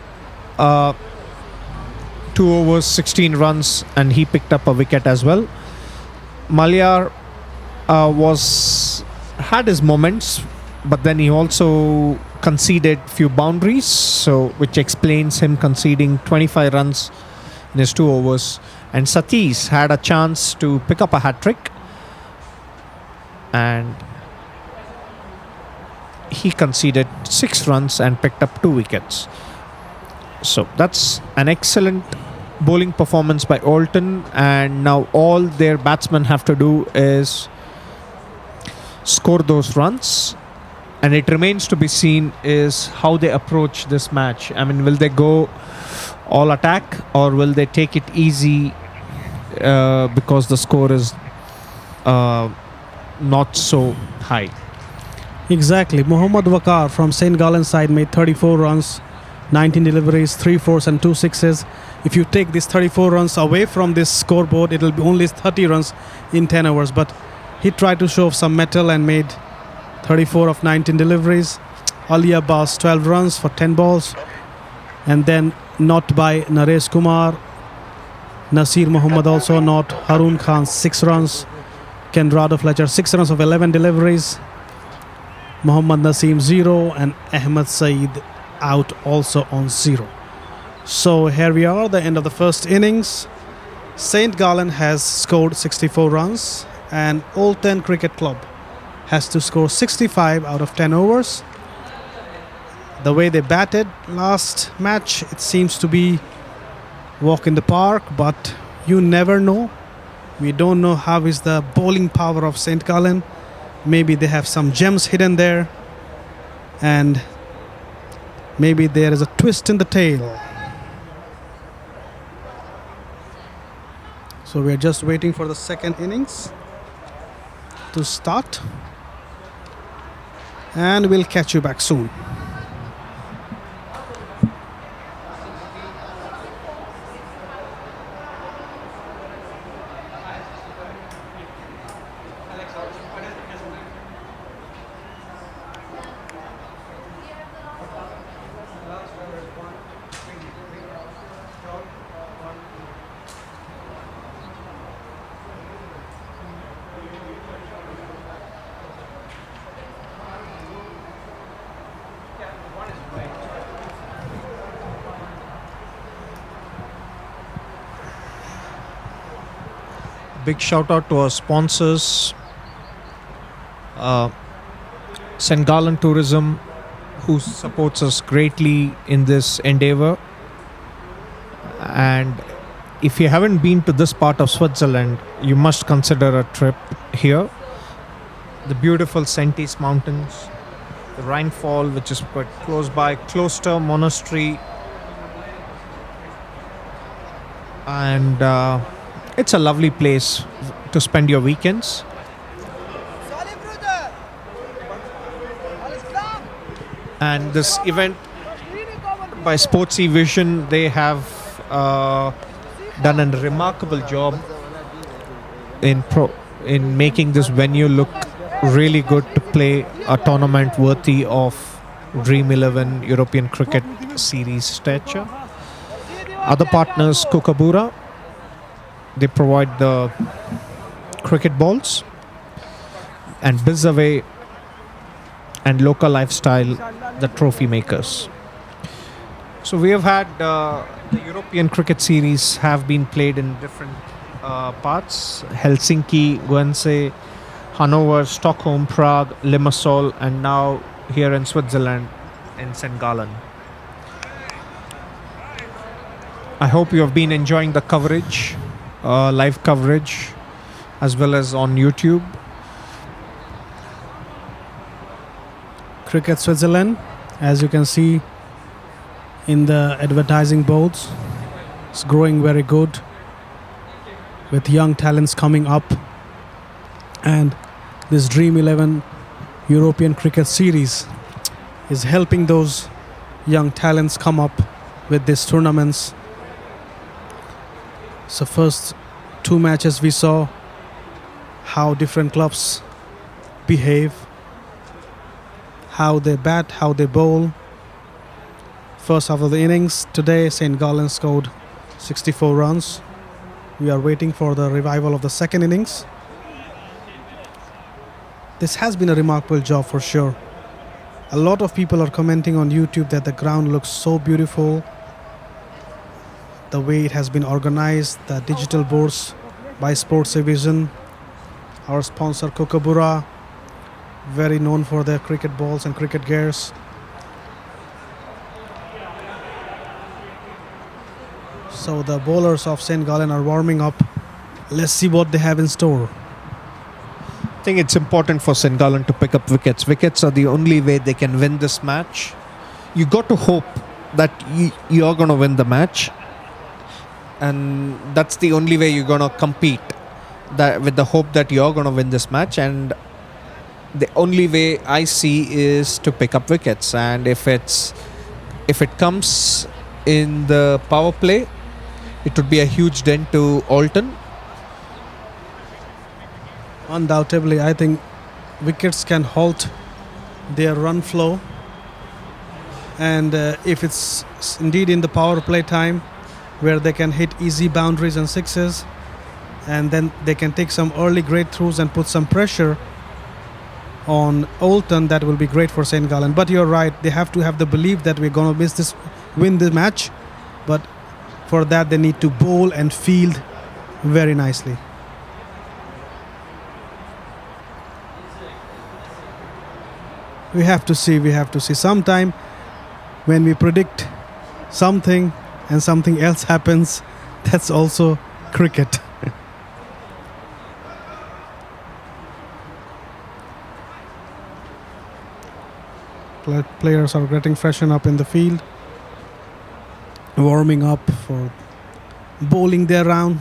2 overs, 16 runs, and he picked up a wicket as well. Malyar had his moments but then he also conceded few boundaries, so which explains him conceding 25 runs in his 2 overs. And Satish had a chance to pick up a hat trick, and he conceded 6 runs and picked up 2 wickets. So that's an excellent bowling performance by Alton, and now all their batsmen have to do is score those runs, and it remains to be seen is how they approach this match. I mean, will they go all attack, or will they take it easy because the score is not so high? Exactly. Mohammad Waqar from St. Gallen side made 34 runs, 19 deliveries, 3 fours and 2 sixes. If you take these 34 runs away from this scoreboard, it will be only 30 runs in 10 overs. But he tried to show some mettle and made 34 of 19 deliveries. Ali Abbas 12 runs for 10 balls. And then not by Naresh Kumar. Nasir Muhammad also not. Harun Khan 6 runs. Ken Rado Fletcher 6 runs of 11 deliveries. Muhammad Naseem 0 and Ahmed Saeed out also on 0. So here we are, the end of the first innings. St. Gallen has scored 64 runs and Alton Cricket Club has to score 65 out of 10 overs. The way they batted last match, it seems to be walk in the park, but you never know. We don't know how is the bowling power of St. Gallen. Maybe they have some gems hidden there, and maybe there is a twist in the tail. So we're just waiting for the second innings to start, and we'll catch you back soon. Big shout out to our sponsors, St. Gallen Tourism, who supports us greatly in this endeavor. And if you haven't been to this part of Switzerland, you must consider a trip here. The beautiful Sentis Mountains, the Rheinfall, which is quite close by, Kloster Monastery, and it's a lovely place to spend your weekends. And this event by Sportsy Vision, they have done a remarkable job in making this venue look really good to play a tournament worthy of Dream11 European Cricket Series stature. Other partners, Kookaburra, they provide the cricket balls, and Bizaway and Local Lifestyle, the trophy makers. So we have had the European Cricket Series have been played in different parts: Helsinki, Guernsey, Hanover, Stockholm, Prague, Limassol, and now here in Switzerland in St. Gallen. I hope you have been enjoying the coverage, live coverage, as well as on YouTube. Cricket Switzerland, as you can see in the advertising boards, it's growing very good with young talents coming up, and this Dream11 European Cricket Series is helping those young talents come up with these tournaments. So first 2 matches we saw how different clubs behave, how they bat, how they bowl. First half of the innings, today St. Gallen scored 64 runs. We are waiting for the revival of the second innings. This has been a remarkable job for sure. A lot of people are commenting on YouTube that the ground looks so beautiful. The way it has been organized, the digital boards by Sports Division, our sponsor Kookaburra, very known for their cricket balls and cricket gears. So the bowlers of St. Gallen are warming up. Let's see what they have in store. I think it's important for St. Gallen to pick up wickets. Wickets are the only way they can win this match. You got to hope that you are going to win the match, and that's the only way you're going to compete. That with the hope that you're going to win this match, and the only way I see is to pick up wickets. And if it comes in the power play, it would be a huge dent to Alton. Undoubtedly, I think wickets can halt their run flow, and if it's indeed in the power play time where they can hit easy boundaries and sixes, and then they can take some early great throughs and put some pressure on Alton, that will be great for St. Gallen. But you're right, they have to have the belief that we're going to win the match, but for that they need to bowl and field very nicely. We have to see. Sometime when we predict something and something else happens, that's also cricket. Players are getting freshened up in the field, warming up for bowling their round.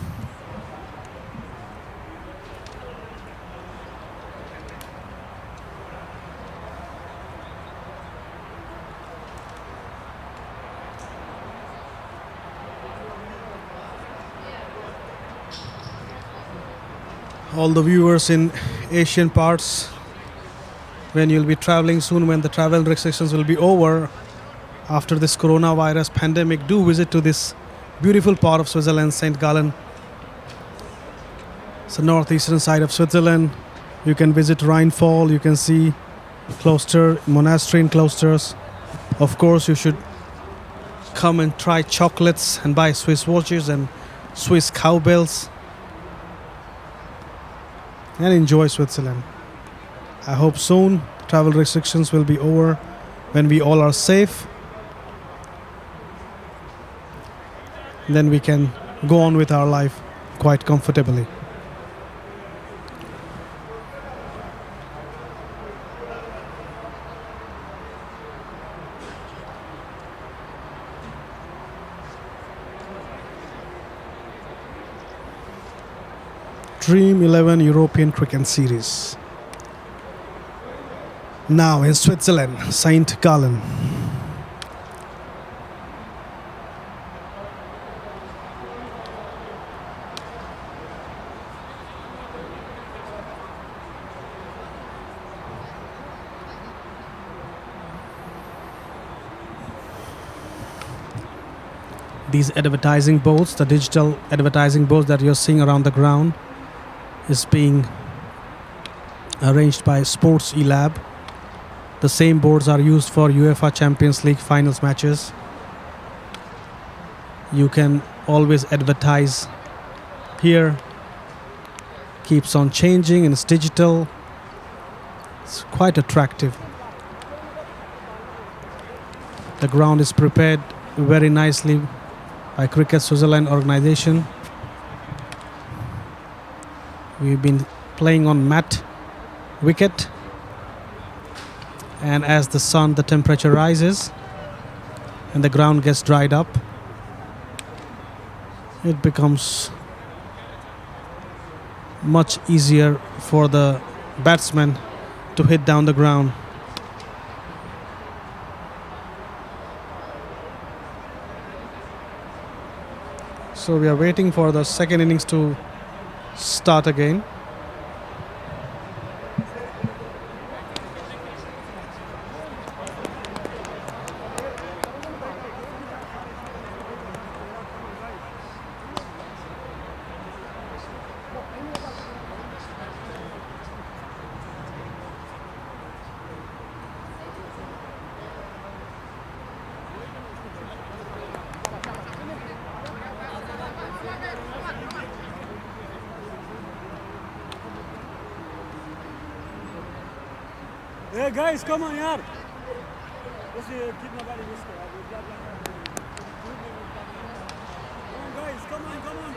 All the viewers in Asian parts, when you'll be traveling soon, when the travel restrictions will be over after this coronavirus pandemic, do visit to this beautiful part of Switzerland, St. Gallen. It's the northeastern side of Switzerland. You can visit Rheinfall, you can see Cloister, monastery in Cloisters. Of course, you should come and try chocolates and buy Swiss watches and Swiss cowbells and enjoy Switzerland. I hope soon travel restrictions will be over, when we all are safe. Then we can go on with our life quite comfortably. Dream11 European Cricket Series. Now in Switzerland, St. Gallen. These advertising boards, the digital advertising boards that you're seeing around the ground, is being arranged by Sports eLab. The same boards are used for UEFA Champions League finals matches. You can always advertise here. Keeps on changing and it's digital. It's quite attractive. The ground is prepared very nicely by Cricket Switzerland organization. We've been playing on matte wicket, and as the temperature rises and the ground gets dried up, it becomes much easier for the batsman to hit down the ground. So we are waiting for the second innings to start again. Hey guys, come on, yaar. कितना बारी miss करा Come on guys, come on, man.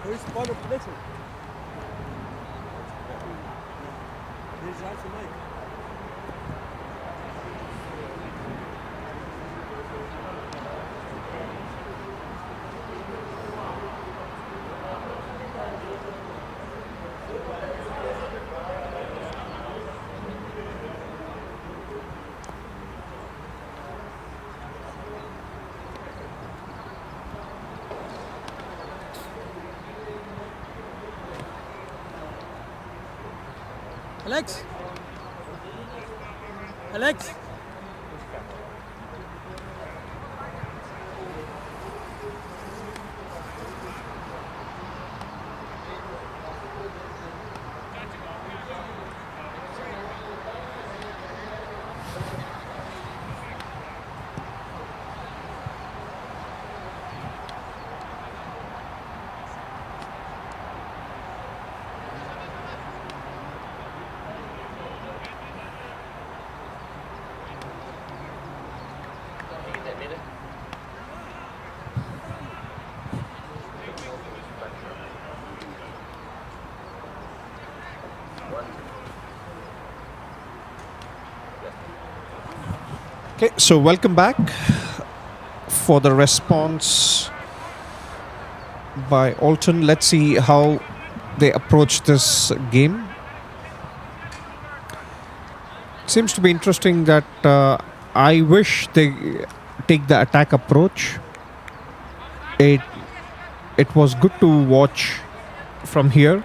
Who's the bottom little? Here's the answer, Mike. Alex? Alex? Okay, so welcome back for the response by Alton. Let's see how they approach this game. Seems to be interesting that I wish they take the attack approach. It was good to watch from here,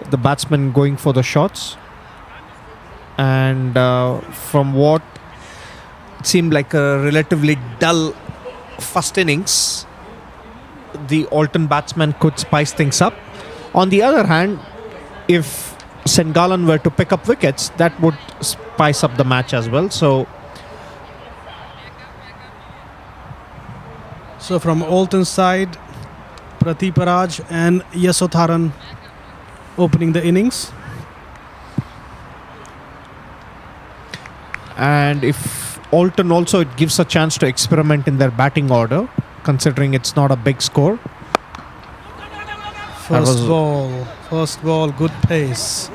the batsmen going for the shots, and from what it seemed like a relatively dull first innings, the Alton batsmen could spice things up. On the other hand, if St. Gallen were to pick up wickets, that would spice up the match as well. So from Alton's side, Pratiparaj and Yasotharan opening the innings. and if Alton also, it gives a chance to experiment in their batting order, considering it's not a big score. First ball, good pace.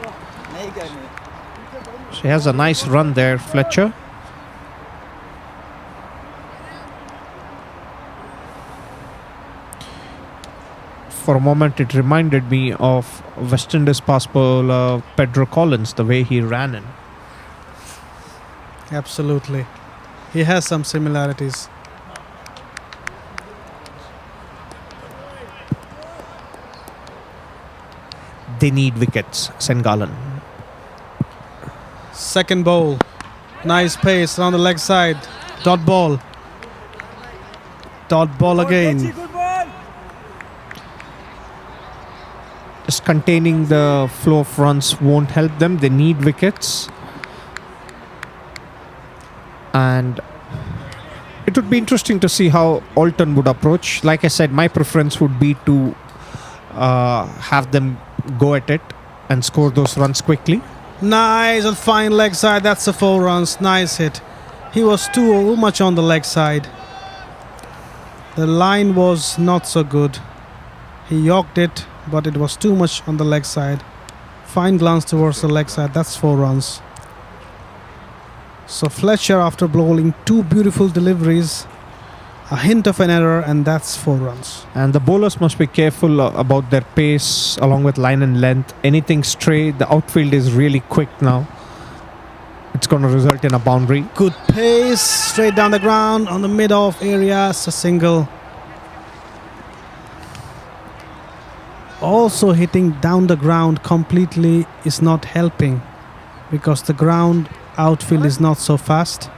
She has a nice run there, Fletcher. For a moment, it reminded me of West Indies fast bowler Pedro Collins, the way he ran in. Absolutely. He has some similarities. they need wickets, St. Gallen. Second ball. Nice pace around the leg side. Dot ball. Dot ball again. Good ball. Just containing the flow of runs won't help them. They need wickets. And it would be interesting to see how Alton would approach. Like I said, my preference would be to have them go at it and score those runs quickly. Nice and fine leg side. That's the 4 runs. Nice hit. He was too much on the leg side. The line was not so good. He yorked it, but it was too much on the leg side. Fine glance towards the leg side. That's 4 runs. So Fletcher, after bowling 2 beautiful deliveries, a hint of an error, and that's 4 runs. And the bowlers must be careful about their pace along with line and length. Anything stray, the outfield is really quick now. It's going to result in a boundary. Good pace, straight down the ground on the mid-off area. It's a single. Also hitting down the ground completely is not helping because the ground outfield is not so fast.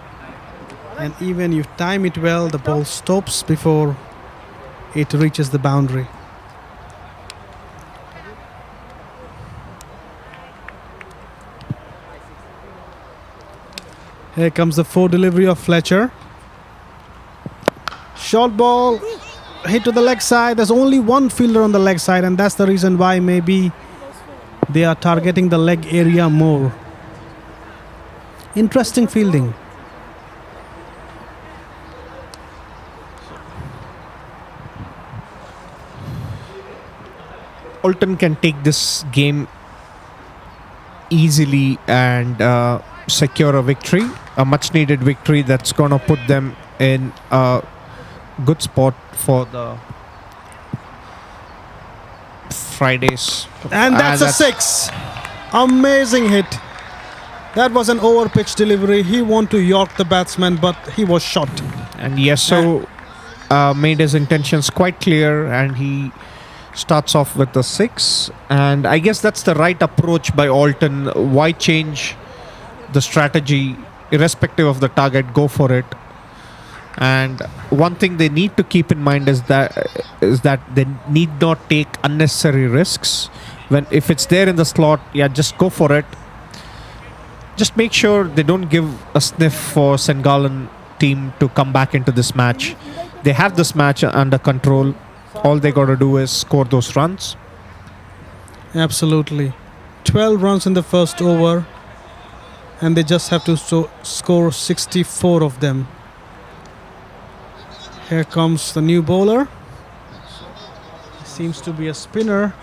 And even if you time it well, the ball stops before it reaches the boundary. Here comes the 4 delivery of Fletcher. Short ball, hit to the leg side. There's only one fielder on the leg side, and that's the reason why maybe they are targeting the leg area more. Interesting fielding. Alton can take this game easily and secure a victory, a much needed victory that's going to put them in a good spot for the Fridays. And that's a 6. Amazing hit. That was an over-pitch delivery. He wanted to york the batsman, but he was shot. And Yeso made his intentions quite clear, and he starts off with the 6. And I guess that's the right approach by Alton. Why change the strategy? Irrespective of the target, go for it. And one thing they need to keep in mind is that they need not take unnecessary risks. If it's there in the slot, yeah, just go for it. Just make sure they don't give a sniff for St. Gallen team to come back into this match. They have this match under control. All they got to do is score those runs. Absolutely. 12 runs in the first over, and they just have to score 64 of them. Here comes the new bowler. Seems to be a spinner.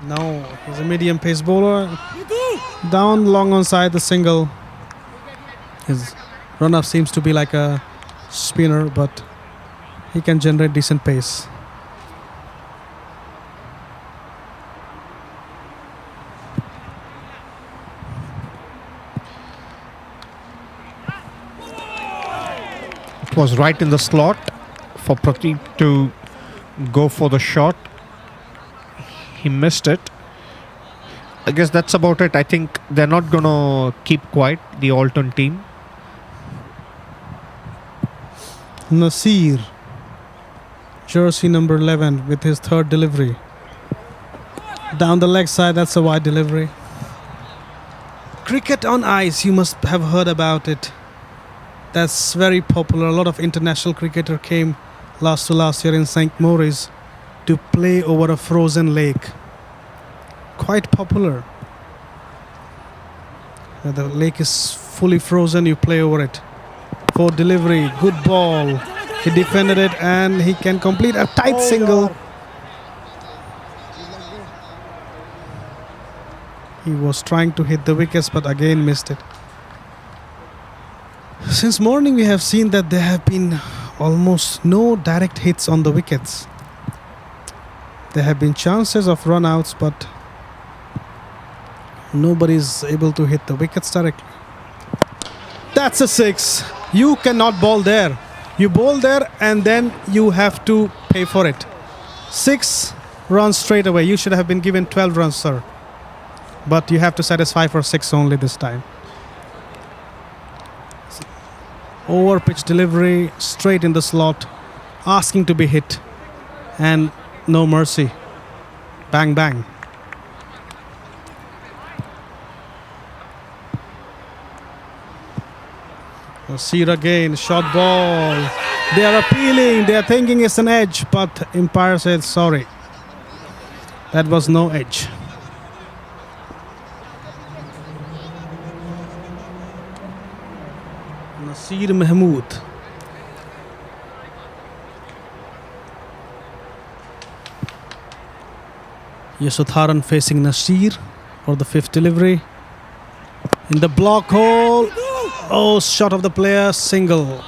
No, he's a medium pace bowler. Down long on side, the single. His run-up seems to be like a spinner, but he can generate decent pace. It was right in the slot for Prateek to go for the shot. He missed it. I guess that's about it. I think they're not going to keep quiet, the Alton team. Nasir, jersey number 11, with his 3rd delivery. Down the leg side, that's a wide delivery. Cricket on ice, you must have heard about it. That's very popular. A lot of international cricketer came last year in St. Maurice to play over a frozen lake. Quite popular. When the lake is fully frozen, you play over it. For delivery, good ball. He defended it and he can complete a tight single. He was trying to hit the wickets but again missed it. Since morning we have seen that there have been almost no direct hits on the wickets. There have been chances of run-outs, but nobody is able to hit the wickets directly. That's a 6. You cannot bowl there. You bowl there and then you have to pay for it. 6 runs straight away. You should have been given 12 runs, sir. But you have to satisfy for 6 only this time. Over pitch delivery, straight in the slot, asking to be hit. And no mercy. Bang, bang. Nasir again, short ball. They are appealing, they are thinking it's an edge, but umpire says sorry. That was no edge. Nasir Mahmood. Yasutharan facing Nasir for the 5th delivery. In the block hole. Oh, shot of the player, single.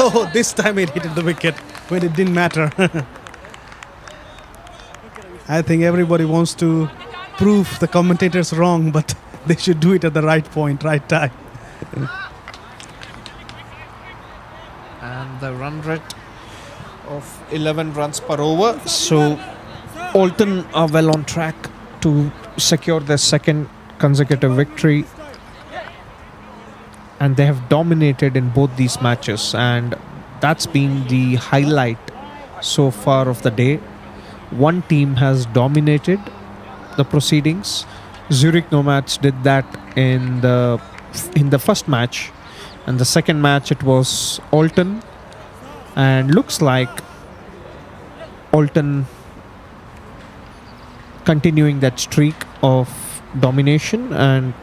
Oh, this time it hit the wicket when it didn't matter. I think everybody wants to prove the commentators wrong, but they should do it at the right point, right time. And the run rate of 11 runs per over. So Alton are well on track to secure their second consecutive victory. And they have dominated in both these matches, and that's been the highlight so far of the day. One team has dominated the proceedings. Zurich Nomads did that in the first match, and the second match it was Alton, and looks like Alton continuing that streak of domination and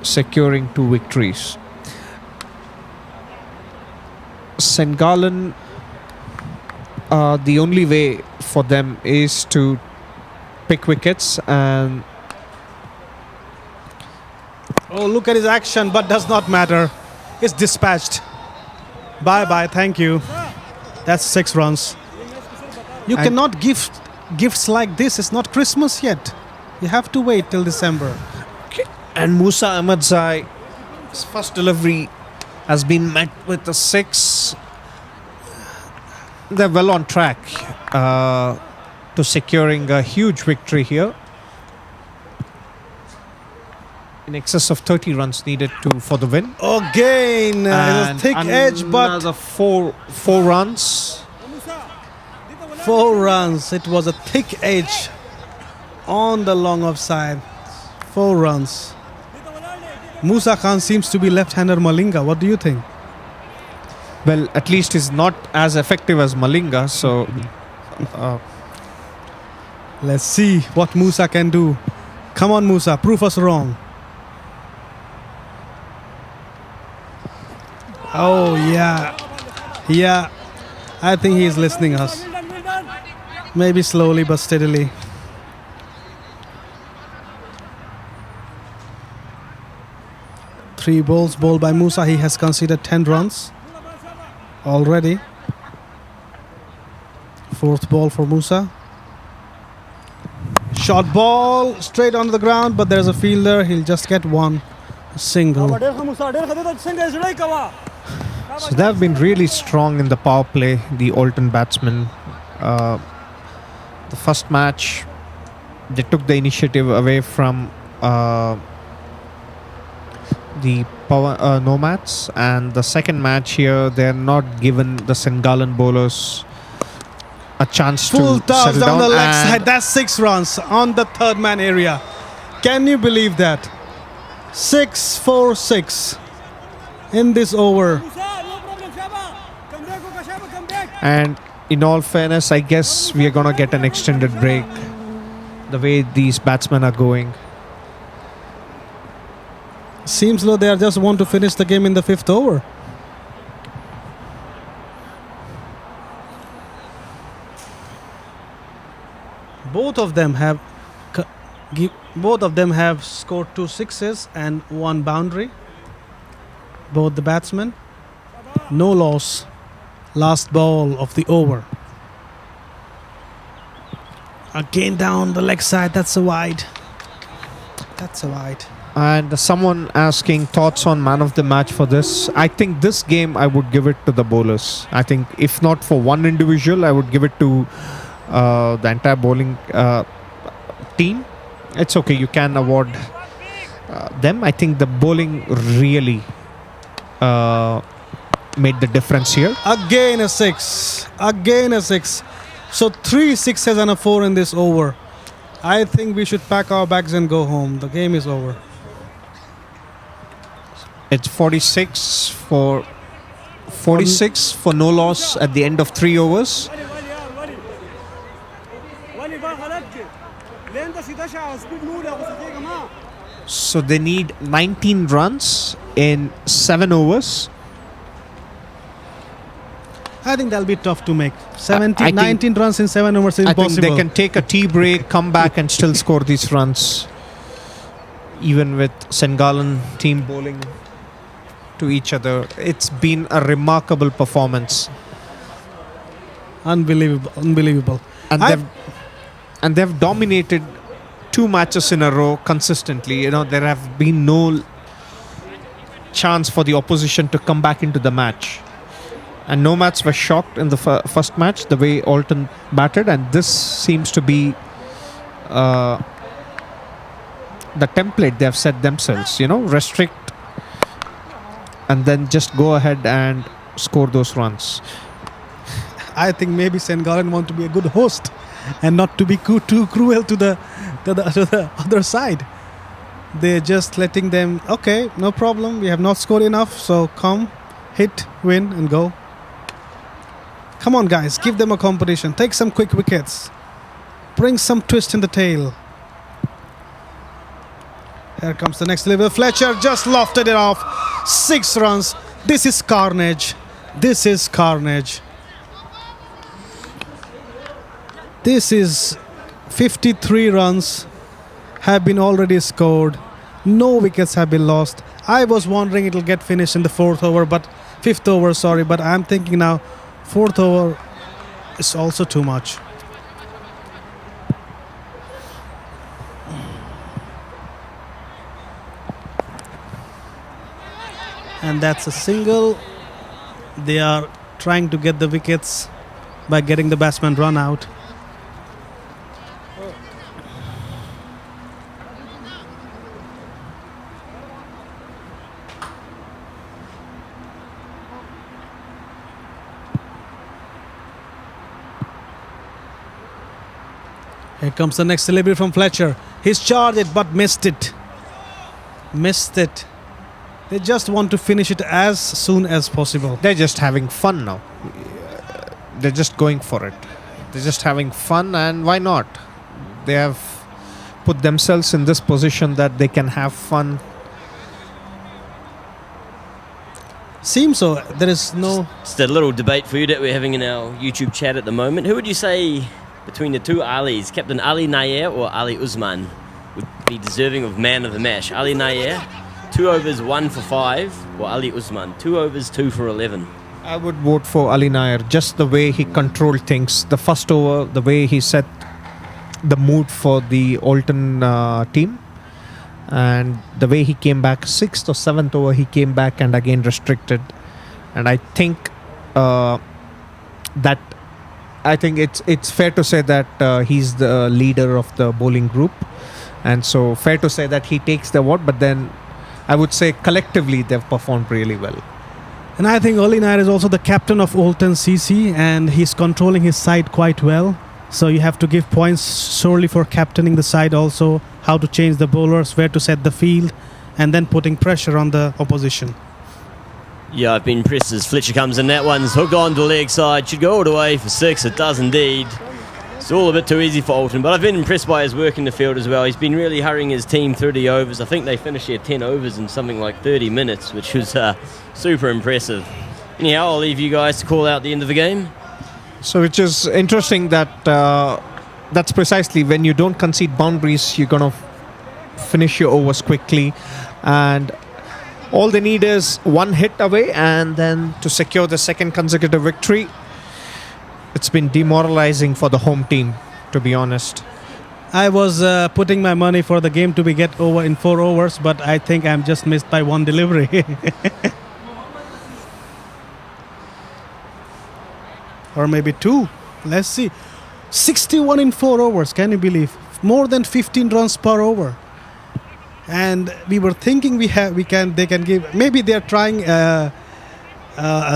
securing 2 victories. St. Gallen, the only way for them is to pick wickets, and Oh, look at his action, but does not matter. It's dispatched. Bye-bye, thank you. That's 6 runs. You cannot give gifts like this. It's not Christmas yet. You have to wait till December. and Musa Ahmadzai's first delivery has been met with a 6. They're well on track to securing a huge victory here. In excess of 30 runs needed for the win. Again, it was thick edge, but another four runs. 4 runs. It was a thick edge on the long offside. 4 runs. Musa Khan seems to be left-hander Malinga. What do you think? Well, at least he's not as effective as Malinga, so Let's see what Musa can do. Come on, Musa, prove us wrong. Oh, yeah. Yeah, I think he is listening us. Maybe slowly but steadily. Three balls bowled by Musa. He has conceded 10 runs already. 4th ball for Musa. Short ball straight onto the ground, but there's a fielder. He'll just get one single. So they have been really strong in the power play, the Alton batsmen. The first match, they took the initiative away from the power Nomads, and the second match here, they're not given the St. Gallen bowlers a chance Full to toss settle down down. the leg and side. That's 6 runs on the 3rd man area. Can you believe that? 6-4-6 in this over. And in all fairness, I guess we are going to get an extended break the way these batsmen are going. Seems though they just want to finish the game in the 5th over. Both of them have scored 2 sixes and 1 boundary. Both the batsmen. No loss. Last ball of the over. Again down the leg side. That's a wide. That's a wide. And someone asking thoughts on man of the match for this. I think this game I would give it to the bowlers. I think if not for one individual, I would give it to the entire bowling team. It's okay, you can award them. I think the bowling really made the difference here. Again a 6. Again a 6. So 3 sixes and a 4 in this over. I think we should pack our bags and go home. The game is over. It's 46 for no loss at the end of 3 overs. So they need 19 runs in 7 overs. I think that'll be tough to make. 17, I think- 19 runs in 7 overs is I impossible. think they can take a tea break, come back and still score these runs. Even with Gallen team bowling to each other. It's been a remarkable performance. Unbelievable. Unbelievable. And they've dominated 2 matches in a row consistently. You know, there have been no chance for the opposition to come back into the match. And Nomads were shocked in the first match, the way Alton batted. And this seems to be the template they have set themselves. You know, restrict and then just go ahead and score those runs. I think maybe St. Gallen want to be a good host and not to be too cruel to the other side. They're just letting them, okay, no problem. We have not scored enough, so come, hit, win, and go. Come on, guys, give them a competition. Take some quick wickets. Bring some twist in the tail. Here comes the next level. Fletcher just lofted it off. 6 runs. This is carnage. This is carnage. This is 53 runs have been already scored. No wickets have been lost. I was wondering it'll get finished in the 5th over, but I'm thinking now 4th over is also too much. And that's a single. They are trying to get the wickets by getting the batsman run out. Here comes the next delivery from Fletcher. He's charged it but missed it. Missed it. They just want to finish it as soon as possible. They're just having fun now. They're just going for it. They're just having fun, and why not? They have put themselves in this position that they can have fun. Seems so. There is no... Just a little debate for you that we're having in our YouTube chat at the moment. Who would you say between the two Alis, Captain Ali Nair or Ali Usman, would be deserving of man of the match? Ali Nair, 2 overs 1 for 5, or Ali Usman, 2 overs 2 for 11? I would vote for Ali Nair. Just the way he controlled things. The first over, the way he set the mood for the Alton team. And the way he came back, 6th or 7th over, he came back and again restricted. And I think it's fair to say that he's the leader of the bowling group. And so fair to say that he takes the award, but then I would say collectively they've performed really well. And I think Ali Nair is also the captain of Alton CC, and he's controlling his side quite well. So you have to give points solely for captaining the side also, how to change the bowlers, where to set the field, and then putting pressure on the opposition. Yeah, I've been impressed as Fletcher comes in. That one's hooked on to the leg side. Should go all the way for 6. It does indeed. It's all a bit too easy for Alton, but I've been impressed by his work in the field as well. He's been really hurrying his team through the overs. I think they finished their 10 overs in something like 30 minutes, which was super impressive. Anyhow, I'll leave you guys to call out the end of the game. So which is interesting that that's precisely when you don't concede boundaries, you're going to finish your overs quickly. And all they need is one hit away and then to secure the second consecutive victory. It's been demoralizing for the home team, to be honest. I was putting my money for the game to be get over in 4 overs, but I think I'm just missed by one delivery. Or maybe 2. Let's see. 61 in 4 overs. Can you believe? More than 15 runs per over. And we were thinking they can give. Maybe they're trying a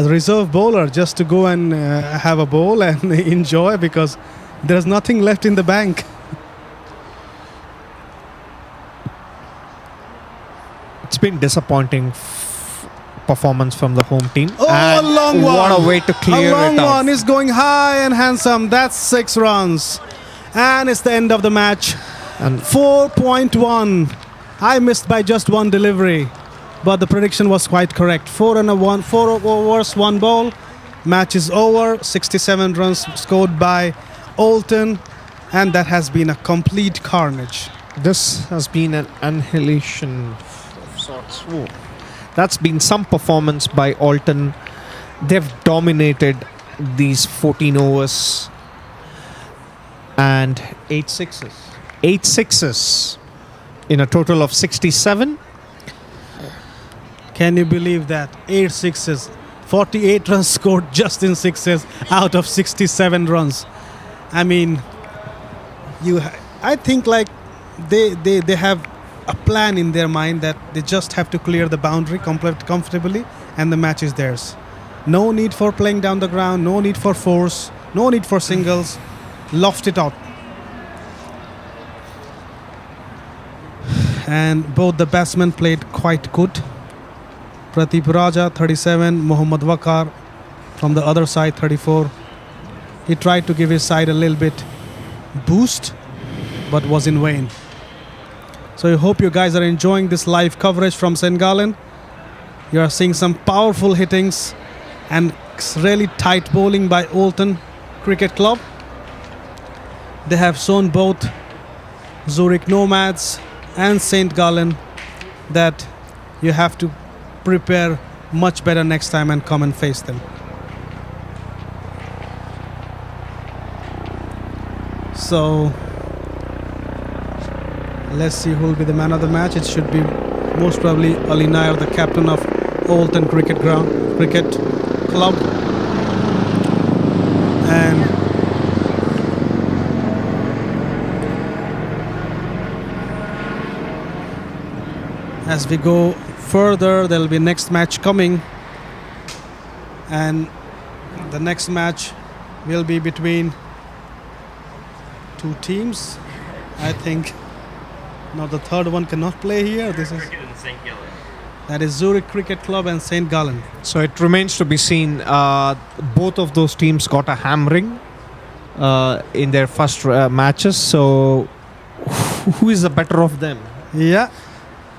reserve bowler just to go and have a bowl and enjoy, because there's nothing left in the bank. It's been disappointing performance from the home team. Oh, And a long one. What a way to clear A long it off. one is going high and handsome. That's 6 runs. And it's the end of the match. And 4.1. I missed by just one delivery, but the prediction was quite correct. 4 overs, 1 ball. Match is over. 67 runs scored by Oulton, and that has been a complete carnage. this has been an annihilation of sorts. Ooh. That's been some performance by Oulton. They've dominated these 14 overs and 8 sixes. 8 sixes in a total of 67. Can you believe that? 8 sixes. 48 runs scored just in sixes out of 67 runs. I mean, I think like they have a plan in their mind that they just have to clear the boundary comfortably, and the match is theirs. No need for playing down the ground, no need for force, no need for singles. Loft it out. And both the batsmen played quite good. Pradeep Raja 37, Mohammad Wakar from the other side 34. He tried to give his side a little bit boost, but was in vain. So I hope you guys are enjoying this live coverage from St. Gallen. You are seeing some powerful hittings and really tight bowling by Oulton Cricket Club. They have shown both Zurich Nomads and St. Gallen that you have to prepare much better next time and come and face them. So let's see who will be the man of the match. It should be most probably Ali Nair, the captain of Oulton Cricket Club. And as we go further, there will be next match coming, and the next match will be between 2 teams. I think now the third one cannot play here. That is Zurich Cricket Club and St. Gallen. So it remains to be seen. Both of those teams got a hammering in their first matches. So who is the better of them? Yeah.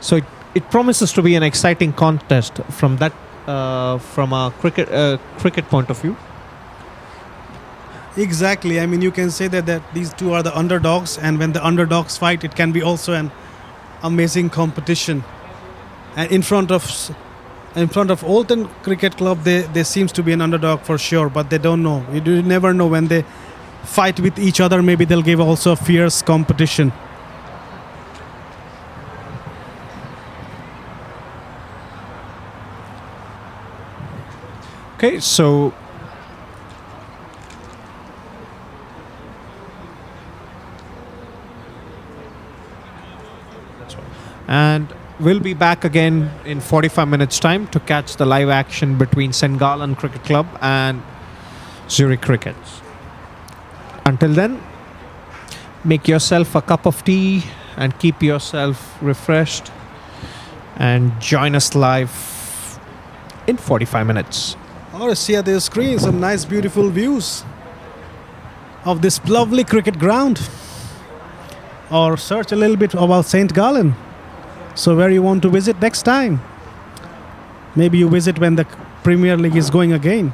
So it promises to be an exciting contest from that from a cricket point of view. Exactly. I mean, you can say that these two are the underdogs, and when the underdogs fight, it can be also an amazing competition. And in front of Oulton Cricket Club, they seems to be an underdog for sure, but they don't know. You do never know when they fight with each other. Maybe they'll give also a fierce competition. Okay, so and we'll be back again in 45 minutes time to catch the live action between St. Gallen Cricket Club and Zurich Cricket. Until then, make yourself a cup of tea and keep yourself refreshed, and join us live in 45 minutes. Or see at the screen some nice beautiful views of this lovely cricket ground. Or search a little bit about St. Gallen. So where you want to visit next time. Maybe you visit when the Premier League is going again.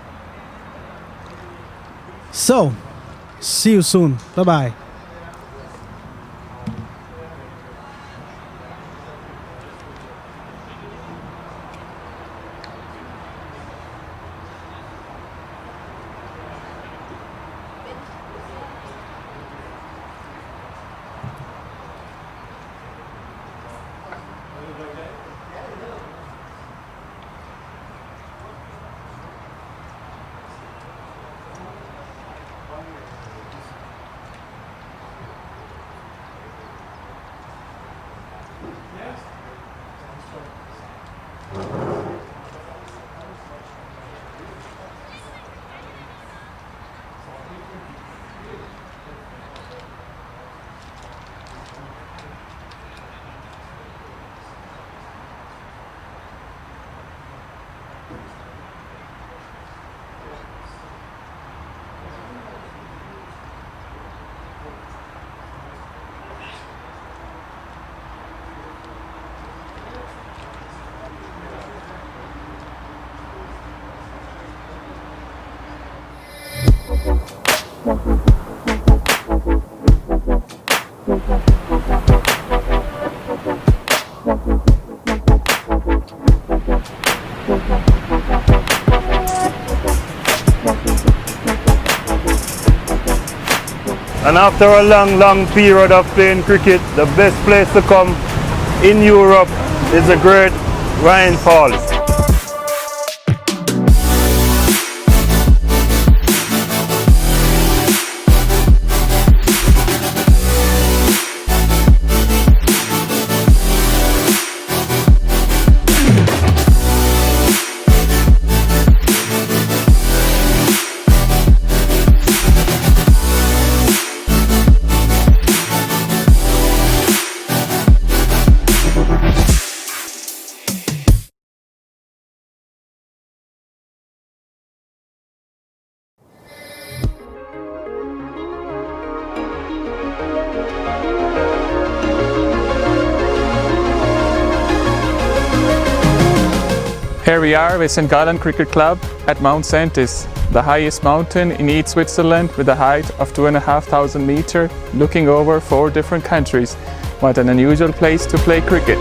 So, see you soon. Bye-bye. And after a long period of playing cricket, the best place to come in Europe is the great Rhine Falls. Here we are with St. Gallen Cricket Club at Mount Saintis, the highest mountain in East Switzerland with a height of 2,500 meters, looking over 4 different countries. What an unusual place to play cricket.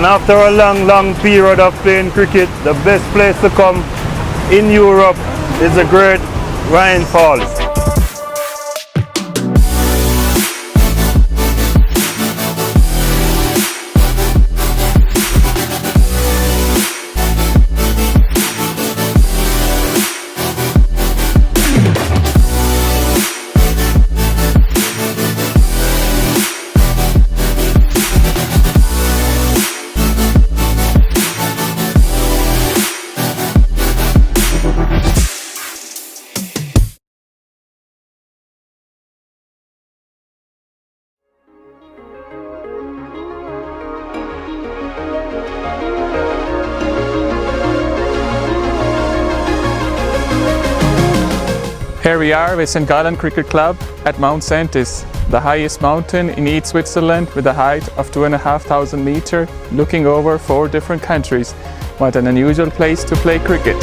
And after a long period of playing cricket, the best place to come in Europe is the great Rhine Falls. Here we are with St. Gallen Cricket Club at Mount Saintis, the highest mountain in East Switzerland with a height of 2,500 meters, looking over 4 different countries. What an unusual place to play cricket.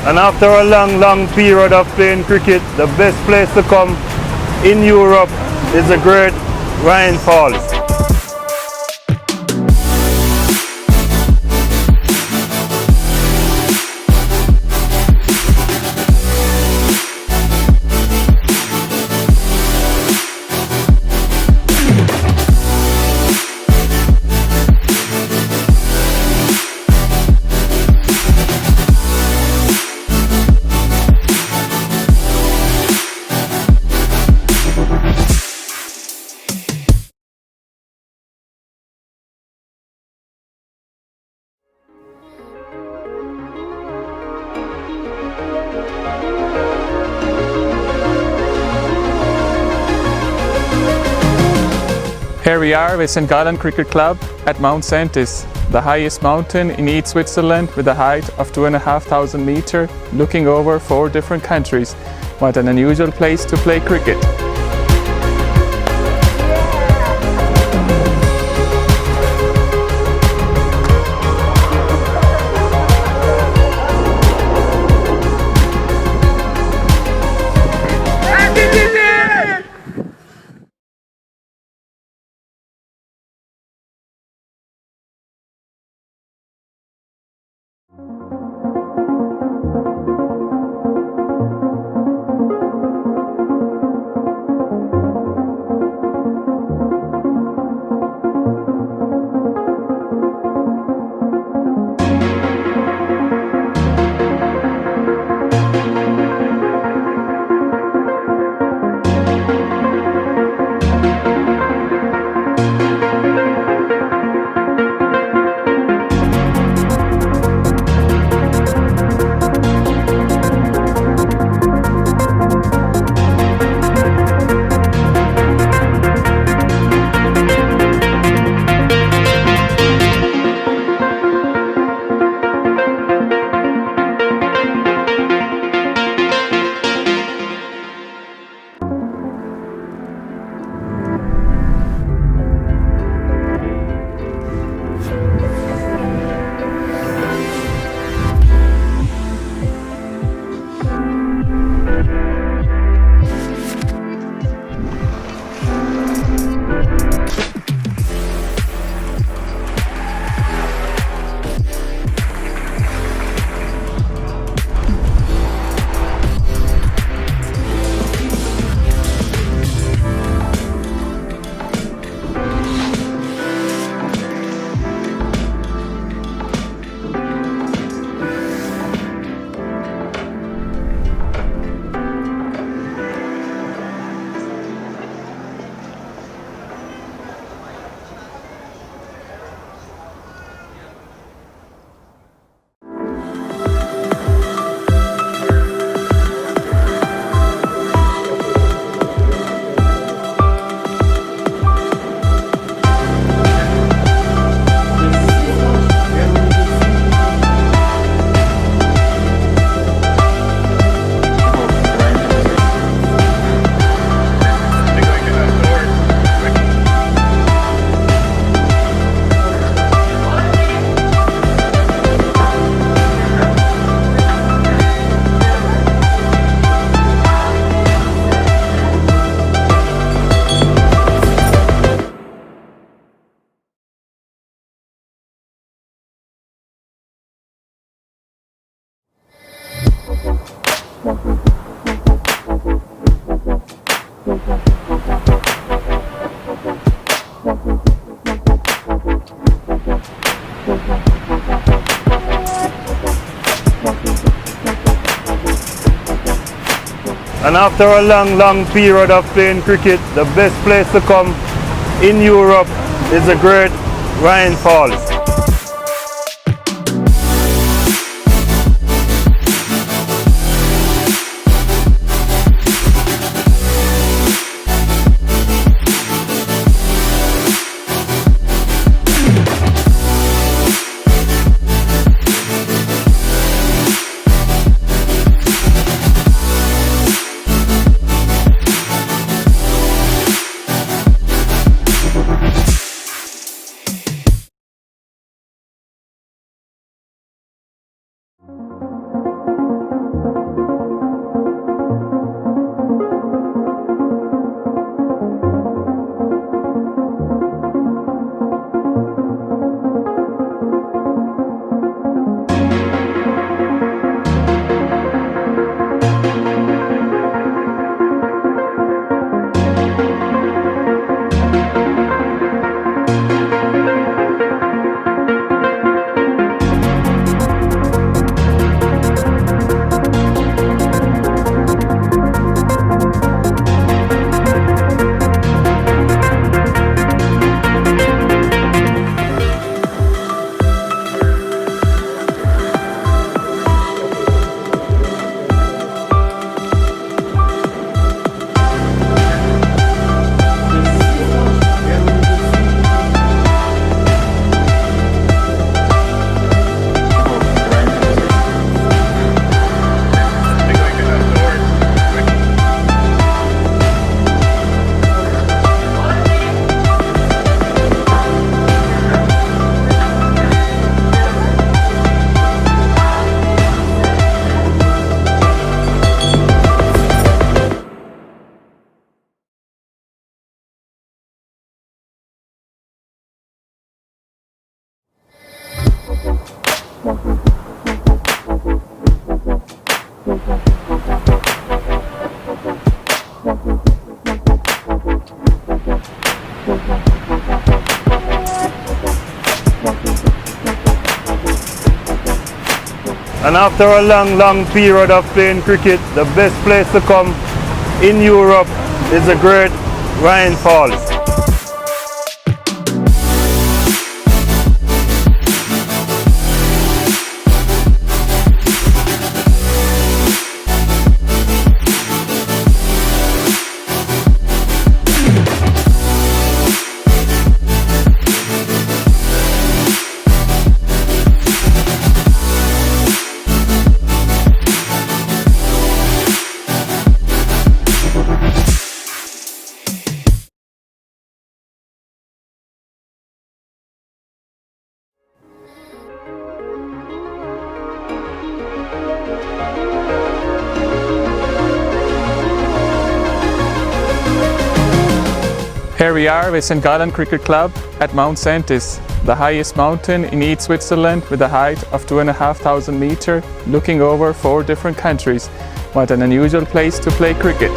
And after a long period of playing cricket, the best place to come in Europe is the great Rhine Falls. Here we are with St. Gallen Cricket Club at Mount Saintis, the highest mountain in East Switzerland with a height of 2,500 meters, looking over 4 different countries. What an unusual place to play cricket. And after a long period of playing cricket, the best place to come in Europe is the great Rhine Falls. And after a long period of playing cricket, the best place to come in Europe is the great Rhine Falls. Here we are with St. Gallen Cricket Club at Mount Saintis, the highest mountain in East Switzerland with a height of 2,500 meters, looking over 4 different countries. What an unusual place to play cricket.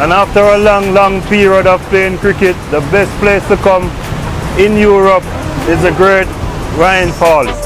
And after a long period of playing cricket, the best place to come in Europe is the great Rhine Falls.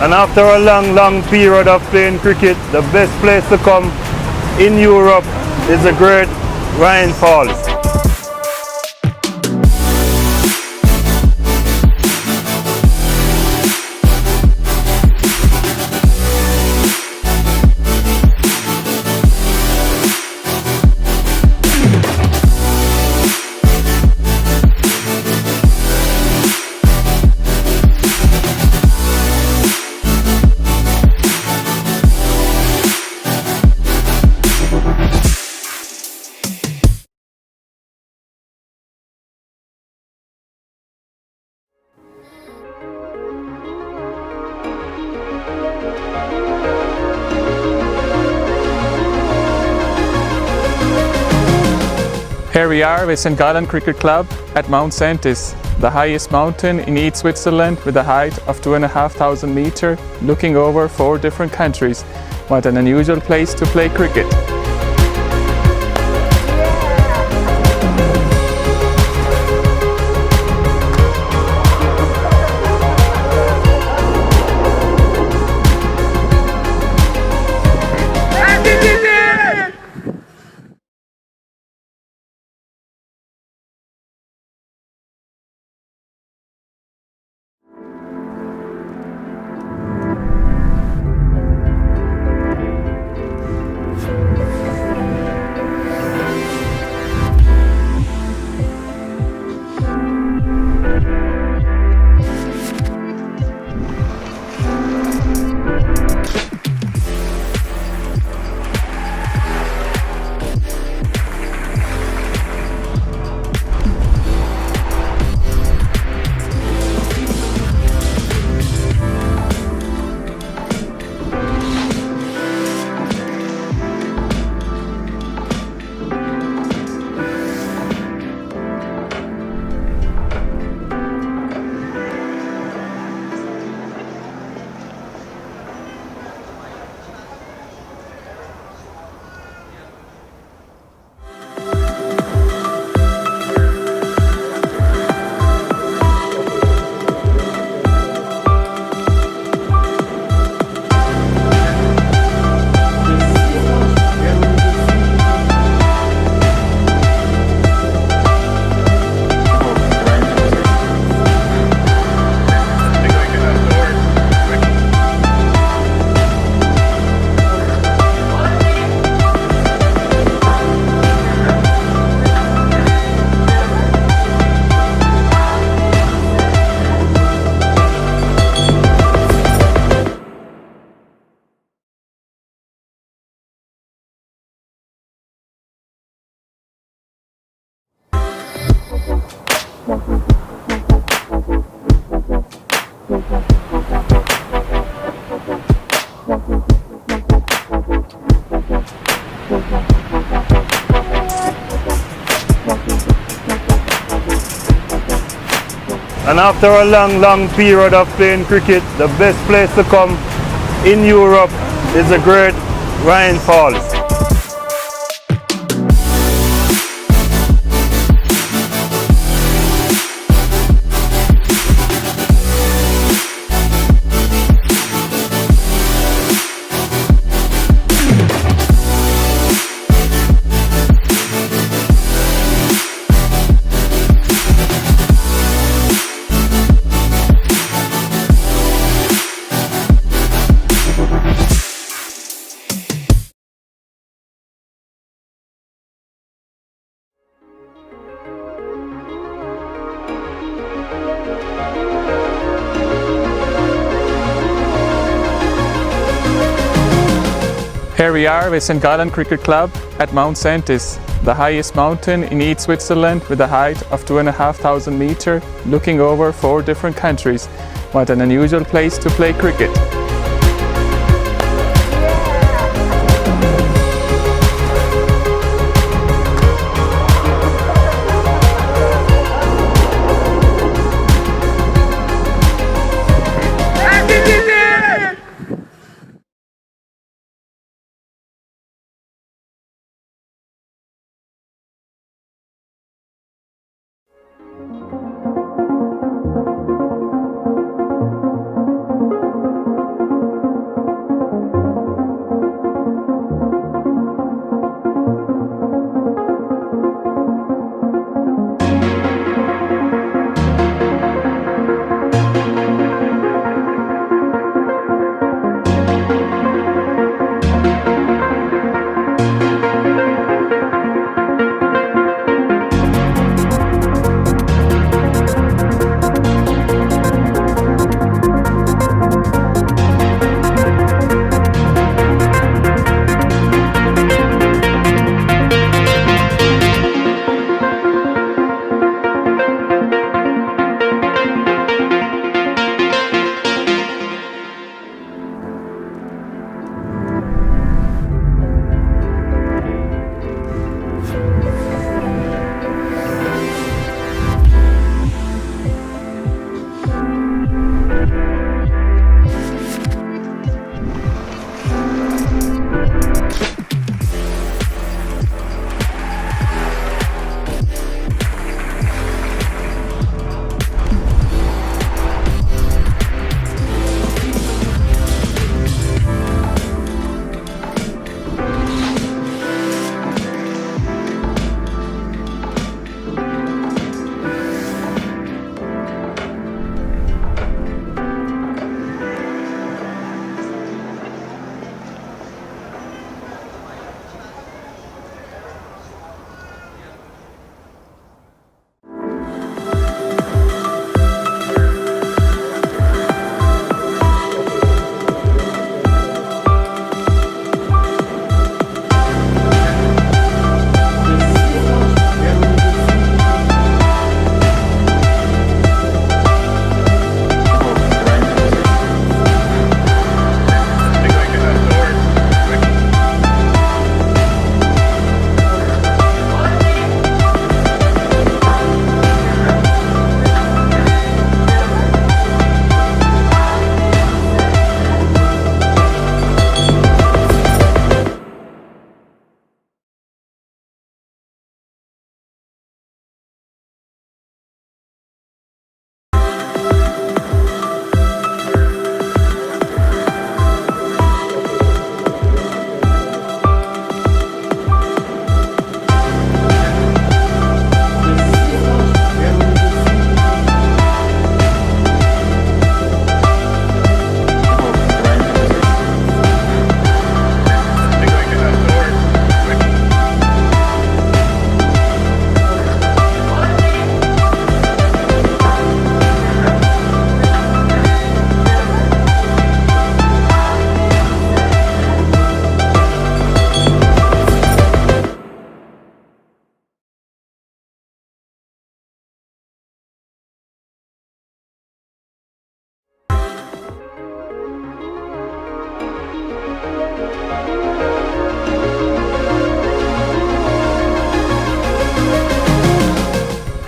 And after a long period of playing cricket, the best place to come in Europe is the great Rhine Falls. Here we are with St. Gallen Cricket Club at Mount Saintis, the highest mountain in East Switzerland with a height of 2,500 meters, looking over 4 different countries. What an unusual place to play cricket. And after a long period of playing cricket, the best place to come in Europe is the great Rhine Falls. Here we are with St. Gallen Cricket Club at Mount Saintis, the highest mountain in East Switzerland with a height of 2,500 meters, looking over 4 different countries. What an unusual place to play cricket.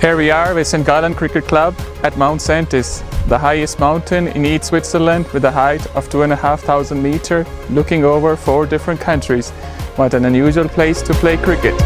Here we are with St. Gallen Cricket Club at Mount Saintis, the highest mountain in East Switzerland with a height of 2,500 meters, looking over 4 different countries. What an unusual place to play cricket.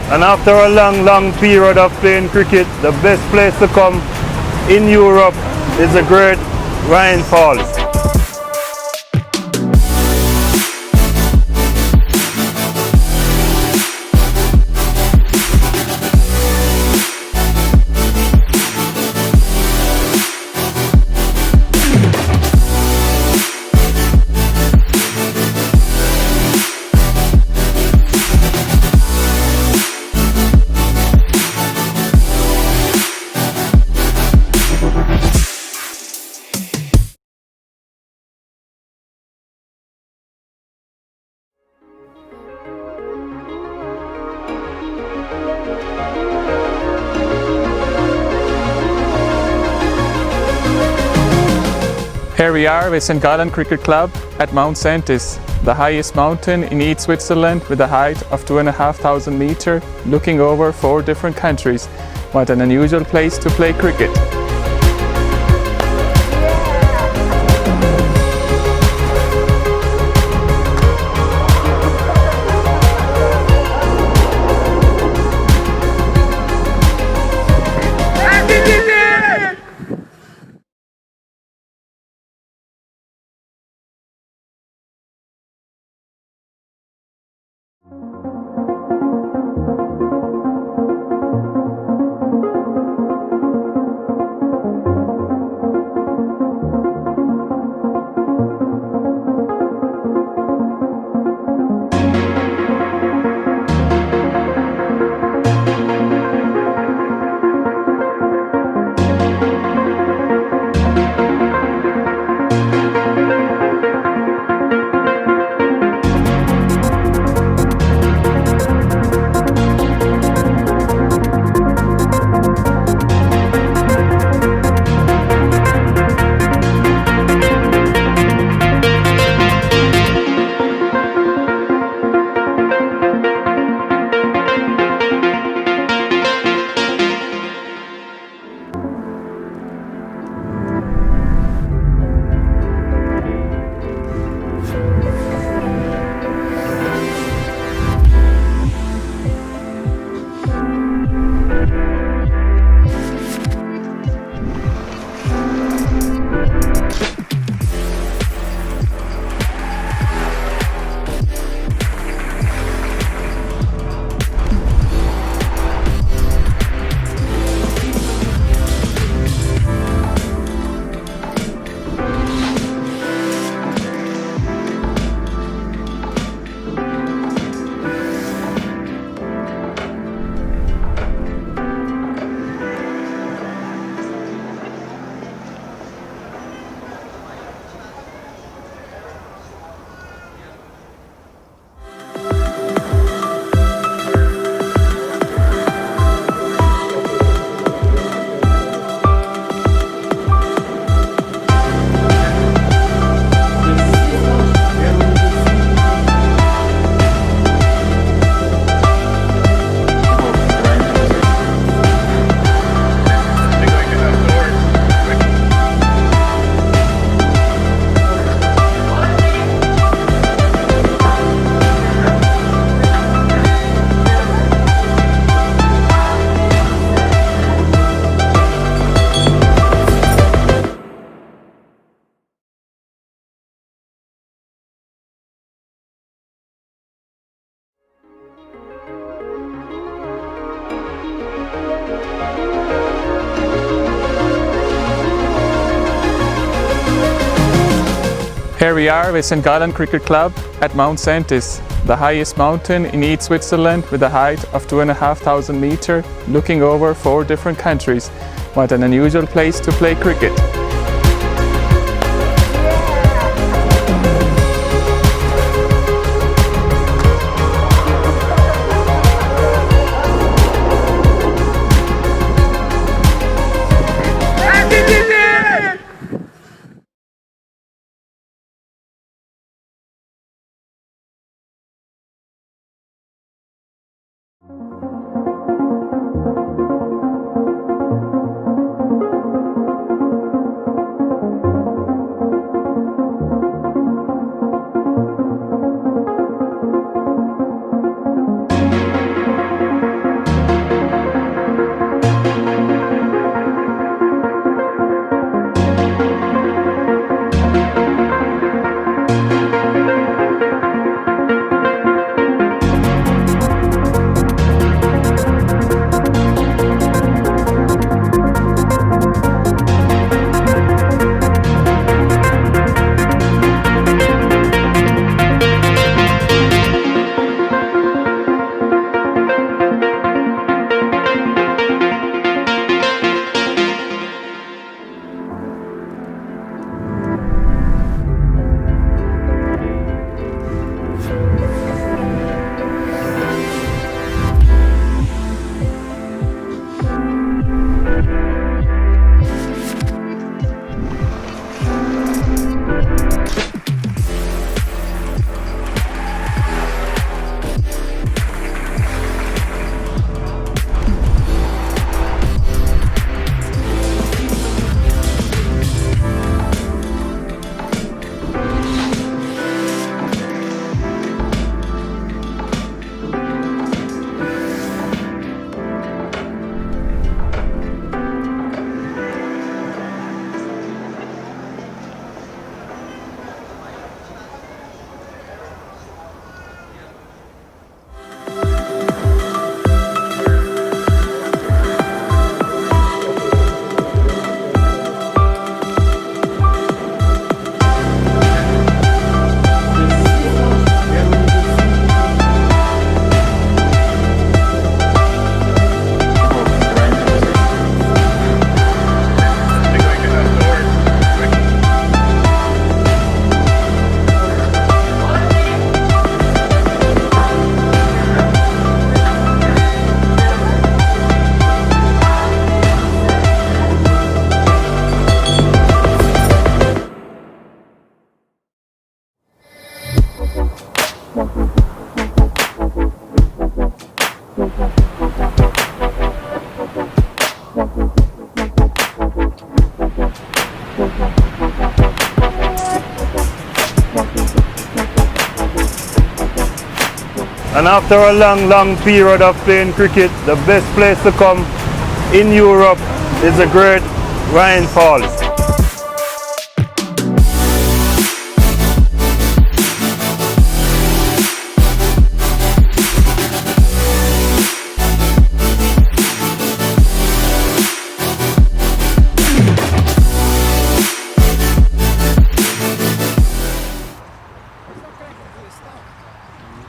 And after a long period of playing cricket, the best place to come in Europe is the great Rhine Falls. Here we are with St. Gallen Cricket Club at Mount Saintis, the highest mountain in East Switzerland with a height of 2,500 meters, looking over 4 different countries. What an unusual place to play cricket. Here we are with St. Gallen Cricket Club at Mount Saintis, the highest mountain in East Switzerland with a height of 2,500 meters, looking over 4 different countries. What an unusual place to play cricket. And after a long period of playing cricket, the best place to come in Europe is the great Rhine Falls.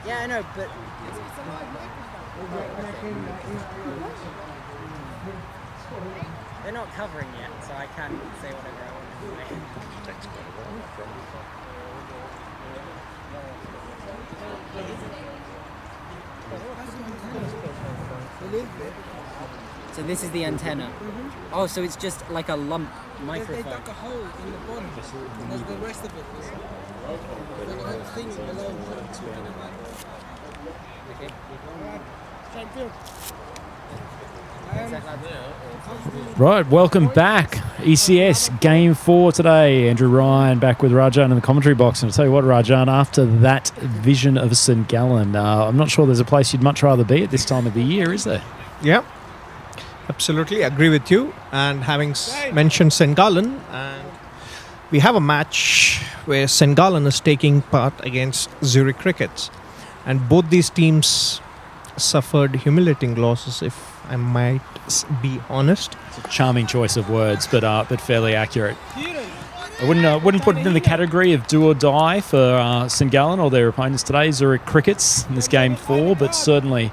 Yeah, I know, but they're not covering yet, so I can't say whatever I want to say. So this is the antenna. Oh, so it's just like a lump microphone. They dug a hole in the bottom, and there's the rest of it. There's a thing below. Okay. Champion. Right, welcome back. ECS Game 4 today. Andrew Ryan back with Rajan in the commentary box. And I'll tell you what, Rajan, after that vision of St. Gallen, I'm not sure there's a place you'd much rather be at this time of the year, is there? Yeah, absolutely. Agree with you. And having mentioned St. Gallen, and we have a match where St. Gallen is taking part against Zurich Crickets. And both these teams suffered humiliating losses, if I might be honest. It's a charming choice of words, but fairly accurate. I wouldn't put it in the category of do or die for St Gallen or their opponents today, Zurich Crickets, in this game 4, but certainly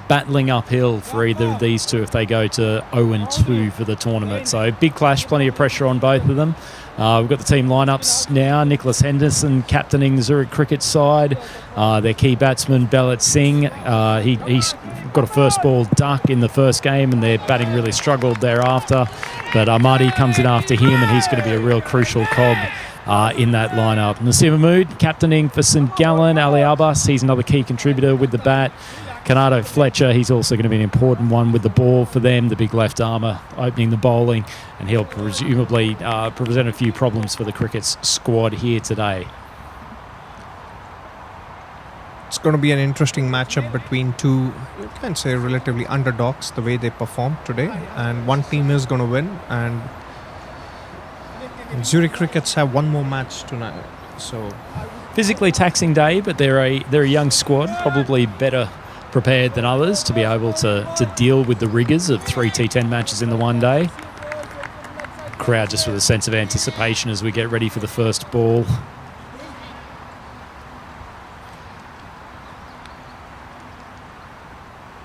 battling uphill for either of these two if they go to 0-2 for the tournament. So big clash, plenty of pressure on both of them. We've got the team lineups now. Nicholas Henderson captaining the Zurich Cricket side. Their key batsman, Bellet Singh, he's got a first ball duck in the first game and their batting really struggled thereafter. But Ahmadi comes in after him and he's going to be a real crucial cog in that lineup. Nasir Mahmood captaining for St Gallen. Ali Abbas, he's another key contributor with the bat. Kanado Fletcher, he's also going to be an important one with the ball for them, the big left armour opening the bowling, and he'll presumably present a few problems for the Cricket's squad here today. It's going to be an interesting matchup between two, you can say, relatively underdogs, the way they performed today. And one team is going to win, and Zurich Crickets have one more match tonight. So physically taxing day, but they're a young squad, probably better prepared than others to be able to deal with the rigours of 3 T10 matches in the one day. Crowd just with a sense of anticipation as we get ready for the first ball.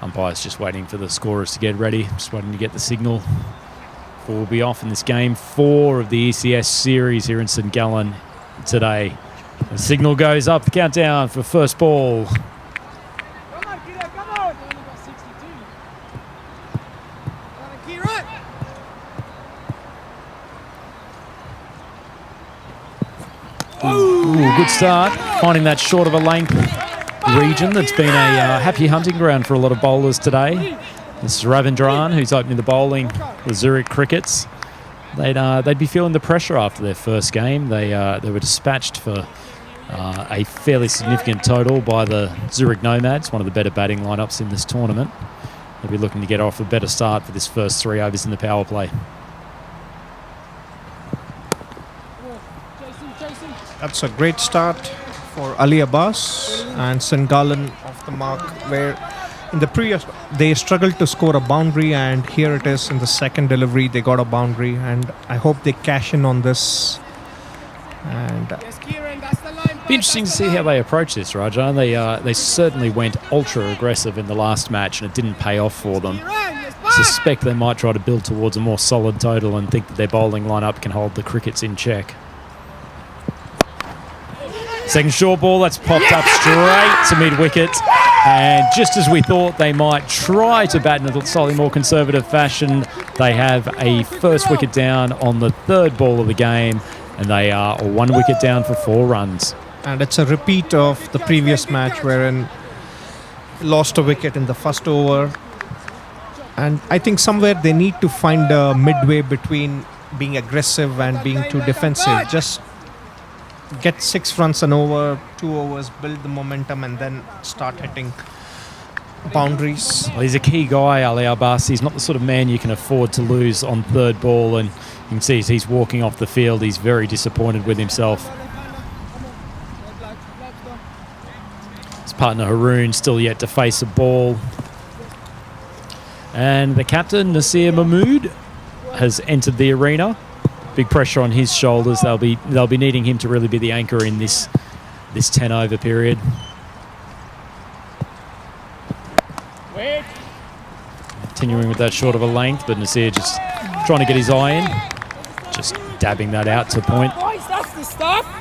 Umpires just waiting for the scorers to get ready, just waiting to get the signal before we'll be off in this game 4 of the ECS series here in St Gallen today. The signal goes up, the countdown for first ball. Ooh, good start. Finding that short of a length region that's been a happy hunting ground for a lot of bowlers today. This is Ravindran, who's opening the bowling for Zurich Crickets. They'd be feeling the pressure after their first game. They were dispatched for a fairly significant total by the Zurich Nomads, one of the better batting lineups in this tournament. They'll be looking to get off a better start for this first 3 overs in the power play. that's a great start for Ali Abbas and St Gallen off the mark, where in the previous they struggled to score a boundary, and here it is in the second delivery they got a boundary, and I hope they cash in on this. And be interesting to see how they approach this, Rajan. They certainly went ultra aggressive in the last match and it didn't pay off for them. Suspect they might try to build towards a more solid total and think that their bowling lineup can hold the Crickets in check. Second short ball, that's popped up straight to mid-wicket. And just as we thought they might try to bat in a slightly more conservative fashion, they have a first wicket down on the third ball of the game, and they are 1 wicket down for 4 runs. And it's a repeat of the previous match wherein lost a wicket in the first over. And I think somewhere they need to find a midway between being aggressive and being too defensive. Just get 6 runs an over, 2 overs, build the momentum, and then start hitting boundaries. Well, he's a key guy, Ali Abbas. He's not the sort of man you can afford to lose on third ball, and you can see as he's walking off the field, he's very disappointed with himself. His partner Haroon still yet to face a ball. And the captain, Nasir Mahmood, has entered the arena. Big pressure on his shoulders. They'll be needing him to really be the anchor in this 10 over period. Continuing with that short of a length, but Nasir just trying to get his eye in. Just dabbing that out to point. That's the stuff.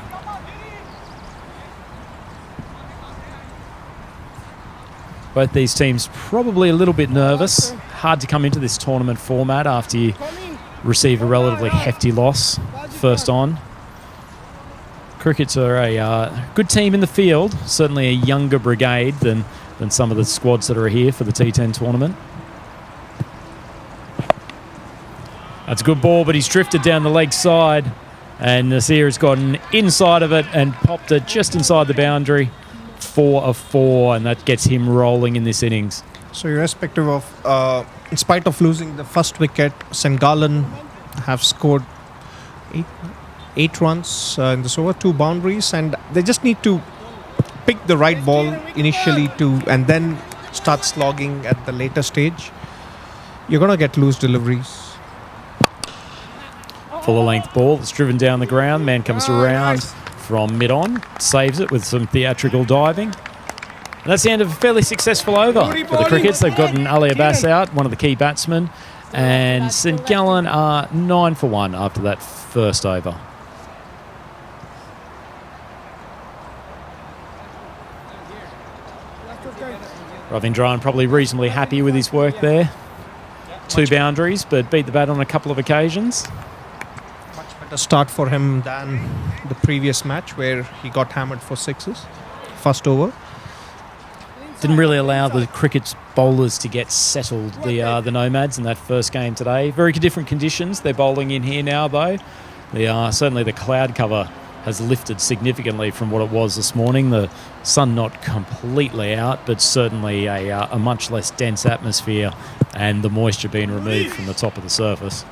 Both these teams probably a little bit nervous. Hard to come into this tournament format after you receive a relatively hefty loss first on. Crickets are a good team in the field, certainly a younger brigade than some of the squads that are here for the T10 tournament. That's a good ball, but he's drifted down the leg side, and Nasir has gotten inside of it and popped it just inside the boundary. 4 of 4, and that gets him rolling in this innings. So irrespective of, in spite of losing the first wicket, St Gallen have scored 8 runs in this over, 2 boundaries, and they just need to pick the right ball initially and then start slogging at the later stage. You're going to get loose deliveries. Full length ball that's driven down the ground. Man comes around from mid-on, saves it with some theatrical diving. And that's the end of a fairly successful over for the Crickets. They've gotten Ali Abbas out, one of the key batsmen, and St Gallen are 9 for 1 after that first over. Ravindran probably reasonably happy with his work there. 2 boundaries, but beat the bat on a couple of occasions. Much better start for him than the previous match where he got hammered for 6s. First over. Didn't really allow the Cricket's bowlers to get settled, the Nomads, in that first game today. Very different conditions they're bowling in here now, though. Certainly the cloud cover has lifted significantly from what it was this morning. The sun not completely out, but certainly a much less dense atmosphere, and the moisture being removed from the top of the surface.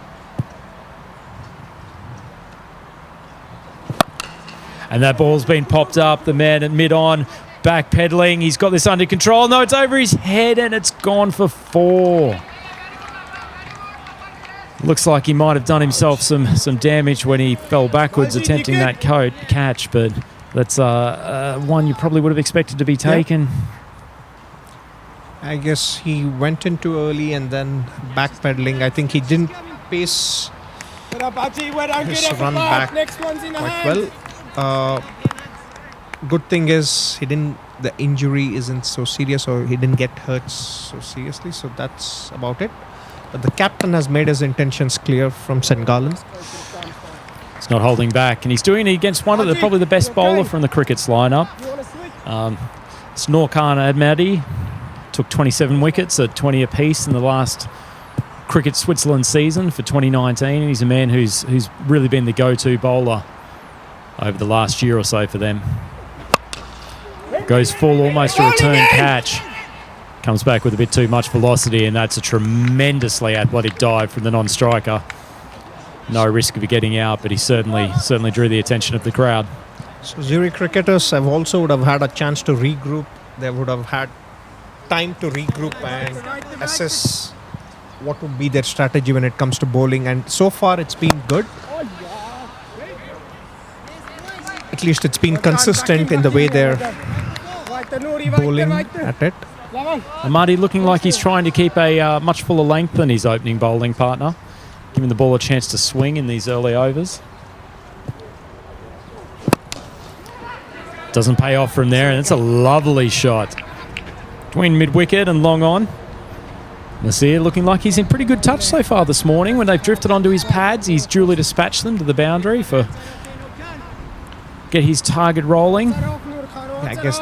And that ball's been popped up. The man at mid-on, backpedaling. He's got this under control. No, it's over his head, and it's gone for 4. Looks like he might have done himself some damage when he fell backwards attempting that catch, but that's one you probably would have expected to be taken. I guess he went in too early and then backpedaling. I think he didn't pace his run back quite well. Good thing is the injury isn't so serious, or he didn't get hurt so seriously, so that's about it. But the captain has made his intentions clear from St Gallen. He's not holding back, and he's doing it against probably the best bowler from the Cricket's lineup. It's Norkan Admadi. Took 27 wickets at 20 apiece in the last Cricket Switzerland season for 2019, and he's a man who's really been the go-to bowler over the last year or so for them. Goes full, almost a return catch. Comes back with a bit too much velocity, and that's a tremendously athletic dive from the non-striker. No risk of getting out, but he certainly drew the attention of the crowd. So Zurich cricketers would have had a chance to regroup. They would have had time to regroup and assess what would be their strategy when it comes to bowling, and so far it's been good. At least it's been consistent in the way they're bowling at it. Amadi looking like he's trying to keep a much fuller length than his opening bowling partner, giving the ball a chance to swing in these early overs. Doesn't pay off from there, and it's a lovely shot. Between mid-wicket and long on. Nasir looking like he's in pretty good touch so far this morning. When they've drifted onto his pads, he's duly dispatched them to the boundary get his target rolling. I guess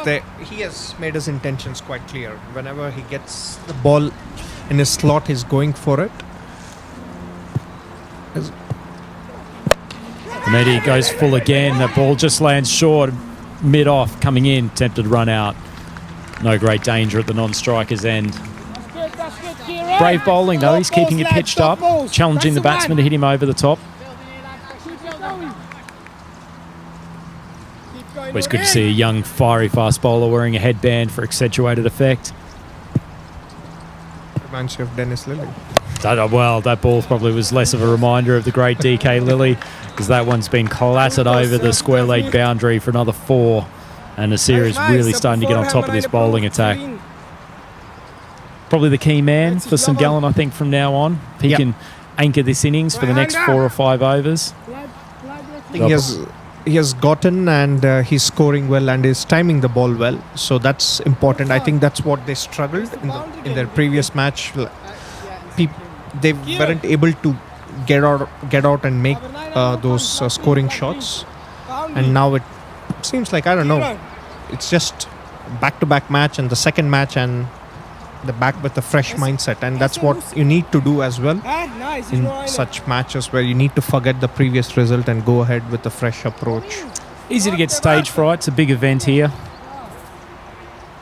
he has made his intentions quite clear. Whenever he gets the ball in his slot, he's going for it. Mehdi goes full again. That ball just lands short, mid-off, coming in, tempted to run out. No great danger at the non-striker's end. Brave bowling though, he's keeping it pitched up, challenging the batsman to hit him over the top. Always good to see a young, fiery fast bowler wearing a headband for accentuated effect. Reminds you of Dennis Lilly. That ball probably was less of a reminder of the great DK Lilly, because that one's been clattered over the square leg boundary for another 4. And Nasir is really starting to get on top of this bowling attack. Probably the key man for St Gallen, I think, from now on. He can anchor this innings for the next 4 or 5 overs. He has gotten, and he's scoring well and is timing the ball well. So that's important. I think that's what they struggled in their previous match. They weren't able to get out and make those scoring shots. And now it seems like, I don't know, it's just back-to-back match, and the second match, and the back with a fresh mindset, and that's what you need to do as well in such matches where you need to forget the previous result and go ahead with a fresh approach. Easy to get stage fright. It's a big event here.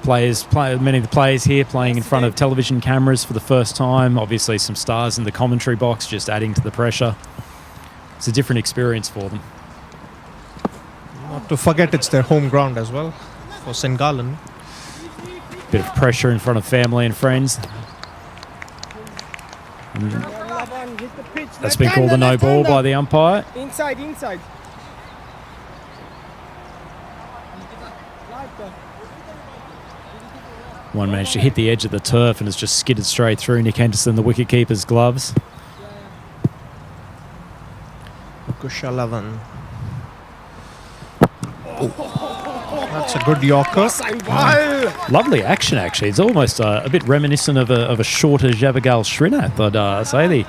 Many of the players here playing in front of television cameras for the first time. Obviously some stars in the commentary box just adding to the pressure. It's a different experience for them. Not to forget, it's their home ground as well for St Gallen. Bit of pressure in front of family and friends. the pitch. That's been called a no ball by the umpire. Inside, inside. Like that. One managed to hit the edge of the turf and has just skidded straight through Nick Henderson, the wicket-keeper's gloves. Kushallavan. That's a good Yorker. Lovely action, actually. It's almost a bit reminiscent of a shorter Javagal Srinath, I'd say.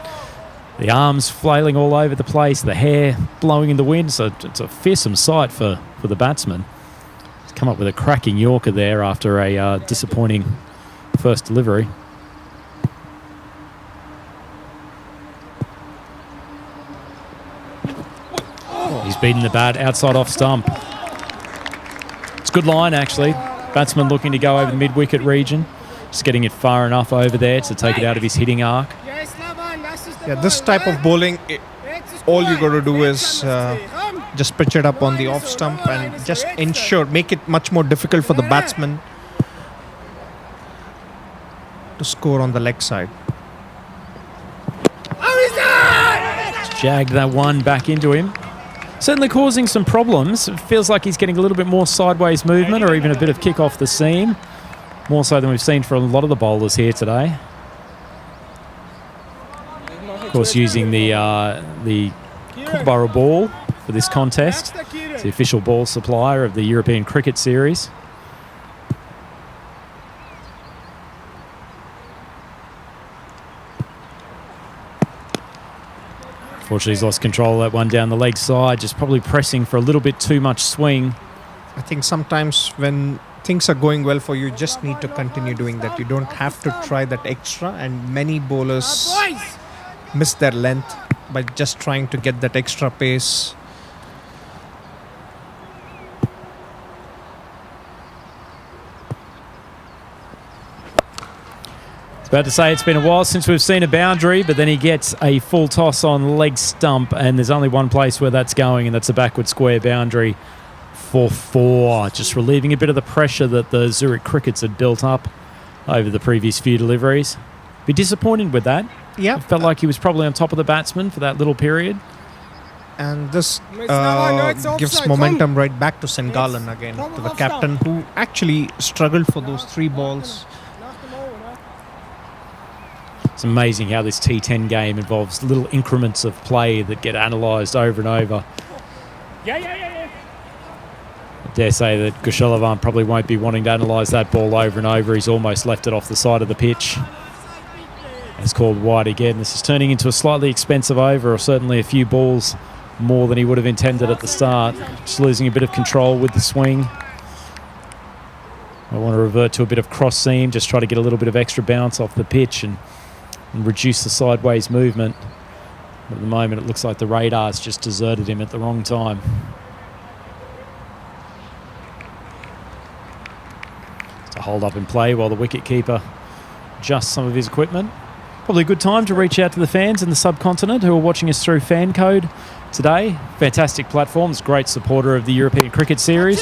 The arms flailing all over the place, the hair blowing in the wind. So it's a fearsome sight for the batsman. He's come up with a cracking Yorker there after a disappointing first delivery. He's beaten the bat outside off stump. It's a good line, actually. Batsman looking to go over the mid-wicket region. Just getting it far enough over there to take it out of his hitting arc. Yeah, this type of bowling, all you got to do is just pitch it up on the off stump and just make it much more difficult for the batsman to score on the leg side. Just jagged that one back into him. Certainly causing some problems. It feels like he's getting a little bit more sideways movement or even a bit of kick off the seam. More so than we've seen for a lot of the bowlers here today. Of course, using the Kookaburra ball for this contest. It's the official ball supplier of the European Cricket Series. Unfortunately, he's lost control of that one down the leg side, just probably pressing for a little bit too much swing. I think sometimes when things are going well for you, you just need to continue doing that. You don't have to try that extra, and many bowlers miss their length by just trying to get that extra pace. About to say it's been a while since we've seen a boundary, but then he gets a full toss on leg stump, and there's only one place where that's going, and that's a backward square boundary for 4. Just relieving a bit of the pressure that the Zurich Crickets had built up over the previous few deliveries. Be disappointed with that. Yeah. It felt like he was probably on top of the batsman for that little period. And this gives momentum right back to St. Gallen again, to the captain, who actually struggled for those 3 balls. It's amazing how this T10 game involves little increments of play that get analysed over and over. I dare say that Kushallavan probably won't be wanting to analyse that ball over and over. He's almost left it off the side of the pitch. It's called wide again. This is turning into a slightly expensive over, or certainly a few balls more than he would have intended at the start. Just losing a bit of control with the swing. I want to revert to a bit of cross seam, just try to get a little bit of extra bounce off the pitch and reduce the sideways movement. But at the moment, it looks like the radar's just deserted him at the wrong time. To hold up and play while the wicketkeeper adjusts some of his equipment. Probably a good time to reach out to the fans in the subcontinent who are watching us through Fan Code today. Fantastic platform. It's a great supporter of the European Cricket Series.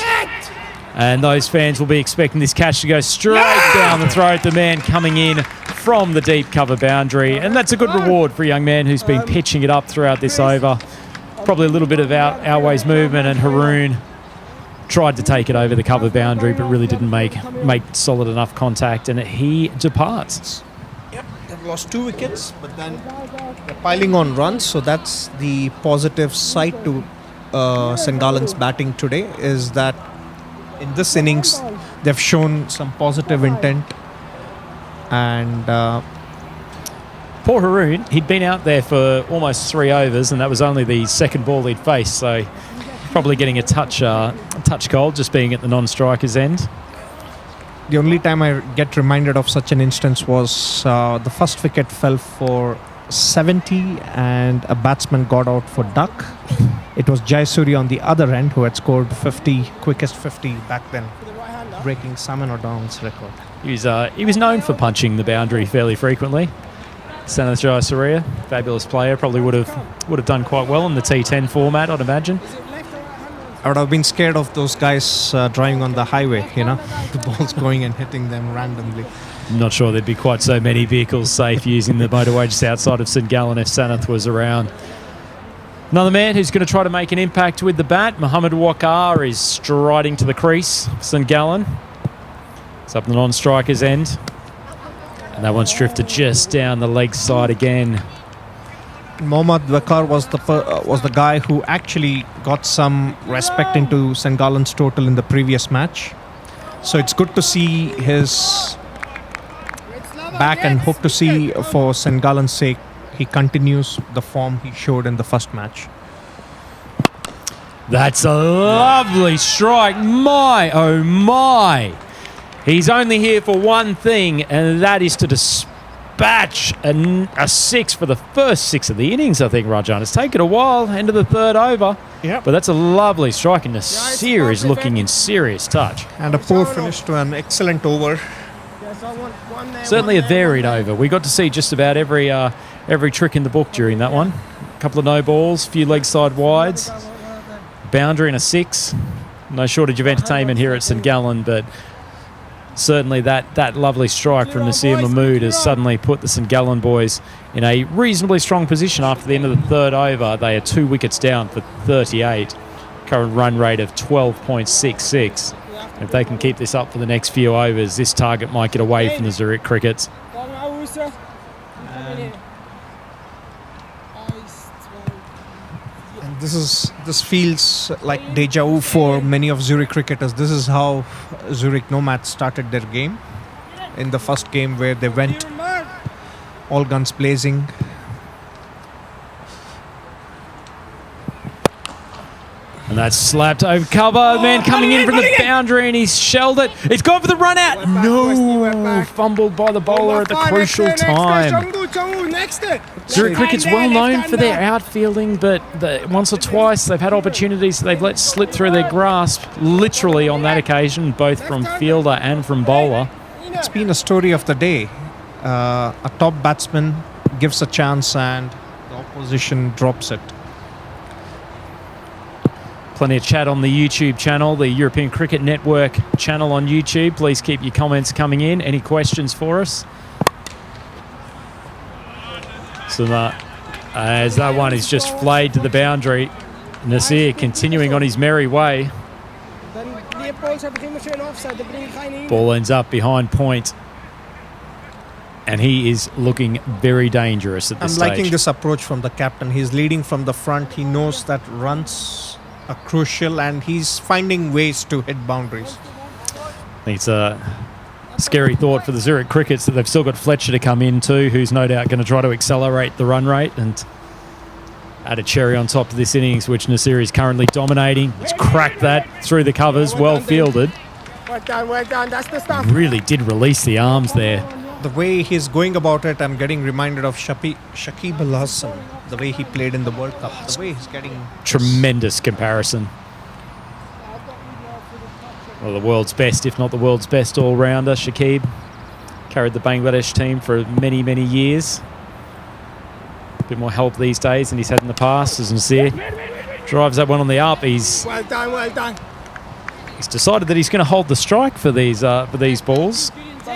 And those fans will be expecting this catch to go straight down the throat. The man coming in from the deep cover boundary. And that's a good reward for a young man who's been pitching it up throughout this over. Probably a little bit of outways movement, and Haroon tried to take it over the cover boundary but really didn't make solid enough contact, and he departs. Yep, they've lost 2 wickets, but then they're piling on runs, so that's the positive side to St. Gallen's batting today, is that in this innings they've shown some positive intent. And poor Haroon, he'd been out there for almost 3 overs, and that was only the second ball he'd faced, so probably getting a touch cold just being at the non-striker's end. The only time I get reminded of such an instance was the first wicket fell for 70 and a batsman got out for duck. It was Jayasuri on the other end who had scored 50, quickest 50 back then, breaking Salman O'Donnell's record. He was known for punching the boundary fairly frequently. Sanath Jayasuriya, fabulous player, probably would have done quite well in the T10 format, I'd imagine. I would have been scared of those guys driving on the highway, you know, the balls going and hitting them randomly. I'm not sure there'd be quite so many vehicles safe using the motorway just outside of St Gallen if Sanath was around. Another man who's going to try to make an impact with the bat, Mohammed Wakar, is striding to the crease. St Gallen. It's up the non-striker's end. And that one's drifted just down the leg side again. Mohammad Wakar was the guy who actually got some respect into St Gallen's total in the previous match. So it's good to see his back and hope to see for St Gallen's sake he continues the form he showed in the first match. That's a lovely strike. My, oh my. He's only here for one thing, and that is to dispatch a six for the first six of the innings, I think, Rajan. It's taken a while, end of the third over. Yep. But that's a lovely strike, and Nasir is looking in serious touch. And a poor finish to an excellent over. Certainly a varied over. We got to see just about every trick in the book during that one. A couple of no balls, a few leg side wides, boundary and a six. No shortage of entertainment here at St Gallen, but certainly that lovely strike from Nasir Mahmood has suddenly put the St Gallen boys in a reasonably strong position after the end of the third over. They are 2 wickets down for 38. Current run rate of 12.66. If they can keep this up for the next few overs, this target might get away from the Zurich Crickets. And this feels like deja vu for many of Zurich cricketers. This is how Zurich Nomads started their game. In the first game where they went all guns blazing. And that's slapped over cover. Man coming in from the boundary, and he's shelled it. It's gone for the run out. No, fumbled by the bowler at the crucial time. Zurich Cricket's well known for their outfielding, but once or twice they've had opportunities they've let slip through their grasp, literally on that occasion, both from fielder and from bowler. It's been a story of the day. A top batsman gives a chance and the opposition drops it. Plenty of chat on the YouTube channel, the European Cricket Network channel on YouTube. Please keep your comments coming in. Any questions for us? So as that one is just flayed to the boundary, Nasir continuing on his merry way. Ball ends up behind point. And he is looking very dangerous at this stage. I'm liking this approach from the captain. He's leading from the front. He knows that runs are crucial and he's finding ways to hit boundaries. I think it's a scary thought for the Zurich Crickets that they've still got Fletcher to come in too, who's no doubt going to try to accelerate the run rate and add a cherry on top of this innings, which Nasir is currently dominating. He's cracked that through the covers, well fielded. Well done, that's the stuff. Really did release the arms there. The way he's going about it, I'm getting reminded of Shakib Al Hasan, the way he played in the World Cup, the way he's getting... Tremendous comparison. Well, the world's best, if not the world's best all-rounder, Shakib. Carried the Bangladesh team for many, many years. A bit more help these days than he's had in the past, as Nasir drives that one on the up. Well done. He's decided that he's going to hold the strike for these balls.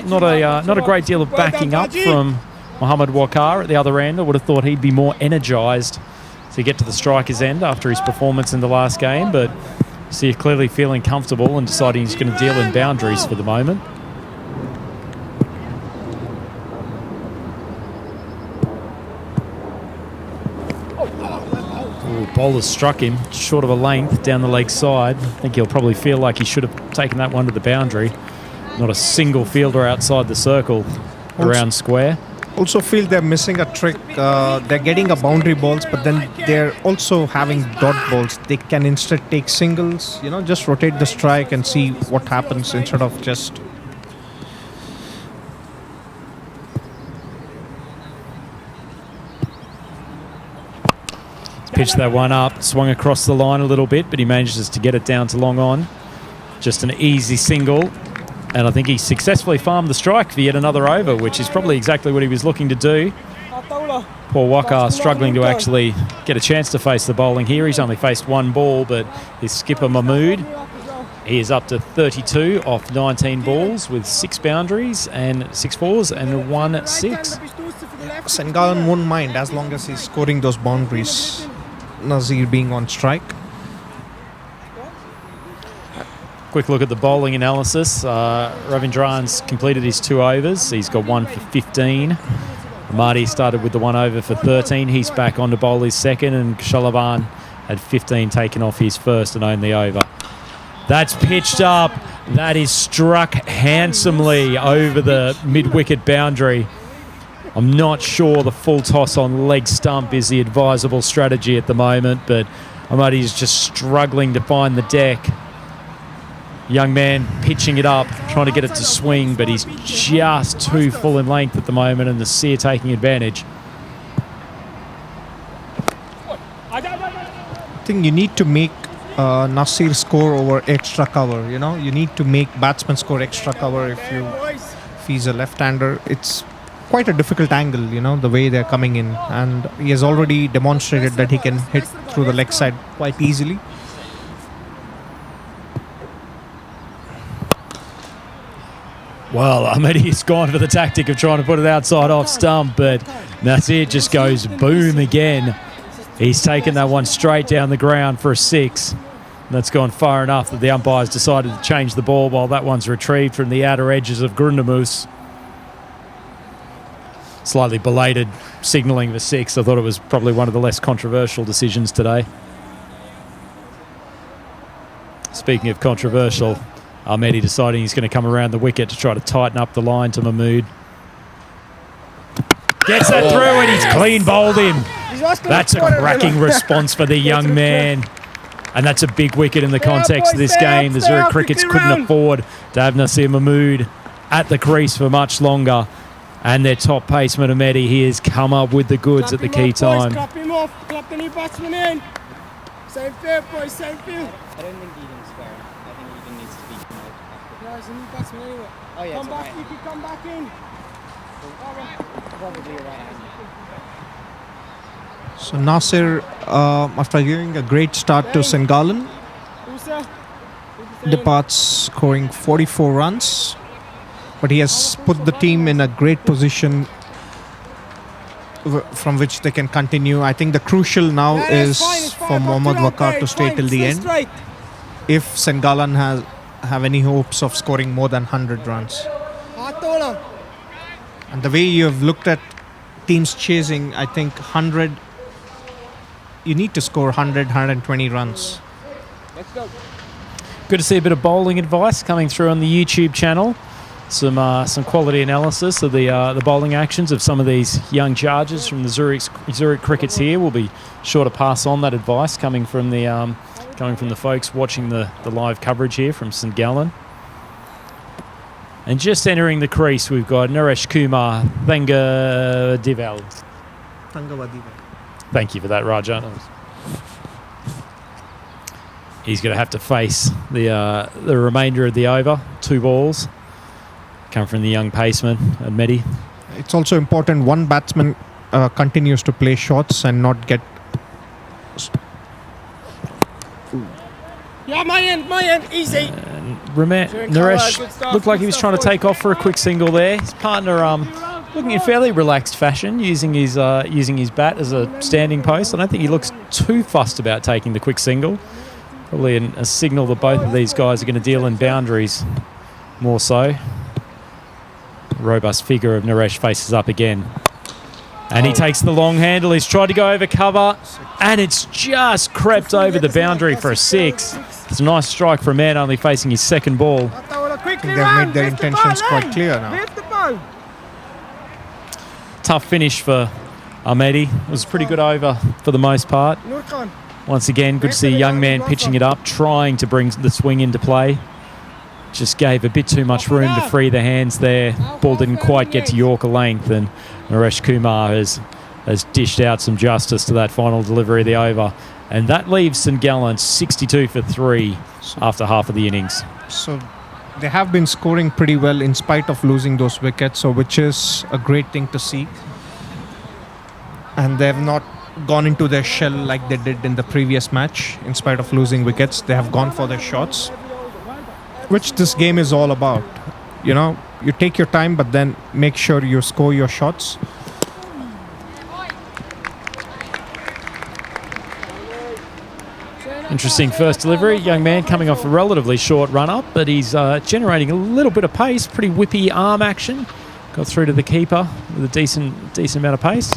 Not a great deal of backing up from Mohammed Wakar at the other end. I would have thought he'd be more energised to get to the striker's end after his performance in the last game, but Nasir clearly feeling comfortable and deciding he's going to deal in boundaries for the moment. Bowler struck him short of a length down the leg side. I think he'll probably feel like he should have taken that one to the boundary. Not a single fielder outside the circle around square. Also feel they're missing a trick. They're getting a boundary balls, but then they're also having dot balls. They can instead take singles, just rotate the strike and see what happens instead of just... Pitched that one up, swung across the line a little bit, but he manages to get it down to long on. Just an easy single. And I think he successfully farmed the strike for yet another over, which is probably exactly what he was looking to do. Paul Walker struggling to actually get a chance to face the bowling here. He's only faced one ball, but his skipper Mahmood, he is up to 32 off 19 balls with 6 boundaries and 6 fours and 1 6. St. Gallen won't mind as long as he's scoring those boundaries. Nazir being on strike. Quick look at the bowling analysis. Ravindran's completed his 2 overs. He's got 1 for 15. Marty started with the 1 over for 13. He's back on to bowl his second, and Shalavan had 15 taken off his first and only over. That's pitched up. That is struck handsomely over the mid-wicket boundary. I'm not sure the full toss on leg stump is the advisable strategy at the moment, but Amadi is just struggling to find the deck. Young man pitching it up, trying to get it to swing, but he's just too full in length at the moment, and the Seer taking advantage. I think you need to make Nasir score over extra cover. You need to make batsman score extra cover if he's a left-hander. It's quite a difficult angle, the way they're coming in, and he has already demonstrated that he can hit through the leg side quite easily. Well, Ahmedi's gone for the tactic of trying to put it outside off stump, but Nasir just goes boom again. He's taken that one straight down the ground for a 6. That's gone far enough that the umpires decided to change the ball while that one's retrieved from the outer edges of Grundamus. Slightly belated signalling for 6. I thought it was probably one of the less controversial decisions today. Speaking of controversial, Ahmedi deciding he's going to come around the wicket to try to tighten up the line to Mahmood. Gets that through and he's clean bowled him. That's a cracking response for the young man. And that's a big wicket in the context of this game. The Zurich Crickets couldn't afford to have Nasir Mahmood at the crease for much longer. And their top paceman, Ahmedi, he has come up with the goods at the key time. Clap him off. Clap the new batsman in. Same field, boys. Same field. I don't think Eden square. I think Eden needs to be promoted. Yeah, he's a new batsman anyway. Oh yeah, Come it's back, alright. Nicky. Come back in. Probably a right hand. So Nasir, after giving a great start to St. Gallen, departs scoring 44 runs. But he has put the team in a great position from which they can continue. I think the crucial now is for Mohammad Waqar to stay till the end. If St. Gallen have any hopes of scoring more than 100 runs. And the way you have looked at teams chasing, I think 100, you need to score 100, 120 runs. Let's go. Good to see a bit of bowling advice coming through on the YouTube channel. Some quality analysis of the bowling actions of some of these young chargers from the Zurich Crickets here. We'll be sure to pass on that advice coming from the folks watching the live coverage here from St. Gallen. And just entering the crease, we've got Naresh Kumar Thangadivel. Thank you for that, Raja. He's going to have to face the remainder of the over. 2 balls. Come from the young paceman, Ahmedi. It's also important one batsman continues to play shots and not get... Yeah, my end, easy. Naresh looked like he was trying to take off for a quick single there. His partner looking in fairly relaxed fashion, using his bat as a standing post. I don't think he looks too fussed about taking the quick single. Probably a signal that both of these guys are going to deal in boundaries more so. Robust figure of Naresh faces up again. And he takes the long handle. He's tried to go over cover, and it's just crept over the boundary for a 6. It's a nice strike for a man only facing his second ball. I think they've made their intentions quite clear now. Tough finish for Ahmedi. It was a pretty good over for the most part. Once again, good to see a young man pitching it up, trying to bring the swing into play. Just gave a bit too much room to free the hands there. Ball didn't quite get to Yorker length, and Naresh Kumar has dished out some justice to that final delivery of the over. And that leaves St. Gallen 62 for 3 after half of the innings. So they have been scoring pretty well in spite of losing those wickets, so which is a great thing to see. and they have not gone into their shell like they did in the previous match. In spite of losing wickets, they have gone for their shots, which this game is all about. You know, you take your time, but then make sure you score your shots. Interesting first delivery. Young man coming off a relatively short run-up, but he's generating a little bit of pace. Pretty whippy arm action. Got through to the keeper with a decent amount of pace.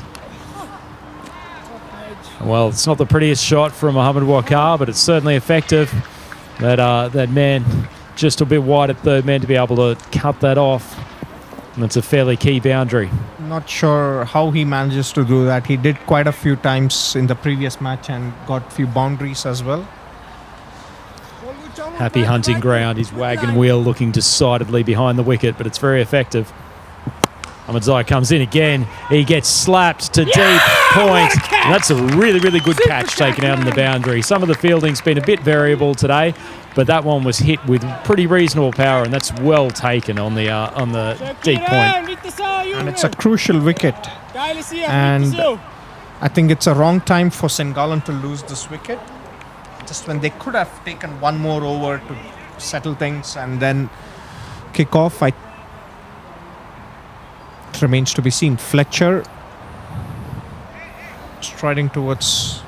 Well, it's not the prettiest shot from Mohamed Wakar, but it's certainly effective. That man just a bit wide at third man to be able to cut that off. And it's a fairly key boundary. Not sure how he manages to do that. He did quite a few times in the previous match and got few boundaries as well. Happy hunting ground. His wagon wheel looking decidedly behind the wicket, but it's very effective. Ahmadzai comes in again. He gets slapped to deep point. And that's a really, really good catch taken out in the boundary. Some of the fielding's been a bit variable today, but that one was hit with pretty reasonable power, and that's well taken on the deep point. And it's a crucial wicket. And I think it's a wrong time for St. Gallen to lose this wicket. Just when they could have taken one more over to settle things and then kick off. It remains to be seen. Fletcher striding towards.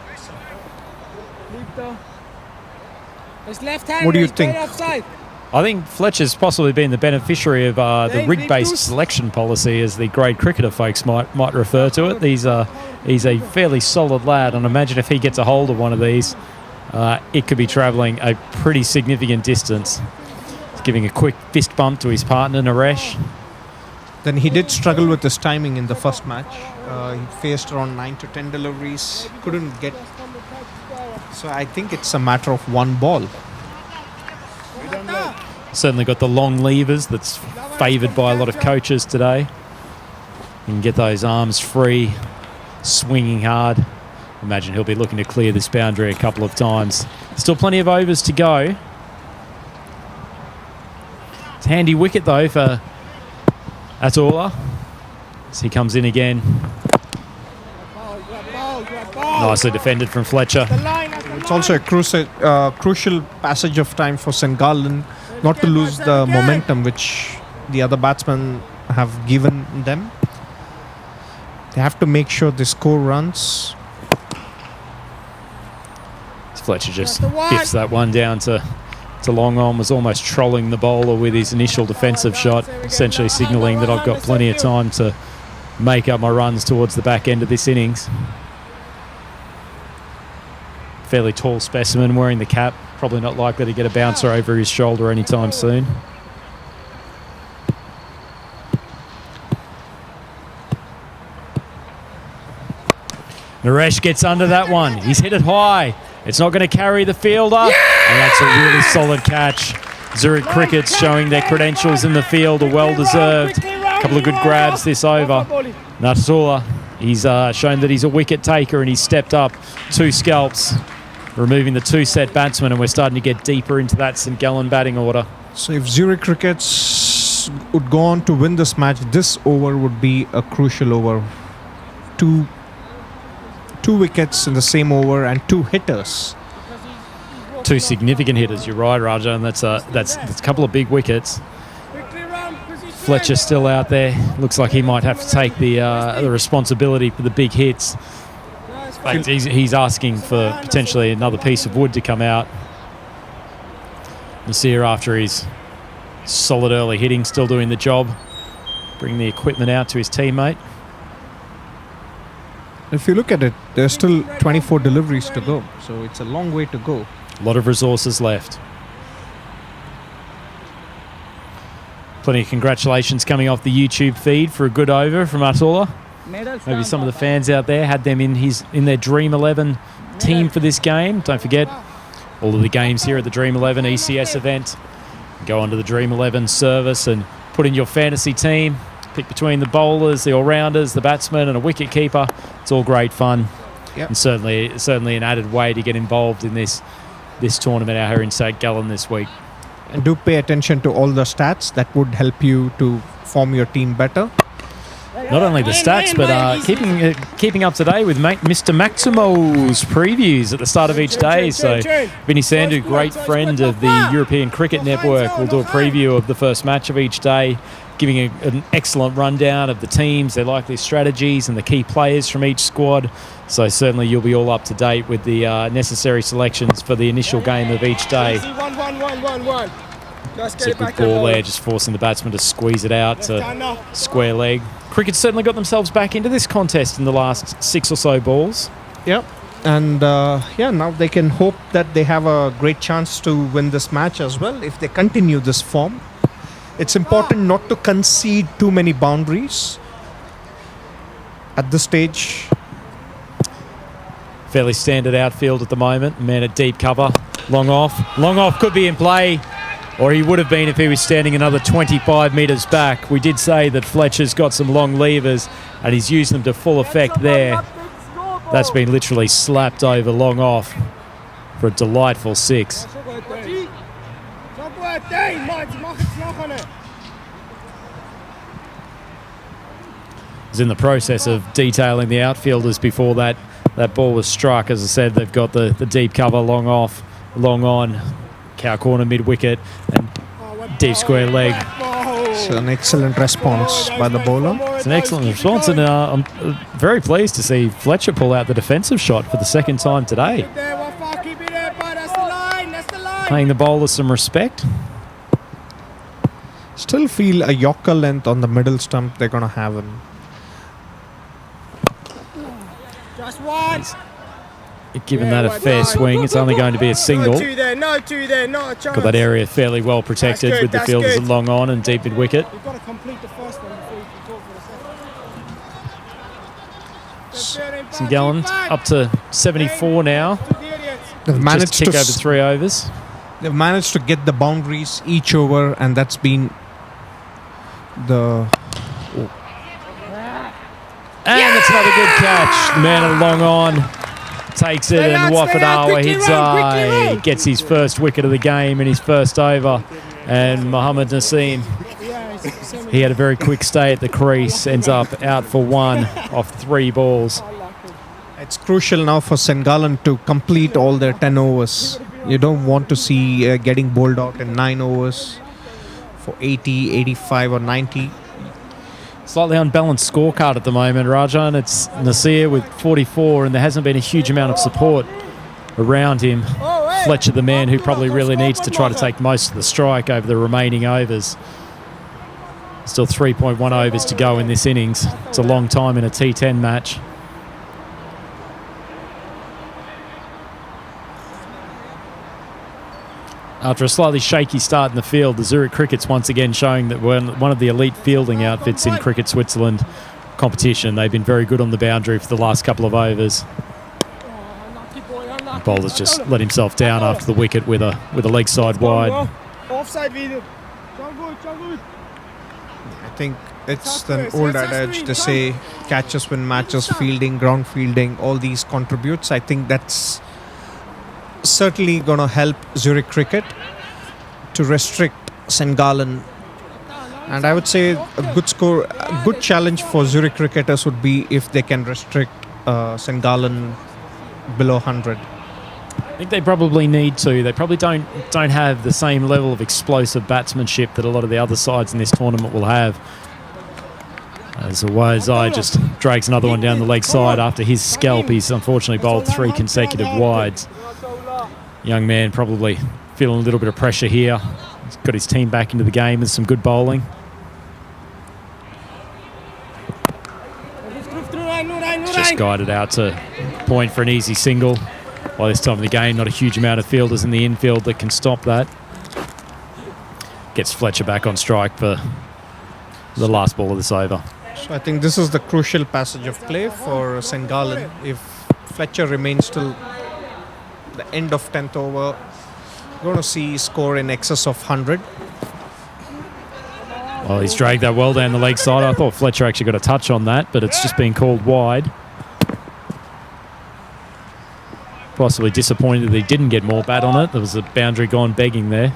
What do you think? I think Fletcher's possibly been the beneficiary of the rig-based selection policy, as the grade cricketer folks might refer to it. He's a fairly solid lad, and imagine if he gets a hold of one of these, it could be travelling a pretty significant distance. He's giving a quick fist bump to his partner, Naresh. Then he did struggle with his timing in the first match. He faced around 9 to 10 deliveries, couldn't get. So I think it's a matter of one ball. Certainly got the long levers that's favoured by a lot of coaches today. You can get those arms free, swinging hard. Imagine he'll be looking to clear this boundary a couple of times. Still plenty of overs to go. It's a handy wicket though for Atola as he comes in again. Nicely defended from Fletcher. It's also a crucial passage of time for St. Gallen not to lose the momentum which the other batsmen have given them. They have to make sure they score runs. Fletcher just biffs that one down to long on. Was almost trolling the bowler with his initial defensive shot, essentially signalling that I've got plenty of time to make up my runs towards the back end of this innings. Fairly tall specimen wearing the cap. Probably not likely to get a bouncer over his shoulder anytime soon. Naresh gets under that one. He's hit it high. It's not going to carry the fielder. And that's a really solid catch. Zurich Cricket's showing their credentials in the field are well deserved. A couple of good grabs this over. Natsula, he's shown that he's a wicket taker and he's stepped up 2 scalps, removing the 2-set batsman, and we're starting to get deeper into that St. Gallen batting order. So if Zurich Crickets would go on to win this match, this over would be a crucial over. Two wickets in the same over and 2 hitters. 2 significant hitters, you're right, Raja, and that's a couple of big wickets. Fletcher still out there. Looks like he might have to take the responsibility for the big hits. But he's asking for potentially another piece of wood to come out. Nasir, after his solid early hitting, still doing the job. Bring the equipment out to his teammate. If you look at it, there's still 24 deliveries to go. So it's a long way to go. A lot of resources left. Plenty of congratulations coming off the YouTube feed for a good over from Atola. Maybe some of the fans out there had them in their Dream11 team for this game. Don't forget, all of the games here at the Dream11 ECS event. Go onto the Dream11 service and put in your fantasy team. Pick between the bowlers, the all-rounders, the batsmen and a wicket keeper. It's all great fun. Yep. And certainly an added way to get involved in this tournament out here in St. Gallen this week. And do pay attention to all the stats. That would help you to form your team better. not only the stats, but keeping up to date with Mr. Maximo's previews at the start of each day. So Vinny Sandu, great friend of the European Cricket Network, will do a preview of the first match of each day, giving an excellent rundown of the teams, their likely strategies, and the key players from each squad. So certainly you'll be all up to date with the necessary selections for the initial game of each day. It's a good ball there, just forcing the batsman to squeeze it out to square leg. Cricket certainly got themselves back into this contest in the last 6 or so balls. Yep. And now they can hope that they have a great chance to win this match as well if they continue this form. It's important not to concede too many boundaries at this stage. Fairly standard outfield at the moment. Man at deep cover. Long off. Long off could be in play. Or he would have been if he was standing another 25 metres back. We did say that Fletcher's got some long levers and he's used them to full effect there. That's been literally slapped over long off for a delightful 6. He's in the process of detailing the outfielders before that ball was struck. As I said, they've got the deep cover, long off, long on. Cow corner mid-wicket and deep square leg. It's an excellent response by the bowler. It's an excellent response, and I'm very pleased to see Fletcher pull out the defensive shot for the second time today. Paying the bowler some respect. Still feel a Yorker length on the middle stump they're going to have him. Just one. Given that a fair swing, it's only going to be a single. No two there, not a chance. Got that area fairly well protected with the fielders at long on and deep mid wicket. You've got to complete the first one before you can talk for the second. St Gallen up to 74 now. They've managed just tick over 3 overs. They've managed to get the boundaries each over, and that's been the... And it's another good catch. The man at long on takes it, and Wafadawa hits high. Gets his first wicket of the game in his first over. And Mohammad Naseem, he had a very quick stay at the crease, ends up out for 1 off 3 balls. It's crucial now for St Gallen to complete all their 10 overs. You don't want to see getting bowled out in 9 overs for 80, 85 or 90. Slightly unbalanced scorecard at the moment, Rajan. It's Nasir with 44, and there hasn't been a huge amount of support around him. Fletcher, the man who probably really needs to try to take most of the strike over the remaining overs. Still 3.1 overs to go in this innings. It's a long time in a T10 match. After a slightly shaky start in the field, the Zurich Cricket's once again showing that we're one of the elite fielding outfits in Cricket Switzerland competition. They've been very good on the boundary for the last couple of overs. The bowler's just let himself down after the wicket with a leg side wide. Offside video. I think it's an old adage to say catches win matches, fielding, ground fielding, all these contributes. I think that's certainly going to help Zurich Cricket to restrict St Gallen, and I would say a good challenge for Zurich cricketers would be if they can restrict St Gallen below 100. I think they probably need to. They probably don't have the same level of explosive batsmanship that a lot of the other sides in this tournament will have. As Wazai just drags another one down the leg side after his scalp. He's unfortunately bowled 3 consecutive wides. Young man probably feeling a little bit of pressure here. He's got his team back into the game with some good bowling. Just guided out to point for an easy single. By this time of the game, not a huge amount of fielders in the infield that can stop that. Gets Fletcher back on strike for the last ball of this over. So I think this is the crucial passage of play for St Gallen. If Fletcher remains till the end of 10th over, we're going to see score in excess of 100. Well, he's dragged that well down the leg side. I thought Fletcher actually got a touch on that, but it's just been called wide. Possibly disappointed that he didn't get more bat on it. There was a boundary gone begging there.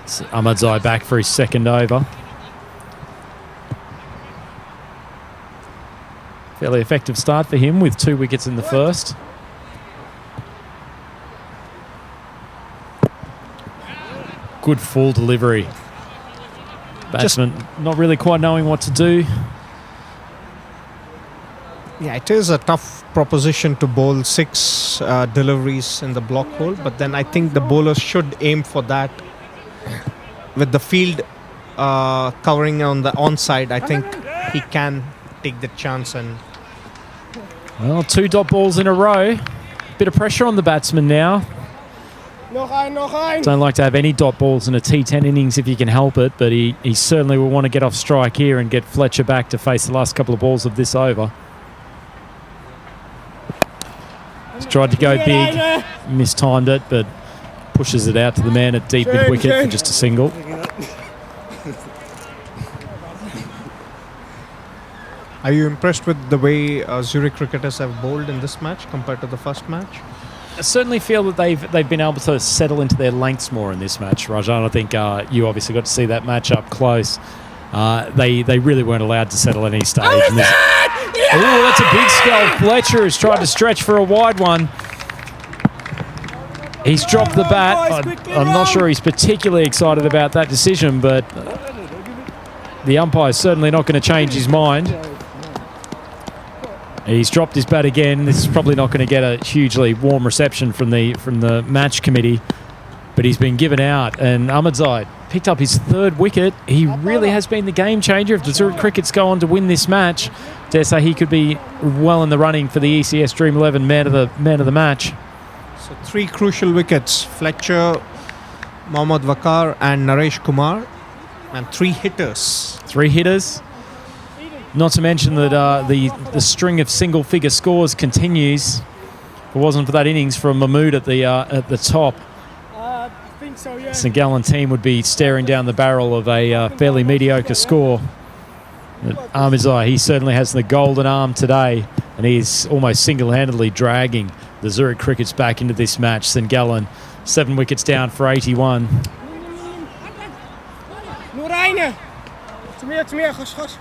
It's Ahmadzai back for his second over. Fairly effective start for him with 2 wickets in the first. Good full delivery. Batsman not really quite knowing what to do. Yeah, it is a tough proposition to bowl 6 deliveries in the block hole, but then I think the bowlers should aim for that. With the field covering on the onside, I think he can take the chance. And Well, 2 dot balls in a row. Bit of pressure on the batsman now. Nog één. Don't like to have any dot balls in a T10 innings if you can help it, but he certainly will want to get off strike here and get Fletcher back to face the last couple of balls of this over. He's tried to go big, mistimed it, but pushes it out to the man at deep mid-wicket for just a single. are you impressed with the way Zurich cricketers have bowled in this match compared to the first match? I certainly feel that they've been able to settle into their lengths more in this match, Rajan. I think you obviously got to see that match up close. They really weren't allowed to settle at any stage. Oh, that's a big skull. Fletcher has tried to stretch for a wide one. He's dropped the bat. I'm not sure he's particularly excited about that decision, but the umpire's certainly not going to change his mind. He's dropped his bat again. This is probably not going to get a hugely warm reception from the match committee, but he's been given out. And Ahmadzai picked up his 3rd wicket. He really has been the game changer. If the Zurich Crickets go on to win this match, dare say he could be well in the running for the ECS Dream11 man of the match. So 3 crucial wickets: Fletcher, Mohammad Waqar and Naresh Kumar, and 3 hitters. 3 hitters. Not to mention that the string of single-figure scores continues. If it wasn't for that innings from Mahmood at the top, I think so, yeah. St Gallen team would be staring down the barrel of a fairly mediocre score. Ahmadzai, he certainly has the golden arm today, and he's almost single-handedly dragging the Zurich Crickets back into this match. St Gallen, 7 wickets down for 81. Noorine. To me, hush.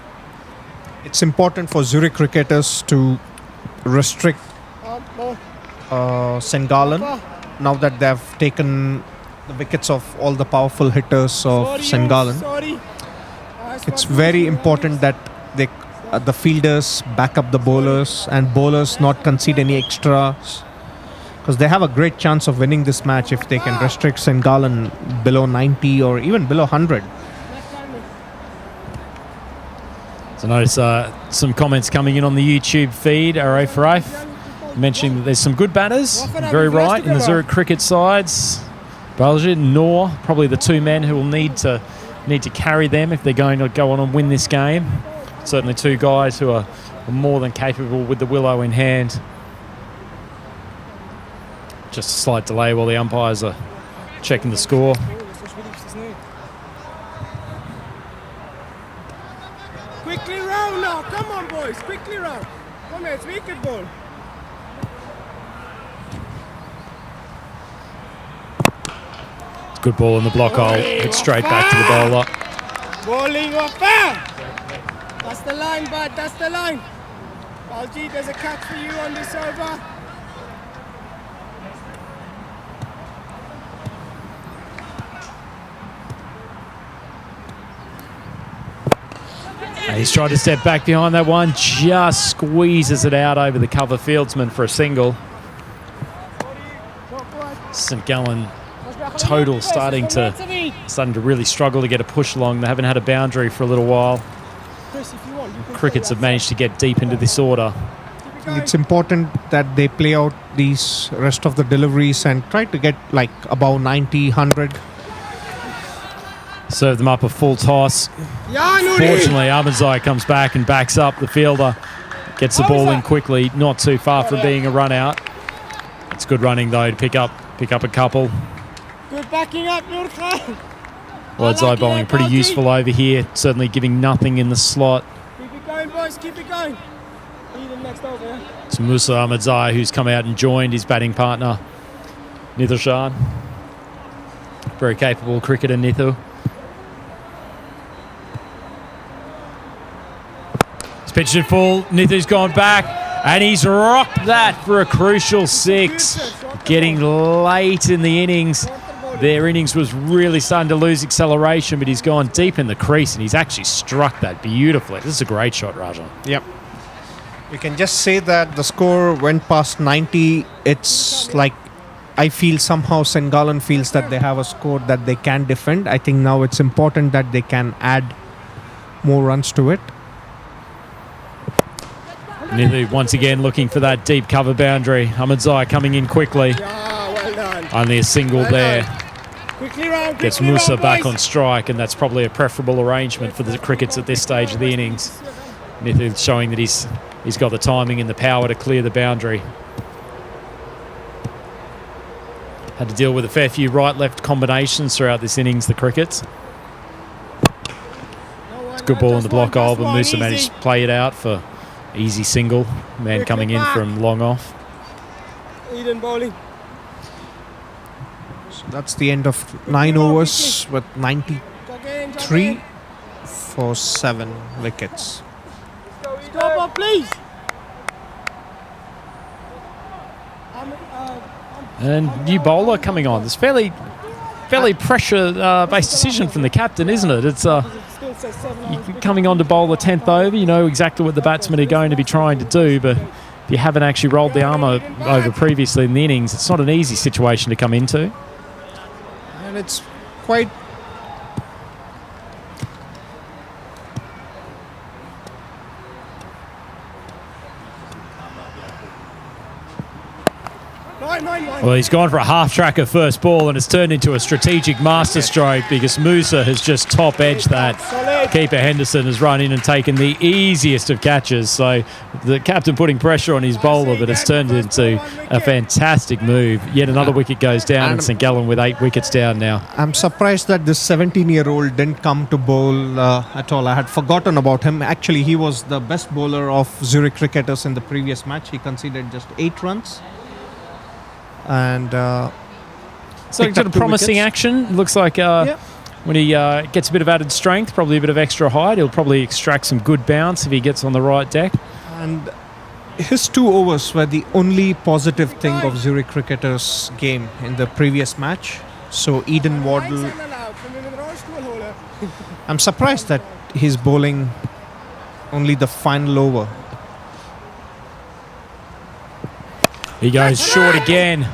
It's important for Zurich cricketers to restrict St Gallen now that they've taken the wickets of all the powerful hitters of St Gallen. It's very important that the fielders back up the bowlers and bowlers not concede any extras, because they have a great chance of winning this match if they can restrict St Gallen below 90 or even below 100. So notice some comments coming in on the YouTube feed, Array for Rafe, mentioning that there's some good batters, very right, in the Zurich cricket sides. Belgium, Nor, probably the 2 men who will need to carry them if they're going to go on and win this game. Certainly 2 guys who are more than capable with the willow in hand. Just a slight delay while the umpires are checking the score. Quickly round now. Come on, boys. Quickly round. Come here. It's wicket ball. It's a good ball in the block hole. It's straight back to the bowler. Bowling off there. That's the line, bud. That's the line. Baljeet, there's a catch for you on this over. He's tried to step back behind that one, just squeezes it out over the cover fieldsman for a single. St Gallen total starting to really struggle to get a push along. They haven't had a boundary for a little while. Crickets have managed to get deep into this order. It's important that they play out these rest of the deliveries and try to get like above 90, 100. Serve them up a full toss. Fortunately, Ahmadzai comes back and backs up the fielder. Gets the ball in quickly, not too far from being a run out. It's good running though to pick up a couple. Good backing up, Nurkhan. Ahmadzai bowling pretty useful over here, certainly giving nothing in the slot. Keep it going, boys. Keep it going. Lead him next over, yeah? It's Musa Ahmadzai who's come out and joined his batting partner, Nidarshan. Very capable cricketer, Nithu. He's pitched it full. Nithu's gone back, and he's rocked that for a crucial 6. Getting late in the innings. Their innings was really starting to lose acceleration, but he's gone deep in the crease, and he's actually struck that beautifully. This is a great shot, Rajan. Yep. You can just say that the score went past 90. It's like I feel somehow St. Gallen feels that they have a score that they can defend. I think now it's important that they can add more runs to it. Nithu once again looking for that deep cover boundary. Ahmadzai coming in quickly. Well done. Only a single there. Quickly round. Gets quickly Musa round, back boys. on strike, and that's probably a preferable arrangement for the crickets at this stage of the innings. Nithu showing that he's got the timing and the power to clear the boundary. Had to deal with a fair few right-left combinations throughout this innings, the crickets. It's a good ball in the block hole, but Musa managed to play it out for easy single. Man coming in from long off. Eden bowling. So that's the end of 9 overs with 93 for 7 wickets. Stop up, please. And new bowler coming on. It's fairly pressure-based decision from the captain, isn't it? It's you're coming on to bowl the 10th over. You know exactly what the batsmen are going to be trying to do, but if you haven't actually rolled the arm over previously in the innings, it's not an easy situation to come into. And it's quite... Well, he's gone for a half-tracker first ball, and it's turned into a strategic masterstroke because Musa has just top-edged that. Keeper Henderson has run in and taken the easiest of catches. So the captain putting pressure on his bowler, but it's turned into a fantastic move. Yet another wicket goes down, and St. Gallen with 8 wickets down now. I'm surprised that this 17-year-old didn't come to bowl at all. I had forgotten about him. Actually, he was the best bowler of Zurich cricketers in the previous match. He conceded just 8 runs. And so sort of promising action. Looks like when he gets a bit of added strength, probably a bit of extra height, he'll probably extract some good bounce if he gets on the right deck. And his 2 overs were the only positive thing of Zurich cricketers' game in the previous match. So Eden Wardle, I'm surprised that he's bowling only the final over. He goes short again.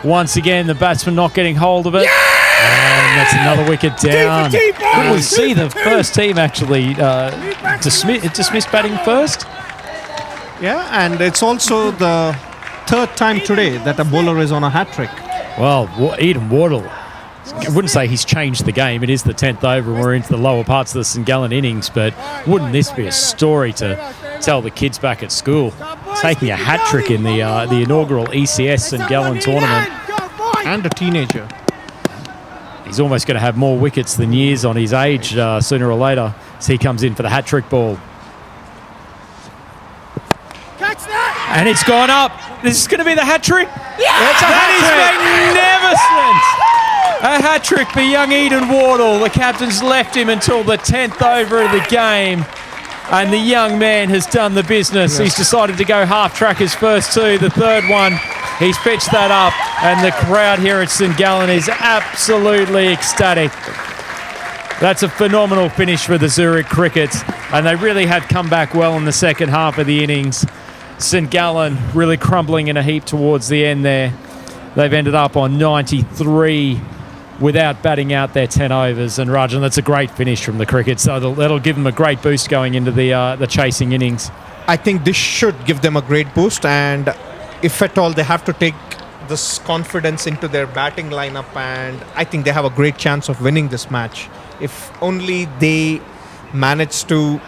Once again, the batsman not getting hold of it. And that's another wicket down. Couldn't we see the first team actually dismissed batting first? Yeah, and it's also the 3rd time today that a bowler is on a hat-trick. Well, Eden Wardle, I wouldn't say he's changed the game. It is the 10th over and we're into the lower parts of the St. Gallen innings, but wouldn't this be a story to tell the kids back at school? Taking a hat-trick in the inaugural ECS St. Gallen tournament. And a teenager. He's almost going to have more wickets than years on his age sooner or later as he comes in for the hat-trick ball. Catch that! And it's gone up. This is going to be the hat-trick. Yeah! That is magnificent. A hat-trick for young Eden Wardle. The captain's left him until the 10th over of the game. And the young man has done the business. He's decided to go half-track his first 2. The 3rd one, he's pitched that up. And the crowd here at St. Gallen is absolutely ecstatic. That's a phenomenal finish for the Zurich Crickets. And they really had come back well in the second half of the innings. St. Gallen really crumbling in a heap towards the end there. They've ended up on 93 without batting out their 10 overs. And Rajan, that's a great finish from the Cricket. So that'll give them a great boost going into the chasing innings. I think this should give them a great boost, and if at all they have to take this confidence into their batting lineup, and I think they have a great chance of winning this match. If only they manage to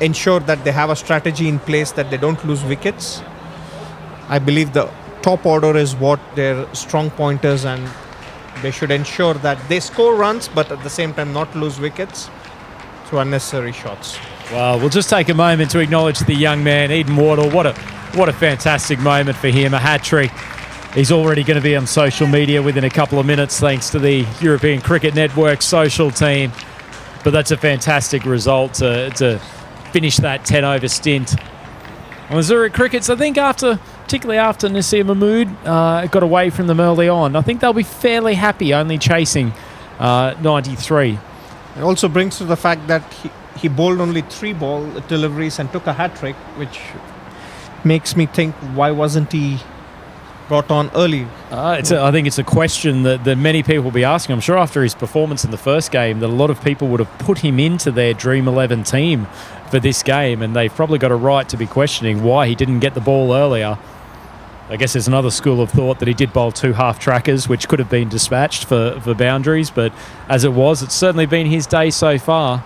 ensure that they have a strategy in place that they don't lose wickets. I believe the top order is what their strong point is, and they should ensure that they score runs but at the same time not lose wickets through unnecessary shots. Well, we'll just take a moment to acknowledge the young man, Eden Wardle. What a fantastic moment for him, a hat-trick. He's already going to be on social media within a couple of minutes thanks to the European Cricket Network social team. But that's a fantastic result to finish that 10-over stint. On the Zurich Crickets, I think particularly after Nasir Mahmood got away from them early on, I think they'll be fairly happy only chasing 93. It also brings to the fact that he bowled only 3 ball deliveries and took a hat-trick, which makes me think, why wasn't he brought on early? I think it's a question that many people will be asking. I'm sure after his performance in the first game that a lot of people would have put him into their Dream11 team for this game, and they've probably got a right to be questioning why he didn't get the ball earlier. I guess there's another school of thought that he did bowl 2 half-trackers, which could have been dispatched for boundaries, but as it was, it's certainly been his day so far,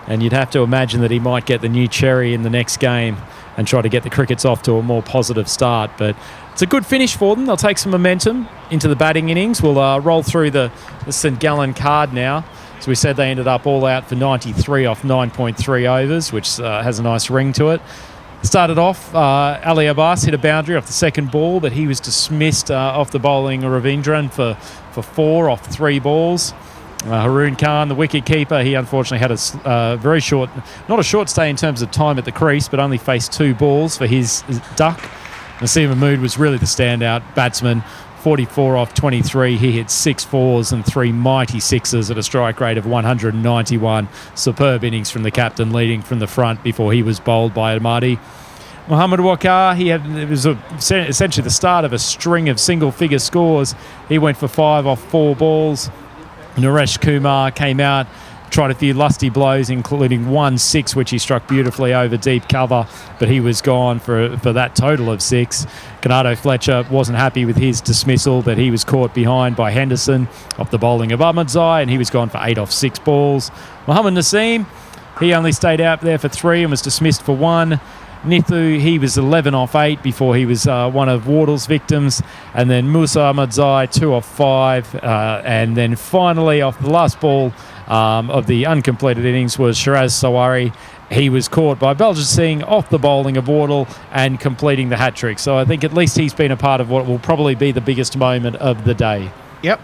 and you'd have to imagine that he might get the new cherry in the next game and try to get the Crickets off to a more positive start. But it's a good finish for them. They'll take some momentum into the batting innings. We'll roll through the St Gallen card now. As we said, they ended up all out for 93 off 9.3 overs, which has a nice ring to it. Started off, Ali Abbas hit a boundary off the second ball, but he was dismissed off the bowling of Ravindran for 4 off 3 balls. Haroon Khan, the wicket keeper, he unfortunately had a very short, not a short stay in terms of time at the crease, but only faced 2 balls for his duck. Nasir Mahmood was really the standout batsman. 44 off 23, he hit 6 fours and 3 mighty sixes at a strike rate of 191. Superb innings from the captain, leading from the front before he was bowled by Ahmadi. Mohammad Waqar, it was essentially the start of a string of single-figure scores. He went for 5 off 4 balls. Naresh Kumar came out, tried a few lusty blows, including 1 6, which he struck beautifully over deep cover, but he was gone for that total of 6. Kanado Fletcher wasn't happy with his dismissal, but he was caught behind by Henderson off the bowling of Ahmadzai, and he was gone for 8 off 6 balls. Mohammad Naseem, he only stayed out there for 3 and was dismissed for 1. Nithu, he was 11 off 8 before he was one of Wardle's victims. And then Musa Ahmadzai, 2 off 5. And then finally, off the last ball of the uncompleted innings was Shiraz Sawari. He was caught by Belgium Singh off the bowling of Wardle and completing the hat-trick. So I think at least he's been a part of what will probably be the biggest moment of the day. Yep.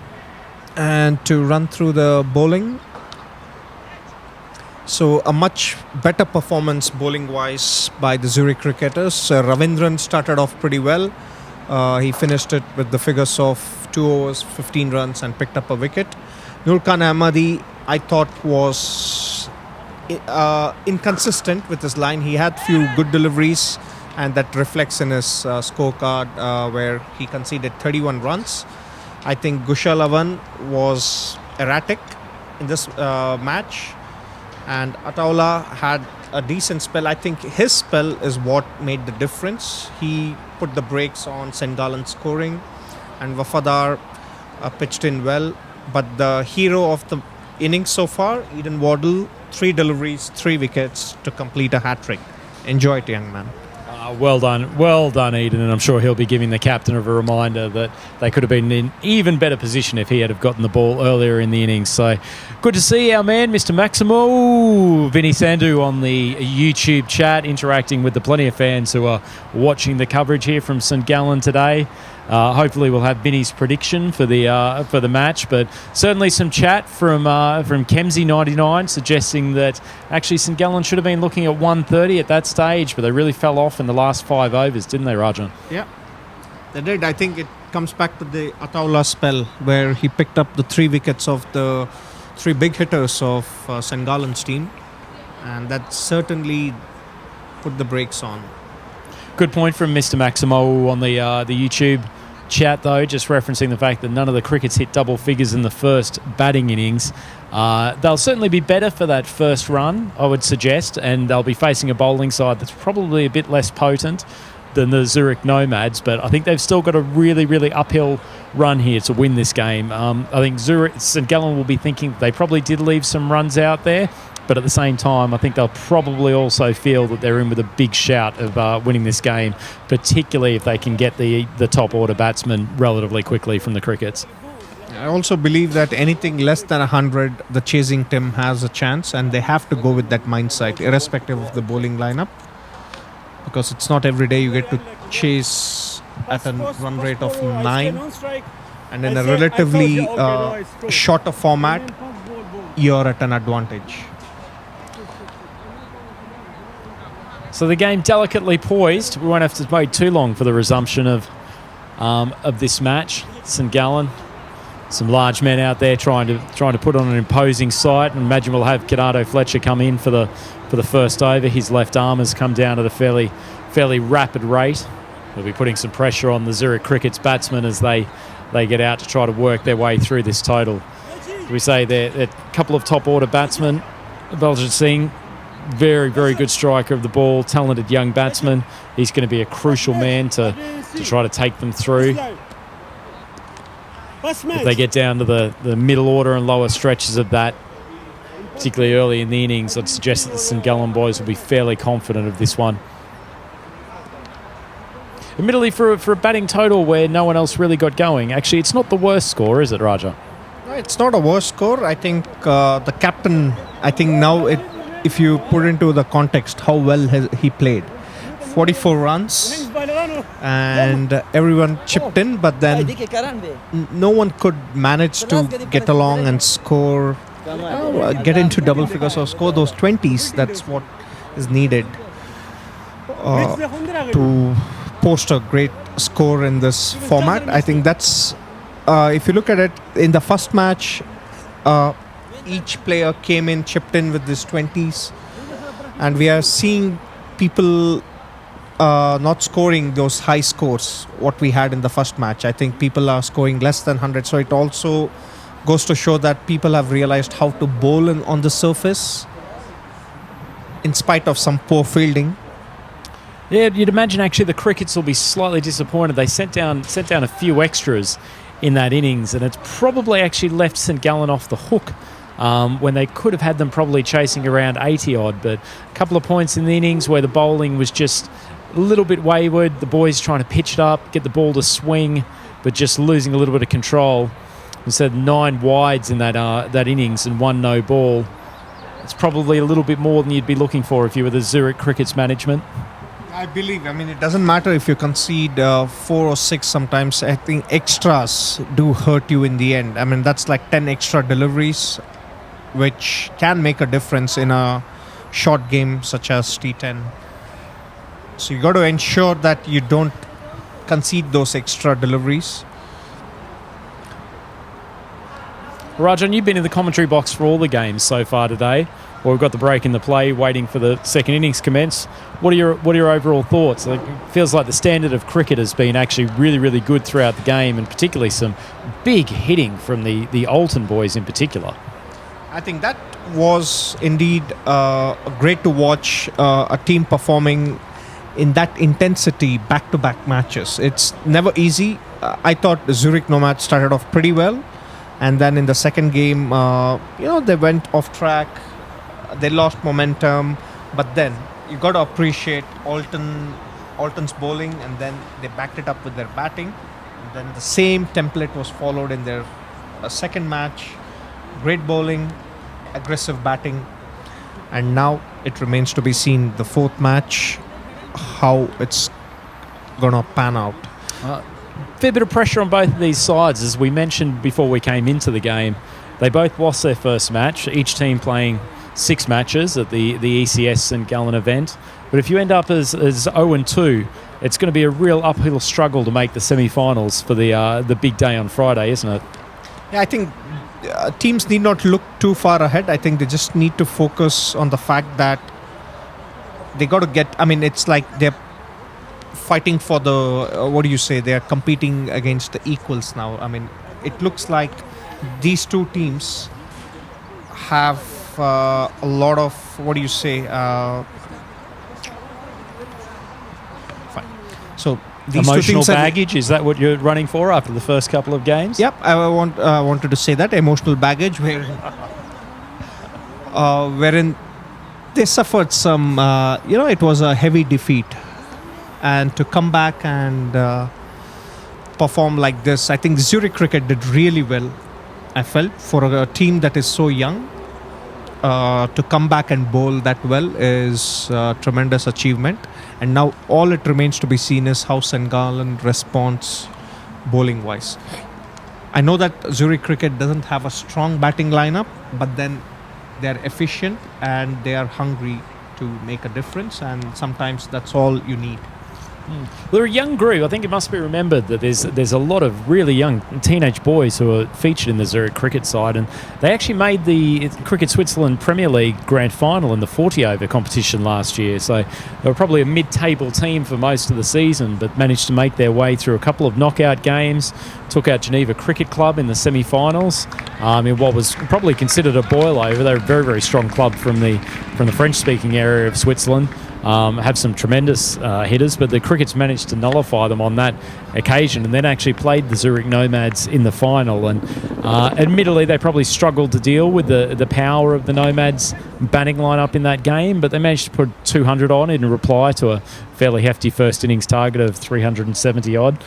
And to run through the bowling, so a much better performance bowling-wise by the Zurich cricketers. Ravindran started off pretty well. He finished it with the figures of 2 overs, 15 runs and picked up a wicket. Nur Khan Ahmadi, I thought, was inconsistent with his line. He had few good deliveries, and that reflects in his scorecard where he conceded 31 runs. I think Gushal Avan was erratic in this match. And Ataullah had a decent spell. I think his spell is what made the difference. He put the brakes on St Gallen scoring, and Wafadar pitched in well. But the hero of the innings so far, Eden Wardle, 3 deliveries, 3 wickets to complete a hat-trick. Enjoy it, young man. Well done, Eden, and I'm sure he'll be giving the captain of a reminder that they could have been in even better position if he had have gotten the ball earlier in the innings. So good to see our man, Mr. Maximo, Vinny Sandhu on the YouTube chat, interacting with the plenty of fans who are watching the coverage here from St Gallen today. Hopefully we'll have Vinny's prediction for the match, but certainly some chat from Kemsey99 suggesting that actually St Gallen should have been looking at 130 at that stage, but they really fell off in the last 5 overs, didn't they, Rajan? Yeah, they did. I think it comes back to the Ataullah spell where he picked up the 3 wickets of the 3 big hitters of St Gallen's team, and that certainly put the brakes on. Good point from Mr. Maximo on the YouTube chat, though, just referencing the fact that none of the crickets hit double figures in the first batting innings. They'll certainly be better for that first run, I would suggest, and they'll be facing a bowling side that's probably a bit less potent than the Zurich Nomads, but I think they've still got a really, really uphill run here to win this game. I think St Gallen will be thinking they probably did leave some runs out there, but at the same time, I think they'll probably also feel that they're in with a big shout of winning this game, particularly if they can get the top order batsmen relatively quickly from the crickets. I also believe that anything less than 100, the chasing team has a chance, and they have to go with that mindset, irrespective of the bowling lineup, because it's not every day you get to chase at a run rate of 9, and in I a said- I told relatively you, okay, no, it's true. shorter format, you're at an advantage. So the game delicately poised. We won't have to wait too long for the resumption of this match. St Gallen, some large men out there trying to put on an imposing sight. And imagine we'll have Kennardo Fletcher come in for the first over. His left arm has come down at a fairly rapid rate. We'll be putting some pressure on the Zurich Cricket's batsmen as they get out to try to work their way through this total. We say they're a couple of top order batsmen. Belgium Singh, very, very good striker of the ball, talented young batsman. He's going to be a crucial man to try to take them through. If they get down to the middle order and lower stretches of that, particularly early in the innings, I'd suggest that the St Gallen boys will be fairly confident of this one. Admittedly, for a batting total where no one else really got going, actually, it's not the worst score, is it, Raja? No, it's not a worse score. I think the captain, now if you put into the context how well he played. 44 runs and everyone chipped in, but then no one could manage to get along and score, get into double figures or score those 20s. That's what is needed to post a great score in this format. I think that's, if you look at it, in the first match, each player came in, chipped in with these 20s, and we are seeing people not scoring those high scores what we had in the first match. I think people are scoring less than 100, so it also goes to show that people have realized how to bowl on the surface in spite of some poor fielding. Yeah, you'd imagine actually the Crickets will be slightly disappointed. They sent down a few extras in that innings, and it's probably actually left St Gallen off the hook when they could have had them probably chasing around 80 odd. But a couple of points in the innings where the bowling was just a little bit wayward. The boys trying to pitch it up, get the ball to swing, but just losing a little bit of control. Instead of 9 wides in that innings and 1 no ball, it's probably a little bit more than you'd be looking for if you were the Zurich Cricket's management. I believe, it doesn't matter if you concede 4 or 6 sometimes. I think extras do hurt you in the end. That's like 10 extra deliveries, which can make a difference in a short game such as T10. So you got to ensure that you don't concede those extra deliveries. Rajan, you've been in the commentary box for all the games so far today. Well, we've got the break in the play, waiting for the second innings commence. What are your overall thoughts? It feels like the standard of cricket has been actually really, really good throughout the game, and particularly some big hitting from the Alton boys in particular. I think that was indeed great to watch a team performing in that intensity back-to-back matches. It's never easy. I thought the Zurich Nomads started off pretty well, and then in the second game, they went off track. They lost momentum, but then you got to appreciate Alton's bowling, and then they backed it up with their batting. And then the same template was followed in their second match. Great bowling, aggressive batting, and now it remains to be seen the fourth match how it's gonna pan out. Fair bit of pressure on both of these sides, as we mentioned before we came into the game. They both lost their first match, each team playing 6 matches at the ECS St Gallen event. But if you end up as 0-2, it's going to be a real uphill struggle to make the semi-finals for the big day on Friday, isn't it? Yeah, I think teams need not look too far ahead. I think they just need to focus on the fact that they got to get. It's like they're fighting for the they are competing against the equals now. It looks like these two teams have a lot of fine. So these emotional two teams baggage, is that what you're running for after the first couple of games? Yep, I wanted to say that emotional baggage wherein they suffered some it was a heavy defeat, and to come back and perform like this, I think Zurich Cricket did really well. I felt for a team that is so young, to come back and bowl that well is a tremendous achievement. And now all it remains to be seen is how Gallen responds bowling-wise. I know that Zurich Cricket doesn't have a strong batting lineup, but then they're efficient and they are hungry to make a difference, and sometimes that's all you need. They're a young group. I think it must be remembered that there's a lot of really young teenage boys who are featured in the Zurich cricket side, and they actually made the Cricket Switzerland Premier League Grand Final in the 40-over competition last year. So they were probably a mid-table team for most of the season, but managed to make their way through a couple of knockout games, took out Geneva Cricket Club in the semi-finals in what was probably considered a boil-over. They're a very, very strong club from the French-speaking area of Switzerland. Have some tremendous hitters, but the Crickets managed to nullify them on that occasion and then actually played the Zurich Nomads in the final. And admittedly, they probably struggled to deal with the power of the Nomads batting lineup in that game, but they managed to put 200 on in reply to a fairly hefty first innings target of 370 odd.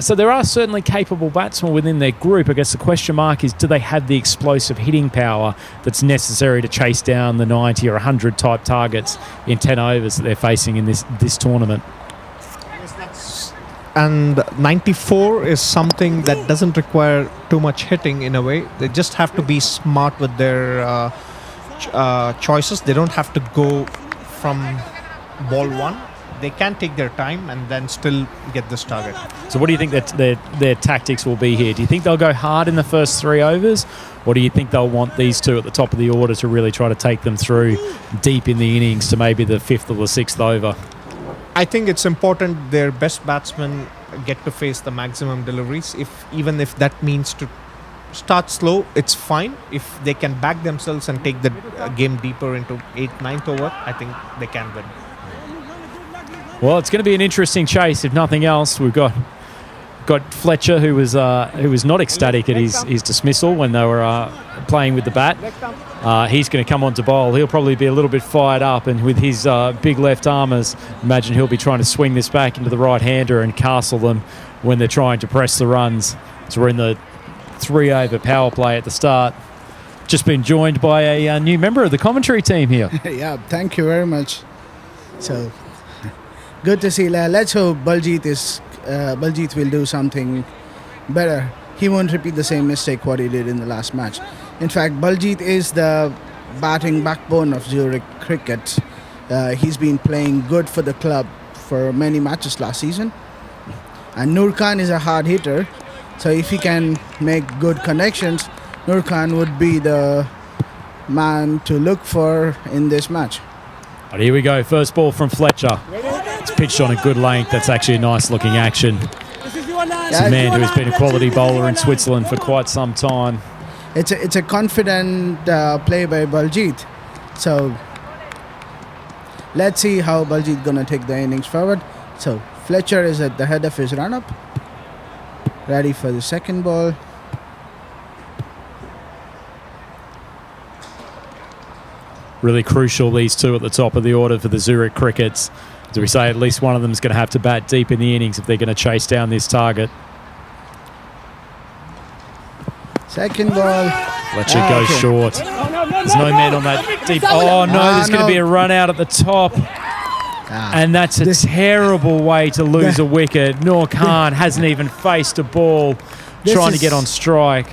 So there are certainly capable batsmen within their group. I guess the question mark is, do they have the explosive hitting power that's necessary to chase down the 90 or 100 type targets in 10 overs that they're facing in this tournament? And 94 is something that doesn't require too much hitting in a way. They just have to be smart with their choices. They don't have to go from ball one. They can take their time and then still get this target. So what do you think that their tactics will be here? Do you think they'll go hard in the first 3 overs, or do you think they'll want these two at the top of the order to really try to take them through deep in the innings to maybe the 5th or the 6th over? I think it's important their best batsmen get to face the maximum deliveries. Even if that means to start slow, it's fine. If they can back themselves and take the game deeper into 8th, 9th over, I think they can win. Well, it's going to be an interesting chase, if nothing else. We've got Fletcher, who was not ecstatic at his dismissal when they were playing with the bat. He's going to come on to bowl. He'll probably be a little bit fired up, and with his big left armers, imagine he'll be trying to swing this back into the right-hander and castle them when they're trying to press the runs. So we're in the 3-over power play at the start. Just been joined by a new member of the commentary team here. Yeah, thank you very much. So good to see. Let's hope Baljeet will do something better. He won't repeat the same mistake what he did in the last match. In fact, Baljeet is the batting backbone of Zurich cricket. He's been playing good for the club for many matches last season. And Nur Khan is a hard hitter. So if he can make good connections, Nur Khan would be the man to look for in this match. But here we go. First ball from Fletcher. It's pitched on a good length. That's actually a nice looking action. It's a man who has been a quality bowler in Switzerland for quite some time. It's a confident play by Baljeet. So let's see how Baljeet gonna take the innings forward. So Fletcher is at the head of his run-up, ready for the second ball. Really crucial, these two at the top of the order for the Zurich Crickets. As we say, at least one of them is going to have to bat deep in the innings if they're going to chase down this target. Second ball. Fletcher goes short. There's no man on that deep. Oh no, there's going to be a run out at the top. And that's a terrible way to lose a wicket. Nur Khan hasn't even faced a ball trying to get on strike.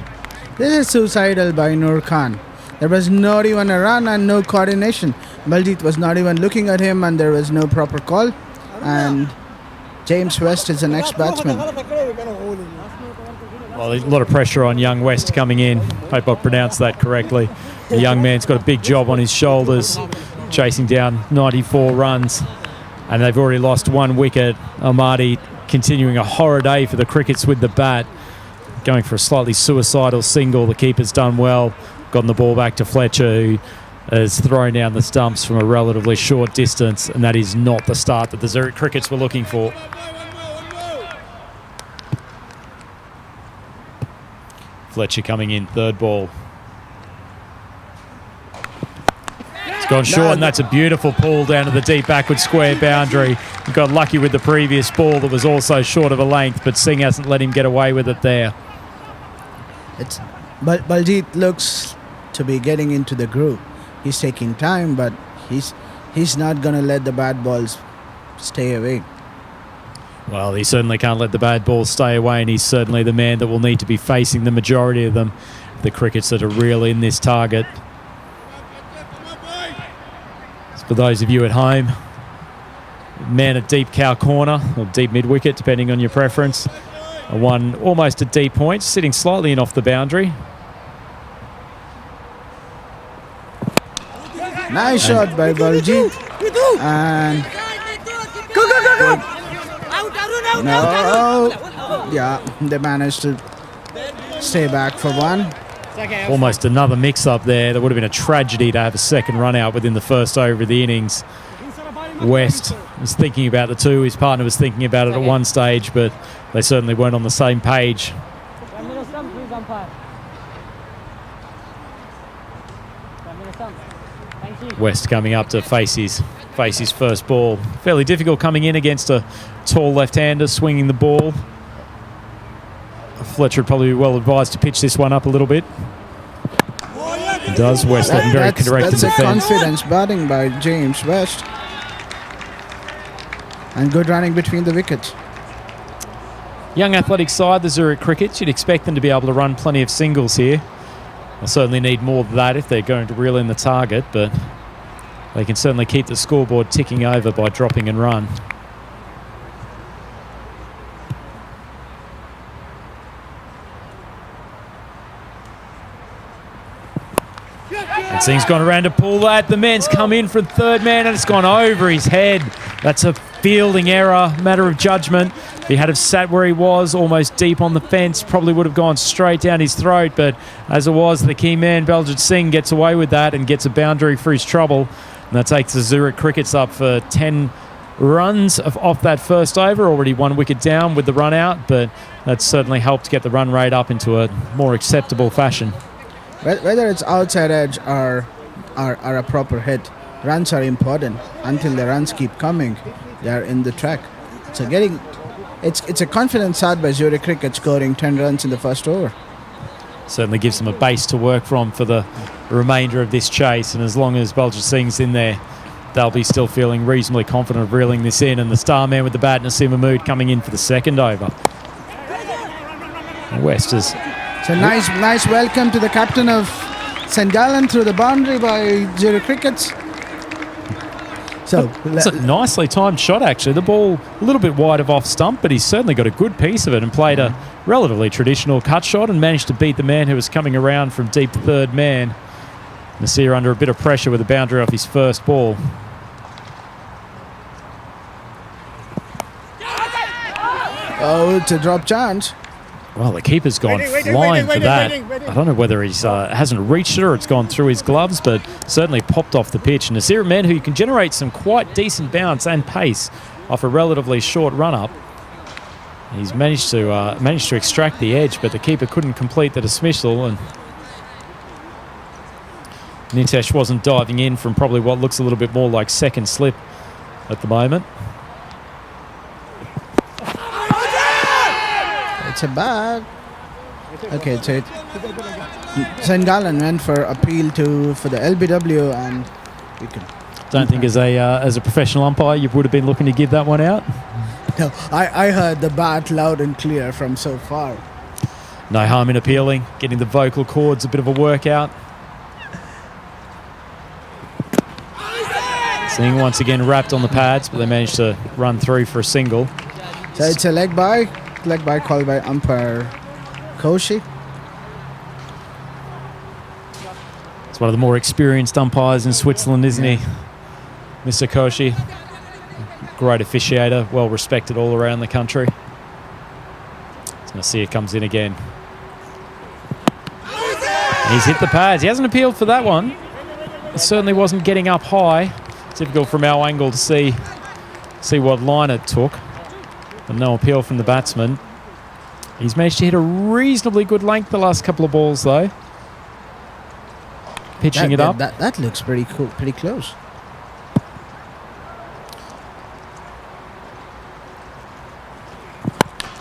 This is suicidal by Nur Khan. There was not even a run and no coordination. Baljeet was not even looking at him, and there was no proper call. And James West is the next batsman. Well, there's a lot of pressure on young West coming in. Hope I pronounced that correctly. The young man's got a big job on his shoulders, chasing down 94 runs. And they've already lost 1 wicket. Almaty continuing a horror day for the Crickets with the bat. Going for a slightly suicidal single. The keeper's done well. Gotten the ball back to Fletcher, who has thrown down the stumps from a relatively short distance, and that is not the start that the Zurich Crickets were looking for. Fletcher coming in, third ball. It's gone short, and that's a beautiful pull down to the deep backward square boundary. He got lucky with the previous ball that was also short of a length, but Singh hasn't let him get away with it there. Baljeet looks to be getting into the groove. He's taking time, but he's not gonna let the bad balls stay away. Well, he certainly can't let the bad balls stay away, and he's certainly the man that will need to be facing the majority of them, the crickets that are real in this target. So for those of you at home, man at deep cow corner, or deep mid-wicket, depending on your preference. One almost at deep point, sitting slightly in off the boundary. Nice shot by Baljit. And no, yeah, they managed to stay back for one. Almost another mix-up there. That would have been a tragedy to have a second run out within the first over of the innings. West was thinking about the two. His partner was thinking about it at one stage, but they certainly weren't on the same page. West coming up to face his first ball. Fairly difficult coming in against a tall left-hander swinging the ball. Fletcher would probably be well advised to pitch this one up a little bit. He does. West looking very correct in That's a defence. confidence batting by James West. And good running between the wickets. Young athletic side, the Zurich Crickets. You'd expect them to be able to run plenty of singles here. They'll certainly need more than that if they're going to reel in the target, but they can certainly keep the scoreboard ticking over by dropping and run. And Singh's gone around to pull that. The man's come in for third man and it's gone over his head. That's a fielding error, matter of judgment. If he had have sat where he was, almost deep on the fence, probably would have gone straight down his throat. But as it was, the key man, Belgian Singh, gets away with that and gets a boundary for his trouble. And that takes the Zurich Crickets up for 10 runs off that first over. Already 1 wicket down with the run out, but that's certainly helped get the run rate up into a more acceptable fashion. Whether it's outside edge or a proper hit, runs are important. Until the runs keep coming, they are in the track. So it's a confident start by Zurich Cricket, scoring 10 runs in the first over. Certainly gives them a base to work from for the remainder of this chase, and as long as Belgian Singh's in there, they'll be still feeling reasonably confident of reeling this in. And the star man with the bat, Naseem Mahmood, coming in for the second over. West is... So nice welcome to the captain of St. Gallen through the boundary by Zurich Crickets. So it's a nicely timed shot, actually. The ball a little bit wide of off stump, but he's certainly got a good piece of it and played a relatively traditional cut shot and managed to beat the man who was coming around from deep third man. Nasir under a bit of pressure with a boundary off his first ball. Oh, it's a drop chance. Well, the keeper's gone flying for that. I don't know whether he's hasn't reached it or it's gone through his gloves, but certainly popped off the pitch. And Nasir man who can generate some quite decent bounce and pace off a relatively short run-up. He's managed to extract the edge, but the keeper couldn't complete the dismissal, and Nitesh wasn't diving in from probably what looks a little bit more like second slip at the moment. It's a bad. Okay, so St. Gallen went for appeal for the LBW, and you can. Don't think as a professional umpire you would have been looking to give that one out. No, I heard the bat loud and clear from so far. No harm in appealing, getting the vocal cords a bit of a workout. Seeing once again wrapped on the pads, but they managed to run through for a single. So it's a leg by called by umpire Koshi. It's one of the more experienced umpires in Switzerland, isn't he? Mr. Koshi. Great officiator, well respected all around the country. Nasir comes in again. He's hit the pads. He hasn't appealed for that one. He certainly wasn't getting up high. Difficult from our angle to see what line it took. But no appeal from the batsman. He's managed to hit a reasonably good length the last couple of balls, though. Pitching it up. That looks pretty cool, pretty close.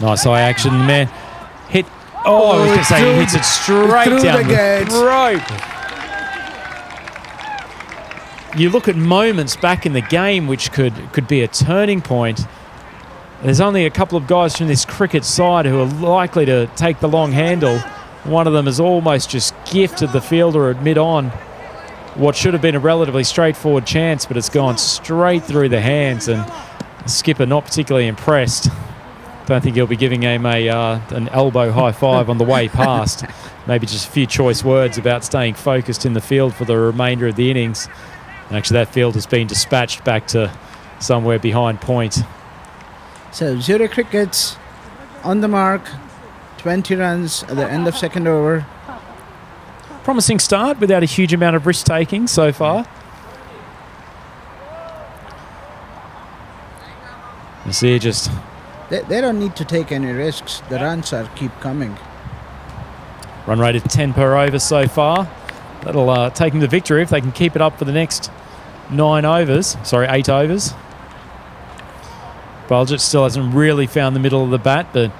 Nice eye action, man. Hit. Oh, I was going to say he hits it straight down the throat. you look at moments back in the game which could be a turning point. There's only a couple of guys from this cricket side who are likely to take the long handle. One of them has almost just gifted the fielder at mid-on what should have been a relatively straightforward chance, but it's gone straight through the hands, and the skipper not particularly impressed. Don't think he'll be giving him an elbow high five on the way past. Maybe just a few choice words about staying focused in the field for the remainder of the innings. And actually, that field has been dispatched back to somewhere behind point. So Zurich Crickets on the mark, 20 runs at the end of second over. Promising start without a huge amount of risk taking so far. You see, just They don't need to take any risks. The runs are keep coming. run rate of 10 per over so far. That'll take them to victory if they can keep it up for the next 8 overs. Bulgett still hasn't really found the middle of the bat, but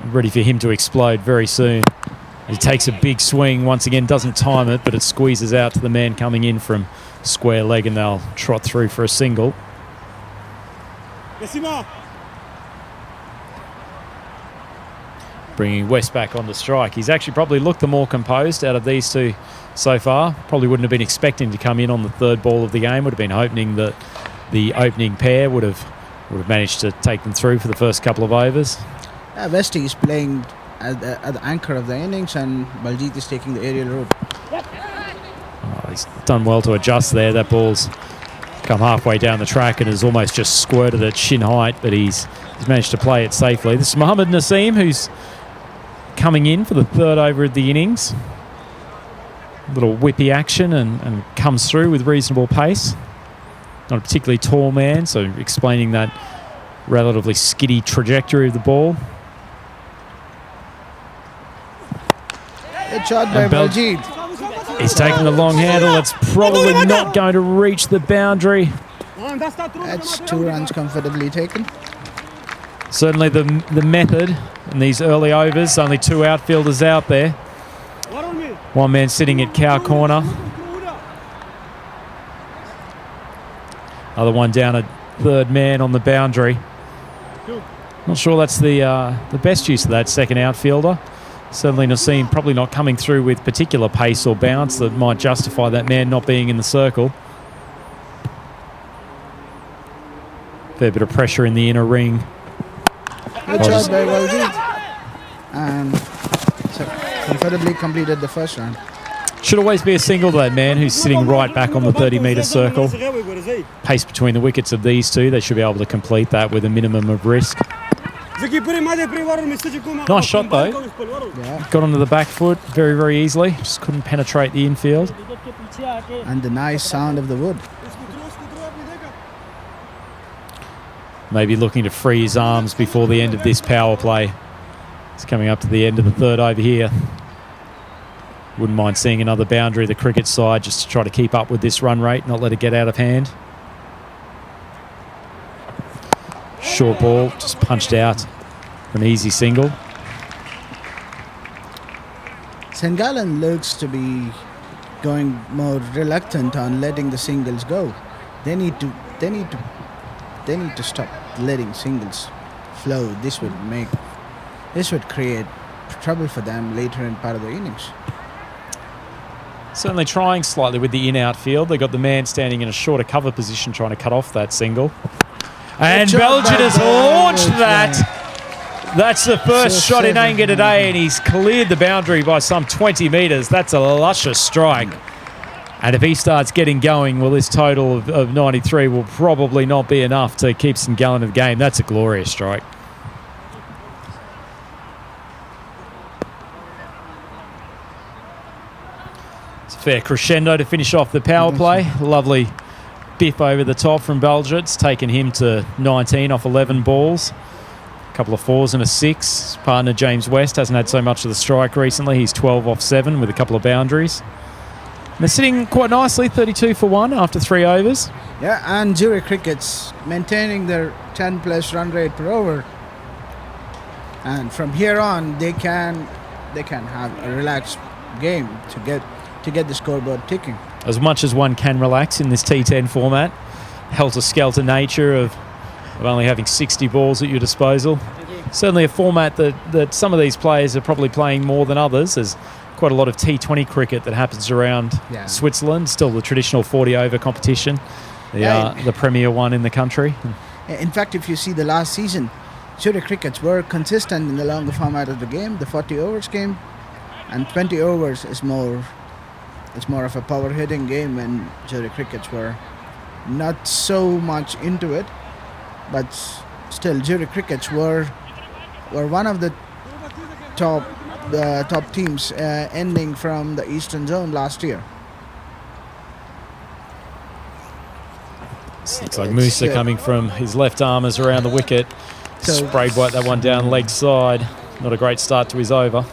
ready for him to explode very soon. He takes a big swing once again, doesn't time it, but it squeezes out to the man coming in from square leg, and they'll trot through for a single. Bringing West back on the strike. He's actually probably looked the more composed out of these two so far. Probably wouldn't have been expecting to come in on the third ball of the game. Would have been hoping that the opening pair would have managed to take them through for the first couple of overs. Westy is playing at the anchor of the innings, and Baljeet is taking the aerial route. Oh, he's done well to adjust there. That ball's come halfway down the track and has almost just squirted at shin height, but he's managed to play it safely. This is Mohammad Naseem, who's coming in for the third over of the innings. A little whippy action and comes through with reasonable pace. Not a particularly tall man, so explaining that relatively skiddy trajectory of the ball. Good shot by Baljeet. He's taking the long handle. It's probably not going to reach the boundary. That's 2 runs comfortably taken. Certainly the method in these early overs. Only 2 outfielders out there. One man sitting at cow corner. Other one down at third man on the boundary. Not sure that's the best use of that second outfielder. Certainly Naseem probably not coming through with particular pace or bounce that might justify that man not being in the circle. Fair bit of pressure in the inner ring. Good shot by Baljeet. And so comfortably completed the first round. Should always be a single to that man who's sitting right back on the 30-metre circle. Pace between the wickets of these two. They should be able to complete that with a minimum of risk. Nice shot though. Yeah. Got onto the back foot very, very easily. Just couldn't penetrate the infield. And the nice sound of the wood. Maybe looking to free his arms before the end of this power play. It's coming up to the end of the third over here. Wouldn't mind seeing another boundary of the cricket side just to try to keep up with this run rate, not let it get out of hand. Short ball, just punched out for an easy single. St. Gallen looks to be going more reluctant on letting the singles go. They need to stop letting singles flow. This would create trouble for them later in part of the innings. Certainly trying slightly with the in-out field. They got the man standing in a shorter cover position trying to cut off that single. And Belgium has launched that. That's the first shot in anger today, and he's cleared the boundary by some 20 metres. That's a luscious strike. And if he starts getting going, well, this total of 93 will probably not be enough to keep St. Gallen in the game. That's a glorious strike. It's a fair crescendo to finish off the power play. Lovely biff over the top from Belgium. It's taken him to 19 off 11 balls. A couple of 4s and a 6. His partner James West hasn't had so much of the strike recently. He's 12 off 7 with a couple of boundaries. And they're sitting quite nicely, 32 for 1 after 3 overs. Yeah, and Zurich Crickets maintaining their 10+ run rate per over. And from here on, they can have a relaxed game to get the scoreboard ticking. as much as one can relax in this T10 format. Helter-skelter nature of only having 60 balls at your disposal. Certainly a format that some of these players are probably playing more than others. There's quite a lot of T20 cricket that happens around Switzerland, still the traditional 40-over competition, the premier one in the country. In fact, if you see the last season, Zurich crickets were consistent in the longer format of the game, the 40 overs game, and 20 overs is more of a power hitting game, and Zurich crickets were not so much into it, but still Zurich crickets were one of the top teams ending from the Eastern Zone last year. Looks like Musa coming from his left armers around the wicket. Sprayed that one down leg side. Not a great start to his over.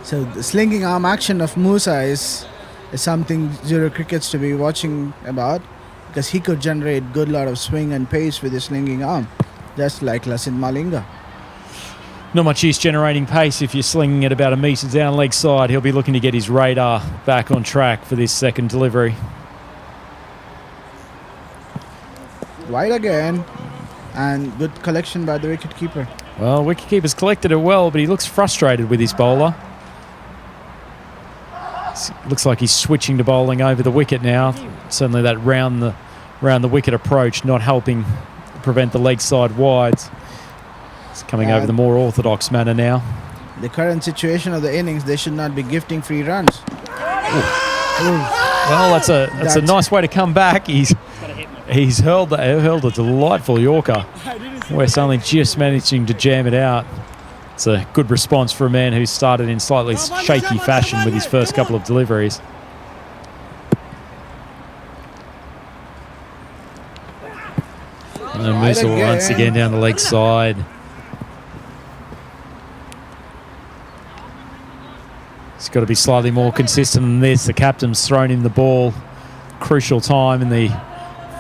So the slinging arm action of Musa is something Zurich crickets to be watching about, because he could generate good lot of swing and pace with his slinging arm, just like Lasith Malinga. Not much use generating pace if you're slinging it about a metre down leg side. He'll be looking to get his radar back on track for this second delivery. Wide again, and good collection by the wicketkeeper. Well, wicketkeeper's collected it well, but he looks frustrated with his bowler. Looks like he's switching to bowling over the wicket now. Certainly that round the wicket approach not helping prevent the leg side wides. It's coming over the more orthodox manner now. The current situation of the innings, they should not be gifting free runs. Well, that's a nice way to come back. He's hurled a delightful Yorker. West only just managing to jam it out. It's a good response for a man who started in slightly shaky fashion with his first couple of deliveries. And Musa once again down the leg side. He's got to be slightly more consistent than this. The captain's thrown in the ball. Crucial time in the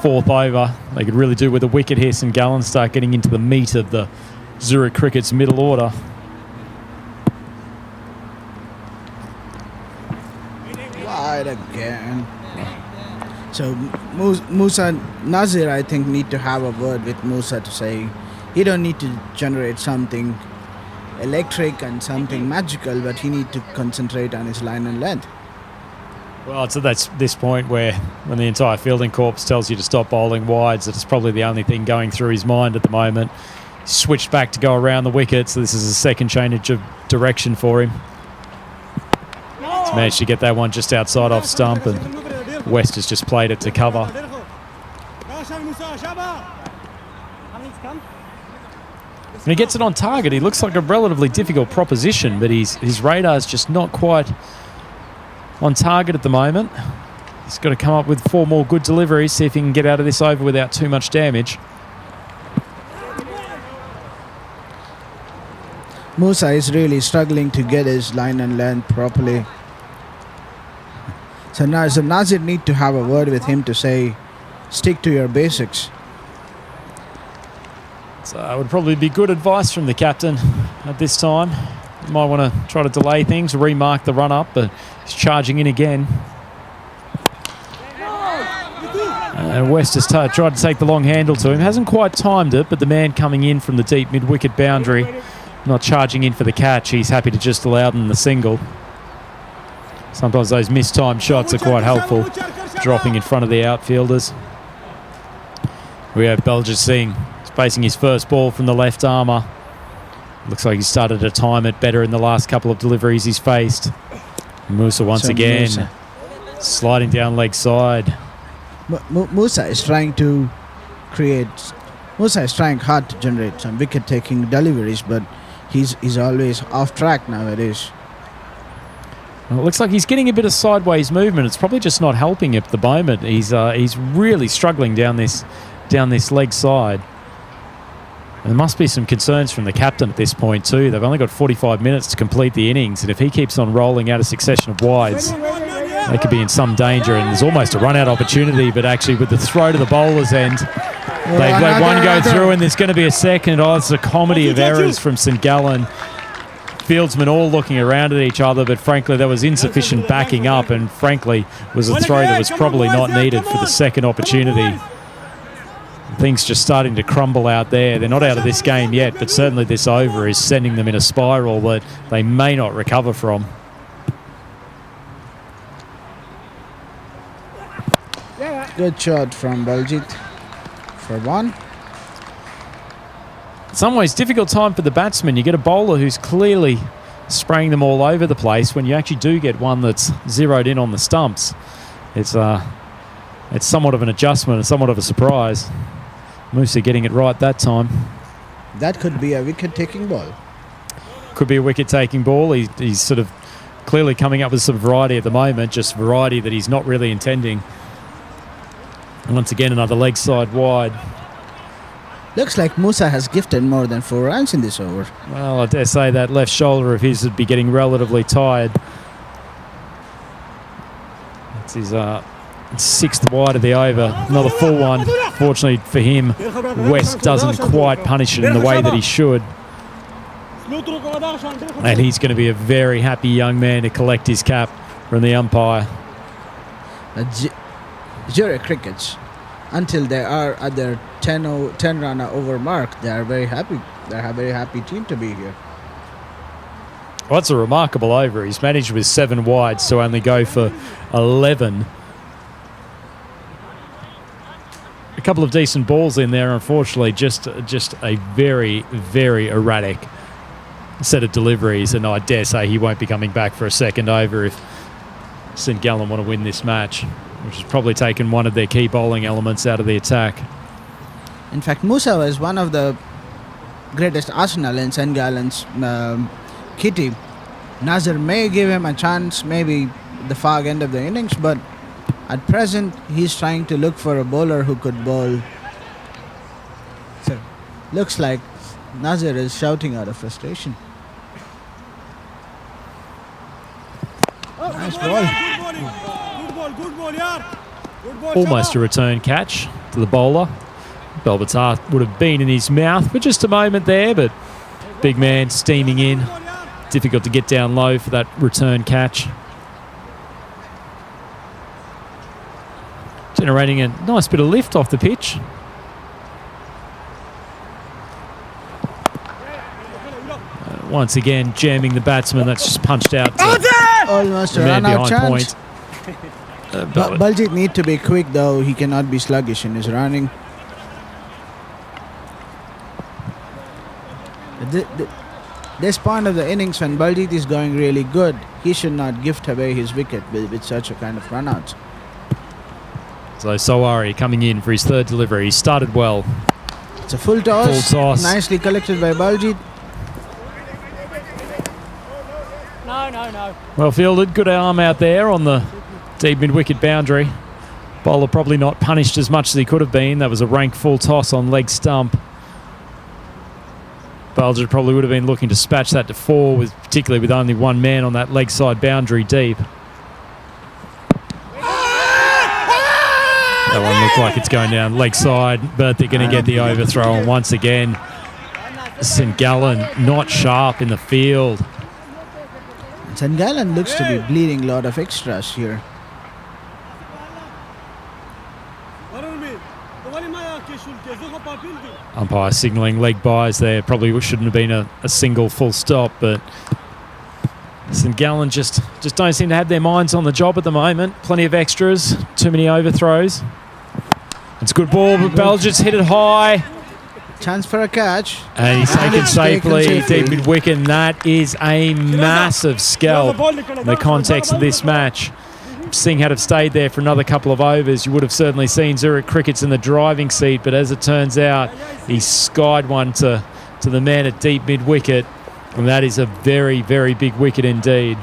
fourth over. They could really do with a wicket here. St Gallen start getting into the meat of the Zurich cricket's middle order. Wide again. So Musa Nazir, I think, need to have a word with Musa to say he don't need to generate something electric and something magical, but he need to concentrate on his line and length. Well, it's at this point where when the entire fielding corps tells you to stop bowling wides, it's probably the only thing going through his mind at the moment. Switched back to go around the wicket, so this is a second change of direction for him. He's managed to get that one just outside off stump, and West has just played it to cover. When he gets it on target, he looks like a relatively difficult proposition, but his radar's just not quite on target at the moment. He's got to come up with 4 more good deliveries, see if he can get out of this over without too much damage. Musa is really struggling to get his line and length properly. So Nazir need to have a word with him to say, stick to your basics. So it would probably be good advice from the captain at this time. You might want to try to delay things, remark the run-up, but he's charging in again. And West has tried to take the long handle to him. Hasn't quite timed it, but the man coming in from the deep mid-wicket boundary, not charging in for the catch. He's happy to just allow them the single. Sometimes those mistimed shots are quite helpful, dropping in front of the outfielders. We have Belgium Singh facing his first ball from the left armour. Looks like he started to time it better in the last couple of deliveries he's faced. Musa once again, sliding down leg side. Musa is trying hard to generate some wicket-taking deliveries, but he's always off track nowadays. Well, it looks like he's getting a bit of sideways movement. It's probably just not helping at the moment. He's really struggling down this leg side. And there must be some concerns from the captain at this point too. They've only got 45 minutes to complete the innings, and if he keeps on rolling out a succession of wides, they could be in some danger. And there's almost a run-out opportunity, but actually with the throw to the bowler's end, they've let one go through, and there's going to be a second. Oh, it's a comedy of errors from St Gallen. fieldsmen all looking around at each other, but frankly there was insufficient backing up, and frankly was a throw that was probably not needed for the second opportunity. Things just starting to crumble out there. They're not out of this game yet, but certainly this over is sending them in a spiral that they may not recover from. Good shot from Baljit for one. In some ways, difficult time for the batsman. You get a bowler who's clearly spraying them all over the place. When you actually do get one that's zeroed in on the stumps, it's somewhat of an adjustment and somewhat of a surprise. Musa getting it right that time. That could be a wicket-taking ball. Could be a wicket-taking ball. He's sort of clearly coming up with some variety at the moment, just variety that he's not really intending. And once again, another leg side wide. Looks like Musa has gifted more than 4 runs in this over. Well, I dare say that left shoulder of his would be getting relatively tired. It's his 6th wide of the over. Another full one. Fortunately for him, West doesn't quite punish it in the way that he should. And he's going to be a very happy young man to collect his cap from the umpire. Zero crickets, until they are at their 10-runner over mark, they are very happy. They're a very happy team to be here. Well, that's a remarkable over. He's managed with 7 wides to only go for 11. A couple of decent balls in there, unfortunately, just a very, very erratic set of deliveries, and I dare say he won't be coming back for a second over if St Gallen want to win this match, which has probably taken one of their key bowling elements out of the attack. In fact, Musa was one of the greatest arsenal in St Gallen's kitty. Nazir may give him a chance, maybe the far end of the innings, but at present he's trying to look for a bowler who could bowl. So, looks like Nazir is shouting out of frustration. Nice ball. Almost a return catch to the bowler. Belbatar would have been in his mouth for just a moment there, but big man steaming in. Difficult to get down low for that return catch. Generating a nice bit of lift off the pitch. Once again, jamming the batsman. That's just punched out to Almost a the man run-out behind chance. point. Baljit need to be quick though. He cannot be sluggish in his running. This point of the innings, when Baljit is going really good, he should not gift away his wicket with such a kind of run-outs. So Sawari coming in for his 3rd delivery. He started well. It's a full toss. Full toss. Nicely collected by Baljit. No. Well fielded. Good arm out there on the deep mid-wicket boundary. Bowler probably not punished as much as he could have been. That was a rank full toss on leg stump. Belgium probably would have been looking to dispatch that to 4, particularly with only one man on that leg side boundary deep. That one looked like it's going down leg side, but they're going to get the overthrow. And once again, St Gallen not sharp in the field. St Gallen looks to be bleeding a lot of extras here. Umpire signalling leg byes there. Probably shouldn't have been a single full stop, but St Gallen just don't seem to have their minds on the job at the moment. Plenty of extras, too many overthrows. It's a good ball, but Belgium's hit it high. Chance for a catch. And he's taken safely, deep mid-wicket, and that is a massive scalp in the context of this match. Singh had have stayed there for another couple of overs, you would have certainly seen Zurich Crickets in the driving seat, but as it turns out, he skied one to the man at deep mid-wicket, and that is a very, very big wicket indeed.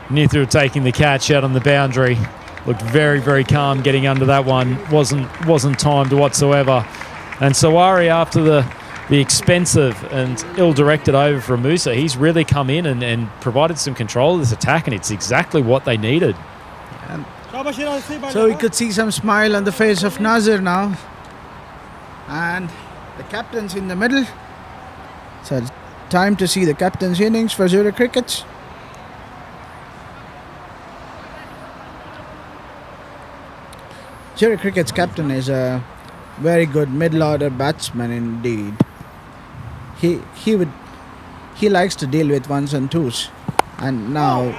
Nithra taking the catch out on the boundary. Looked very, very calm getting under that one. Wasn't timed whatsoever. And Sawari, after the expensive and ill-directed over from Musa, he's really come in and provided some control of this attack, and it's exactly what they needed. So we could see some smile on the face of Nazir now. And The captain's in the middle. So it's time to see the captain's innings for Zurich Crickets. Zurich Cricket's captain is a very good middle-order batsman indeed. He likes to deal with ones and twos, and now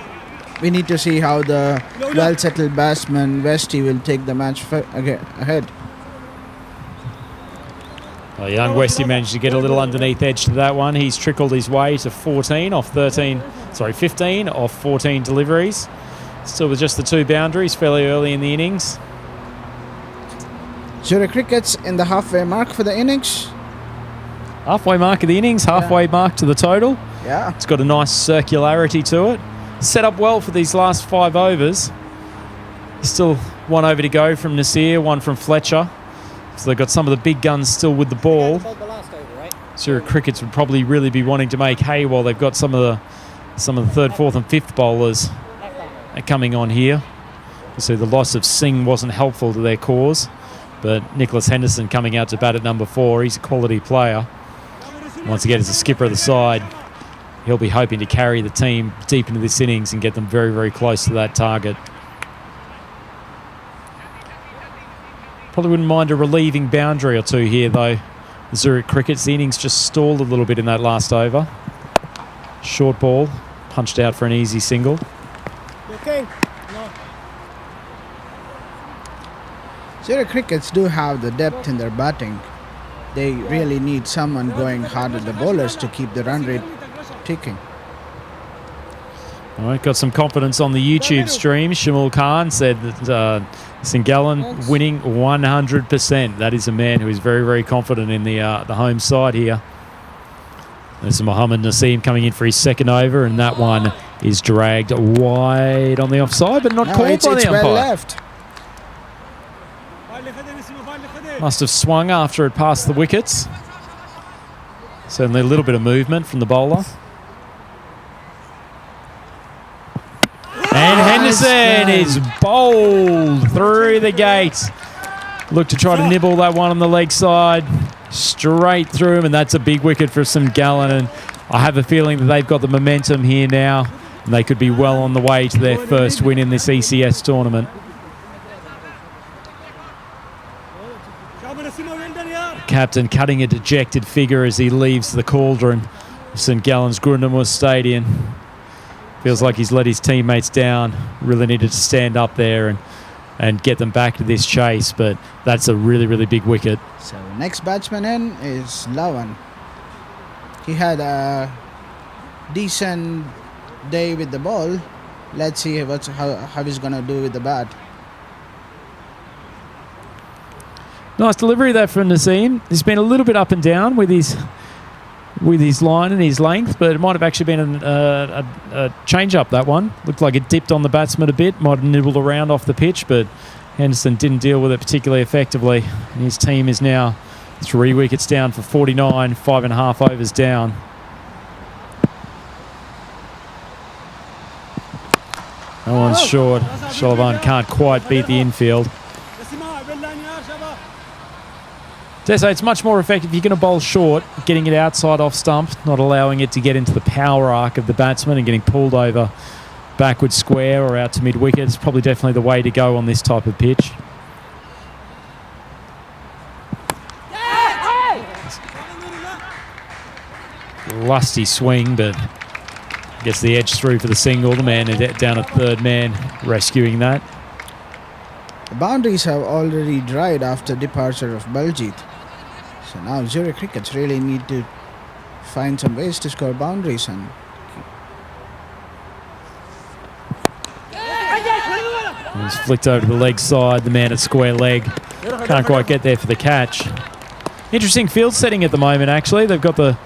we need to see how the well-settled batsman Westy will take the match ahead. Well, young Westy managed to get a little underneath edge to that one. He's trickled his way to 15 off 14 deliveries. Still with just the 2 boundaries fairly early in the innings. Zurich Crickets in the halfway mark for the innings. Halfway mark of the innings, halfway mark to the total. Yeah. It's got a nice circularity to it. Set up well for these last 5 overs. Still 1 over to go from Nasir, 1 from Fletcher. So they've got some of the big guns still with the ball. Zurich Crickets would probably really be wanting to make hay while they've got some of the 3rd, 4th and 5th bowlers coming on here. So the loss of Singh wasn't helpful to their cause. But Nicholas Henderson coming out to bat at number 4. He's a quality player. Once again, as the skipper of the side, he'll be hoping to carry the team deep into this innings and get them very, very close to that target. Probably wouldn't mind a relieving boundary or 2 here, though. The Zurich Crickets, the innings just stalled a little bit in that last over. Short ball, punched out for an easy single. Okay. No. Zurich Crickets do have the depth in their batting. They really need someone going hard at the bowlers to keep the run rate ticking. All right, got some confidence on the YouTube stream. Shamul Khan said that St. Gallen winning 100%. That is a man who is very, very confident in the home side here. There's Mohammed Naseem coming in for his 2nd over, and that one is dragged wide on the offside, but not called by the umpire. Well left. Must have swung after it passed the wickets. Certainly a little bit of movement from the bowler. And Henderson is bowled through the gate. Look to try to nibble that one on the leg side. Straight through him, and that's a big wicket for St. Gallen. And I have a feeling that they've got the momentum here now, and they could be well on the way to their first win in this ECS tournament. Captain cutting a dejected figure as he leaves the cauldron of St. Gallen's Grundemus Stadium. Feels like he's let his teammates down. Really needed to stand up there and get them back to this chase, but that's a really, really big wicket. So next batsman in is Lawan. He had a decent day with the ball. Let's see how he's going to do with the bat. Nice delivery there from Naseem. He's been a little bit up and down with his line and his length, but it might have actually been a change-up, that one. Looked like it dipped on the batsman a bit, might have nibbled around off the pitch, but Henderson didn't deal with it particularly effectively. And his team is now 3 wickets down for 49, 5.5 overs down. No one's short. Shalavan can't quite beat the infield. Desi, it's much more effective. You're going to bowl short, getting it outside off stump, not allowing it to get into the power arc of the batsman and getting pulled over backward square or out to mid-wicket. It's probably definitely the way to go on this type of pitch. Lusty swing, but gets the edge through for the single. The man down at 3rd man, rescuing that. The boundaries have already dried after departure of Baljeet. So now Zurich Crickets really need to find some ways to score boundaries. And he's flicked over to the leg side. The man at square leg can't quite get there for the catch. Interesting field setting at the moment, actually. They've got the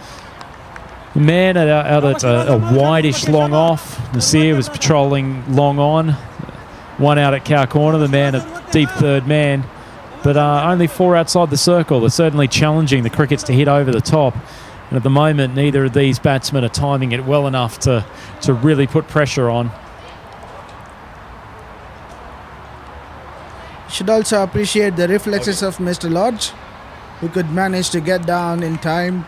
man out at a wideish long off. Nasir was patrolling long on. One out at cow corner, the man at deep 3rd man. But only 4 outside the circle. They're certainly challenging the Crickets to hit over the top. And at the moment, neither of these batsmen are timing it well enough to really put pressure on. Should also appreciate the reflexes of Mr. Lodge. who could manage to get down in time.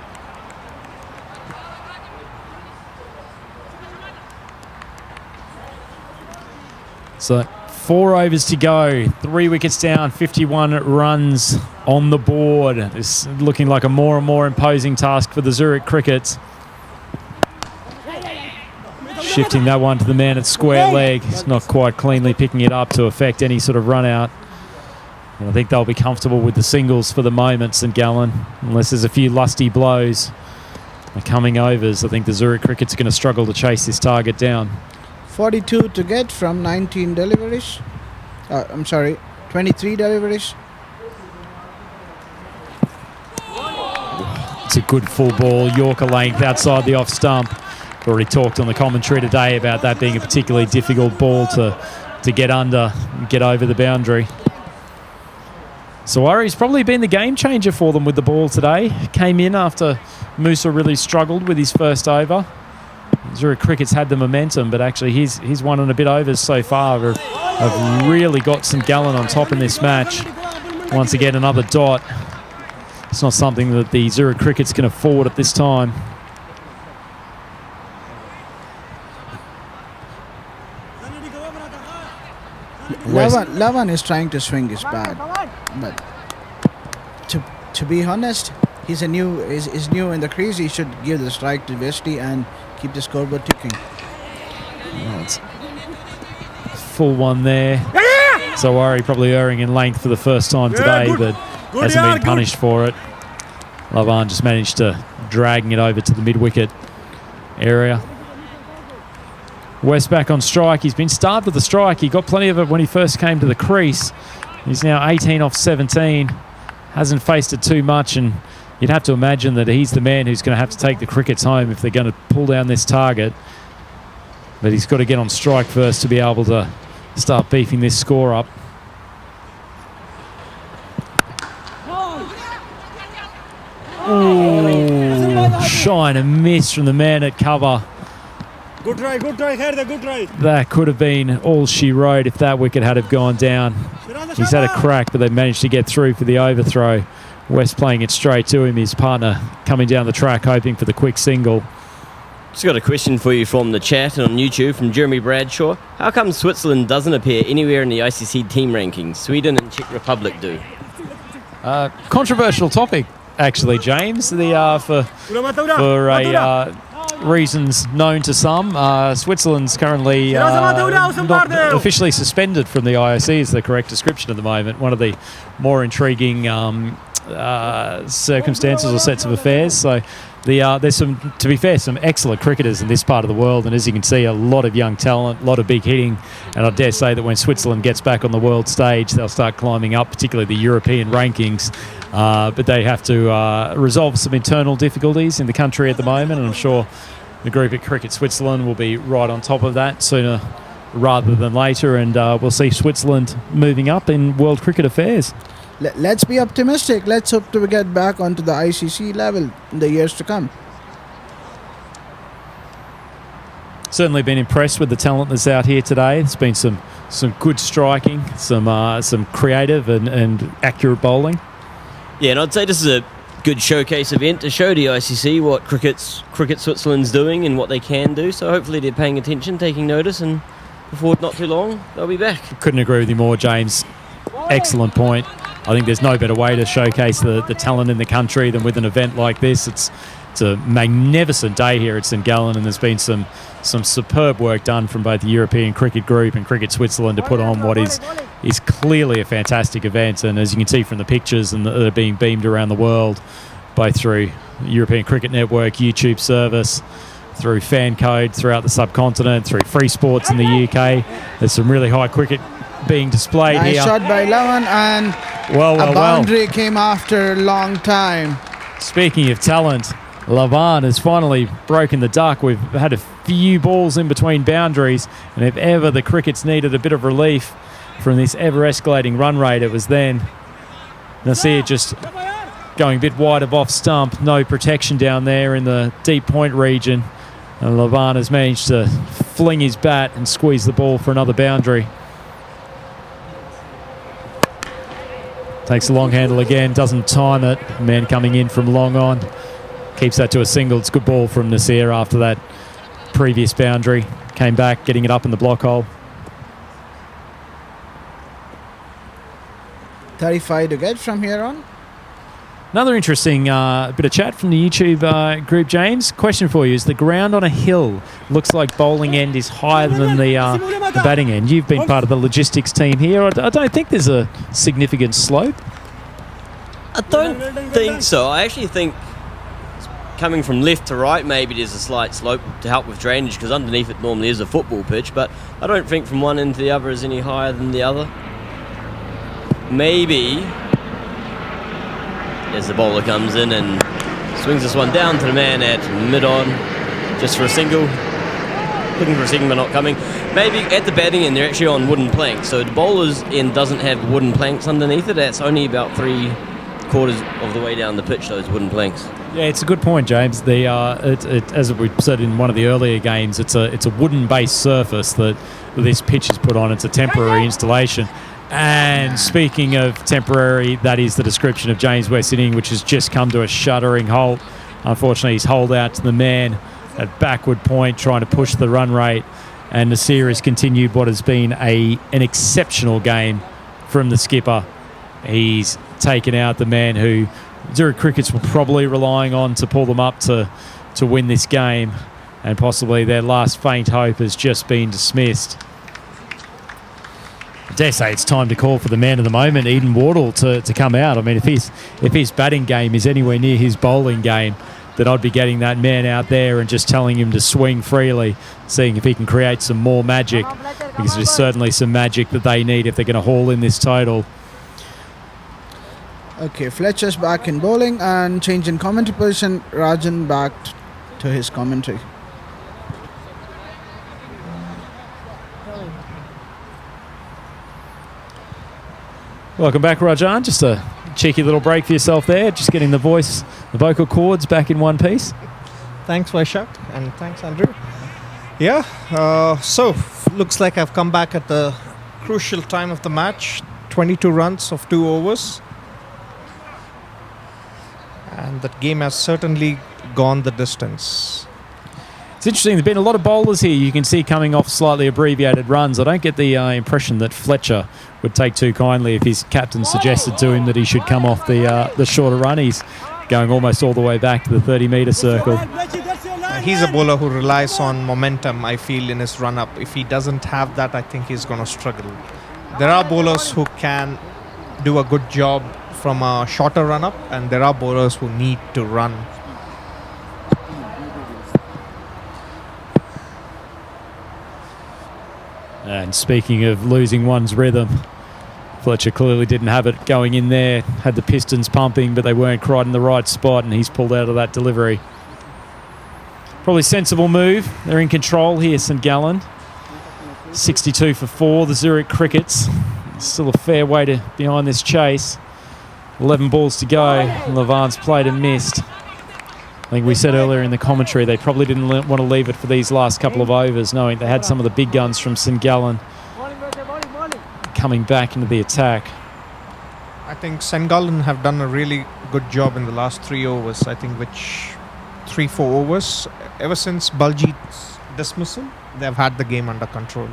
So 4 overs to go, 3 wickets down, 51 runs on the board. It's looking like a more and more imposing task for the Zurich Crickets. Shifting that one to the man at square leg. He's not quite cleanly picking it up to affect any sort of run out. And I think they'll be comfortable with the singles for the moment, St Gallen, unless there's a few lusty blows. The coming overs, I think the Zurich Crickets are going to struggle to chase this target down. 42 to get from 19 deliveries. 23 deliveries. It's a good full ball, Yorker length outside the off stump. Already talked on the commentary today about that being a particularly difficult ball to get under and get over the boundary. Sawari's probably been the game changer for them with the ball today. Came in after Musa really struggled with his first over. Zurich Cricket's had the momentum, but actually he's won on a bit overs so far. Have really got St Gallen on top in this match. Once again, another dot. It's not something that the Zurich Crickets can afford at this time. Lavan is trying to swing his bat, but to be honest, he's new in the crease. He should give the strike to Vesti and keep the scoreboard ticking. Full one there. Sawari probably erring in length for the first time today, but hasn't been punished for it. Lavan just managed to dragging it over to the mid-wicket area. West back on strike. He's been starved with the strike. He got plenty of it when he first came to the crease. He's now 18 off 17. Hasn't faced it too much, and you'd have to imagine that he's the man who's going to have to take the Crickets home if they're going to pull down this target. But he's got to get on strike first to be able to start beefing this score up. Ooh, shine and miss from the man at cover. Good try, Herda, good try. That could have been all she wrote if that wicket had have gone down. He's had a crack, but they managed to get through for the overthrow. West playing it straight to him. His partner coming down the track, hoping for the quick single. Just got a question for you from the chat on YouTube from Jeremy Bradshaw. How come Switzerland doesn't appear anywhere in the ICC team rankings? Sweden and Czech Republic do. Controversial topic, actually, James. For reasons known to some, Switzerland's currently not officially suspended from the IOC is the correct description at the moment. One of the more intriguing circumstances or sets of affairs. So there's some, to be fair, some excellent cricketers in this part of the world, and as you can see, a lot of young talent, a lot of big hitting, and I dare say that when Switzerland gets back on the world stage, they'll start climbing up, particularly the European rankings. But they have to resolve some internal difficulties in the country at the moment, and I'm sure the group at Cricket Switzerland will be right on top of that sooner rather than later, and we'll see Switzerland moving up in world cricket affairs. Let's be optimistic. Let's hope to get back onto the ICC level in the years to come. Certainly been impressed with the talent that's out here today. There's been some good striking, some creative and accurate bowling. Yeah, and I'd say this is a good showcase event to show the ICC what Cricket Switzerland's doing and what they can do. So hopefully they're paying attention, taking notice, and before not too long, they'll be back. Couldn't agree with you more, James. Excellent point. I think there's no better way to showcase the talent in the country than with an event like this. It's a magnificent day here at St Gallen, and there's been some superb work done from both the European Cricket Group and Cricket Switzerland to put on what is clearly a fantastic event. And as you can see from the pictures and that are being beamed around the world, both through European Cricket Network, YouTube service, through fan code throughout the subcontinent, through Free Sports in the UK, there's some really high cricket being displayed nice here. Shot by Lavan, and a boundary came after a long time. Speaking of talent, Lavan has finally broken the duck. We've had a few balls in between boundaries, and if ever the Crickets needed a bit of relief from this ever-escalating run rate, it was then. Nasir just going a bit wide of off stump, no protection down there in the deep point region, and Lavan has managed to fling his bat and squeeze the ball for another boundary. Takes a long handle again, doesn't time it. Man coming in from long on. Keeps that to a single. It's a good ball from Nasir after that previous boundary. Came back, getting it up in the block hole. 35 to get from here on. Another interesting bit of chat from the YouTube group, James. Question for you. Is the ground on a hill? Looks like bowling end is higher than the batting end. You've been part of the logistics team here. I don't think there's a significant slope. I don't think so. I actually think coming from left to right, maybe there's a slight slope to help with drainage because underneath it normally is a football pitch, but I don't think from one end to the other is any higher than the other. Maybe as the bowler comes in and swings this one down to the man at mid-on, just for a single. Looking for a single but not coming. Maybe at the batting end they're actually on wooden planks, so the bowler's end doesn't have wooden planks underneath it. That's only about 3/4 of the way down the pitch, those wooden planks. Yeah, it's a good point, James. As we said in one of the earlier games, it's a wooden-based surface that this pitch is put on. It's a temporary installation. And speaking of temporary, that is the description of James West's inning, which has just come to a shuddering halt. Unfortunately, he's holed out to the man at backward point, trying to push the run rate. And Nasir has continued what has been an exceptional game from the skipper. He's taken out the man who Zurich Crickets were probably relying on to pull them up to win this game. And possibly their last faint hope has just been dismissed. I dare say it's time to call for the man of the moment, Eden Wardle, to come out. I mean, if his batting game is anywhere near his bowling game, then I'd be getting that man out there and just telling him to swing freely, seeing if he can create some more magic, because there's certainly some magic that they need if they're going to haul in this total. Okay, Fletcher's back in bowling and change in commentary position. Rajan back to his commentary. Welcome back, Rajan. Just a cheeky little break for yourself there. Just getting the vocal cords back in one piece. Thanks, Vaishak, and thanks, Andrew. Yeah, so looks like I've come back at the crucial time of the match. 22 runs of 2 overs. And that game has certainly gone the distance. It's interesting, there's been a lot of bowlers here you can see coming off slightly abbreviated runs. I don't get the impression that Fletcher would take too kindly if his captain suggested to him that he should come off the shorter run. He's going almost all the way back to the 30-metre circle. He's a bowler who relies on momentum, I feel, in his run-up. If he doesn't have that, I think he's going to struggle. There are bowlers who can do a good job from a shorter run-up, and there are bowlers who need to run. And speaking of losing one's rhythm, Fletcher clearly didn't have it going in there. Had the pistons pumping, but they weren't quite in the right spot, and he's pulled out of that delivery. Probably sensible move. They're in control here, St Gallen. 62 for 4, the Zurich Crickets. Still a fair way behind this chase. 11 balls to go. Levan's played and missed. I think we said earlier in the commentary they probably didn't want to leave it for these last couple of overs, knowing they had some of the big guns from St Gallen coming back into the attack. I think St Gallen have done a really good job in the last 3 overs. I think 3-4 overs. Ever since Baljeet's dismissal, they've had the game under control.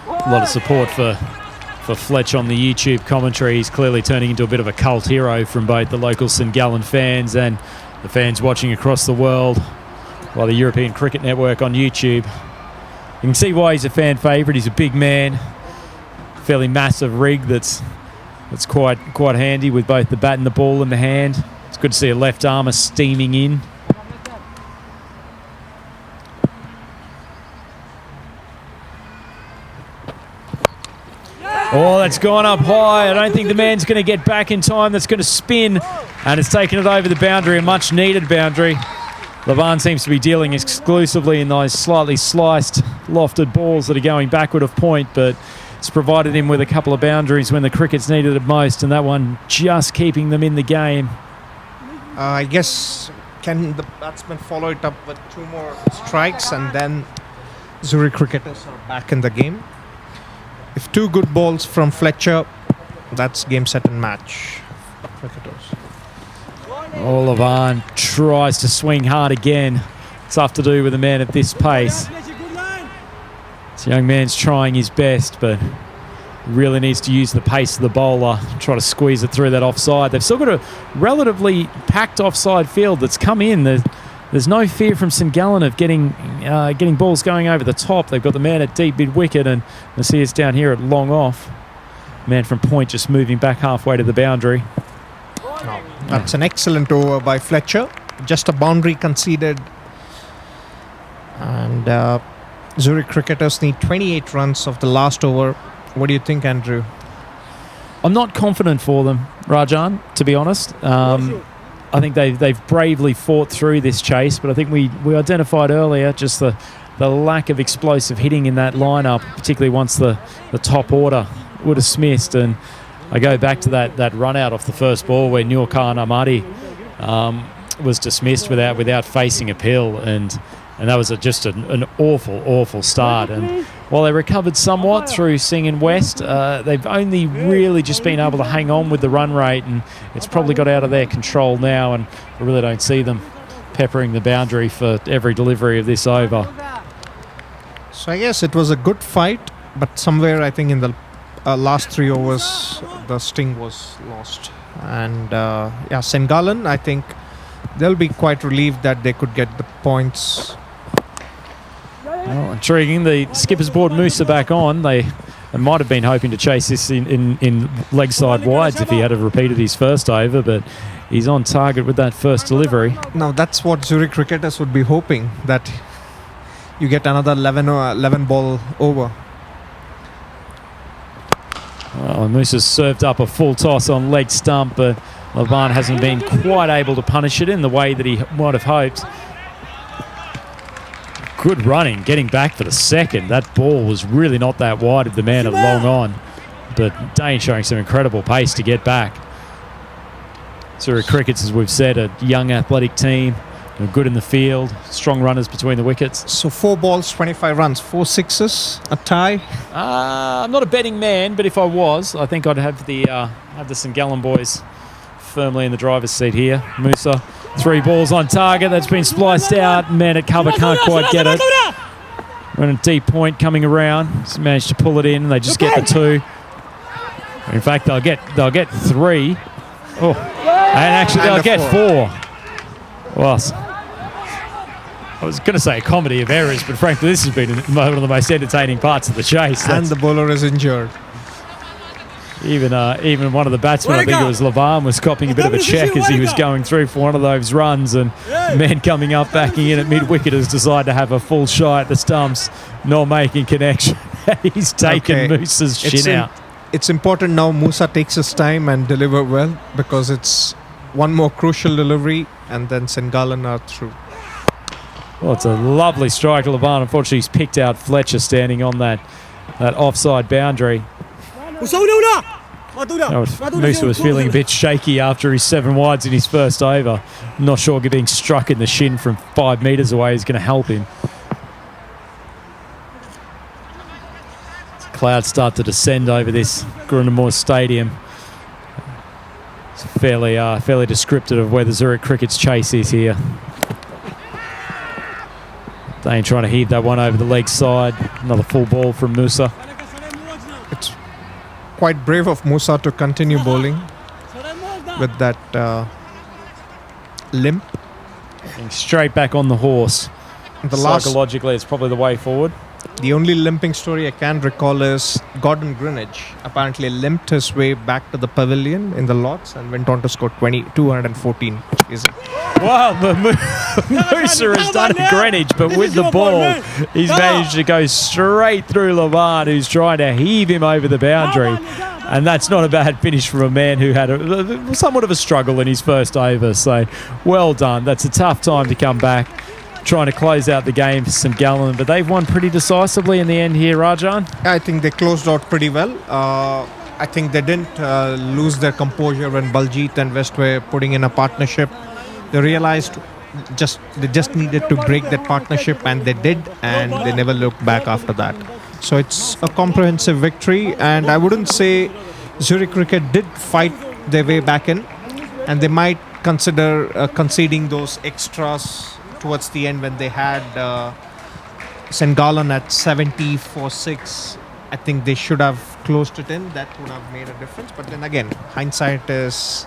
A lot of support for Fletch on the YouTube commentary. He's clearly turning into a bit of a cult hero from both the local St Gallen fans and the fans watching across the world by the European Cricket Network on YouTube. You can see why he's a fan favourite. He's a big man, fairly massive rig that's quite handy with both the bat and the ball in the hand. It's good to see a left armour steaming in. Oh, that's gone up high. I don't think the man's going to get back in time. That's going to spin, and it's taken it over the boundary, a much-needed boundary. Levan seems to be dealing exclusively in those slightly sliced, lofted balls that are going backward of point, but it's provided him with a couple of boundaries when the Crickets needed it most, and that one just keeping them in the game. I guess, can the batsman follow it up with 2 more strikes, and then Zurich Cricketers are back in the game? If 2 good balls from Fletcher, that's game, set and match. Cricketers. Levan tries to swing hard again. Tough to do with a man at this pace. This young man's trying his best, but really needs to use the pace of the bowler, try to squeeze it through that offside. They've still got a relatively packed offside field that's come in. There's no fear from St Gallen of getting balls going over the top. They've got the man at deep mid-wicket, and Nasia's down here at long off. Man from point just moving back halfway to the boundary. That's an excellent over by Fletcher. Just a boundary conceded. And Zurich cricketers need 28 runs of the last over. What do you think, Andrew? I'm not confident for them, Rajan, to be honest. I think they've bravely fought through this chase, but I think we identified earlier just the lack of explosive hitting in that lineup, particularly once the top order were dismissed. And I go back to that run out off the first ball where Nur Khan Ahmadi was dismissed without facing appeal, and that was just an awful start. And while they recovered somewhat through Singh and West, they've only really just been able to hang on with the run rate, and it's probably got out of their control now, and I really don't see them peppering the boundary for every delivery of this over. So I guess it was a good fight, but somewhere I think in the last 3 overs the sting was lost. And St Gallen, I think they'll be quite relieved that they could get the points. Well, intriguing. The skipper's brought Musa back on. They might have been hoping to chase this in leg side wides if he had have repeated his first over, but he's on target with that first delivery. Now that's what Zurich cricketers would be hoping, that you get another 11 ball over. Well, Musa's served up a full toss on leg stump, but Levan hasn't been quite able to punish it in the way that he might have hoped. Good running, getting back for the second. That ball was really not that wide of the man at long on, but Dane showing some incredible pace to get back. Zurich Crickets, as we've said, a young athletic team, good in the field, strong runners between the wickets. So 4 balls, 25 runs, 4 sixes, a tie. I'm not a betting man, but if I was, I think I'd have the St Gallen boys firmly in the driver's seat here. Musa, 3 balls on target. That's been spliced out. Man at cover can't quite get it. We're on a deep point coming around. Just managed to pull it in. They just get the 2. In fact, they'll get 3. Oh, and actually they'll get 4. Well, I was going to say a comedy of errors, but frankly, this has been one of the most entertaining parts of the chase. And the bowler is injured. Even one of the batsmen, I think it was Levan, was copying a bit of a check as he was going through for one of those runs, and man coming up, backing in at mid-wicket has decided to have a full shot at the stumps, not making connection. He's taken Musa's shin out. It's important now Musa takes his time and deliver well, because it's one more crucial delivery and then St Gallen are through. Well, it's a lovely strike to Levan. Unfortunately, he's picked out Fletcher standing on that offside boundary. Musa was feeling a bit shaky after his 7 wides in his first over. Not sure being struck in the shin from 5 metres away is going to help him. As clouds start to descend over this Grundamore Stadium. It's fairly descriptive of where the Zurich Cricket's chase is here. Dane trying to heave that one over the leg side. Another full ball from Musa. It's quite brave of Musa to continue bowling with that limp. Getting straight back on the horse. Psychologically, it's probably the way forward. The only limping story I can recall is Gordon Greenwich apparently limped his way back to the pavilion in the Lords and went on to score 214. Wow, Musa has done it Greenwich, but with the ball, he's managed to go straight through Levan, who's trying to heave him over the boundary. And that's not a bad finish from a man who had somewhat of a struggle in his first over. So, well done. That's a tough time to come back, trying to close out the game for St Gallen, but they've won pretty decisively in the end here, Rajan. I think they closed out pretty well. I think they didn't lose their composure when Baljeet and West were putting in a partnership. They realized they just needed to break that partnership, and they did, and they never looked back after that. So it's a comprehensive victory, and I wouldn't say Zurich Cricket did fight their way back in, and they might consider conceding those extras towards the end when they had St. Gallen at 70 for 6. I think they should have closed it in. That would have made a difference. But then again, hindsight is...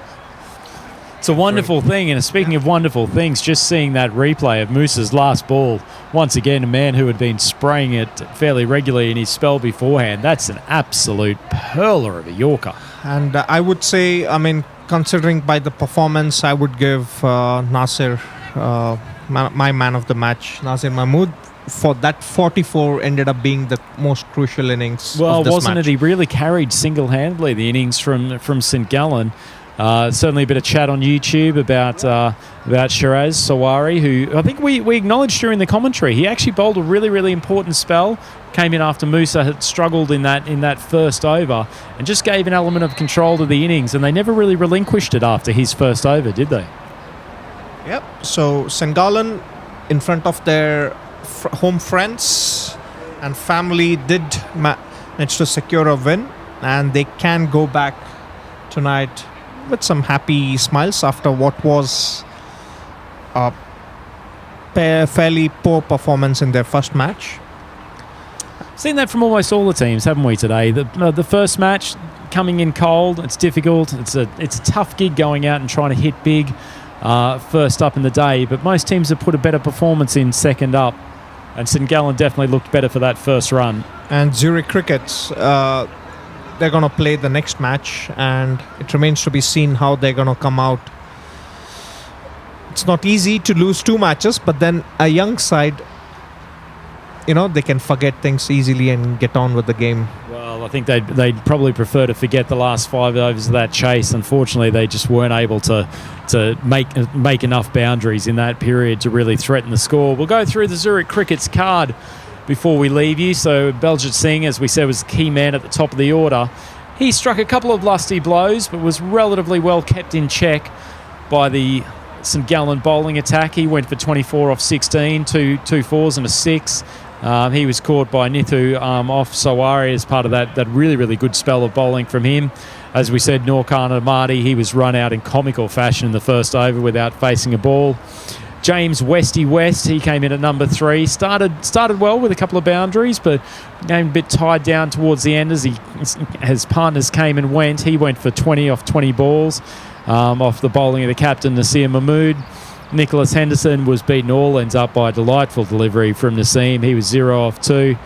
It's a wonderful thing, and speaking of wonderful things, just seeing that replay of Moosa's last ball, once again, a man who had been spraying it fairly regularly in his spell beforehand, that's an absolute pearler of a Yorker. And I would say, I mean, considering by the performance, I would give Nasir, my man of the match, Nasir Mahmood, for that 44 ended up being the most crucial innings well, of this wasn't match. it? He really carried single-handedly the innings from St. Gallen. Certainly a bit of chat on YouTube about Shiraz Sawari, who I think we acknowledged during the commentary. He actually bowled a really, really important spell. Came in after Moosa had struggled in that first over, and just gave an element of control to the innings. And they never really relinquished it after his first over, did they? Yep. So St. Gallen, in front of their home friends and family, did manage to secure a win, and they can go back tonight with some happy smiles after what was a fairly poor performance in their first match. Seen that from almost all the teams, haven't we, today? The first match coming in cold, it's difficult. It's a tough gig going out and trying to hit big first up in the day, but most teams have put a better performance in second up, and St. Gallen definitely looked better for that first run. And Zurich Crickets, they're going to play the next match, and it remains to be seen how they're going to come out. It's not easy to lose 2 matches, but then a young side, they can forget things easily and get on with the game. Well, I think they'd probably prefer to forget the last 5 overs of that chase. Unfortunately, they just weren't able to make enough boundaries in that period to really threaten the score. We'll go through the Zurich Cricket's card before we leave you. So Baljit Singh, as we said, was the key man at the top of the order. He struck a couple of lusty blows, but was relatively well kept in check by the St. Gallen bowling attack. He went for 24 off 16, two fours and a 6. He was caught by Nithu off Sawari as part of that really, really good spell of bowling from him. As we said, Norkan Amadi, he was run out in comical fashion in the first over without facing a ball. James Westy West, he came in at number 3. Started well with a couple of boundaries, but came a bit tied down towards the end as his partners came and went. He went for 20 off 20 balls off the bowling of the captain, Nasir Mahmood. Nicholas Henderson was beaten all ends up by a delightful delivery from Naseem. He was 0 off 2.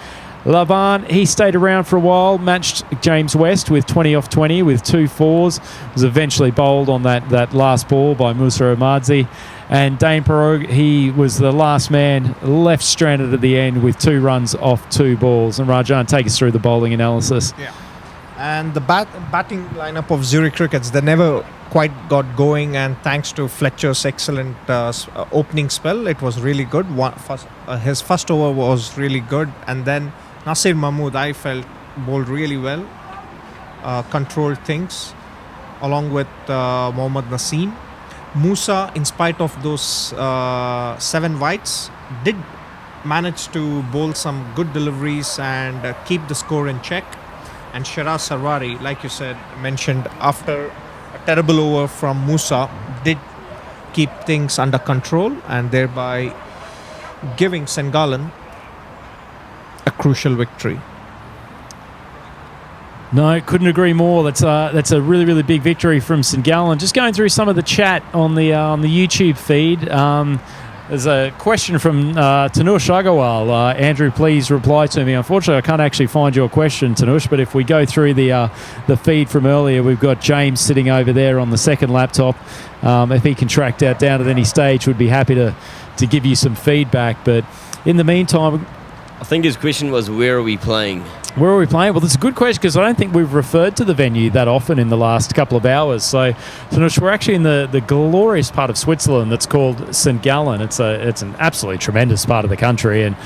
Lavan, he stayed around for a while, matched James West with 20 off 20 with 2 fours. Was eventually bowled on that last ball by Musa Omadzi. And Dane Perot, he was the last man left stranded at the end with 2 runs off 2 balls. And Rajan, take us through the bowling analysis. Yeah. And the batting lineup of Zurich Crickets, they never quite got going, and thanks to Fletcher's excellent opening spell, it was really good. His first over was really good, and then Nasir Mahmood, I felt, bowled really well, controlled things, along with Mohammad Naseem. Musa, in spite of those 7 wides, did manage to bowl some good deliveries and keep the score in check. And Shiraz Sarwari, like you said, mentioned, after a terrible over from Musa, did keep things under control and thereby giving St. Gallen a crucial victory. No, couldn't agree more. That's a really, really big victory from St. Gallen. Just going through some of the chat on the YouTube feed. There's a question from Tanush Agarwal. Andrew, please reply to me. Unfortunately, I can't actually find your question, Tanush, but if we go through the feed from earlier, we've got James sitting over there on the second laptop. If he can track that down at any stage, we'd be happy to give you some feedback. But in the meantime, I think his question was, where are we playing? Where are we playing? Well, that's a good question because I don't think we've referred to the venue that often in the last couple of hours. So, Tanush, we're actually in the glorious part of Switzerland that's called St. Gallen. It's an absolutely tremendous part of the country, and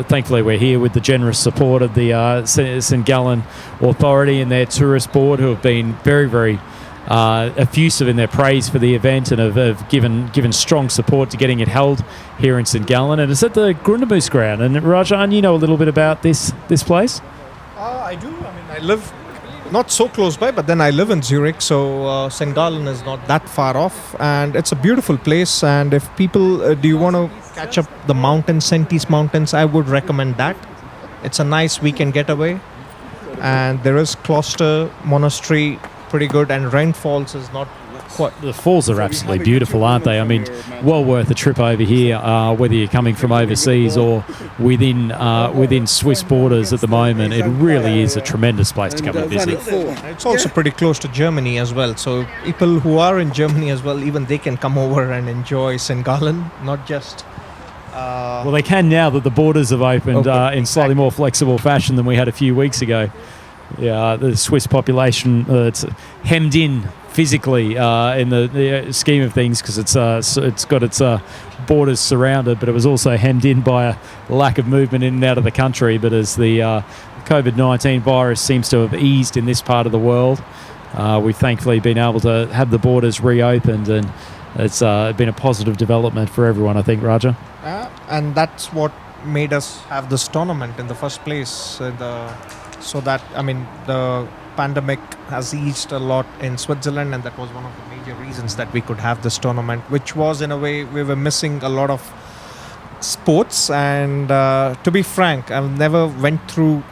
thankfully we're here with the generous support of the St. Gallen Authority and their tourist board, who have been very, very effusive in their praise for the event and have given strong support to getting it held here in St Gallen. And it's at the Grundemoos ground. And Rajan, you know a little bit about this place? I do. I mean, I live not so close by, but then I live in Zurich, so St. Gallen is not that far off, and it's a beautiful place. And if people do you want to catch up the mountains, Sentis Mountains, I would recommend that. It's a nice weekend getaway, and there is Cloister Monastery, pretty good, and Rhine Falls is not quite. The falls are absolutely beautiful, aren't they? I mean, well worth a trip over here, whether you're coming from overseas or within Swiss borders at the moment. It really is a tremendous place to come and visit. It's also pretty close to Germany as well, so people who are in Germany as well, even they can come over and enjoy St. Gallen, not just... well, they can now that the borders have opened in slightly more flexible fashion than we had a few weeks ago. Yeah, the Swiss population, it's hemmed in physically in the scheme of things because it's got its borders surrounded, but it was also hemmed in by a lack of movement in and out of the country. But as the COVID-19 virus seems to have eased in this part of the world, we've thankfully been able to have the borders reopened, and it's been a positive development for everyone, I think, Raja. And that's what made us have this tournament in the first place. So that, I mean, the pandemic has eased a lot in Switzerland, and that was one of the major reasons that we could have this tournament, which was, in a way, we were missing a lot of sports. And to be frank, I've never went through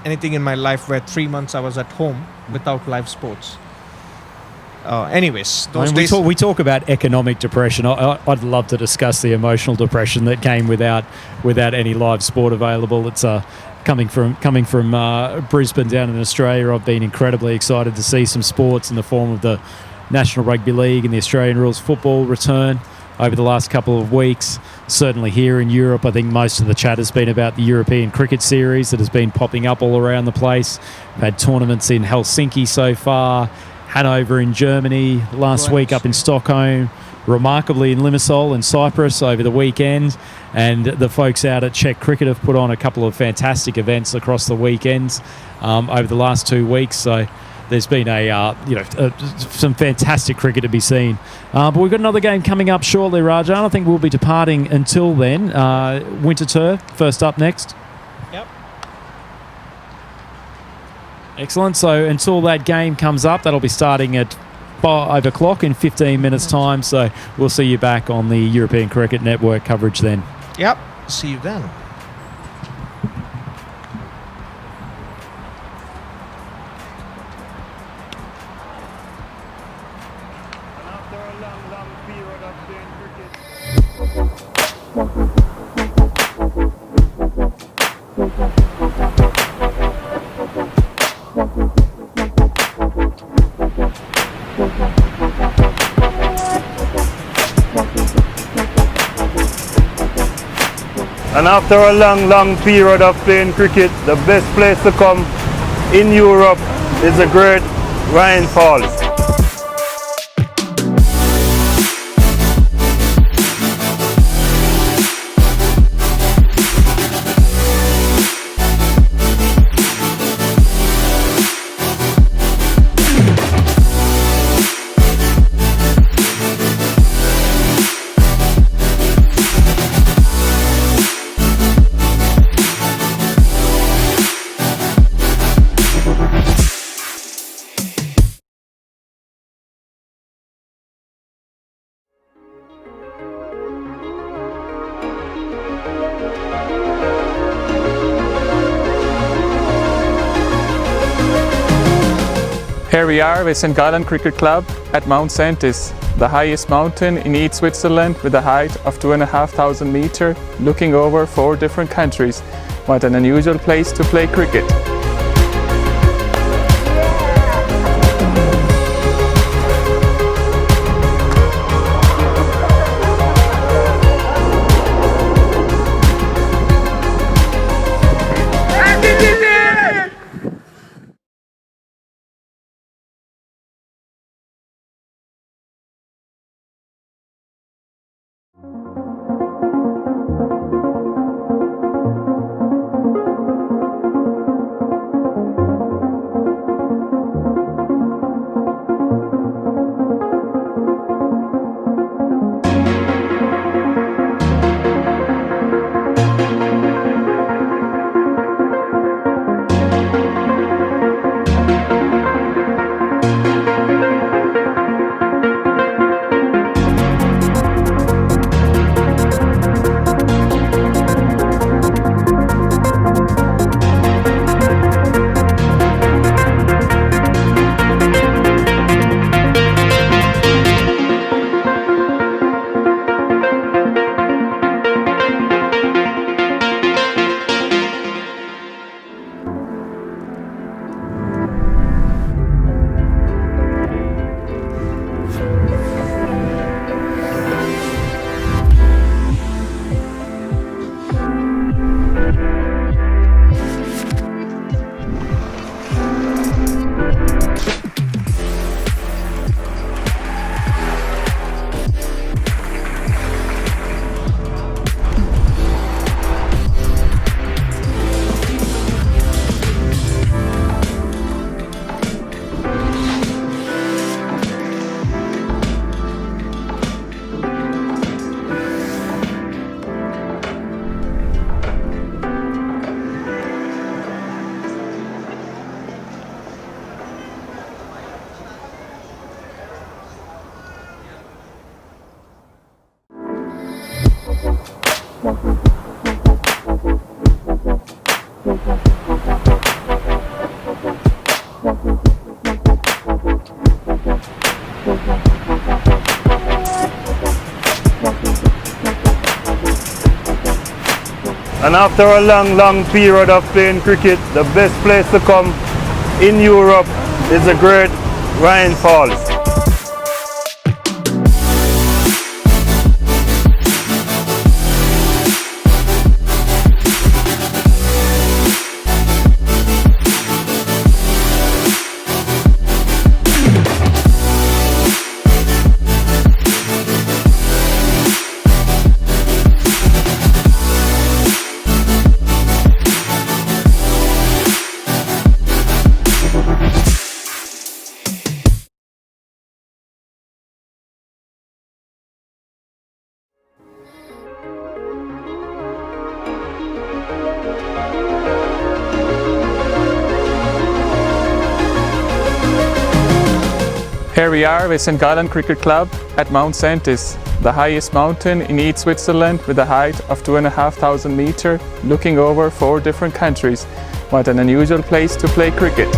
anything in my life where 3 months I was at home without live sports. Anyways, those days... we talk about economic depression. I'd love to discuss the emotional depression that came without any live sport available. It's coming from Brisbane down in Australia. I've been incredibly excited to see some sports in the form of the National Rugby League and the Australian Rules Football return over the last couple of weeks. Certainly here in Europe, I think most of the chat has been about the European Cricket Series that has been popping up all around the place. We've had tournaments in Helsinki so far, Hanover in Germany, last week up in Stockholm, remarkably in Limassol in Cyprus over the weekend, and the folks out at Czech Cricket have put on a couple of fantastic events across the weekends over the last 2 weeks. So there's been some fantastic cricket to be seen. But we've got another game coming up shortly, Rajan. I think we'll be departing until then. Winter Turf, first up next. Yep. Excellent. So until that game comes up, that'll be starting at 5 o'clock in 15 minutes' time. So we'll see you back on the European Cricket Network coverage then. Yep. See you then. And after a long period of playing cricket, the best place to come in Europe is the great Rhine Falls. Here we are with St Gallen Cricket Club at Mount Sentis, the highest mountain in East Switzerland with a height of 2,500 meters, looking over 4 different countries. What an unusual place to play cricket. And after a long period of playing cricket, the best place to come in Europe is the great Rhine Falls. Here we are with St. Gallen Cricket Club at Mount Saintis, the highest mountain in East Switzerland with a height of 2,500 meters, looking over 4 different countries. What an unusual place to play cricket.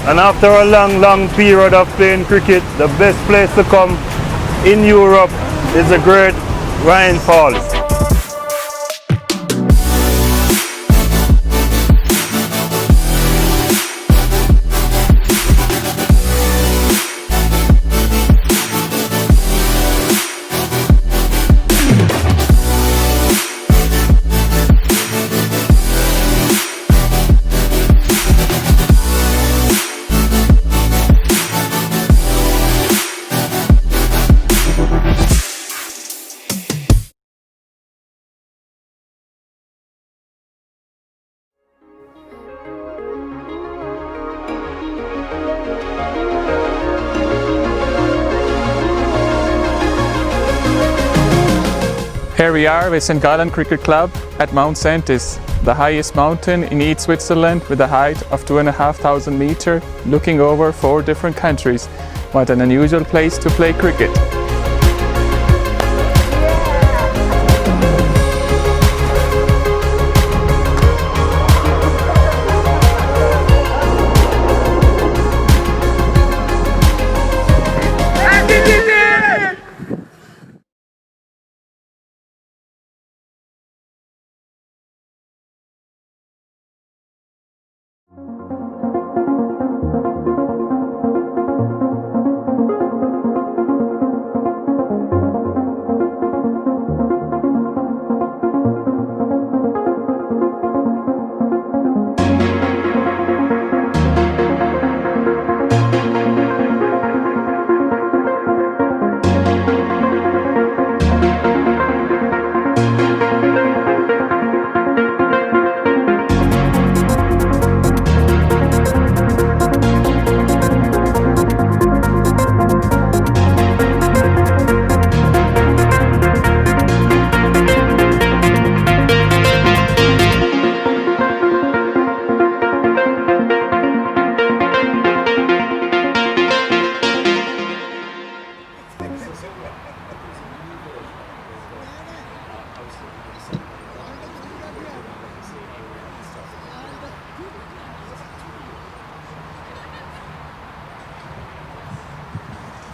And after a long period of playing cricket, the best place to come in Europe is the great Rhine Falls. Here we are with St. Gallen Cricket Club at Mount Saintis, the highest mountain in East Switzerland with a height of 2,500 meters, looking over 4 different countries. What an unusual place to play cricket.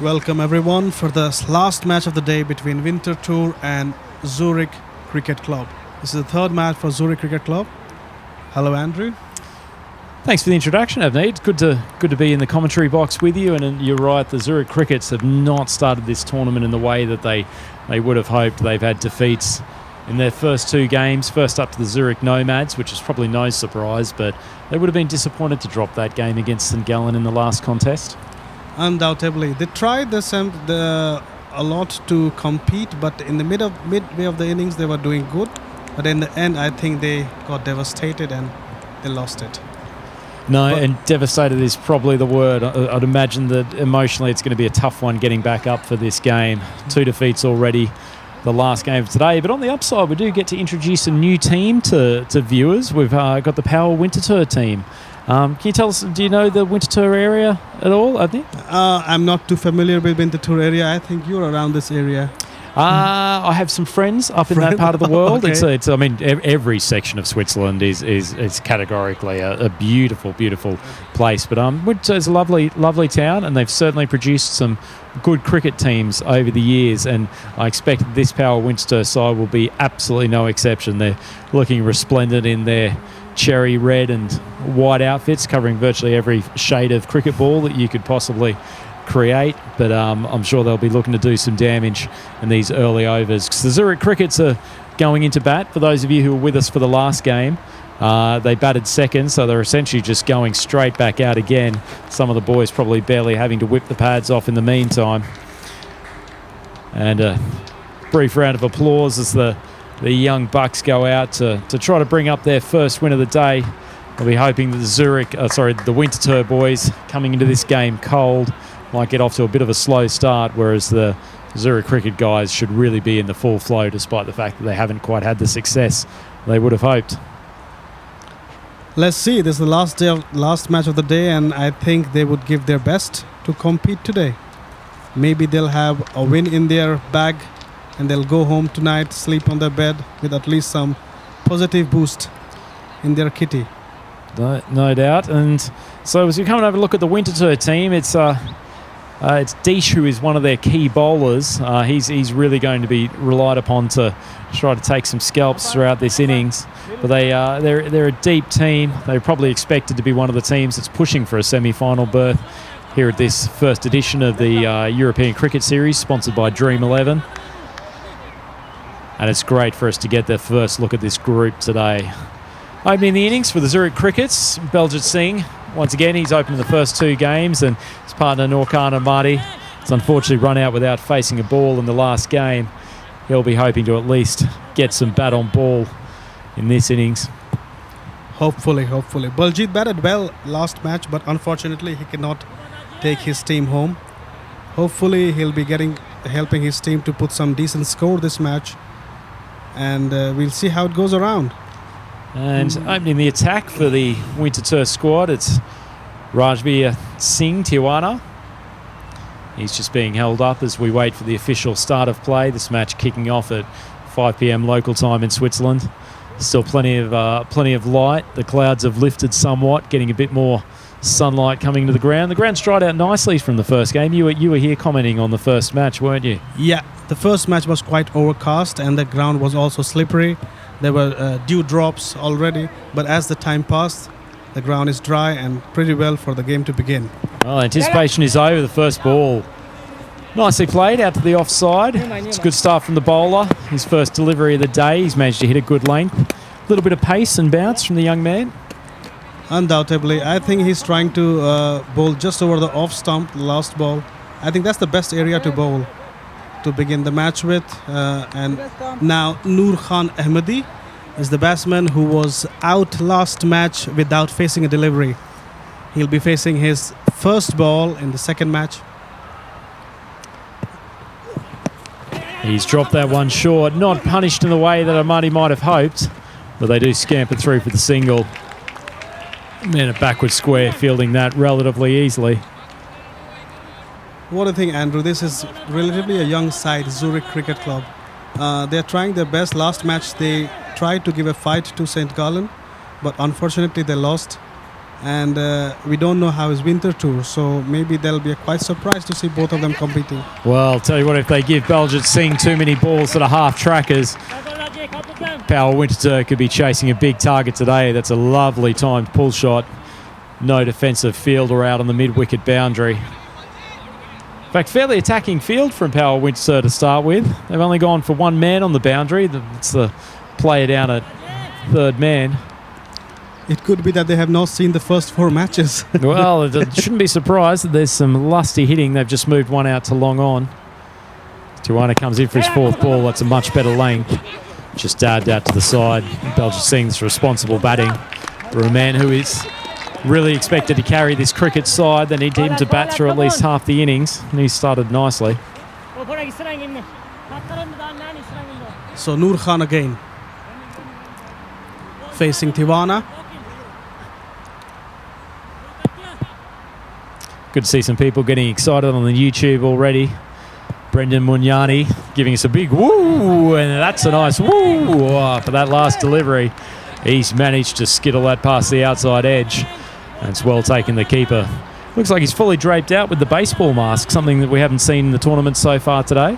Welcome everyone for the last match of the day between Winter Tour and Zurich Cricket Club. This is the third match for Zurich Cricket Club. Hello, Andrew. Thanks for the introduction, Avneet. Good to be in the commentary box with you. And you're right, the Zurich Crickets have not started this tournament in the way that they would have hoped. They've had defeats in their first 2 games. First up to the Zurich Nomads, which is probably no surprise, but they would have been disappointed to drop that game against St. Gallen in the last contest. Undoubtedly, they tried a lot to compete, but in the midway of the innings they were doing good. But in the end, I think they got devastated and they lost it. No, and devastated is probably the word. I'd imagine that emotionally it's going to be a tough one getting back up for this game. 2 defeats already, the last game of today. But on the upside, we do get to introduce a new team to viewers. We've got the Power Winterthur team. Can you tell us, do you know the Winterthur area at all, Avni? I'm not too familiar with Winterthur area. I think you're around this area. I have some friends up in that part of the world. Okay. I mean, every section of Switzerland is categorically a beautiful, beautiful place. But Winterthur is a lovely, lovely town, and they've certainly produced some good cricket teams over the years. And I expect this Power Winterthur side will be absolutely no exception. They're looking resplendent in their cherry red and white outfits, covering virtually every shade of cricket ball that you could possibly create, but I'm sure they'll be looking to do some damage in these early overs. Because the Zurich Crickets are going into bat. For those of you who were with us for the last game, they batted second, so they're essentially just going straight back out again. Some of the boys probably barely having to whip the pads off in the meantime. And a brief round of applause as the young Bucks go out to try to bring up their first win of the day. They'll be hoping that the Winterthur boys coming into this game cold might get off to a bit of a slow start, whereas the Zurich Cricket guys should really be in the full flow despite the fact that they haven't quite had the success they would have hoped. Let's see, this is the last match of the day, and I think they would give their best to compete today. Maybe they'll have a win in their bag and they'll go home tonight, sleep on their bed with at least some positive boost in their kitty. No doubt. And so as we come and have a look at the Winterthur team, it's Deesh who is one of their key bowlers. He's really going to be relied upon to try to take some scalps throughout this innings. But they're a deep team. They're probably expected to be one of the teams that's pushing for a semi-final berth here at this first edition of the European Cricket Series, sponsored by Dream11. And it's great for us to get the first look at this group today. Opening the innings for the Zurich Crickets, Beljit Singh. Once again, he's opened the first 2 games, and his partner Norkana Marty has unfortunately run out without facing a ball in the last game. He'll be hoping to at least get some bat on ball in this innings. Hopefully. Beljit batted well last match, but unfortunately he cannot take his team home. Hopefully he'll be helping his team to put some decent score this match and we'll see how it goes around. And opening the attack for the Winterthur squad, it's Rajveer Singh Tiwana. He's just being held up as we wait for the official start of play. This match kicking off at 5 p.m. local time in Switzerland. Still plenty of light. The clouds have lifted somewhat, getting a bit more sunlight coming to the ground. The ground's dried out nicely from the first game. You were here commenting on the first match, weren't you? Yeah, the first match was quite overcast and the ground was also slippery. There were dew drops already, but as the time passed, the ground is dry and pretty well for the game to begin. Well, anticipation is over. The first ball nicely played out to the offside. It's a good start from the bowler. His first delivery of the day. He's managed to hit a good length. A little bit of pace and bounce from the young man. Undoubtedly, I think he's trying to bowl just over the off stump, the last ball. I think that's the best area to bowl to begin the match with. And now Noor Khan Ahmadi is the batsman who was out last match without facing a delivery. He'll be facing his first ball in the second match. He's dropped that one short. Not punished in the way that Ahmadi might have hoped, but they do scamper through for the single. Man, a backward square, fielding that relatively easily. What do you think, Andrew? This is relatively a young side, Zurich Cricket Club. They're trying their best. Last match they tried to give a fight to St. Gallen, but unfortunately they lost. And we don't know how is winter tour, so maybe they'll be quite surprised to see both of them competing. Well, I'll tell you what, if they give Belgium Singh too many balls to the half trackers, Power Winterthur could be chasing a big target today. That's a lovely timed pull shot. No defensive fielder out on the mid-wicket boundary. In fact, fairly attacking field from Power Winterthur to start with. They've only gone for one man on the boundary. It's the player down at third man. It could be that they have not seen the first 4 matches. Well, it shouldn't be surprised that there's some lusty hitting. They've just moved one out to long on. Tiwana comes in for his fourth ball. That's a much better length. Just dabbed out to the side. Belgium Singh's responsible batting. For a man who is really expected to carry this cricket side, they need him to bat through at least half the innings. And he started nicely. So Noor Khan again. Facing Tiwana. Good to see some people getting excited on the YouTube already. Brendan Munyani giving us a big woo, and that's a nice woo for that last delivery. He's managed to skittle that past the outside edge. And it's well taken, the keeper. Looks like he's fully draped out with the baseball mask, something that we haven't seen in the tournament so far today.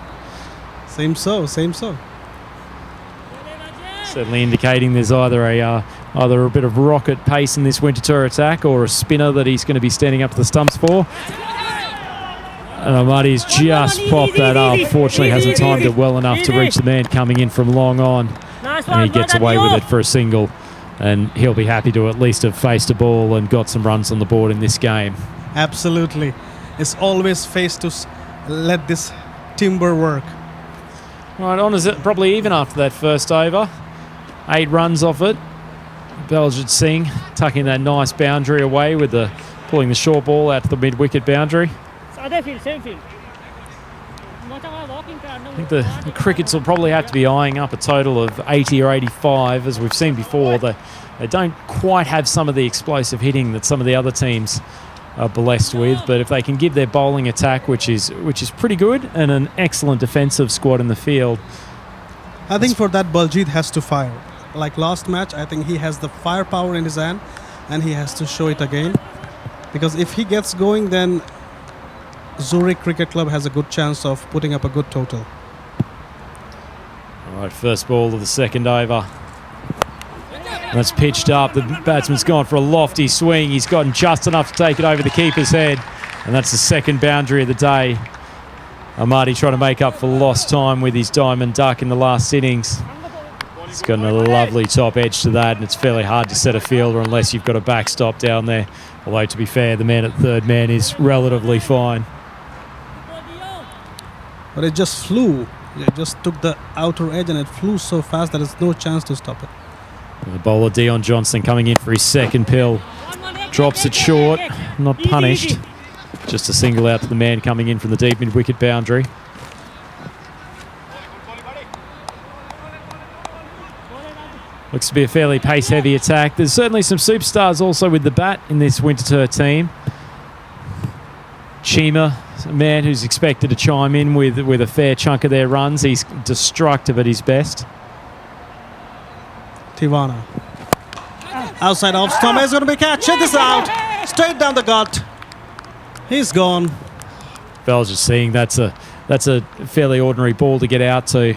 Same so. Certainly indicating there's either a bit of rocket pace in this Winterthur attack or a spinner that he's going to be standing up to the stumps for. And Ahmadi's just popped that up. Fortunately, hasn't timed it well enough to reach the man coming in from long on. And he gets away with it for a single. And he'll be happy to at least have faced a ball and got some runs on the board in this game. Absolutely. It's always faced to let this timber work. Right, on is it probably even after that first over. 8 runs off it. Belgium Singh tucking that nice boundary away with pulling the short ball out to the mid-wicket boundary. I think the Crickets will probably have to be eyeing up a total of 80 or 85. As we've seen before, they don't quite have some of the explosive hitting that some of the other teams are blessed with, but if they can give their bowling attack, which is pretty good, and an excellent defensive squad in the field. I think for that Baljeet has to fire. Like last match, I think he has the firepower in his hand and he has to show it again. Because if he gets going, then Zurich Cricket Club has a good chance of putting up a good total. All right, first ball of the second over. That's pitched up. The batsman's gone for a lofty swing. He's gotten just enough to take it over the keeper's head. And that's the second boundary of the day. Ahmadi trying to make up for lost time with his diamond duck in the last innings. He's got a lovely top edge to that, and it's fairly hard to set a fielder unless you've got a backstop down there. Although, to be fair, the man at third man is relatively fine. But it just flew. It just took the outer edge and it flew so fast that there's no chance to stop it. And the bowler, Dion Johnson, coming in for his second pill. Drops it short, not punished. Just a single out to the man coming in from the deep mid-wicket boundary. Looks to be a fairly pace-heavy attack. There's certainly some superstars also with the bat in this Winterthur team. Chima, a man who's expected to chime in with a fair chunk of their runs. He's destructive at his best. Tivana. Outside off stump is going to be catch. Check this out. Straight down the gut. He's gone. Belgium seeing that's a fairly ordinary ball to get out to.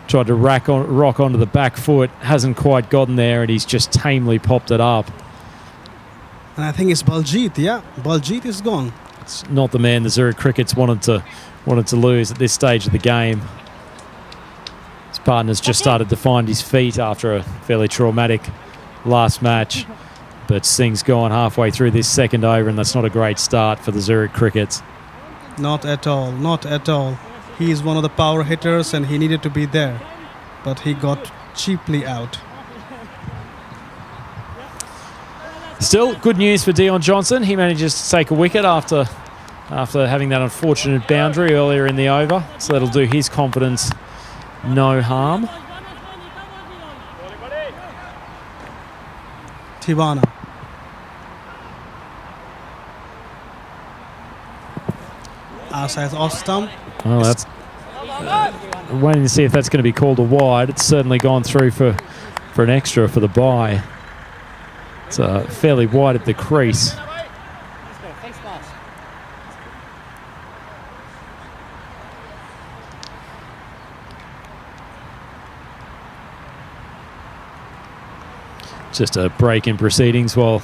Tried to rock onto the back foot. Hasn't quite gotten there, and he's just tamely popped it up. And I think it's Baljeet. Yeah, Baljeet is gone. It's not the man the Zurich Crickets wanted to lose at this stage of the game. His partner's just started to find his feet after a fairly traumatic last match. But Singh's gone halfway through this second over, and that's not a great start for the Zurich Crickets. Not at all. Not at all. He is one of the power hitters, and he needed to be there. But he got cheaply out. Still, good news for Dion Johnson. He manages to take a wicket after having that unfortunate boundary earlier in the over. So that'll do his confidence no harm. Tivana. Outside off stump. Well, that's waiting to see if that's going to be called a wide. It's certainly gone through for an extra for the bye. It's fairly wide at the crease. Just a break in proceedings while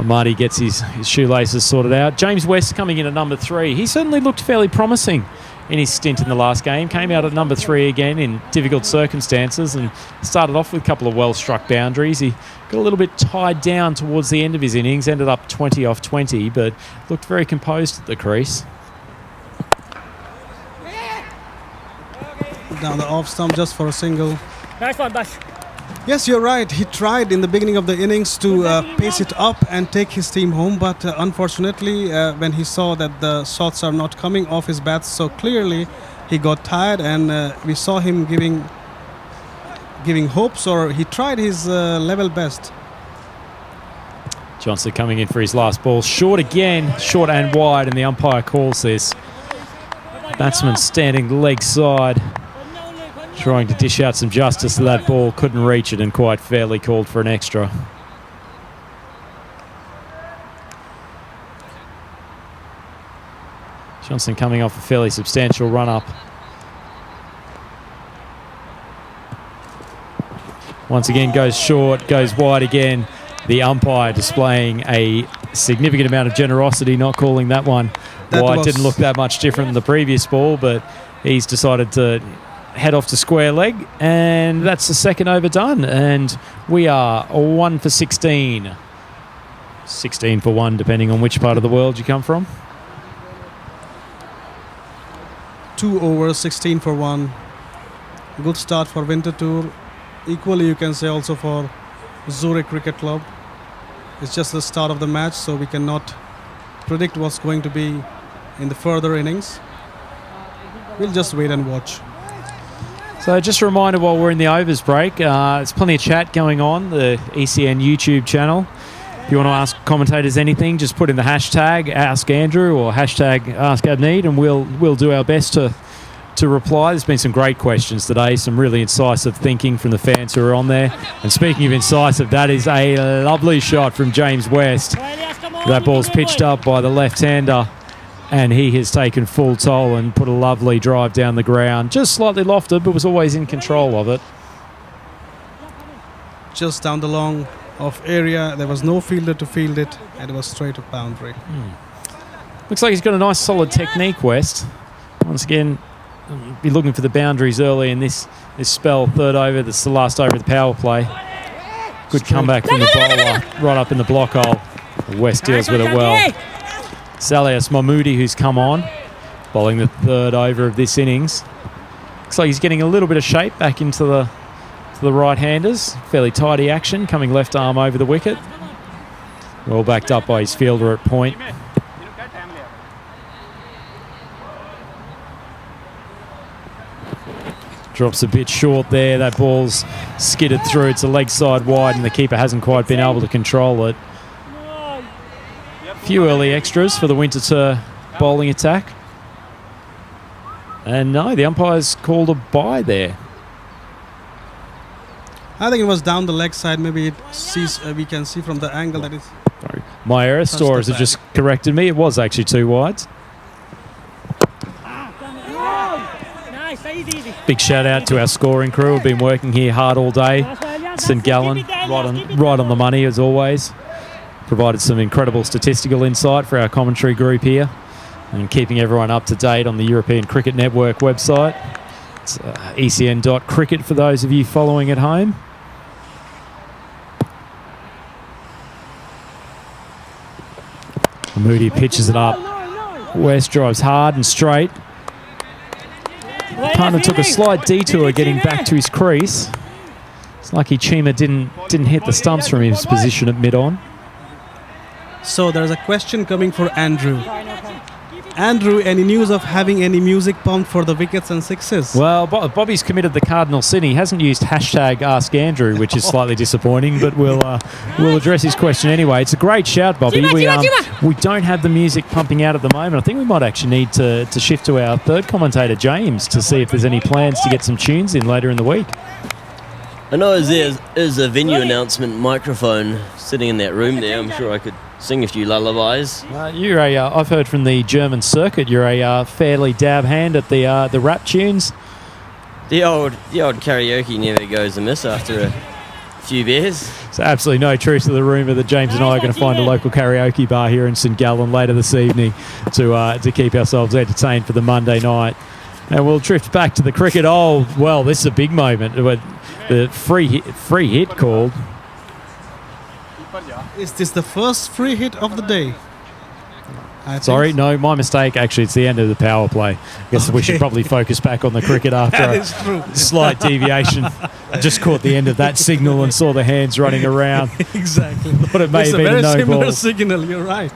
Marty gets his shoelaces sorted out. James West coming in at number 3. He certainly looked fairly promising in his stint in the last game. Came out at number 3 again in difficult circumstances and started off with a couple of well-struck boundaries. He got a little bit tied down towards the end of his innings, ended up 20 off 20, but looked very composed at the crease. Down the off stump just for a single. Nice one, Bash. Yes, you're right. He tried in the beginning of the innings to pace it up and take his team home, but unfortunately, when he saw that the shots are not coming off his bats so clearly, he got tired, and we saw him giving hopes, or he tried his level best. Johnson coming in for his last ball. Short again, short and wide, and the umpire calls this. Batsman standing leg side, trying to dish out some justice to that ball. Couldn't reach it and quite fairly called for an extra. Johnson coming off a fairly substantial run-up. Once again goes short, goes wide again. The umpire displaying a significant amount of generosity, not calling that one wide. Didn't look that much different than the previous ball, but he's decided to head off to square leg, and that's the second over done, and we are 1 for 16. 16 for 1, depending on which part of the world you come from. 2 overs, 16 for 1. Good start for Winterthur. Equally, you can say also for Zurich Cricket Club. It's just the start of the match, so we cannot predict what's going to be in the further innings. We'll just wait and watch. So just a reminder while we're in the overs break, there's plenty of chat going on, the ECN YouTube channel. If you want to ask commentators anything, just put in the hashtag Ask Andrew or hashtag Ask Abneed, and we'll do our best to reply. There's been some great questions today, some really incisive thinking from the fans who are on there. And speaking of incisive, that is a lovely shot from James West. That ball's pitched up by the left-hander, and he has taken full toll and put a lovely drive down the ground. Just slightly lofted, but was always in control of it. Just down the long off area, there was no fielder to field it, and it was straight to boundary. Looks like he's got a nice solid technique, West. Once again, be looking for the boundaries early in this spell. Third over, that's the last over of the power play. Good comeback from the bowler, right up in the block hole. West deals with it well. Salias Mahmoodi, who's come on, bowling the third over of this innings. Looks like he's getting a little bit of shape back into the right-handers. Fairly tidy action, coming left arm over the wicket. Well backed up by his fielder at point. Drops a bit short there. That ball's skidded through. It's a leg side wide, and the keeper hasn't quite been able to control it. A few early extras for the Winterthur bowling attack. And no, the umpire's called a bye there. I think it was down the leg side. Maybe we can see from the angle that it's... Sorry. My error. Storers have just corrected me. It was actually 2 wides. Big shout out to our scoring crew. We've been working here hard all day. St Gallen, right on the money as always. Provided some incredible statistical insight for our commentary group here, and keeping everyone up to date on the European Cricket Network website. It's ecn.cricket for those of you following at home. Moody pitches it up. West drives hard and straight. Partner took a slight detour getting back to his crease. It's lucky Chima didn't hit the stumps from his position at mid-on. So there's a question coming for Andrew. Andrew, any news of having any music pumped for the wickets and sixes? Well, Bobby's committed the Cardinal sin. He hasn't used hashtag Ask Andrew, which is slightly disappointing, but we'll address his question anyway. It's a great shout, Bobby. We don't have the music pumping out at the moment. I think we might actually need to shift to our third commentator, James, to see if there's any plans to get some tunes in later in the week. I know there's a venue announcement microphone sitting in that room there. I'm sure I could sing a few lullabies. I've heard from the German circuit, you're a fairly dab hand at the rap tunes. The old karaoke never goes amiss after a few beers. So absolutely no truth to the rumour that James and I are going to find a local karaoke bar here in St Gallen later this evening to keep ourselves entertained for the Monday night. And we'll drift back to the cricket. Oh, well, this is a big moment. The free hit called. Is this the first free hit of the day? Sorry, no, my mistake. Actually, it's the end of the power play. I guess we should probably focus back on the cricket after a slight deviation. I just caught the end of that signal and saw the hands running around. Exactly. Thought it may have been a no ball. It's a very similar signal, you're right.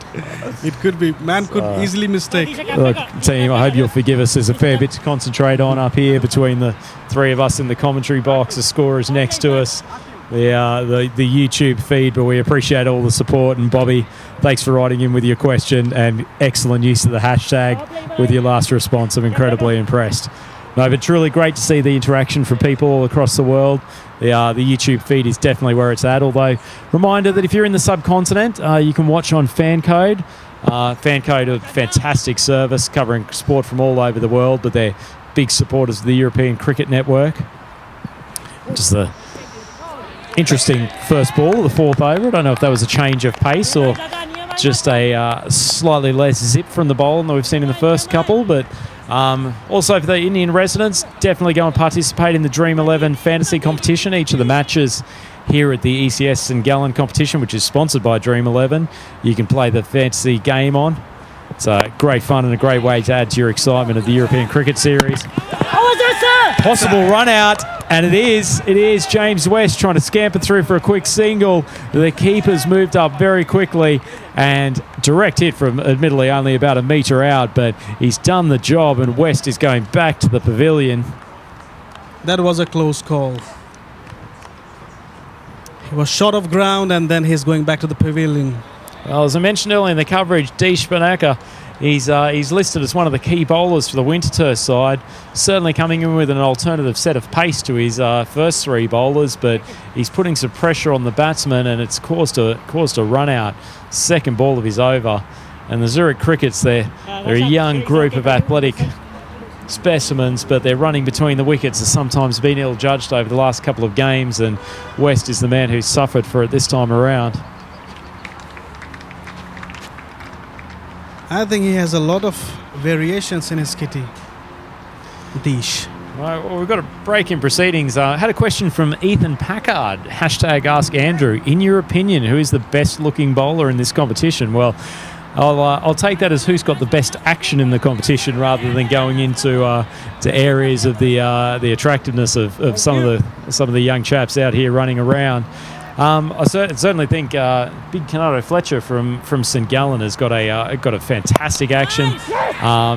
It could be. Man could easily mistake. Look, team, I hope you'll forgive us. There's a fair bit to concentrate on up here between the three of us in the commentary box. The scorers next to us. The YouTube feed, but we appreciate all the support. And Bobby, thanks for writing in with your question and excellent use of the hashtag with your last response. I'm incredibly impressed. No, but truly great to see the interaction from people all across the world. The YouTube feed is definitely where it's at, although reminder that if you're in the subcontinent, you can watch on Fancode. Fancode, a fantastic service covering sport from all over the world, but they're big supporters of the European Cricket Network. Just the interesting first ball, the fourth over. I don't know if that was a change of pace or just a slightly less zip from the bowl than we've seen in the first couple, but also for the Indian residents, definitely go and participate in the Dream11 fantasy competition. Each of the matches here at the ECS St Gallen competition, which is sponsored by Dream11, you can play the fantasy game on. It's great fun and a great way to add to your excitement of the European Cricket Series. Possible run out, and it is James West trying to scamper through for a quick single. The keeper's moved up very quickly, and direct hit from admittedly only about a metre out, but he's done the job, and West is going back to the pavilion. That was a close call. He was short of ground, and then he's going back to the pavilion. Well, as I mentioned earlier in the coverage, Deesh Banaka, he's listed as one of the key bowlers for the Winterthur side. Certainly coming in with an alternative set of pace to his first three bowlers, but he's putting some pressure on the batsman, and it's caused a run out. Second ball of his over. And the Zurich Crickets, they're a young group of athletic specimens, but they're running between the wickets has sometimes been ill-judged over the last couple of games, and West is the man who's suffered for it this time around. I think he has a lot of variations in his kitty. Deesh. Right, well, we've got a break in proceedings. I had a question from Ethan Packard. Hashtag Ask Andrew. In your opinion, who is the best looking bowler in this competition? Well, I'll take that as who's got the best action in the competition rather than going into to areas of the attractiveness of some of the young chaps out here running around. I certainly think big Canado Fletcher from St Gallen has got a fantastic action.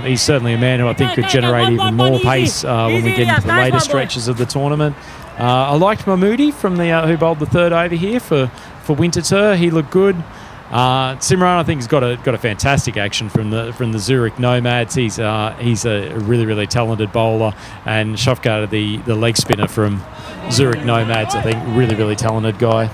He's certainly a man who I think could generate even more pace when we get into the later stretches of the tournament. I liked Mahmoodi from the who bowled the third over here for Winterthur. He looked good. Simran, I think, has got a fantastic action from the Zurich Nomads. He's a really talented bowler, and Shafqat, the leg spinner from Zurich Nomads, I think really talented guy.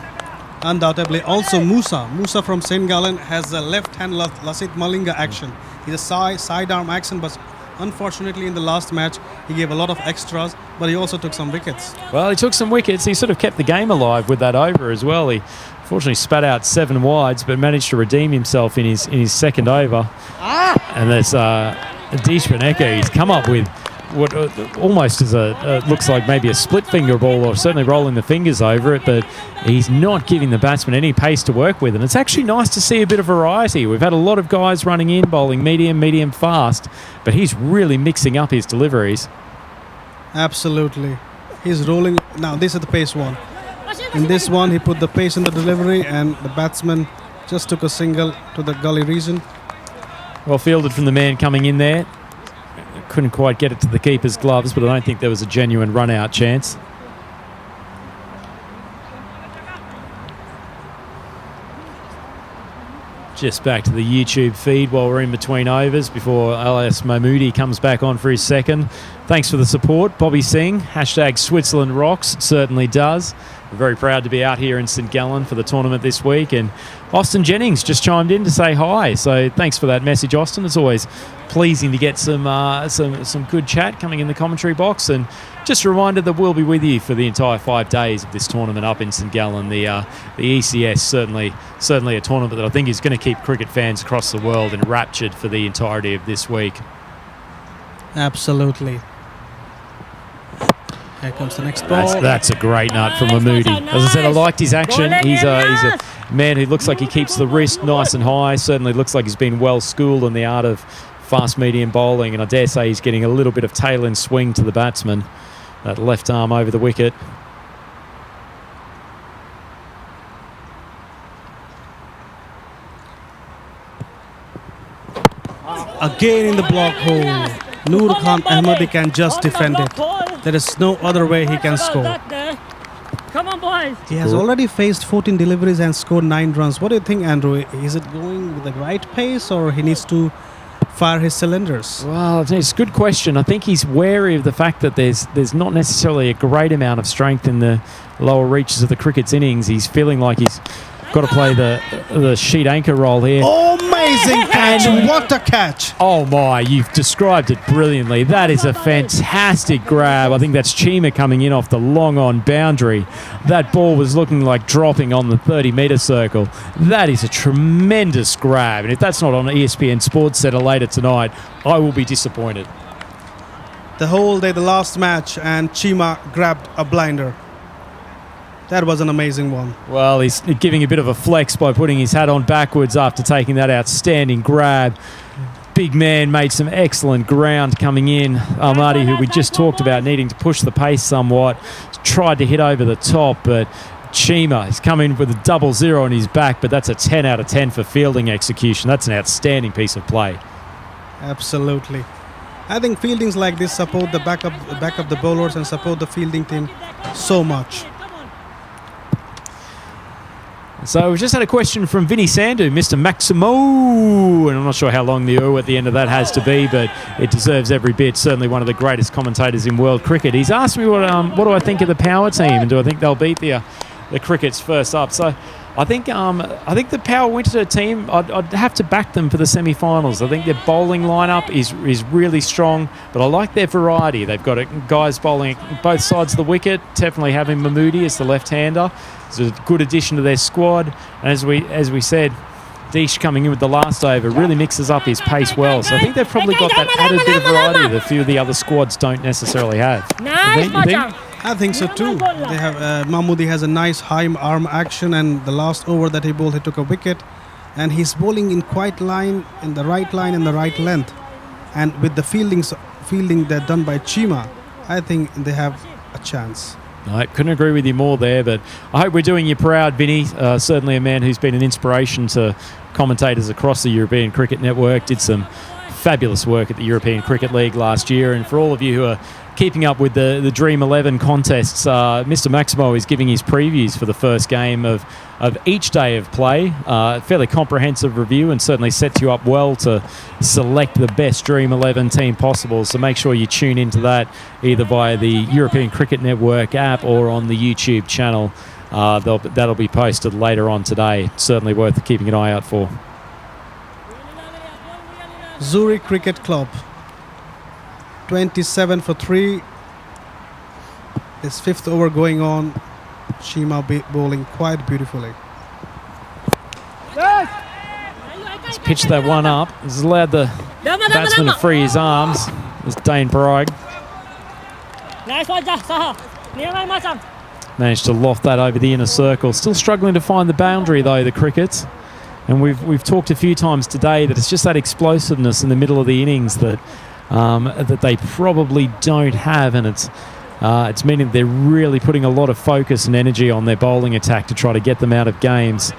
Undoubtedly. Also Musa from St Gallen has a left-hand Lasit Malinga action. He's a sidearm action, but unfortunately in the last match he gave a lot of extras, but he also took some wickets. Well, he took some wickets. He sort of kept the game alive with that over as well. He fortunately spat out 7 wides, but managed to redeem himself in his second over. And there's Adish Baneka. He's come up with what almost is looks like maybe a split finger ball, or certainly rolling the fingers over it, but he's not giving the batsman any pace to work with, and it's actually nice to see a bit of variety. We've had a lot of guys running in, bowling medium fast, but he's really mixing up his deliveries. Absolutely. He's rolling. Now this is the pace one. In this one he put the pace in the delivery, and the batsman just took a single to the gully region. Well fielded from the man coming in there. Couldn't quite get it to the keeper's gloves, but I don't think there was a genuine run-out chance. Just back to the YouTube feed while we're in between overs before Alias Mahmoodi comes back on for his second. Thanks for the support, Bobby Singh. Hashtag Switzerland rocks, certainly does. We're very proud to be out here in St Gallen for the tournament this week, and Austin Jennings just chimed in to say hi, so thanks for that message, Austin. It's always pleasing to get some good chat coming in the commentary box, and just a reminder that we'll be with you for the entire 5 days of this tournament up in St Gallen. The ECS certainly a tournament that I think is going to keep cricket fans across the world enraptured for the entirety of this week. Absolutely. Here comes the next ball. That's a great nut from Mahmoodi. As I said, I liked his action. He's a man who looks like he keeps the wrist nice and high. Certainly looks like he's been well schooled in the art of fast medium bowling, and I dare say he's getting a little bit of tail end swing to the batsman. That left arm over the wicket. Again in the block hole. Noor Khan Ahmadi can just defend it. There is no other way he can score. Come on, boys. He has already faced 14 deliveries and scored 9 runs. What do you think, Andrew? Is it going with the right pace, or he needs to fire his cylinders? Well, it's a good question. I think he's wary of the fact that there's not necessarily a great amount of strength in the lower reaches of the cricket's innings. He's feeling like he's got to play the sheet anchor role here. Oh, amazing catch! What a catch! Oh my, you've described it brilliantly. That is a fantastic grab. I think that's Chima coming in off the long on boundary. That ball was looking like dropping on the 30-metre circle. That is a tremendous grab, and if that's not on ESPN Sports Centre later tonight, I will be disappointed. The whole day, the last match, and Chima grabbed a blinder. That was an amazing one. Well, he's giving a bit of a flex by putting his hat on backwards after taking that outstanding grab. Big man made some excellent ground coming in. Almadi, who we just talked about needing to push the pace somewhat, tried to hit over the top, but Chima has come in with a 0-0 on his back, but that's a 10 out of 10 for fielding execution. That's an outstanding piece of play. Absolutely. I think fieldings like this support the back of the bowlers and support the fielding team so much. So we've just had a question from Vinny Sandhu, Mr. Maximo, and I'm not sure how long the at the end of that has to be, but it deserves every bit. Certainly one of the greatest commentators in world cricket. He's asked me what do I think of the Power team, and do I think they'll beat the Crickets first up. So I think the Power Winterthur team, I'd have to back them for the semi-finals. I think their bowling lineup is really strong, but I like their variety. They've got guys bowling both sides of the wicket. Definitely having Mahmoodi as the left-hander. It's a good addition to their squad, and as we said, Deesh coming in with the last over really mixes up his pace well. So I think they've probably got that added bit of variety that a few of the other squads don't necessarily have. You think? I think so too. They have Mahmoodi has a nice high arm action, and the last over that he bowled, he took a wicket, and he's bowling in quite line, in the right line and the right length, and with the fielding they're done by Chima, I think they have a chance. I couldn't agree with you more there, but I hope we're doing you proud, Vinny. Certainly a man who's been an inspiration to commentators across the European Cricket Network. Did some fabulous work at the European Cricket League last year. And for all of you who are keeping up with the Dream11 contests, Mr. Maximo is giving his previews for the first game of each day of play. Fairly comprehensive review and certainly sets you up well to select the best Dream11 team possible. So make sure you tune into that either via the European Cricket Network app or on the YouTube channel. That'll be posted later on today. Certainly worth keeping an eye out for. Zurich Cricket Club, 27 for 3. His 5th over going on. Shima bowling quite beautifully. He's pitched that one up. He's allowed the batsman to free his arms. There's Dane Bragg. Managed to loft that over the inner circle. Still struggling to find the boundary though, the crickets. And we've talked a few times today that it's just that explosiveness in the middle of the innings that they probably don't have, and it's meaning they're really putting a lot of focus and energy on their bowling attack to try to get them out of games.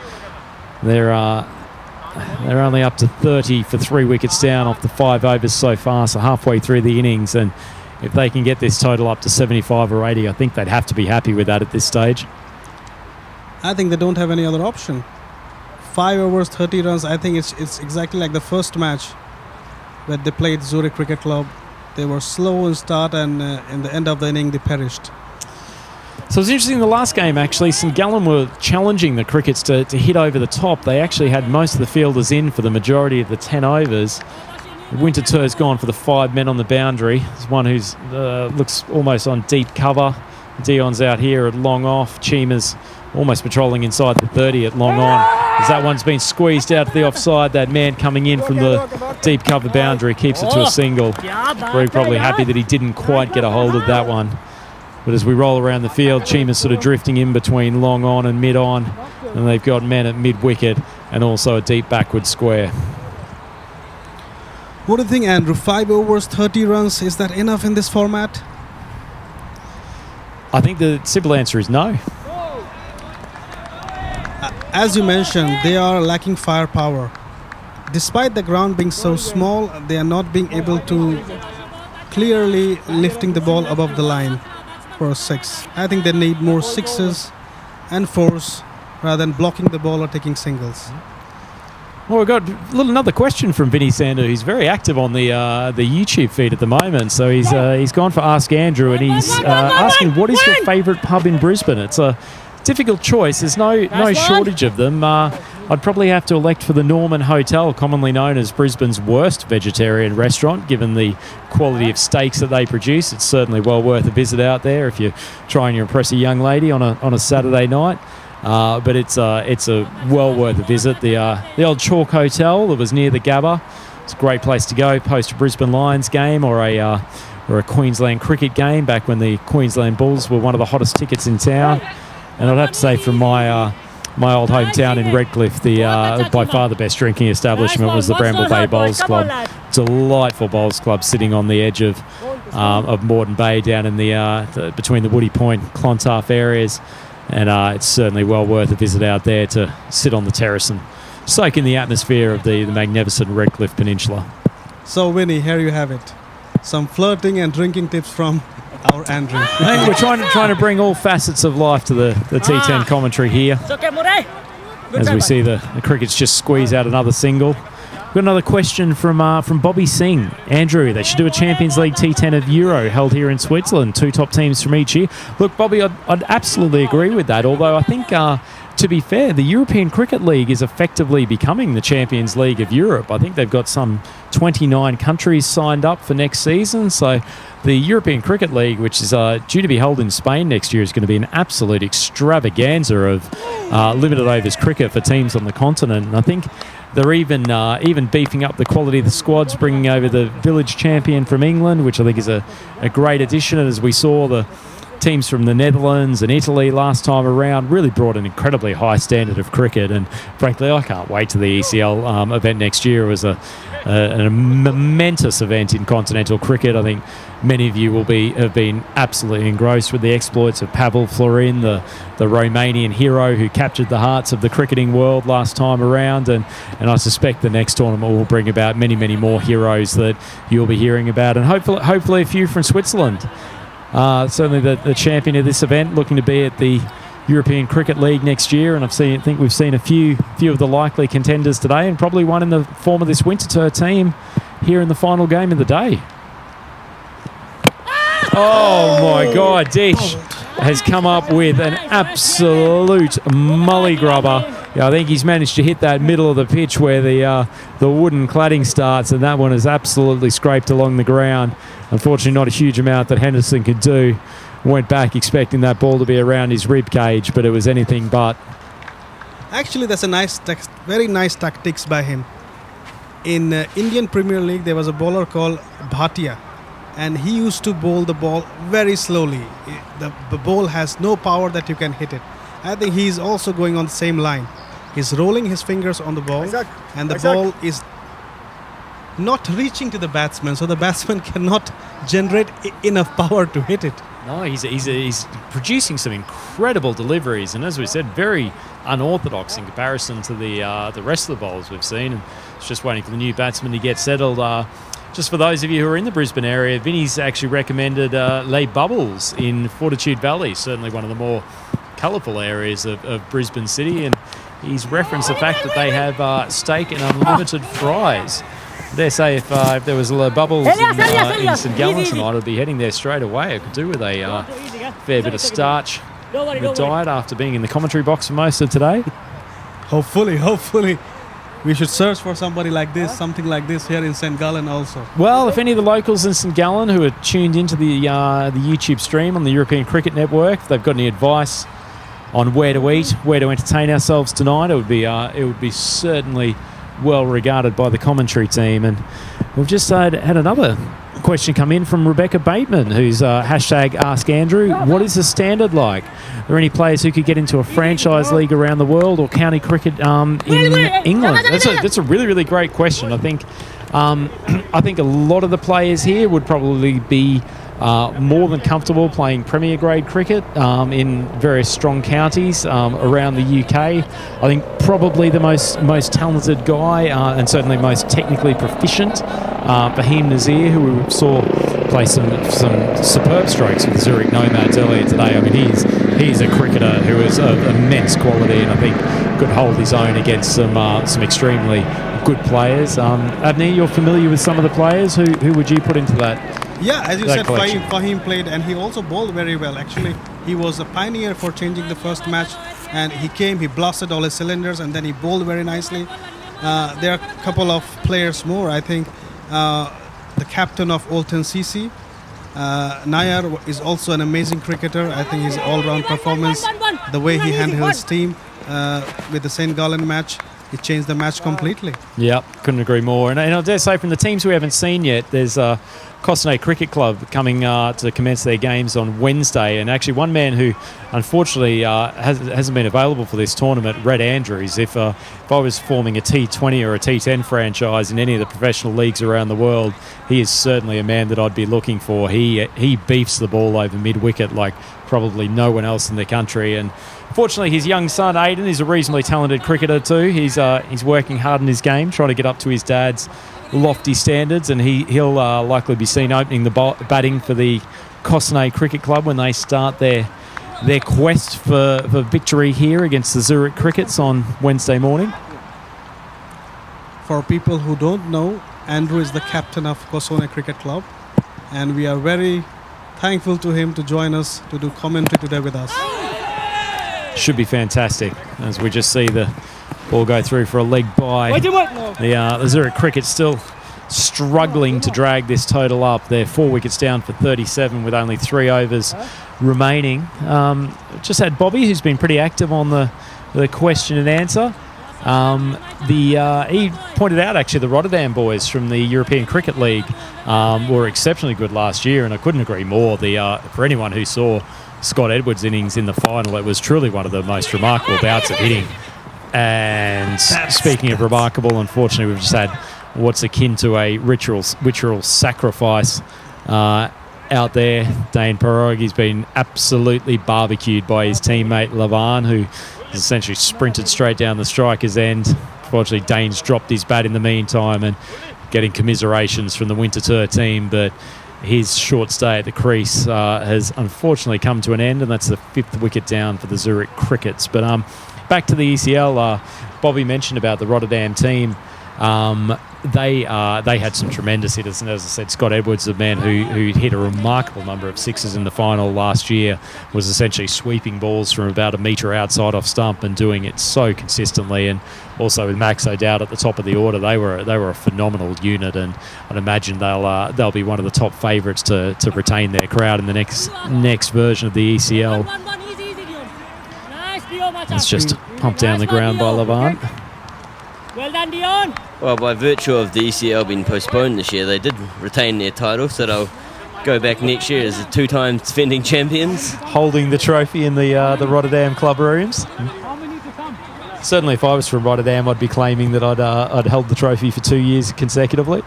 They're only up to 30 for 3 wickets down off the 5 overs so far, so halfway through the innings, and if they can get this total up to 75 or 80, I think they'd have to be happy with that at this stage. I think they don't have any other option. 5 overs, 30 runs. I think it's exactly like the first match when they played Zurich Cricket Club. They were slow in start, and in the end of the inning, they perished. So it was interesting in the last game, actually. St Gallen were challenging the crickets to hit over the top. They actually had most of the fielders in for the majority of the 10 overs. Winterthur's gone for the 5 men on the boundary. There's one who's looks almost on deep cover. Dion's out here at long off. Chima's almost patrolling inside the 30 at long on. As that one's been squeezed out to the offside, that man coming in from the deep cover boundary keeps it to a single. Very probably happy that he didn't quite get a hold of that one. But as we roll around the field, Chima's sort of drifting in between long on and mid on, and they've got men at mid wicket and also a deep backward square. What do you think, Andrew? 5 overs, 30 runs, is that enough in this format? I think the simple answer is no. As you mentioned, they are lacking firepower. Despite the ground being so small, they are not being able to clearly lifting the ball above the line for a 6. I think they need more 6s and 4s rather than blocking the ball or taking singles. Well, we've got another question from Vinny Sander. He's very active on the YouTube feed at the moment. So he's gone for Ask Andrew, and he's asking, what is your favourite pub in Brisbane? It's a difficult choice. There's no shortage of them. I'd probably have to elect for the Norman Hotel, commonly known as Brisbane's worst vegetarian restaurant, given the quality of steaks that they produce. It's certainly well worth a visit out there if you're trying to impress a young lady on a Saturday night. But it's a well worth a visit. The old Chalk Hotel that was near the Gabba. It's a great place to go post a Brisbane Lions game or a Queensland cricket game back when the Queensland Bulls were one of the hottest tickets in town. And I'd have to say from my old hometown in Redcliffe, by far the best drinking establishment was the Bramble Bay Bowls Club. Delightful bowls club sitting on the edge of Moreton Bay down in the between the Woody Point, Clontarf areas. And it's certainly well worth a visit out there to sit on the terrace and soak in the atmosphere of the magnificent Redcliffe Peninsula. So, Winnie, here you have it. Some flirting and drinking tips from our Andrew. I think we're trying to bring all facets of life to the T10 commentary here. As we see the crickets just squeeze out another single. We've got another question from Bobby Singh. Andrew, they should do a Champions League T10 of Euro held here in Switzerland. 2 top teams from each year. Look, Bobby, I'd absolutely agree with that, although I think, to be fair, the European Cricket League is effectively becoming the Champions League of Europe. I think they've got some 29 countries signed up for next season, so the European Cricket League, which is due to be held in Spain next year, is going to be an absolute extravaganza of limited overs cricket for teams on the continent. And I think they're even beefing up the quality of the squads, bringing over the village champion from England, which I think is a great addition. And as we saw, the teams from the Netherlands and Italy last time around really brought an incredibly high standard of cricket, and frankly I can't wait to the ECL event next year. It was a momentous event in continental cricket. I think many of you have been absolutely engrossed with the exploits of Pavel Florin, the Romanian hero who captured the hearts of the cricketing world last time around, and I suspect the next tournament will bring about many, many more heroes that you'll be hearing about, and hopefully a few from Switzerland. Certainly the champion of this event looking to be at the European Cricket League next year, and I think we've seen a few of the likely contenders today, and probably one in the form of this Winterthur team here in the final game of the day. Oh my God, Dish has come up with an absolute mully grubber. Yeah, I think he's managed to hit that middle of the pitch where the wooden cladding starts, and that one is absolutely scraped along the ground. Unfortunately, not a huge amount that Henderson could do. Went back expecting that ball to be around his rib cage, but it was anything but. Actually, that's a very nice tactics by him. In Indian Premier League, there was a bowler called Bhatia, and he used to bowl the ball very slowly. The ball has no power that you can hit it. I think he's also going on the same line. He's rolling his fingers on the ball, and the ball is not reaching to the batsman, so the batsman cannot generate enough power to hit it. No, he's producing some incredible deliveries, and as we said, very unorthodox in comparison to the rest of the bowlers we've seen. And it's just waiting for the new batsman to get settled. Just for those of you who are in the Brisbane area, Vinny's actually recommended Les Bubbles in Fortitude Valley, certainly one of the more colourful areas of Brisbane City, and he's referenced the fact that they have steak and unlimited fries. I dare say if there was a Bubbles in St Gallen tonight, I'd be heading there straight away. I could do with a fair bit of starch in the diet after being in the commentary box for most of today. Hopefully. We should search for somebody like this, something like this here in St Gallen also. Well, if any of the locals in St Gallen who are tuned into the YouTube stream on the European Cricket Network, if they've got any advice on where to eat, where to entertain ourselves tonight, it would be certainly well regarded by the commentary team. And we've just had another question come in from Rebecca Bateman, who's hashtag Ask Andrew. What is the standard like? Are there any players who could get into a franchise league around the world or county cricket in England? That's a really, really great question. I think a lot of the players here would probably be more than comfortable playing Premier grade cricket in various strong counties around the UK. I think probably the most talented guy and certainly most technically proficient, Fahim Nazir, who we saw play some superb strokes with the Zurich Nomads earlier today. I mean, he's a cricketer who is of immense quality, and I think could hold his own against some extremely good players. Abney, you're familiar with some of the players. Who would you put into that? Yeah, as you said, collection? Fahim played, and he also bowled very well. Actually, he was a pioneer for changing the first match, and he blasted all his cylinders, and then he bowled very nicely. There are a couple of players more. I think the captain of Olten CC, Nayar, is also an amazing cricketer. I think his all-round performance, the way he handled his team with the St. Gallen match, it changed the match completely. Yep, couldn't agree more. And I dare say from the teams we haven't seen yet, there's Cossonay Cricket Club coming to commence their games on Wednesday, and actually one man who unfortunately hasn't been available for this tournament, Red Andrews. If I was forming a T20 or a T10 franchise in any of the professional leagues around the world, he is certainly a man that I'd be looking for. He beefs the ball over mid-wicket like probably no one else in the country, and fortunately his young son Aiden is a reasonably talented cricketer too. He's working hard in his game, trying to get up to his dad's lofty standards, and he'll likely be seen opening the batting for the Cossonay Cricket Club when they start their quest for victory here against the Zurich Crickets on Wednesday morning. For people who don't know, Andrew is the captain of Cossonay Cricket Club, and we are very thankful to him to join us to do commentary today with us. Should be fantastic as we just see the ball go through for a leg by. The Zurich Cricket still struggling to drag this total up. They're 4 wickets down for 37 with only 3 overs remaining. Just had Bobby, who's been pretty active on the question and answer. He pointed out actually the Rotterdam boys from the European Cricket League were exceptionally good last year, and I couldn't agree more. For anyone who saw Scott Edwards' innings in the final. It was truly one of the most remarkable bouts of hitting. And speaking of remarkable, unfortunately, we've just had what's akin to a ritual sacrifice out there. Dane Pierogi's been absolutely barbecued by his teammate Lavan, who has essentially sprinted straight down the striker's end. Unfortunately, Dane's dropped his bat in the meantime and getting commiserations from the Winterthur team, but his short stay at the crease has unfortunately come to an end, and that's the 5th wicket down for the Zurich Crickets. But back to the ECL, Bobby mentioned about the Rotterdam team. They had some tremendous hitters, and as I said, Scott Edwards, the man who hit a remarkable number of sixes in the final last year, was essentially sweeping balls from about a metre outside off stump and doing it so consistently. And also with Max O'Dowd at the top of the order, they were a phenomenal unit, and I'd imagine they'll be one of the top favourites to retain their crowd in the next version of the ECL. It's just pumped down the ground by Levant. Well done, Dion. Well, by virtue of the ECL being postponed this year, they did retain their title, so they'll go back next year as the 2-time defending champions. Holding the trophy in the Rotterdam club rooms. Certainly, if I was from Rotterdam, I'd be claiming that I'd held the trophy for 2 years consecutively.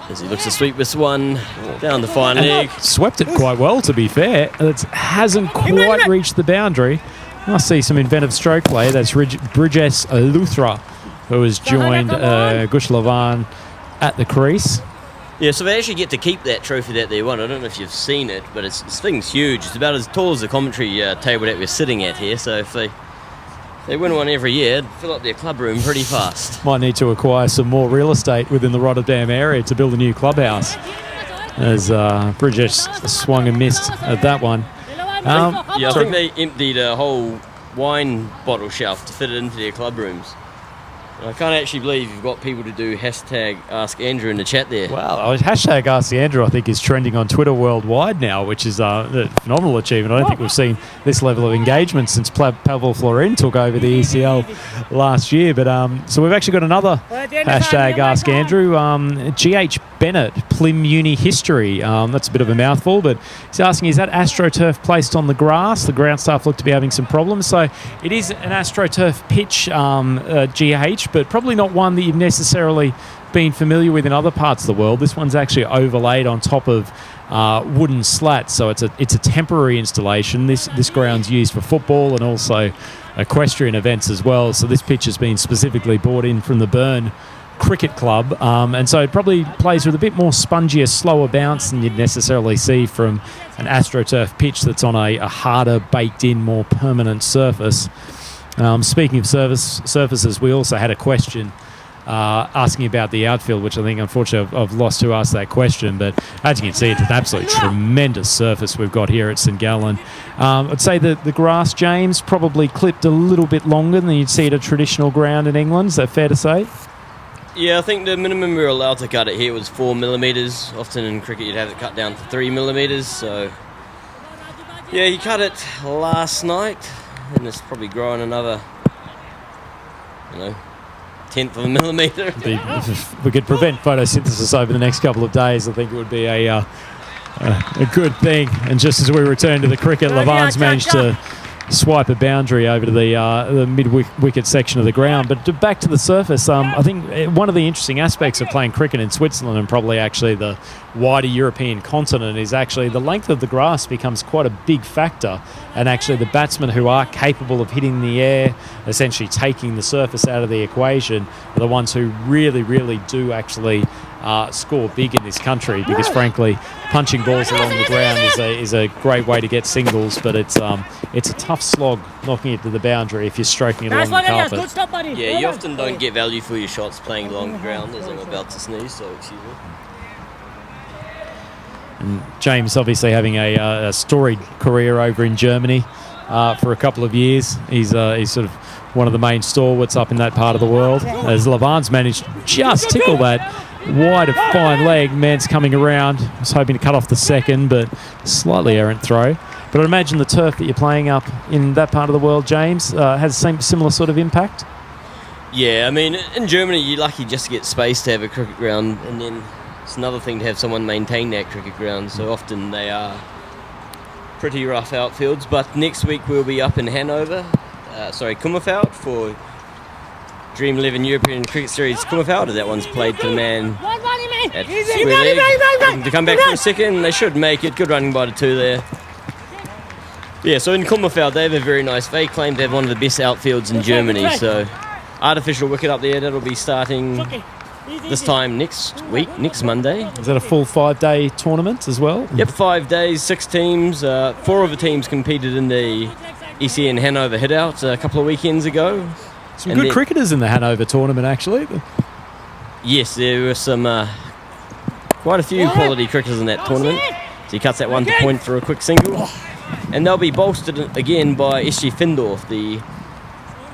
As he looks to sweep this one down the fine leg. Swept it quite well, to be fair. It hasn't quite reached the boundary. I see some inventive stroke play. That's Bridges Luthra, who has joined Gush Lavan at the crease. Yeah, so they actually get to keep that trophy that they won. I don't know if you've seen it, but this thing's huge. It's about as tall as the commentary table that we're sitting at here. So if they win one every year, it'd fill up their club room pretty fast. Might need to acquire some more real estate within the Rotterdam area to build a new clubhouse, as Bridges swung and missed at that one. I think they emptied a whole wine bottle shelf to fit it into their club rooms. And I can't actually believe you've got people to do hashtag Ask Andrew in the chat there. Wow, hashtag Ask Andrew I think is trending on Twitter worldwide now, which is a phenomenal achievement. I don't think we've seen this level of engagement since Pavel Florin took over the ECL last year. But so we've actually got another hashtag Ask Andrew. GH Bennett, Plim Uni History. That's a bit of a mouthful, but he's asking, is that AstroTurf placed on the grass? The ground staff look to be having some problems. So it is an AstroTurf pitch, GH, but probably not one that you've necessarily been familiar with in other parts of the world. This one's actually overlaid on top of wooden slats, so it's a temporary installation. This ground's used for football and also equestrian events as well. So this pitch has been specifically brought in from the Bern Cricket Club, and so it probably plays with a bit more spongier, slower bounce than you'd necessarily see from an AstroTurf pitch that's on a harder, baked-in, more permanent surface. Speaking of surfaces, we also had a question asking about the outfield, which I think, unfortunately, I've lost who asked that question. But as you can see, it's an absolutely tremendous surface we've got here at St Gallen. I'd say that the grass, James, probably clipped a little bit longer than you'd see at a traditional ground in England. Is that fair to say? Yeah, I think the minimum we were allowed to cut it here was 4 millimetres. Often in cricket you'd have it cut down to 3 millimetres. So, yeah, he cut it last night, and it's probably growing another, 1/10 of a millimetre. If we could prevent photosynthesis over the next couple of days, I think it would be a good thing. And just as we return to the cricket, Lavan's managed to swipe a boundary over to the mid-wicket section of the ground. But back to the surface, I think one of the interesting aspects of playing cricket in Switzerland, and probably actually the wider European continent, is actually the length of the grass becomes quite a big factor. And actually the batsmen who are capable of hitting the air, essentially taking the surface out of the equation, are the ones who really, really do actually score big in this country, because frankly punching balls along the ground is a great way to get singles, but it's a tough slog knocking it to the boundary if you're stroking it along the carpet. Yeah, you often don't get value for your shots playing along the ground, as I'm about to sneeze, so excuse me. And James obviously having a storied career over in Germany for a couple of years. He's sort of one of the main stalwarts up in that part of the world, as Lavan's managed to just tickle that wide of fine leg. Man's coming around, was hoping to cut off the second, but slightly errant throw. But I'd imagine the turf that you're playing up in that part of the world, James, has the same similar sort of impact? Yeah, I mean, in Germany you're lucky just to get space to have a cricket ground, and then it's another thing to have someone maintain that cricket ground. So often they are pretty rough outfields. But next week we'll be up in Hanover, Kummerfeld for Dream11 European Cricket Series Kummerfeld. That one's played for the man at square leg. To come back for a second, they should make it. Good running by the two there. Yeah, so in Kummerfeld, they have a very nice, they claim to have one of the best outfields in Germany. So artificial wicket up there, that'll be starting this time next week, next Monday. Is that a full 5-day tournament as well? Yep, 5 days, 6 teams. 4 of the teams competed in the ECN Hanover hit-out a couple of weekends ago. Some good cricketers in the Hanover tournament, actually. Yes, there were some quite a few quality cricketers in that tournament. So he cuts that one to point for a quick single. And they'll be bolstered again by SG Findorf, the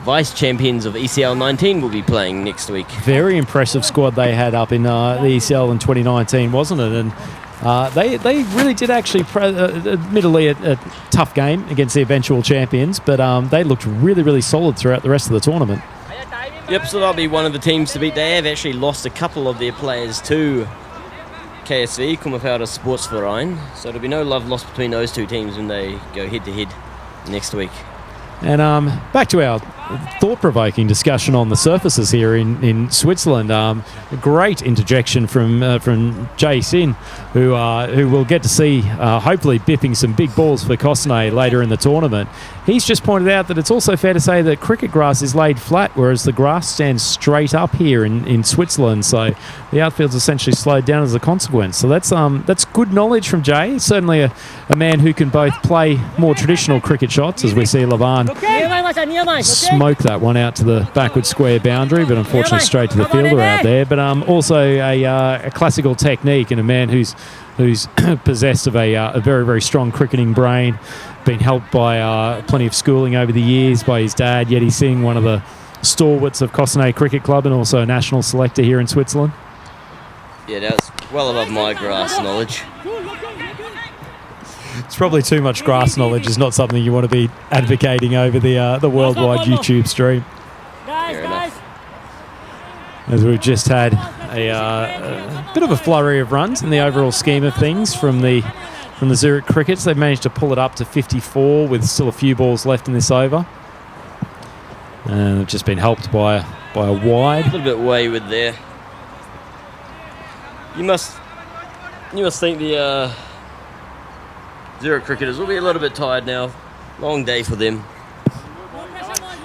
vice champions of ECL 19 will be playing next week. Very impressive squad they had up in the ECL in 2019, wasn't it? And they really did actually, admittedly, a tough game against the eventual champions, but they looked really, really solid throughout the rest of the tournament. Yep, so they'll be one of the teams to beat. They have actually lost a couple of their players to KSV, Kummerfelder Sportsverein, so there'll be no love lost between those two teams when they go head-to-head next week. And back to our thought-provoking discussion on the surfaces here in Switzerland. A great interjection from Jay Sin, who we'll get to see hopefully bipping some big balls for Cossonay later in the tournament. He's just pointed out that it's also fair to say that cricket grass is laid flat, whereas the grass stands straight up here in Switzerland. So the outfield's essentially slowed down as a consequence. So that's good knowledge from Jay. Certainly a man who can both play more traditional cricket shots, as we see Lavan smoke that one out to the backward square boundary, but unfortunately straight to the fielder out there. But also a classical technique, and a man who's possessed of a very, very strong cricketing brain, been helped by plenty of schooling over the years by his dad, Yeti Singh, one of the stalwarts of Cossonay Cricket Club and also a national selector here in Switzerland. Yeah, that's well above my grass knowledge. It's probably too much grass knowledge. Is not something you want to be advocating over the worldwide YouTube stream. Guys. As we've just had a bit of a flurry of runs in the overall scheme of things from the Zurich Crickets. They've managed to pull it up to 54 with still a few balls left in this over. And they've just been helped by a wide. A little bit wayward there. You must think the Zurich cricketers will be a little bit tired now. Long day for them.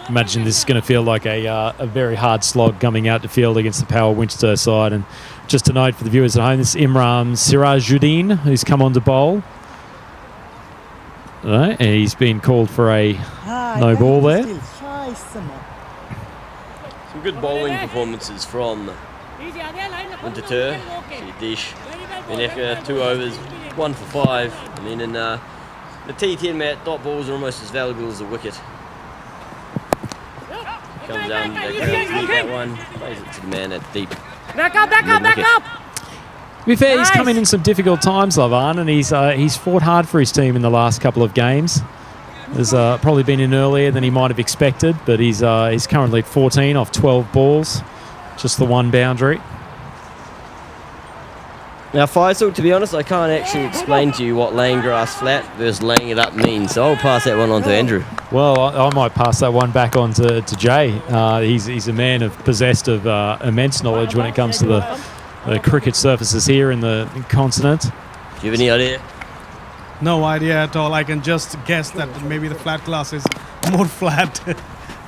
Imagine this is going to feel like a very hard slog coming out to field against the Power Winchester side. And just to note for the viewers at home, this is Imran Sirajuddin, who's come on to bowl. Right, and he's been called for a no ball there. Some good bowling performances from Winterthur, Dish, Beneka, 2 overs, 1 for 5. I mean, in the T10 mat, dot balls are almost as valuable as a wicket. Comes down the ground to meet that one, plays it to the man at deep. Back up! To be fair, he's come in some difficult times, Lavan, and he's fought hard for his team in the last couple of games. Has probably been in earlier than he might have expected, but he's currently at 14 off 12 balls, just the 1 boundary. Now, Faisal, to be honest, I can't actually explain to you what laying grass flat versus laying it up means, so I'll pass that one on to Andrew. Well, I might pass that one back on to Jay. He's a man possessed of immense knowledge when it comes to the cricket surfaces here in the continent. Do you have any idea? No idea at all. I can just guess that maybe the flat grass is more flat.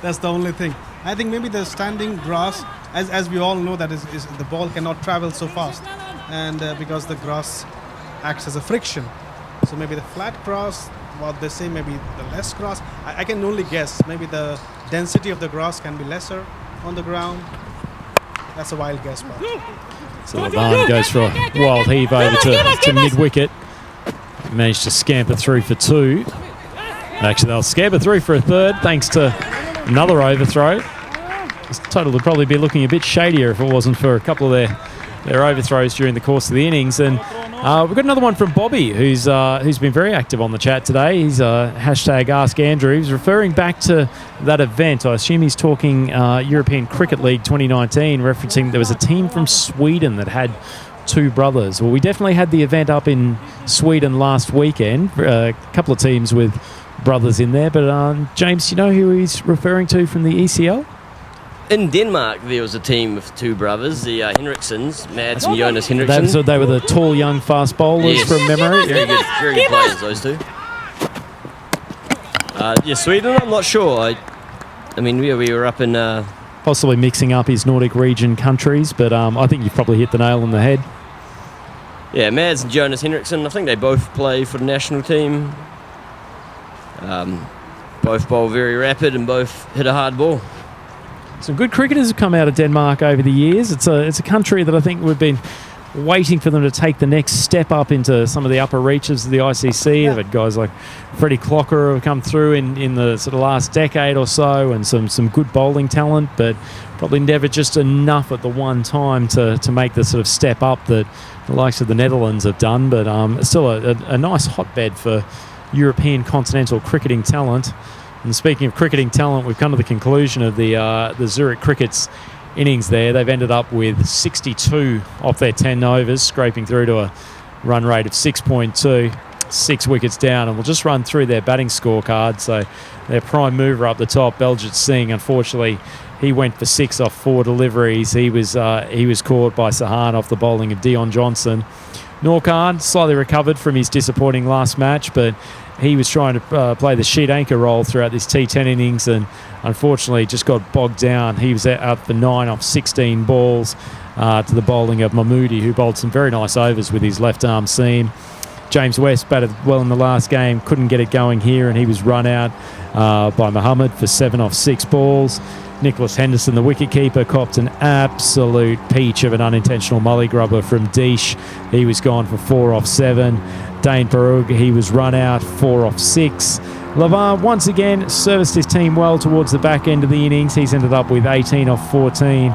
That's the only thing. I think maybe the standing grass, as we all know, that is the ball cannot travel so fast, and because the grass acts as a friction. So maybe the flat grass, what they say, maybe the less grass. I can only guess. Maybe the density of the grass can be lesser on the ground. That's a wild guess. So Lavan goes for a wild heave over to mid-wicket. Managed to scamper through for 2. Actually, they'll scamper through for a 3rd thanks to another overthrow. This total would probably be looking a bit shadier if it wasn't for a couple of their overthrows during the course of the innings. And we've got another one from Bobby, who's been very active on the chat today. He's hashtag Ask Andrew. He's referring back to that event. I assume he's talking European Cricket League 2019, referencing there was a team from Sweden that had two brothers. Well, we definitely had the event up in Sweden last weekend. A couple of teams with brothers in there. But James, do you know who he's referring to from the ECL? In Denmark, there was a team with two brothers, the Henriksons, Mads and Jonas Henriksen. So they were the tall, young, fast bowlers from memory. Very good players, those two. Sweden, I'm not sure. I mean, we were up in... Possibly mixing up his Nordic region countries, but I think you've probably hit the nail on the head. Yeah, Mads and Jonas Henriksen, I think they both play for the national team. Both bowl very rapid and both hit a hard ball. Some good cricketers have come out of Denmark over the years. It's a country that I think we've been waiting for them to take the next step up into some of the upper reaches of the ICC. They've had guys like Freddie Clocker who have come through in the sort of last decade or so, and some good bowling talent, but probably never just enough at the one time to make the sort of step up that the likes of the Netherlands have done. But it's still a nice hotbed for European continental cricketing talent. And speaking of cricketing talent, we've come to the conclusion of the Zurich Cricket's innings there. They've ended up with 62 off their 10 overs, scraping through to a run rate of 6.2, 6 wickets down. And we'll just run through their batting scorecard. So their prime mover up the top, Beljit Singh, unfortunately, he went for 6 off 4 deliveries. He was caught by Sahan off the bowling of Dion Johnson. Norkhan slightly recovered from his disappointing last match, but he was trying to play the sheet anchor role throughout this T10 innings and unfortunately just got bogged down. He was out for 9 off 16 balls to the bowling of Mahmoodi, who bowled some very nice overs with his left arm seam. James West batted well in the last game, couldn't get it going here, and he was run out by Muhammad for 7 off 6 balls. Nicholas Henderson, the wicketkeeper, copped an absolute peach of an unintentional mully grubber from Deesh. He was gone for 4 off 7. Dane Parug, he was run out 4 off 6. Lavar once again serviced his team well towards the back end of the innings. He's ended up with 18 off 14.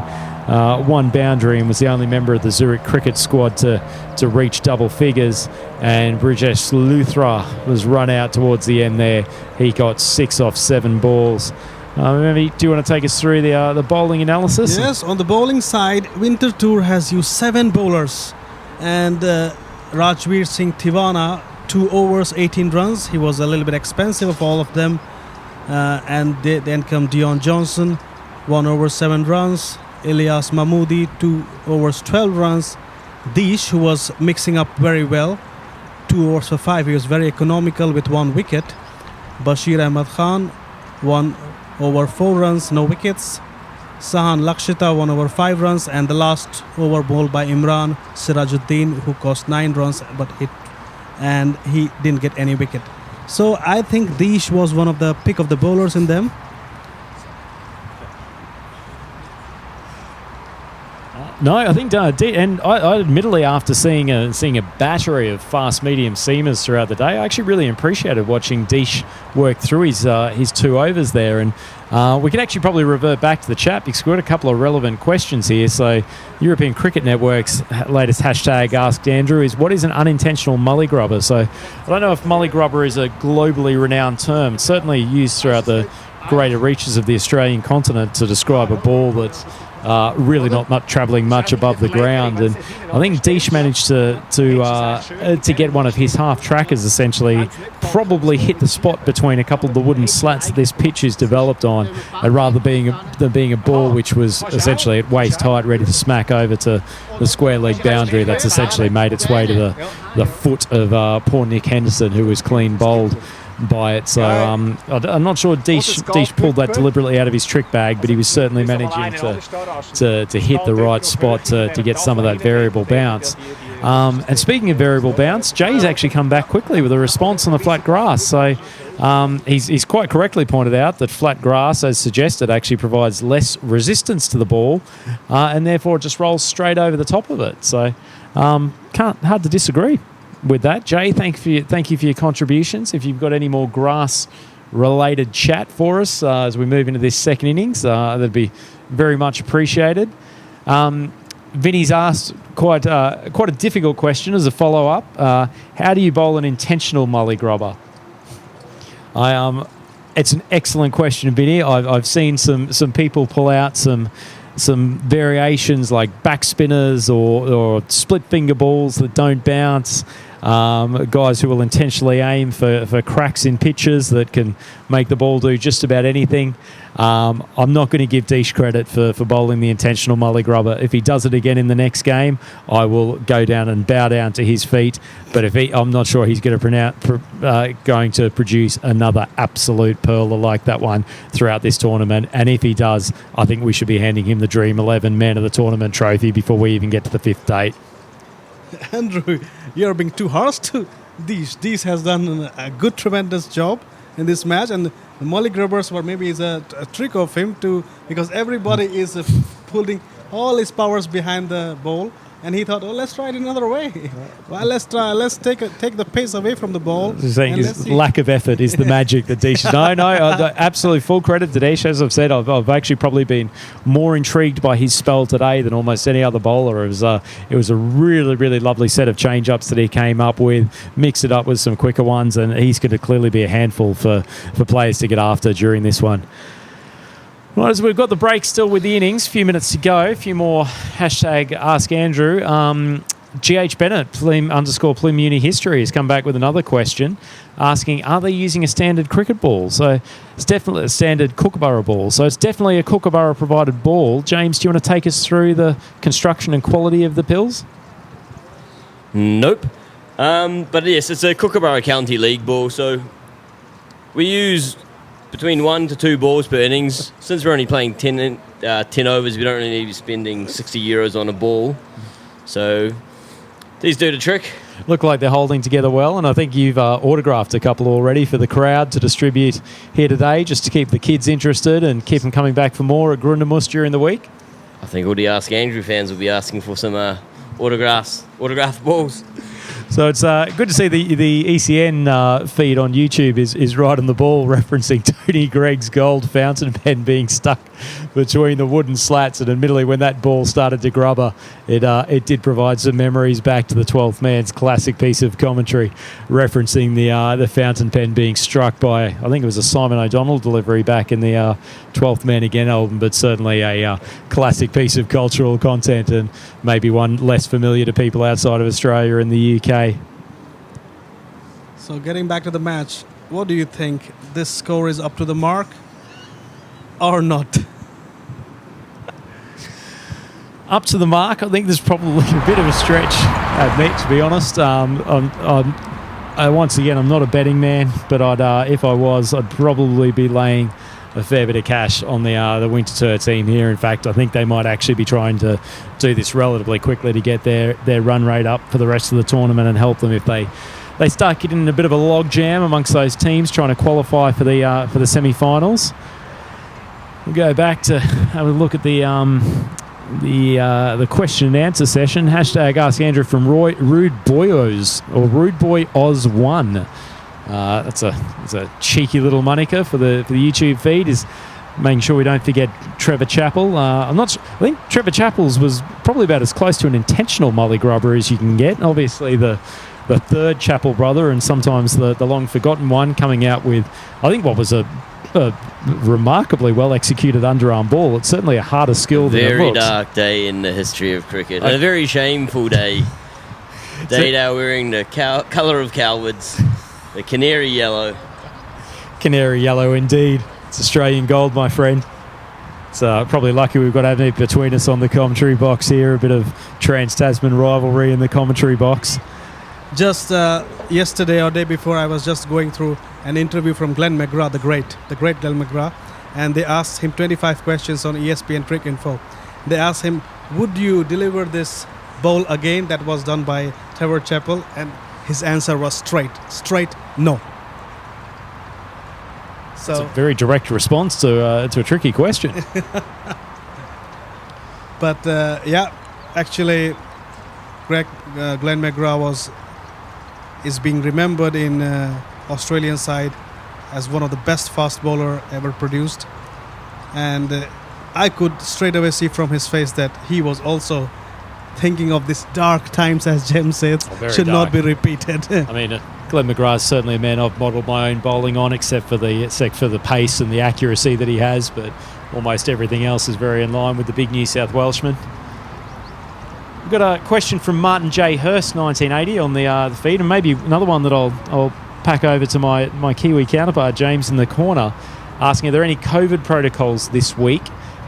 One boundary and was the only member of the Zurich cricket squad to reach double figures. And Brijesh Luthra was run out towards the end there. He got 6 off 7 balls. Maybe, do you want to take us through the bowling analysis? Yes, on the bowling side, Winter Tour has used 7 bowlers. And Rajveer Singh Tivana, 2 overs, 18 runs. He was a little bit expensive of all of them. And then come Dion Johnson, 1 over, 7 runs. Ilyas Mahmoodi, 2 overs, 12 runs. Deesh, who was mixing up very well, 2 overs for 5. He was very economical with 1 wicket. Bashir Ahmad Khan, 1 over 4 runs, no wickets. Sahan Lakshita, 1 over 5 runs, and the last over bowled by Imran Sirajuddin, who cost 9 runs but hit, and he didn't get any wicket. So I think Deesh was one of the pick of the bowlers in them. No, I think, and I admittedly, after seeing a battery of fast medium seamers throughout the day, I actually really appreciated watching Deesh work through his 2 overs there. And we could actually probably revert back to the chat because we've got a couple of relevant questions here. So European Cricket Network's latest hashtag Ask Andrew is, what is an unintentional mully grubber? So I don't know if mully grubber is a globally renowned term. It's certainly used throughout the greater reaches of the Australian continent to describe a ball that's really not travelling much above the ground. And I think Deesh managed to get one of his half trackers essentially probably hit the spot between a couple of the wooden slats that this pitch is developed on, and rather than being a ball which was essentially at waist height ready to smack over to the square leg boundary, that's essentially made its way to the foot of poor Nick Henderson, who was clean bowled by it. So I'm not sure Deesh pulled that deliberately out of his trick bag, but he was certainly managing to hit the right spot to get some of that variable bounce. And speaking of variable bounce, Jay's actually come back quickly with a response on the flat grass. So he's quite correctly pointed out that flat grass, as suggested, actually provides less resistance to the ball, and therefore it just rolls straight over the top of it. So hard to disagree with that. Jay, thank you for your contributions. If you've got any more grass-related chat for us as we move into this second innings, that'd be very much appreciated. Vinny's asked quite a difficult question as a follow-up. How do you bowl an intentional mully grubber? It's an excellent question, Vinny. I've seen some people pull out some some variations like back spinners or split finger balls that don't bounce. Guys who will intentionally aim for cracks in pitches that can make the ball do just about anything. I'm not going to give Deesh credit for bowling the intentional molly grubber. If he does it again in the next game, I will go down and bow down to his feet. But I'm not sure he's going to produce another absolute pearler like that one throughout this tournament. And if he does, I think we should be handing him the Dream11 Man of the Tournament trophy before we even get to the fifth date. Andrew, you're being too harsh to Deesh. Deesh has done a good, tremendous job in this match, and the molly grubbers were maybe a trick of him because everybody is pulling all his powers behind the ball, and he thought, let's try it another way. Well, let's take the pace away from the ball. Saying his lack of effort is the magic that Deesh. No, absolutely full credit to Deesh. As I've said, I've actually probably been more intrigued by his spell today than almost any other bowler. It was a really, really lovely set of change-ups that he came up with, mixed it up with some quicker ones, and he's going to clearly be a handful for players to get after during this one. Right, as we've got the break still with the innings, a few minutes to go, a few more hashtag Ask Andrew. GH Bennett, _Plim Uni History, has come back with another question asking, are they using a standard cricket ball? So it's definitely a standard Kookaburra ball. So it's definitely a Kookaburra provided ball. James, do you want to take us through the construction and quality of the pills? Nope. But yes, it's a Kookaburra County League ball. So we use between 1 to 2 balls per innings. Since we're only playing 10 overs, we don't really need to be spending €60 on a ball. So these do the trick. Look like they're holding together well, and I think you've autographed a couple already for the crowd to distribute here today, just to keep the kids interested and keep them coming back for more at Grundamus during the week. I think all the Ask Andrew fans will be asking for some autographed balls. So it's good to see the ECN feed on YouTube is right on the ball, referencing Tony Gregg's gold fountain pen being stuck between the wooden slats. And admittedly, when that ball started to grubber, it did provide some memories back to the 12th man's classic piece of commentary, referencing the fountain pen being struck by, I think it was a Simon O'Donnell delivery back in the 12th Man Again album, but certainly a classic piece of cultural content, and maybe one less familiar to people outside of Australia and the UK. So getting back to the match, what do you think? This score is up to the mark or not? Up to the mark, I think there's probably a bit of a stretch at me, to be honest. Once again, I'm not a betting man, but if I was, I'd probably be laying a fair bit of cash on the Winterthur team here. In fact, I think they might actually be trying to do this relatively quickly to get their run rate up for the rest of the tournament and help them if they start getting in a bit of a log jam amongst those teams trying to qualify for the semi-finals. We'll go back to have a look at the question and answer session. Hashtag Ask Andrew from Rude Boy Oz, or Rude Boy Oz 1. That's a cheeky little moniker for the YouTube feed. Is making sure we don't forget Trevor Chappell. I think Trevor Chappell's was probably about as close to an intentional molly grubber as you can get. Obviously the third Chappell brother, and sometimes the long forgotten one, coming out with, I think, what was a remarkably well executed underarm ball. It's certainly a harder skill than it looks. Very dark day in the history of cricket, and a very shameful day. They are wearing the colour of cowards, the canary yellow. Canary yellow indeed. It's Australian gold, my friend. It's probably lucky we've got Avni between us on the commentary box here. A bit of trans-Tasman rivalry in the commentary box. Just yesterday or day before, I was just going through an interview from Glenn McGrath, the great Glenn McGrath, and they asked him 25 questions on ESPN Cricket Info. They asked him, would you deliver this bowl again that was done by Trevor Chappell? And his answer was straight no. So it's a very direct response to a tricky question. But actually, Glenn McGrath is being remembered in Australian side as one of the best fast bowler ever produced, and I could straight away see from his face that he was also thinking of these dark times, as Jem said, should not be repeated. I mean, Glenn McGrath is certainly a man I've modelled my own bowling on, except for the pace and the accuracy that he has. But almost everything else is very in line with the big New South Welshman. We've got a question from Martin J. Hurst, 1980, on the feed, and maybe another one that I'll pack over to my Kiwi counterpart, James, in the corner, asking, are there any COVID protocols this week?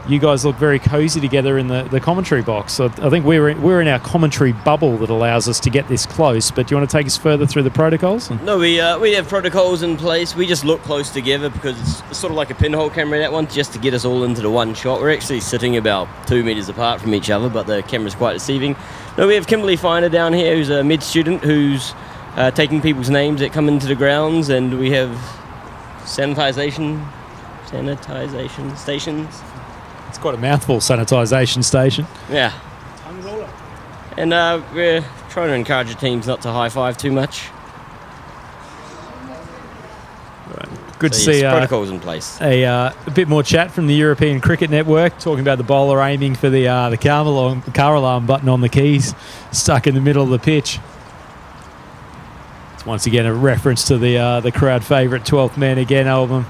You guys look very cosy together in the commentary box. So I think we're in our commentary bubble that allows us to get this close. But do you want to take us further through the protocols? No, we have protocols in place. We just look close together because it's sort of like a pinhole camera, that one, just to get us all into the one shot. We're actually sitting about 2 meters apart from each other, but the camera's quite deceiving. No, we have Kimberly Finer down here, who's a mid student who's taking people's names that come into the grounds, and we have sanitization stations. It's quite a mouthful, sanitisation station. Yeah. And we're trying to encourage the teams not to high-five too much. Good to see protocols in place. A bit more chat from the European Cricket Network, talking about the bowler aiming for the car alarm button on the keys, stuck in the middle of the pitch. It's once again a reference to the crowd favourite 12th Man Again album.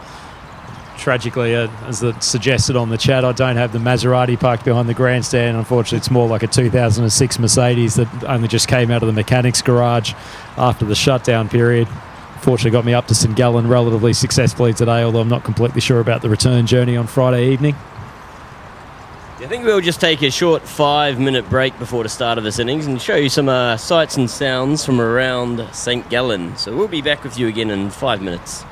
Tragically, as suggested on the chat, I don't have the Maserati parked behind the grandstand. Unfortunately, it's more like a 2006 Mercedes that only just came out of the mechanics garage after the shutdown period. Fortunately, got me up to St Gallen relatively successfully today, although I'm not completely sure about the return journey on Friday evening. I think we'll just take a short 5-minute break before the start of this innings and show you some sights and sounds from around St Gallen. So we'll be back with you again in 5 minutes.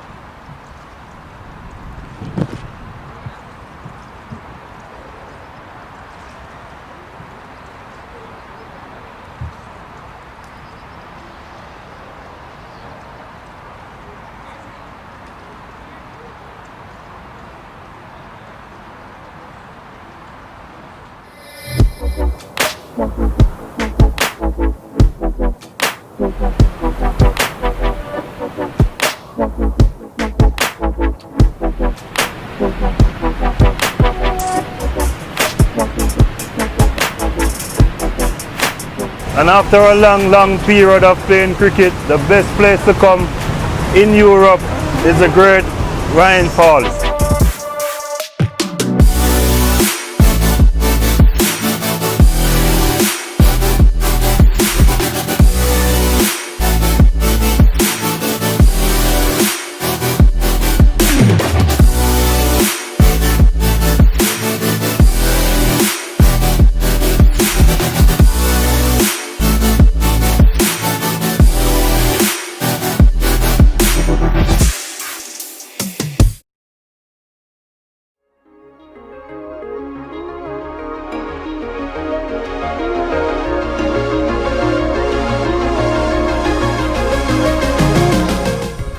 And after a long period of playing cricket, the best place to come in Europe is the great Rhine Falls.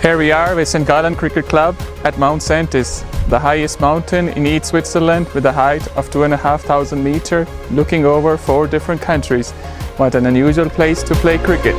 Here we are with St Gallen Cricket Club at Mount Saintis, the highest mountain in East Switzerland with a height of 2,500 meters, looking over 4 different countries. What an unusual place to play cricket.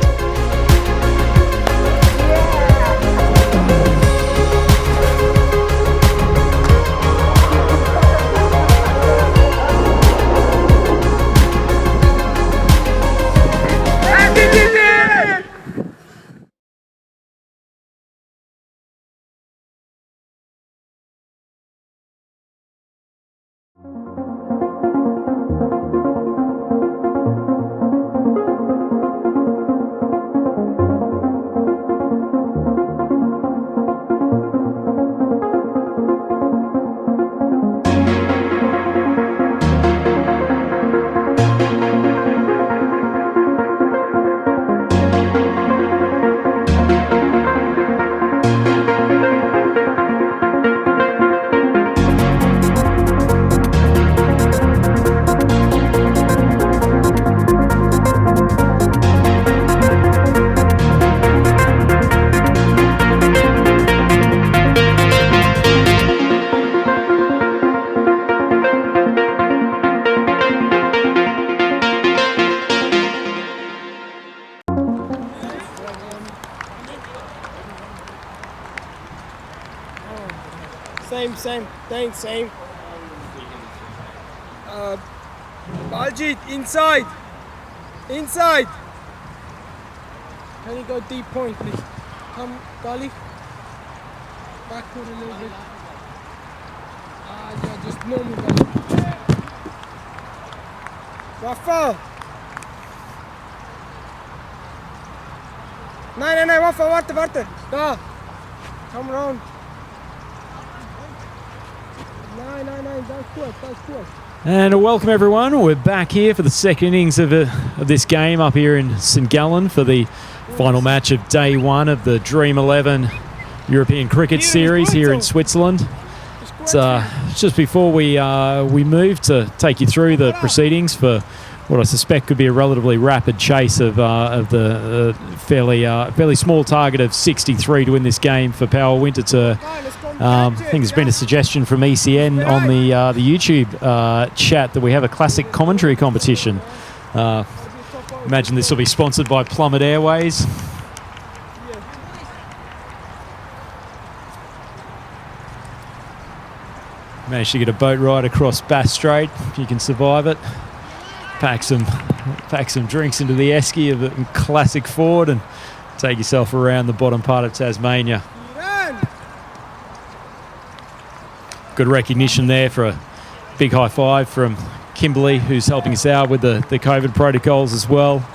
Same. Baljit, inside. Can you go deep point, please? Come, Gali. Backward a little bit. Just normal ball. Waffle. Nej, Waffle, warte. Da. Come round. Nein, that's good. And welcome everyone. We're back here for the second innings of this game up here in St Gallen for the final match of day one of the Dream11 European Cricket Series here in Switzerland. It's just before we move to take you through the proceedings for what I suspect could be a relatively rapid chase of the fairly small target of 63 to win this game for Power Winterthur. I think there's been a suggestion from ECN on the YouTube chat that we have a classic commentary competition. Imagine this will be sponsored by Plummet Airways. Managed to get a boat ride across Bass Strait, if you can survive it. Pack some drinks into the esky of a classic Ford and take yourself around the bottom part of Tasmania. Good recognition there for a big high five from Kimberly, who's helping us out with the COVID protocols as well.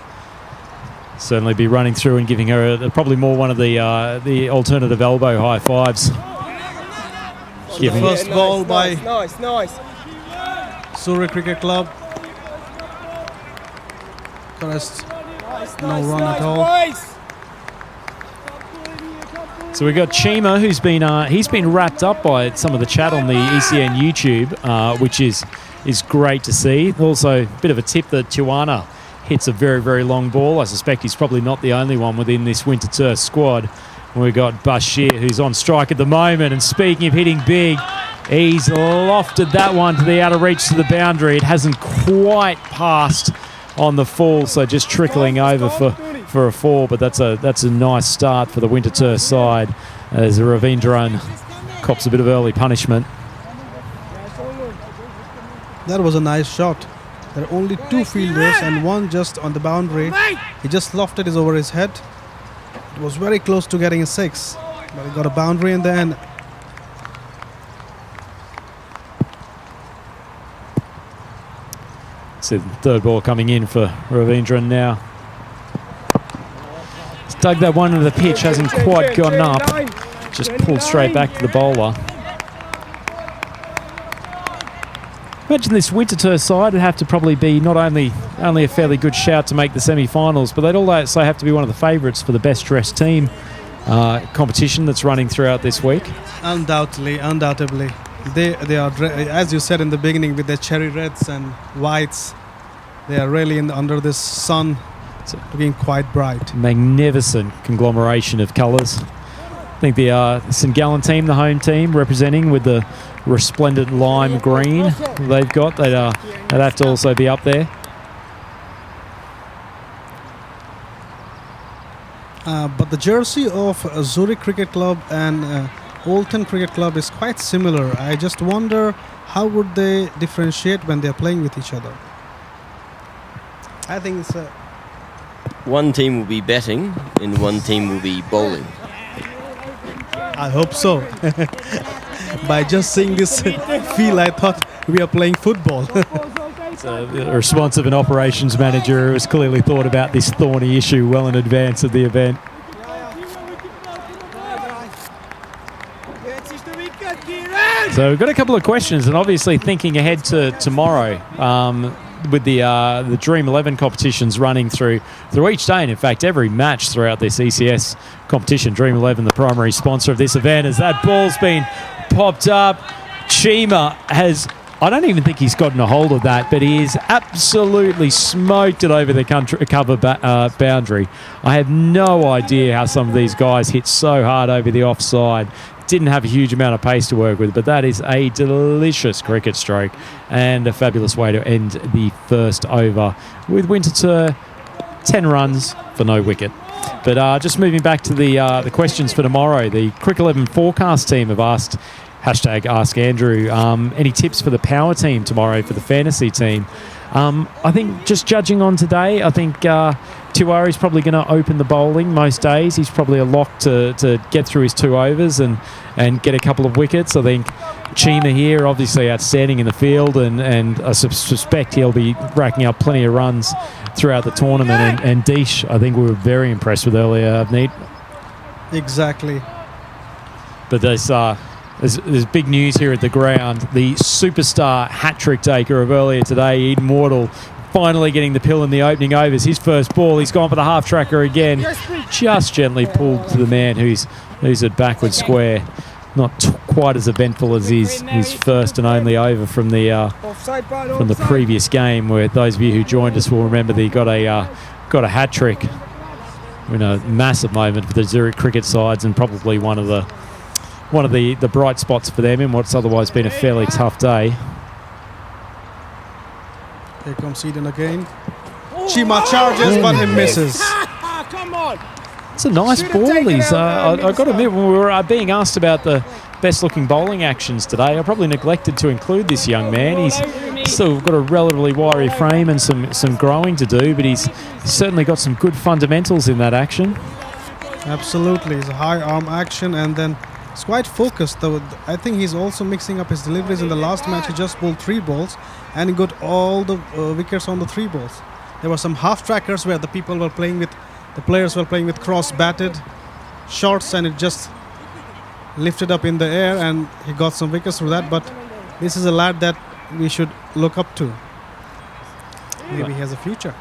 Certainly be running through and giving her probably more one of the alternative elbow high fives. The first ball by Nice. Zurich Cricket Club. First, no run at all. So we've got Chima, who's been wrapped up by some of the chat on the ECN YouTube, which is great to see. Also, a bit of a tip that Tijuana hits a very, very long ball. I suspect he's probably not the only one within this Winterthur squad. We've got Bashir, who's on strike at the moment. And speaking of hitting big, he's lofted that one to the outer reach to the boundary. It hasn't quite passed on the full, so just trickling over for a four. But that's a nice start for the Winterthur side as Ravindran cops a bit of early punishment. That was a nice shot. There are only two fielders and one just on the boundary. He just lofted it over his head. It was very close to getting a six, but he got a boundary in the end. So the third ball coming in for Ravindran now. He's dug that one into the pitch, hasn't quite gotten up. Just pulled straight back to the bowler. Imagine this Winterthur side would have to probably be not only a fairly good shout to make the semi-finals, but they'd also have to be one of the favourites for the best dressed team competition that's running throughout this week. Undoubtedly. They are, as you said in the beginning, with their cherry reds and whites, they are really under this sun, looking quite bright. Magnificent conglomeration of colours. I think the St Gallen team, the home team, representing with the resplendent lime green they've got, they'd have to also be up there. But the jersey of Zurich Cricket Club and Olten Cricket Club is quite similar. I just wonder how would they differentiate when they're playing with each other. I think it's one team will be batting and one team will be bowling. I hope so. By just seeing this field, I thought we are playing football. So the responsive and operations manager who has clearly thought about this thorny issue well in advance of the event. So we've got a couple of questions, and obviously thinking ahead to tomorrow with the Dream11 competitions running through each day, and in fact every match throughout this ECS competition. Dream11, the primary sponsor of this event, as that ball's been popped up. Chima has, I don't even think he's gotten a hold of that, but he has absolutely smoked it over the cover boundary. I have no idea how some of these guys hit so hard over the offside. Didn't have a huge amount of pace to work with, but that is a delicious cricket stroke and a fabulous way to end the first over with Winterthur 10 runs for no wicket. But just moving back to the questions for tomorrow, the Crick11 forecast team have asked #AskAndrew any tips for the power team tomorrow for the fantasy team. I think just judging on today, I think Tiwari's probably going to open the bowling most days. He's probably a lock to get through his 2 overs and get a couple of wickets. I think Chima here, obviously outstanding in the field, and I suspect he'll be racking up plenty of runs throughout the tournament. And Deesh, I think we were very impressed with earlier, Avneet. Exactly. But there's big news here at the ground. The superstar hat-trick taker of earlier today, Eden Wardle, finally getting the pill in the opening overs. His first ball, he's gone for the half-tracker again. Just gently pulled to the man who's at backward square. Not quite as eventful as his first and only over from the previous game, where those of you who joined us will remember that he got a hat-trick in a massive moment for the Zurich cricket sides, and probably one of the bright spots for them in what's otherwise been a fairly tough day. Here comes Eden again. Chima charges, but he misses. Come on. It's a nice ball. He's. I got to admit, when we were being asked about the best-looking bowling actions today, I probably neglected to include this young man. He's still got a relatively wiry frame and some growing to do, but he's certainly got some good fundamentals in that action. Absolutely, it's a high arm action, and then it's quite focused. Though I think he's also mixing up his deliveries. In the last match, he just bowled 3 balls, and he got all the wickets on the 3 balls. There were some half trackers where the players were playing with cross-batted shots, and it just lifted up in the air, and he got some wickets through that. But this is a lad that we should look up to. Maybe he has a future.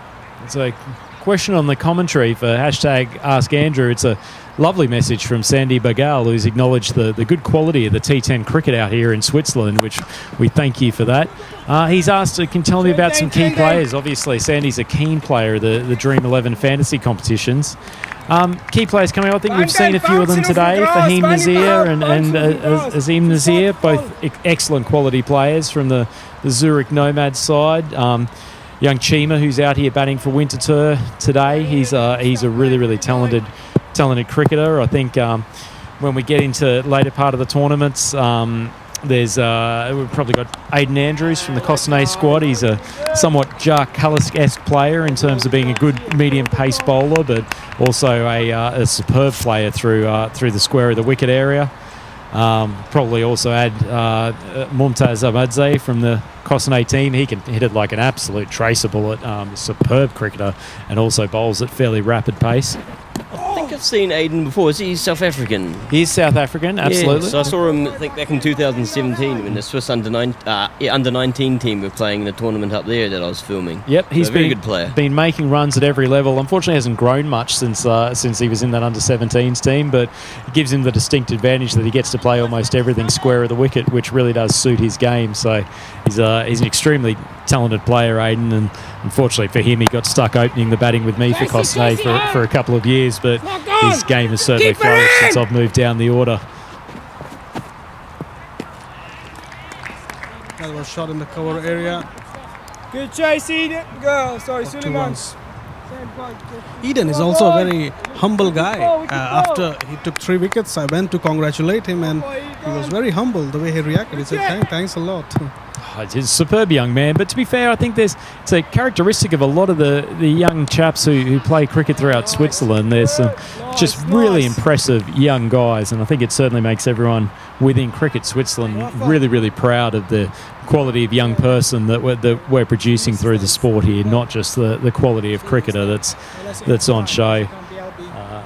It's a question on the commentary for hashtag Ask Andrew. It's a lovely message from Sandy Bagal, who's acknowledged the good quality of the T10 cricket out here in Switzerland, which we thank you for that. He's asked, can tell me about some key players. Obviously, Sandy's a keen player of the Dream11 fantasy competitions. Key players coming up, I think we've seen a few of them today. Fahim Nazir and Azim Nazir, both excellent quality players from the Zurich Nomads side. Young Chima, who's out here batting for Winterthur today, he's a really, really talented cricketer. I think when we get into later part of the tournaments, we've probably got Aidan Andrews from the Costanet squad. He's a somewhat Jacques Kallis-esque player in terms of being a good medium pace bowler, but also a superb player through the square of the wicket area. Probably also add Mumtaz Ahmadze from the Costanet team. He can hit it like an absolute tracer bullet. Superb cricketer, and also bowls at fairly rapid pace. I think I've seen Aidan before. Is he South African? He's South African, absolutely. Yeah, so I saw him, I think, back in 2017 when the Swiss under-19 team were playing in a tournament up there that I was filming. Yep, he's a very good player. Been making runs at every level. Unfortunately, hasn't grown much since he was in that under-17s team, but it gives him the distinct advantage that he gets to play almost everything square of the wicket, which really does suit his game. So he's an extremely talented player, Aidan, and unfortunately for him, he got stuck opening the batting with me for Costanet for a couple of years, but his game has certainly flourished since I've moved down the order. That was shot in the cover area. Good chase, Eden. Go. Sorry, Suleiman. Eden is also a very humble guy. After he took 3 wickets, I went to congratulate him, and he was very humble the way he reacted. He said, thanks a lot. He's a superb young man, but to be fair, I think it's a characteristic of a lot of the young chaps who play cricket throughout Switzerland. There's some just really impressive young guys, and I think it certainly makes everyone within Cricket Switzerland really, really proud of the quality of young person that we're producing through the sport here, not just the quality of cricketer that's on show.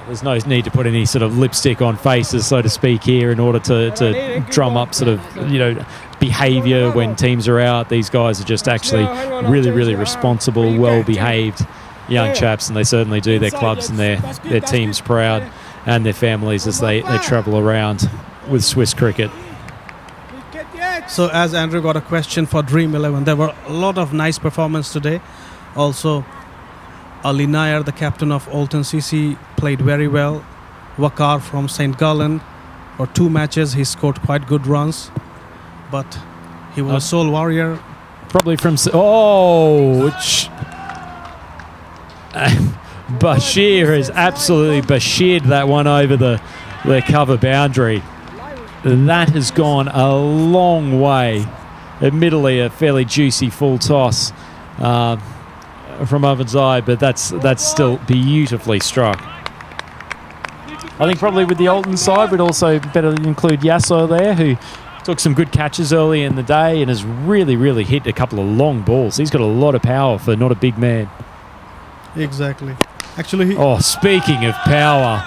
There's no need to put any sort of lipstick on faces, so to speak, here in order to drum up sort of, behaviour when teams are out. These guys are just actually really, really responsible, well-behaved young chaps, and they certainly do their clubs and their teams proud, and their families as they travel around with Swiss cricket. So as Andrew got a question for Dream11, there were a lot of nice performances today. Also, Ali Nair, the captain of Alton CC, played very well. Wakar from St. Gallen, for 2 matches, he scored quite good runs. But he was a sole warrior. Probably from... Bashir has absolutely Bashired that one over the cover boundary. That has gone a long way. Admittedly, a fairly juicy full toss. Owen's eye, but that's still beautifully struck. I think probably with the Alton side, we'd also better include Yasso there, who took some good catches early in the day and has really hit a couple of long balls. He's got a lot of power for not a big man. Exactly. Actually, speaking of power,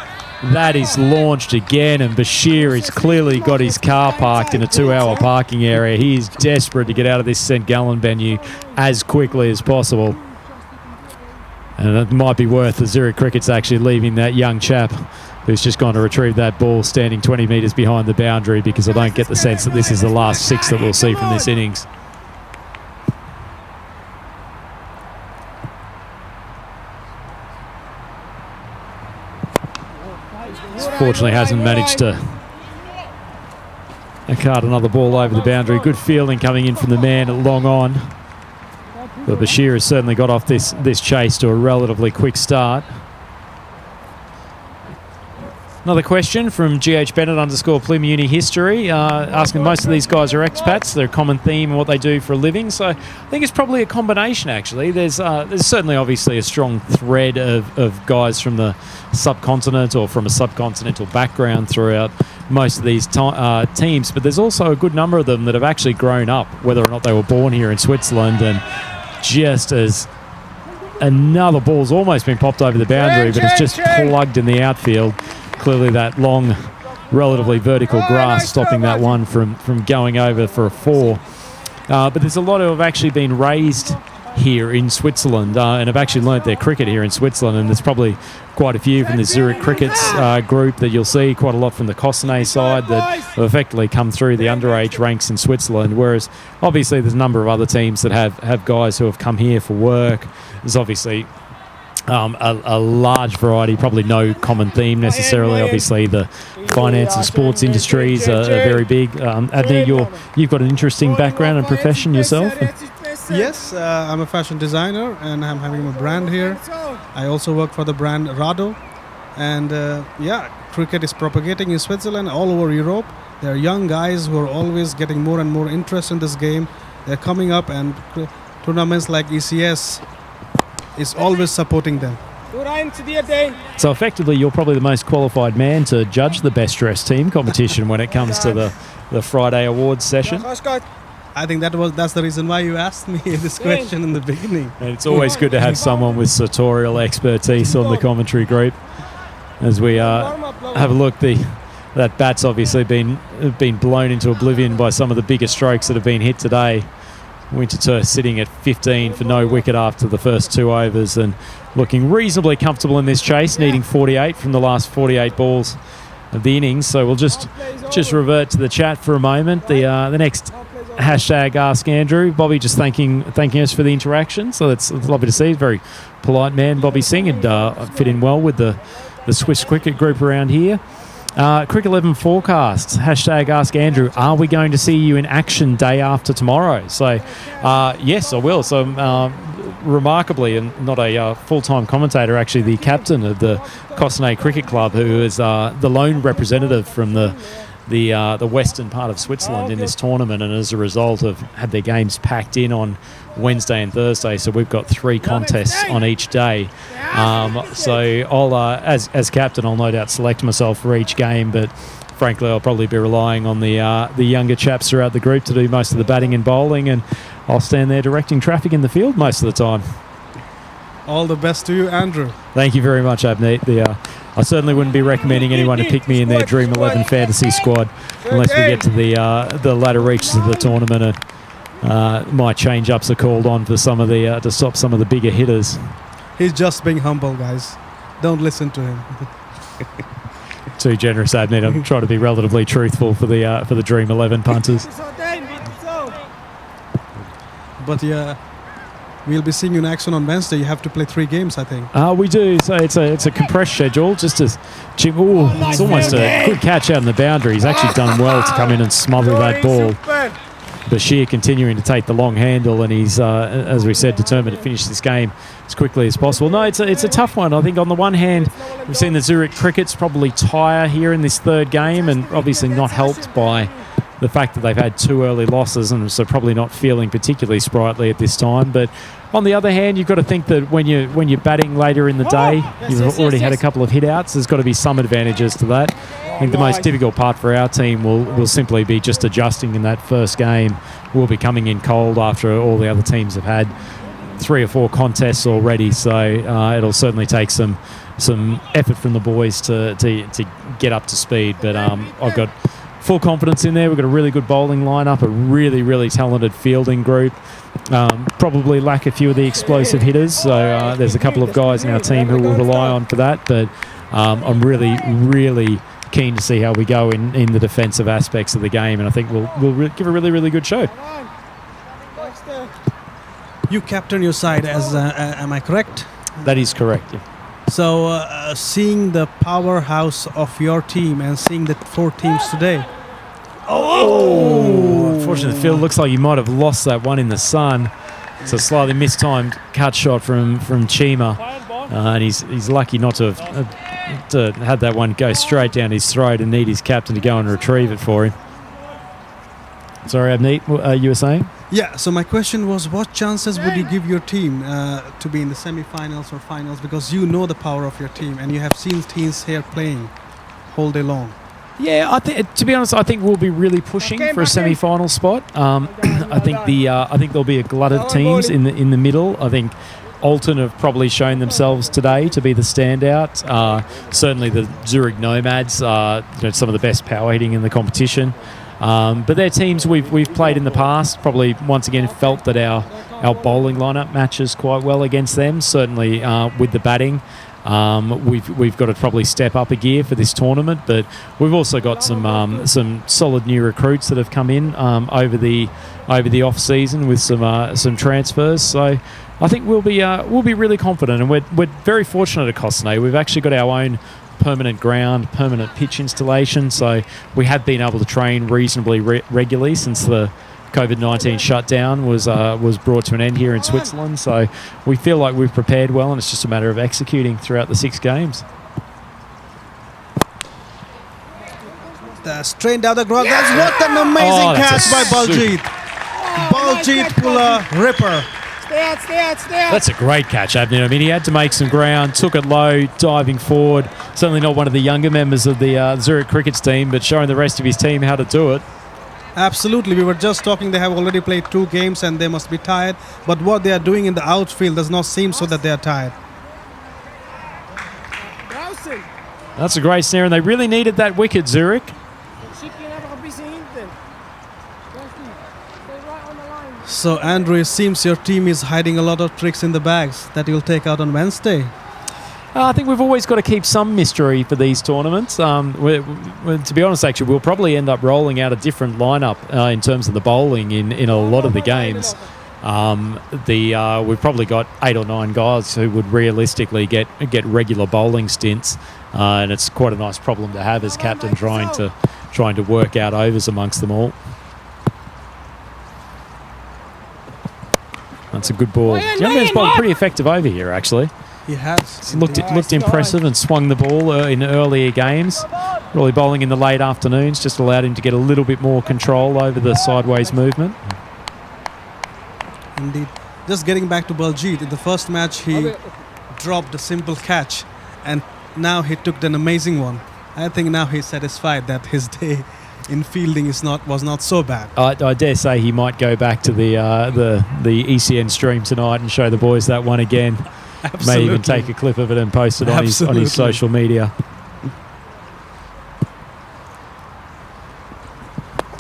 that is launched again, and Bashir has clearly got his car parked in a 2-hour parking area. He is desperate to get out of this St. Gallen venue as quickly as possible. And it might be worth the Zurich Crickets actually leaving that young chap who's just gone to retrieve that ball standing 20 metres behind the boundary, because I don't get the sense that this is the last 6 that we'll see from this innings. Fortunately hasn't managed to cart another ball over the boundary. Good fielding coming in from the man at long on. But Bashir has certainly got off this chase to a relatively quick start. Another question from GH Bennett _Plum Uni History, asking, most of these guys are expats. Their common theme and what they do for a living. So I think it's probably a combination, actually. There's certainly obviously a strong thread of guys from the subcontinent or from a subcontinental background throughout most of these teams, but there's also a good number of them that have actually grown up, whether or not they were born here in Switzerland. And just as another ball's almost been popped over the boundary, but it's just plugged in the outfield. Clearly that long, relatively vertical grass stopping that one from going over for a 4. But there's a lot who have actually been raised here in Switzerland and have actually learnt their cricket here in Switzerland, and there's probably quite a few from the Zurich Crickets group that you'll see, quite a lot from the Cossonay side that have effectively come through the underage ranks in Switzerland, whereas obviously there's a number of other teams that have guys who have come here for work. There's obviously a large variety, probably no common theme necessarily. Obviously the finance and sports industries are very big. Adney, you've got an interesting background and profession yourself. yes, I'm a fashion designer and I'm having a brand here. I also work for the brand Rado. And cricket is propagating in Switzerland, all over Europe. There are young guys who are always getting more and more interest in this game. They're coming up, and tournaments like ECS is always supporting them. So effectively, you're probably the most qualified man to judge the best dressed team competition when it comes to the Friday awards session. I think that's the reason why you asked me this question in the beginning. And it's always good to have someone with sartorial expertise on the commentary group. As we have a look, that bat's obviously been blown into oblivion by some of the bigger strokes that have been hit today. Winterthur sitting at 15 for no wicket after the first 2 overs and looking reasonably comfortable in this chase, needing 48 from the last 48 balls of the innings. So we'll just revert to the chat for a moment. The next hashtag Ask Andrew. Bobby just thanking us for the interaction. So it's lovely to see. He's a very polite man, Bobby Singh, and fit in well with the Swiss cricket group around here. Cricket 11 forecasts, hashtag Ask Andrew. Are we going to see you in action day after tomorrow? So, yes, I will. So, remarkably, and not a full-time commentator, actually the captain of the Cossonay Cricket Club, who is the lone representative from the western part of Switzerland in this tournament, and as a result have had their games packed in on Wednesday and Thursday, so we've got 3 contests on each day. So I'll, as captain, I'll no doubt select myself for each game, but frankly I'll probably be relying on the younger chaps throughout the group to do most of the batting and bowling, and I'll stand there directing traffic in the field most of the time. All the best to you, Andrew. Thank you very much, Abneet. I certainly wouldn't be recommending anyone to pick me in their Dream11 fantasy squad unless we get to the latter reaches of the tournament, and my change-ups are called on for some of the to stop some of the bigger hitters. He's just being humble, guys. Don't listen to him. Too generous, Abneet. I'm trying to be relatively truthful for the Dream11 punters. But yeah, we'll be seeing you in action on Wednesday. You have to play 3 games, I think. We do. So it's a compressed schedule. Just as Jim, it's almost a good catch out in the boundary. He's actually done well to come in and smother that ball. Bashir continuing to take the long handle, and he's, as we said, determined to finish this game as quickly as possible. No, it's a tough one. I think on the one hand, we've seen the Zurich Crickets probably tire here in this 3rd game, and obviously not helped by the fact that they've had 2 early losses and so probably not feeling particularly sprightly at this time. But on the other hand, you've got to think that when you're batting later in the day, you've already had a couple of hit-outs. There's got to be some advantages to that. I think the most difficult part for our team will simply be just adjusting in that first game. We'll be coming in cold after all the other teams have had 3 or 4 contests already, so it'll certainly take some effort from the boys to get up to speed. But I've got full confidence in there. We've got a really good bowling lineup, a really, really talented fielding group. Probably lack a few of the explosive hitters, so there's a couple of guys in our team who will rely on for that. But I'm really, really keen to see how we go in the defensive aspects of the game, and I think we'll give a really, really good show. You captain your side, as am I correct? That is correct. Yeah. So seeing the powerhouse of your team and seeing the 4 teams today. Unfortunately, Phil, looks like you might have lost that one in the sun. It's a slightly mistimed cut shot from Chima, and he's lucky not to have had that one go straight down his throat and need his captain to go and retrieve it for him. Sorry, Abneet, you were saying? Yeah, so my question was, what chances would you give your team to be in the semi-finals or finals? Because you know the power of your team and you have seen teams here playing whole day long. Yeah, to be honest, I think we'll be really pushing for a semi-final spot. I think there'll be a glut of teams in the middle. I think Alton have probably shown themselves today to be the standout. Certainly the Zurich Nomads are some of the best power hitting in the competition. But they're teams we've played in the past. Probably once again felt that our bowling lineup matches quite well against them. Certainly with the batting, we've got to probably step up a gear for this tournament. But we've also got some solid new recruits that have come in over the off season with some transfers. So I think we'll be really confident, and we're very fortunate at Costenay. We've actually got our own permanent ground, permanent pitch installation, so we have been able to train reasonably regularly since the COVID-19 shutdown was brought to an end here in Switzerland. So we feel like we've prepared well, and it's just a matter of executing throughout the 6 games. Straight down the ground. That's what an amazing catch by Baljit. Baljit pull a ripper. Stay out. That's a great catch, Abner. I mean, he had to make some ground, took it low, diving forward. Certainly not one of the younger members of the Zurich Crickets team, but showing the rest of his team how to do it. Absolutely. We were just talking, they have already played 2 games and they must be tired. But what they are doing in the outfield does not seem so that they are tired. That's a great snare, and they really needed that wicket, Zurich. So, Andrew, it seems your team is hiding a lot of tricks in the bags that you'll take out on Wednesday. I think we've always got to keep some mystery for these tournaments. To be honest, actually, we'll probably end up rolling out a different lineup in terms of the bowling in a lot of the games. We've probably got 8 or 9 guys who would realistically get regular bowling stints, and it's quite a nice problem to have as captain, trying to work out overs amongst them all. That's a good ball. The young man's bowled pretty effective over here, actually. He has. Looked impressive and swung the ball in earlier games. Really bowling in the late afternoons just allowed him to get a little bit more control over the sideways movement. Indeed. Just getting back to Baljit, in the first match he dropped a simple catch and now he took an amazing one. I think now he's satisfied that his day in fielding was not so bad. I dare say he might go back to the ECN stream tonight and show the boys that one again. Absolutely. May even take a clip of it and post it on his social media.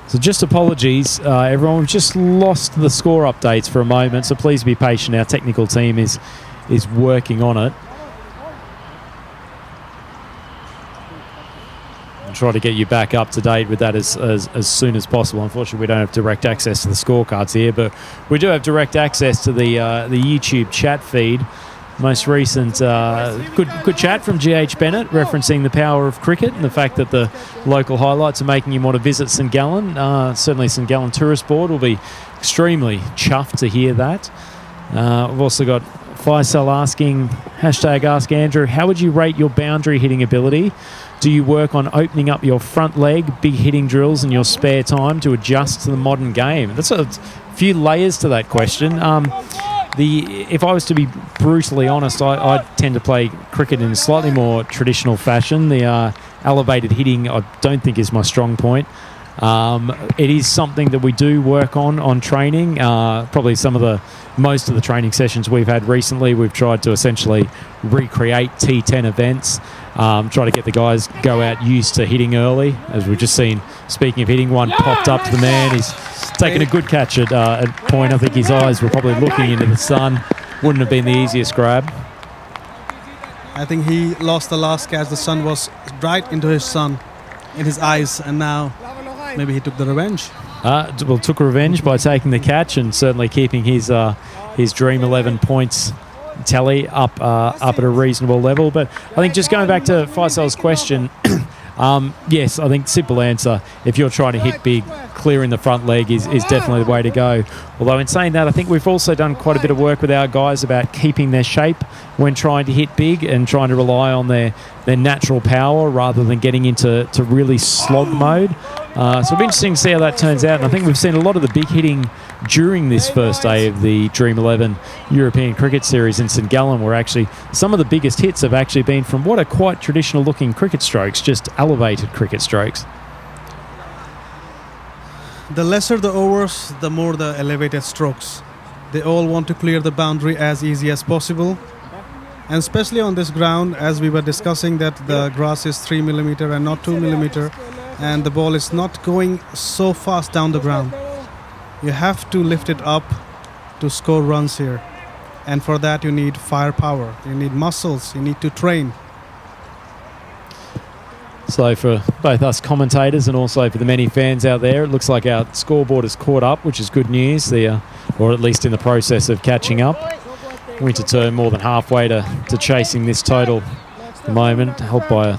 So just apologies, everyone. We've just lost the score updates for a moment, so please be patient. Our technical team is working on it. And try to get you back up to date with that as soon as possible. Unfortunately, we don't have direct access to the scorecards here, but we do have direct access to the YouTube chat feed. Most recent good chat from GH Bennett referencing the power of cricket and the fact that the local highlights are making him want to visit St Gallen. Certainly St Gallen Tourist Board will be extremely chuffed to hear that. We've also got Faisal asking, #AskAndrew, how would you rate your boundary hitting ability? do you work on opening up your front leg, big hitting drills in your spare time to adjust to the modern game? That's a few layers to that question. If I was to be brutally honest, I tend to play cricket in a slightly more traditional fashion. The elevated hitting I don't think is my strong point. It is something that we do work on training. Probably most of the training sessions we've had recently, we've tried to essentially recreate T10 events, try to get the guys go out used to hitting early. As we've just seen, speaking of hitting, one popped up to the man. He's taken a good catch at point. I think his eyes were probably looking into the sun. Wouldn't have been the easiest grab. I think he lost the last catch. The sun was right into his eyes, and now maybe he took the revenge. Took revenge by taking the catch and certainly keeping his Dream11 points tally up at a reasonable level. But I think just going back to Faisal's question, yes, I think simple answer. If you're trying to hit big, clearing the front leg is definitely the way to go. Although in saying that, I think we've also done quite a bit of work with our guys about keeping their shape when trying to hit big and trying to rely on their natural power rather than getting into really slog mode. So it'll be interesting to see how that turns out. And I think we've seen a lot of the big hitting during this first day of the Dream11 European Cricket Series in St Gallen, where actually some of the biggest hits have actually been from what are quite traditional looking cricket strokes, just elevated cricket strokes. The lesser the overs, the more the elevated strokes. They all want to clear the boundary as easy as possible. And especially on this ground, as we were discussing, that the grass is 3mm and not 2mm, and the ball is not going so fast down the ground. You have to lift it up to score runs here. And for that you need firepower, you need muscles, you need to train. So for both us commentators and also for the many fans out there, it looks like our scoreboard is caught up, which is good news, or at least in the process of catching up. Winterthur more than halfway to chasing this total at the moment, helped by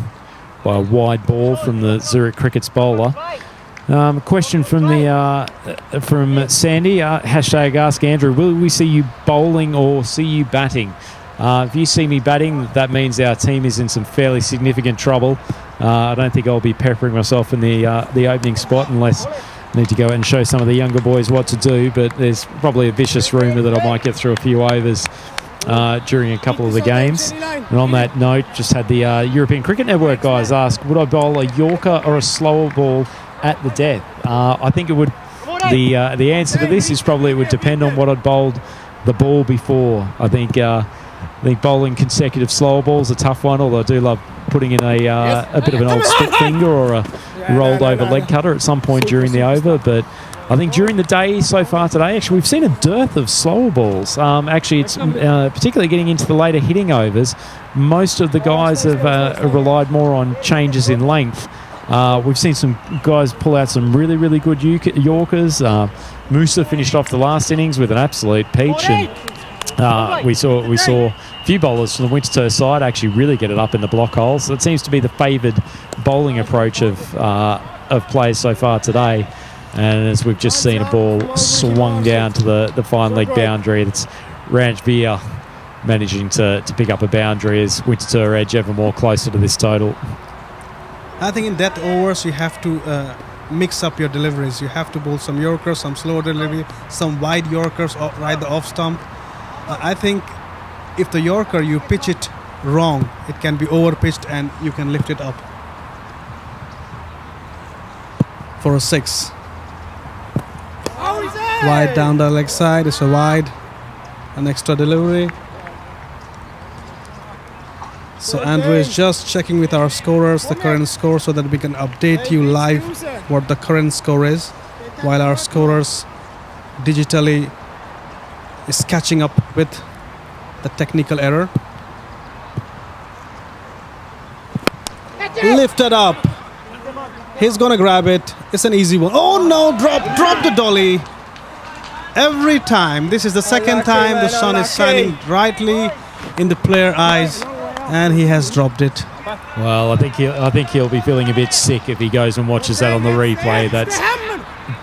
a wide ball from the Zurich Cricket's bowler. Question from Sandy, hashtag Ask Andrew, will we see you bowling or see you batting? If you see me batting, that means our team is in some fairly significant trouble. I don't think I'll be peppering myself in the opening spot unless I need to go out and show some of the younger boys what to do, but there's probably a vicious rumour that I might get through a few overs during a couple of the games. And on that note, just had the European Cricket Network guys ask, would I bowl a Yorker or a slower ball at the death? I think it would. The answer to this is probably it would depend on what I'd bowled the ball before. I think bowling consecutive slower balls a tough one, although I do love putting in a bit of an old split finger or a rolled over leg cutter at some point during the over. But I think during the day so far today, actually we've seen a dearth of slower balls. Actually, it's particularly getting into the later hitting overs. Most of the guys have relied more on changes in length. We've seen some guys pull out some really, really good Yorkers. Musa finished off the last innings with an absolute peach, and we saw a few bowlers from the Winterthur side actually really get it up in the block hole. So it seems to be the favoured bowling approach of players so far today. And as we've just seen, a ball swung down to the fine leg boundary. That's Ranjveer managing to pick up a boundary as Winterthur edge ever more closer to this total. I think in death overs you have to mix up your deliveries. You have to bowl some Yorkers, some slower delivery, some wide Yorkers right the off stump. I think if the Yorker you pitch it wrong, it can be over pitched and you can lift it up for a 6. Wide down the leg side, it's a wide, an extra delivery. So Andrew is just checking with our scorers the current score so that we can update you live what the current score is, while our scorers digitally is catching up with the technical error. Lifted up. He's gonna grab it. It's an easy one. Oh no, drop the dolly. Every time. This is the second time the sun is shining brightly in the player eyes, and he has dropped it. Well, I think he'll be feeling a bit sick if he goes and watches that on the replay. That's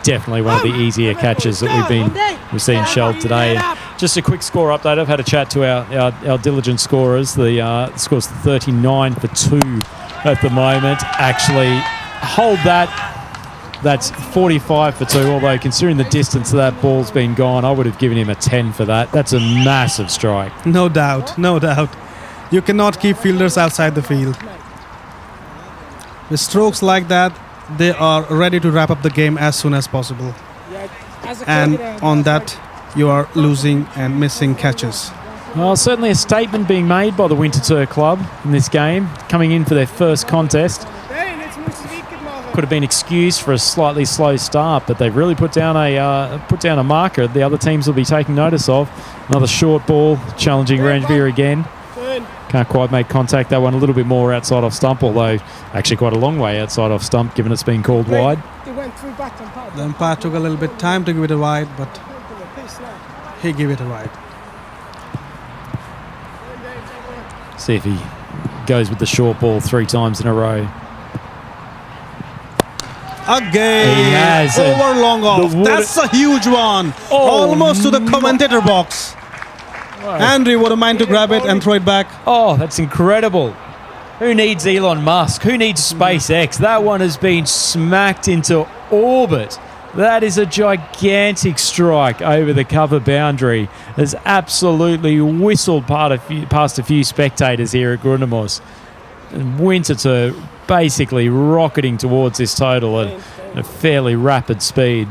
definitely one of the easier catches that we've seen shelled today. And just a quick score update. I've had a chat to our diligent scorers. The score's 39 for 2 at the moment. Actually, hold that. That's 45 for 2, although considering the distance that ball's been gone, I would have given him a 10 for that. That's a massive strike. No doubt, no doubt. You cannot keep fielders outside the field. With strokes like that, they are ready to wrap up the game as soon as possible. And on that, you are losing and missing catches. Well, certainly a statement being made by the Winterthur club in this game, coming in for their first contest. Could have been excused for a slightly slow start, but they've really put down a marker the other teams will be taking notice of. Another short ball, challenging Ranjveer again. Can't quite make contact. That one a little bit more outside off stump, although actually quite a long way outside off stump, given it's been called wide. The umpire took a little bit time to give it a wide, but he gave it a wide. See if he goes with the short ball 3 times in a row. Again, He has over long off. That's a huge one. Almost to the commentator box. Andrew would have mind to grab it and throw it back. Oh, that's incredible. Who needs Elon Musk? Who needs SpaceX? That one has been smacked into orbit. That is a gigantic strike over the cover boundary. Has absolutely whistled past a few spectators here at Grundamos. And Winterthur basically rocketing towards this total at a fairly rapid speed.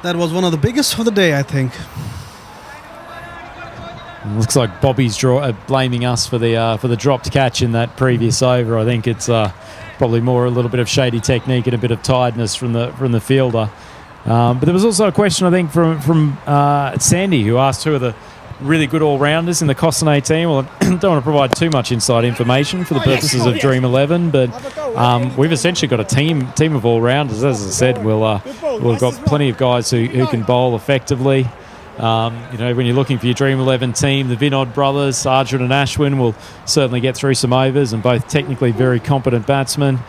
That was one of the biggest of the day, I think. Looks like Bobby's blaming us for the dropped catch in that previous over. I think it's probably more a little bit of shady technique and a bit of tiredness from the fielder. But there was also a question, I think, from Sandy, who asked who are the really good all-rounders in the Costanet team. Well, I don't want to provide too much inside information for the purposes of Dream11, but we've essentially got a team of all-rounders. As I said, we've got plenty of guys who can bowl effectively. When you're looking for your Dream11 team, the Vinod brothers, Arjun and Ashwin, will certainly get through some overs, and both technically very competent batsmen.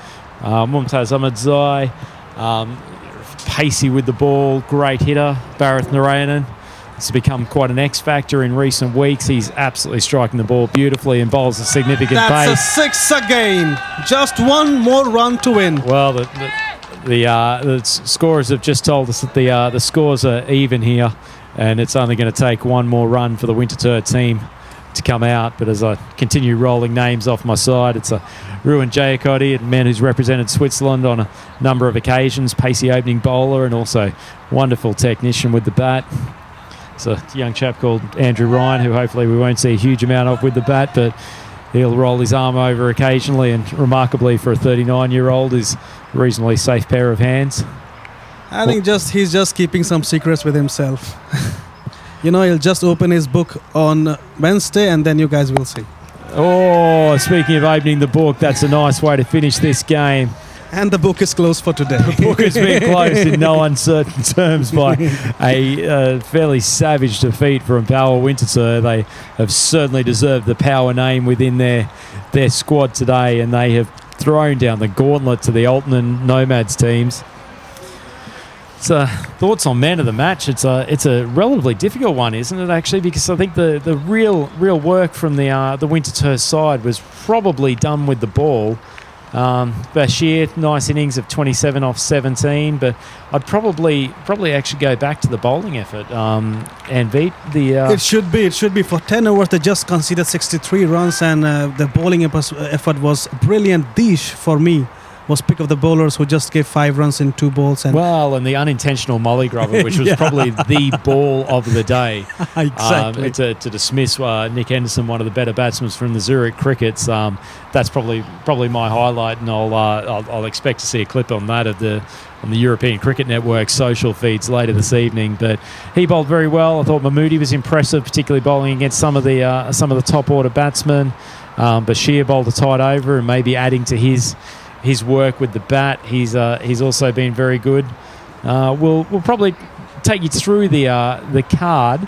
Mumtaz Ahmadzai, pacey with the ball, great hitter. Bharat Narayanan has become quite an X factor in recent weeks. He's absolutely striking the ball beautifully and bowls a significant That's pace. a 6 again. Just one more run to win. Well, the scorers have just told us that the scores are even here, and it's only going to take one more run for the Winterthur team to come out. But as I continue rolling names off my side, it's a Ruan Jayakoti, a man who's represented Switzerland on a number of occasions, pacey opening bowler and also wonderful technician with the bat. It's a young chap called Andrew Ryan, who hopefully we won't see a huge amount of with the bat, but he'll roll his arm over occasionally, and remarkably for a 39-year-old is a reasonably safe pair of hands. I think he's just keeping some secrets with himself. He'll just open his book on Wednesday and then you guys will see. Oh, speaking of opening the book, that's a nice way to finish this game. And the book is closed for today. The book has been closed in no uncertain terms by a fairly savage defeat from Power Winterthur. They have certainly deserved the Power name within their squad today, and they have thrown down the gauntlet to the Alton and Nomads teams. So, thoughts on man of the match? It's a relatively difficult one, isn't it? Actually, because I think the real work from the Winterthur side was probably done with the ball. Bashir, nice innings of 27 off 17, but I'd probably actually go back to the bowling effort and beat the. It should be for 10 overs. They just conceded 63 runs, and the bowling effort was brilliant. Dish for me was pick of the bowlers who just gave 5 runs in 2 balls. And the unintentional molly grubber, which was probably the ball of the day. Exactly. To dismiss Nick Henderson, one of the better batsmen from the Zurich Crickets, that's probably my highlight, and I'll expect to see a clip on that on the European Cricket Network social feeds later this evening. But he bowled very well. I thought Mahmoodi was impressive, particularly bowling against some of the top order batsmen. Bashir bowled a tight over and maybe adding to his work with the bat. He's also been very good. We'll probably take you through the card.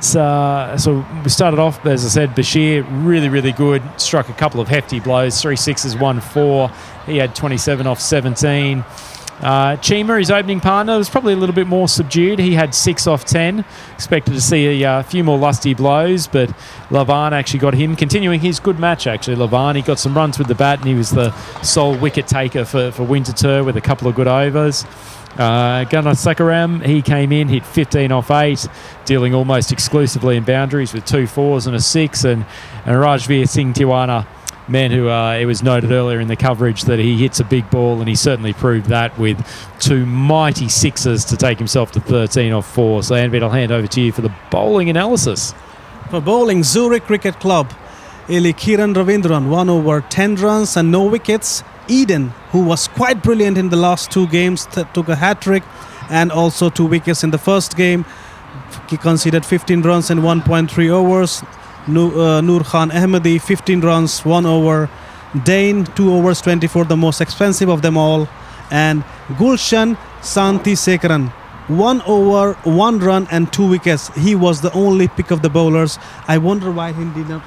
So we started off, as I said, Bashir really, really good. Struck a couple of hefty blows, 3 6s, 1 4. He had 27 off 17. Chima, his opening partner, was probably a little bit more subdued. He had 6 off 10. Expected to see a few more lusty blows, but Lavan actually got him. Continuing his good match, actually, Lavan. He got some runs with the bat, and he was the sole wicket taker for Winterthur with a couple of good overs. Gunnar Sakaram, he came in, hit 15 off 8, dealing almost exclusively in boundaries with 2 4s and a 6. And Rajveer Singh Tiwana, man who it was noted earlier in the coverage that he hits a big ball, and he certainly proved that with 2 mighty 6s to take himself to 13 off 4. So Anvid, I'll hand over to you for the bowling analysis. For bowling, Zurich Cricket Club, Ili Kiran Ravindran, 1 over 10 runs and no wickets. Eden, who was quite brilliant in the last 2 games, took a hat-trick and also 2 wickets in the first game. He conceded 15 runs in 1.3 overs. Noor Khan Ahmadi, 15 runs, 1 over. Dane, 2 overs, 24, the most expensive of them all. And Gulshan Santi Sekaran, 1 over, 1 run and 2 wickets. He was the only pick of the bowlers. I wonder why he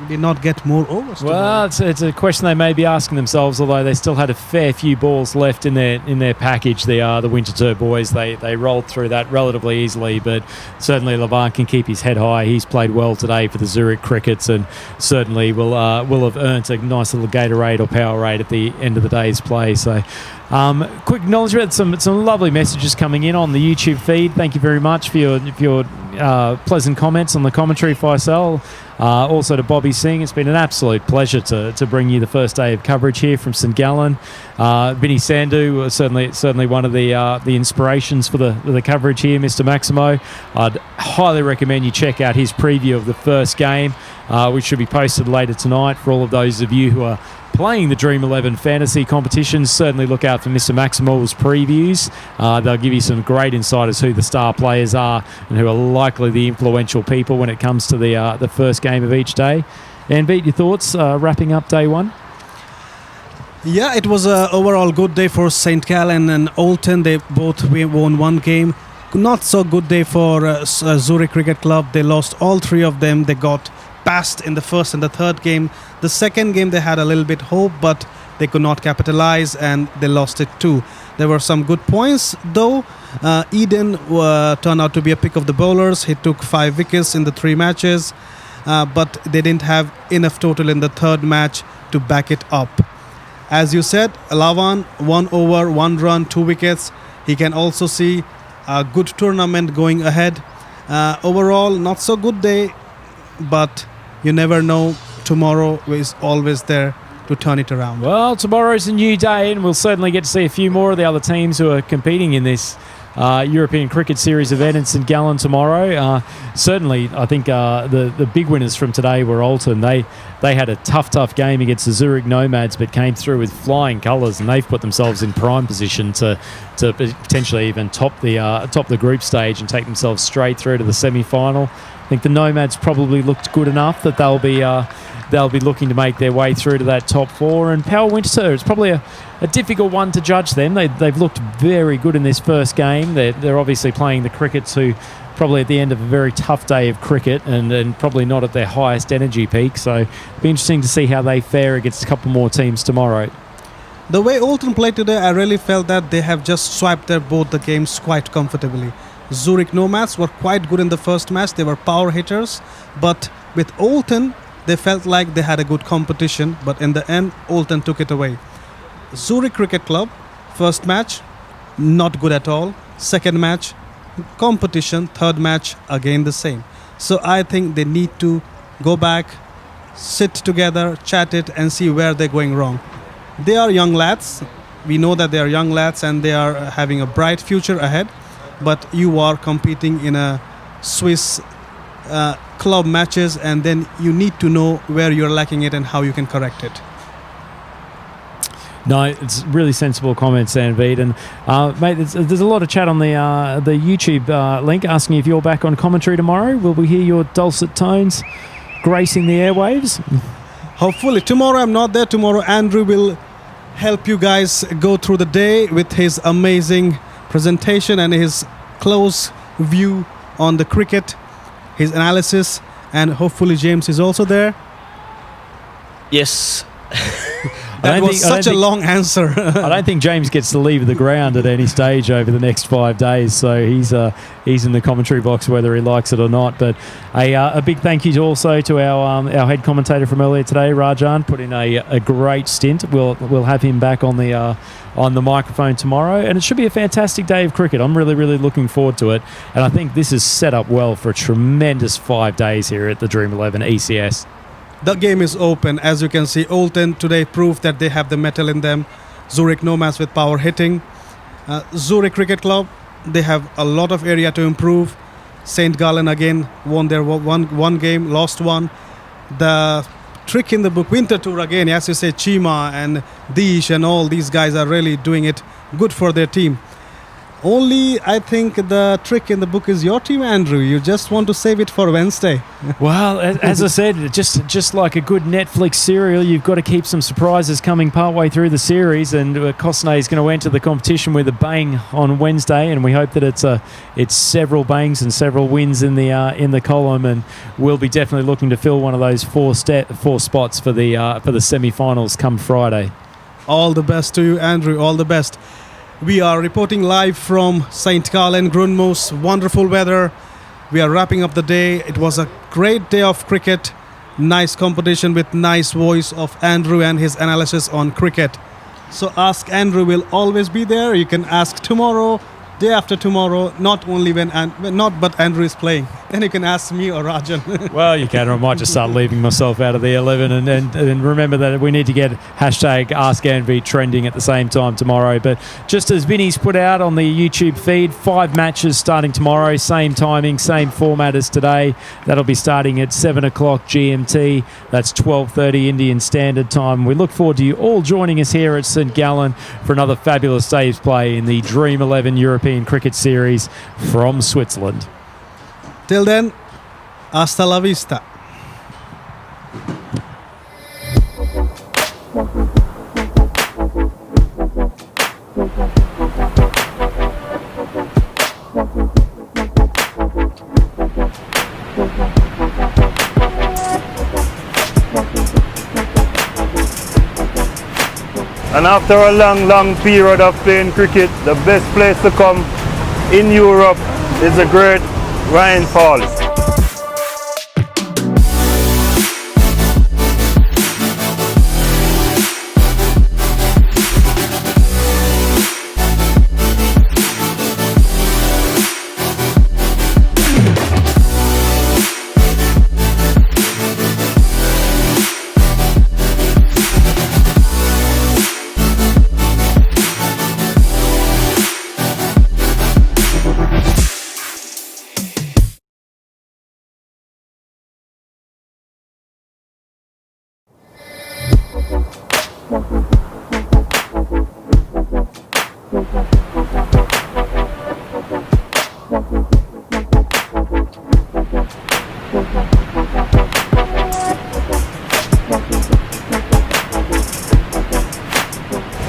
did not get more overs. Well, it's a question they may be asking themselves, although they still had a fair few balls left in their package. The Winterthur boys, they rolled through that relatively easily, but certainly Lavan can keep his head high. He's played well today for the Zurich Crickets, and certainly will have earned a nice little Gatorade or Powerade at the end of the day's play. So quick acknowledgement, some lovely messages coming in on the YouTube feed. Thank you very much for your pleasant comments on the commentary, Faisal. Also to Bobby Singh, it's been an absolute pleasure to bring you the first day of coverage here from St Gallen. Vinny Sandhu was certainly one of the inspirations for the coverage here, Mr Maximo. I'd highly recommend you check out his preview of the first game, which should be posted later tonight. For all of those of you who are playing the Dream11 fantasy competitions, certainly look out for Mr. Maximo's previews. They'll give you some great insight as who the star players are and who are likely the influential people when it comes to the first game of each day. And Beat, your thoughts wrapping up day 1? Yeah, it was an overall good day for St. Gallen and Oulton. They both won 1 game. Not so good day for Zurich Cricket Club. They lost all 3 of them. They got passed in the first and the third game. The second game they had a little bit hope, but they could not capitalize and they lost it too. There were some good points though. Eden turned out to be a pick of the bowlers. He took 5 wickets in the 3 matches, but they didn't have enough total in the third match to back it up. As you said, Lavan, 1 over, 1 run, 2 wickets. He can also see a good tournament going ahead. Overall, not so good day, but you never know. Tomorrow is always there to turn it around. Well, tomorrow's a new day, and we'll certainly get to see a few more of the other teams who are competing in this European Cricket Series event in St Gallen tomorrow. Certainly, I think the big winners from today were Oulton. They had a tough game against the Zurich Nomads, but came through with flying colours, and they've put themselves in prime position to potentially even top the group stage and take themselves straight through to the semi-final. I think the Nomads probably looked good enough that they'll be looking to make their way through to that top 4. And Power Winterthur, it's probably a difficult one to judge them. They've looked very good in this first game. They're obviously playing the Crickets, who probably at the end of a very tough day of cricket and probably not at their highest energy peak. So it'll be interesting to see how they fare against a couple more teams tomorrow. The way Oulton played today, I really felt that they have just swiped both the games quite comfortably. Zurich Nomads were quite good in the first match. They were power hitters. But with Oulton, they felt like they had a good competition. But in the end, Oulton took it away. Zurich Cricket Club, first match, not good at all. Second match, competition. Third match, again the same. So I think they need to go back, sit together, chat it, and see where they're going wrong. They are young lads. We know that they are young lads and they are having a bright future ahead. But you are competing in a Swiss club matches, and then you need to know where you're lacking it and how you can correct it. No, it's really sensible comments, Sanveed. And mate, there's a lot of chat on the YouTube link asking if you're back on commentary tomorrow. Will we hear your dulcet tones gracing the airwaves? Hopefully. Tomorrow I'm not there. Tomorrow Andrew will help you guys go through the day with his amazing presentation and his close view on the cricket, his analysis, and hopefully James is also there. Yes. That was such a long answer. I don't think James gets to leave the ground at any stage over the next 5 days, so he's in the commentary box whether he likes it or not. But a big thank you also to our head commentator from earlier today, Rajan, put in a great stint. We'll have him back on the microphone tomorrow, and it should be a fantastic day of cricket. I'm really, really looking forward to it, and I think this is set up well for a tremendous 5 days here at the Dream11 ECS. The game is open. As you can see, Olten today proved that they have the metal in them. Zurich Nomads with power hitting. Zurich Cricket Club, they have a lot of area to improve. St. Gallen again won their one game, lost one. The trick in the book, Winter Tour again, as you say, Chima and Dish and all these guys are really doing it good for their team. Only, I think the trick in the book is your team, Andrew. You just want to save it for Wednesday. Well, as I said, just like a good Netflix serial, you've got to keep some surprises coming partway through the series. And Kosnay is going to enter the competition with a bang on Wednesday, and we hope that it's several bangs and several wins in the column. And we'll be definitely looking to fill one of those four spots for the semi-finals come Friday. All the best to you, Andrew. All the best. We are reporting live from St. Gallen, Grunmoos. Wonderful weather. We are wrapping up the day. It was a great day of cricket. Nice competition with nice voice of Andrew and his analysis on cricket. So Ask Andrew will always be there. You can ask tomorrow, day after tomorrow, not but Andrew is playing. Then you can ask me or Rajan. Well, you can, or I might just start leaving myself out of the 11 and remember that we need to get hashtag AskAnV trending at the same time tomorrow. But just as Vinny's put out on the YouTube feed, 5 matches starting tomorrow, same timing, same format as today. That'll be starting at 7 o'clock GMT. That's 12:30 Indian Standard Time. We look forward to you all joining us here at St. Gallen for another fabulous day's play in the Dream11 European Cricket Series from Switzerland. Till then, hasta la vista. And after a long period of playing cricket, the best place to come in Europe is the great Rhine Falls.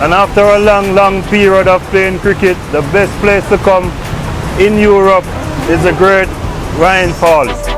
And after a long period of playing cricket, the best place to come in Europe is the great Rhine Falls.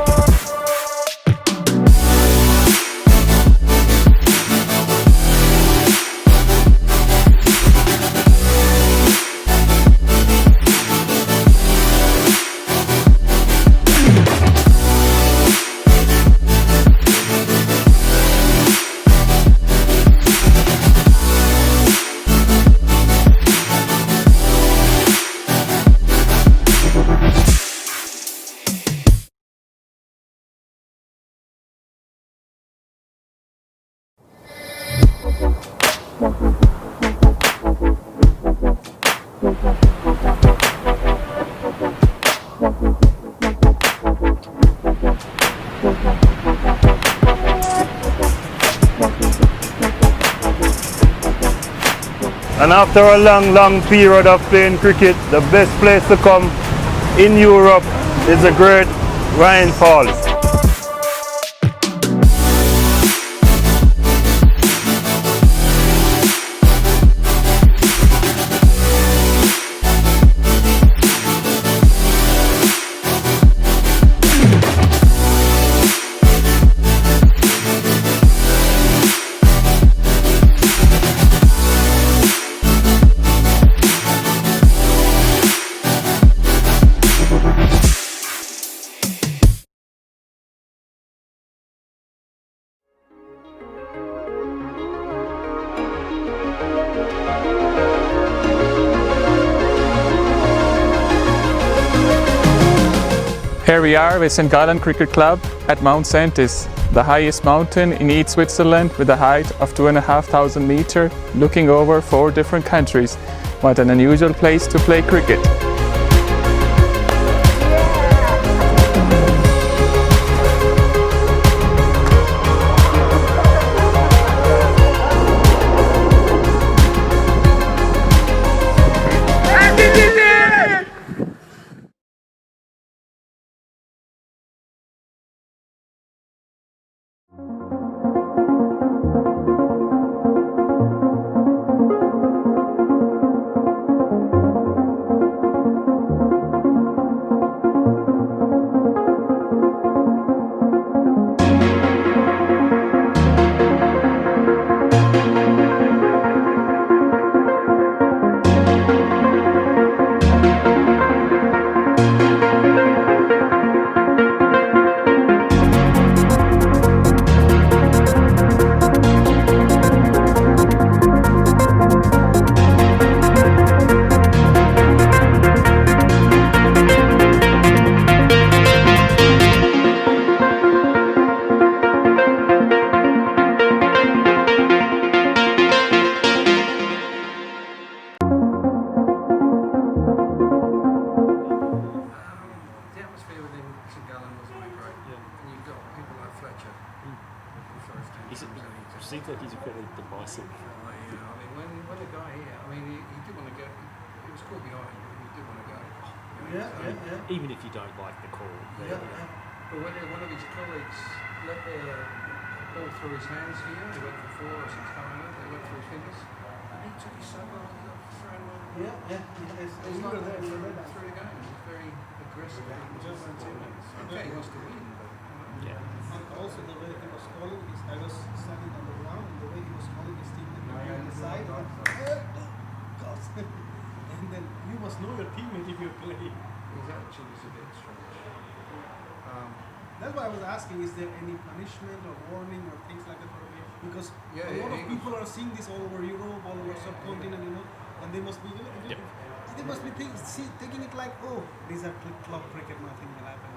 And after a long period of playing cricket, the best place to come in Europe is the great Rhine Falls. Here we are with St. Gallen Cricket Club at Mount Saintis, the highest mountain in East Switzerland with a height of 2,500 meters, looking over 4 different countries. What an unusual place to play cricket. seems like he's fairly divisive. Yeah, I mean, when the guy here, I mean, he did want to go, he was caught behind, but he did want to go. Even if you don't like the call. But when one of his colleagues let the ball through his hands here, he went for 4 or 6 times, they went through his fingers, and he took his sunglasses off, thrown them. It's like that through the game. He's very aggressive. Just 2 minutes. Okay, he wants to win, but. And also the way he was calling, I was standing on the ground, and the way he was calling his teammate on the side, and then you must know your teammate if you play. His attitude is a bit strange. That's why I was asking, is there any punishment or warning or things like that? Because a lot of people are seeing this all over Europe, all over subcontinent, and they must be taking it like, oh, these are club cricket, nothing will happen.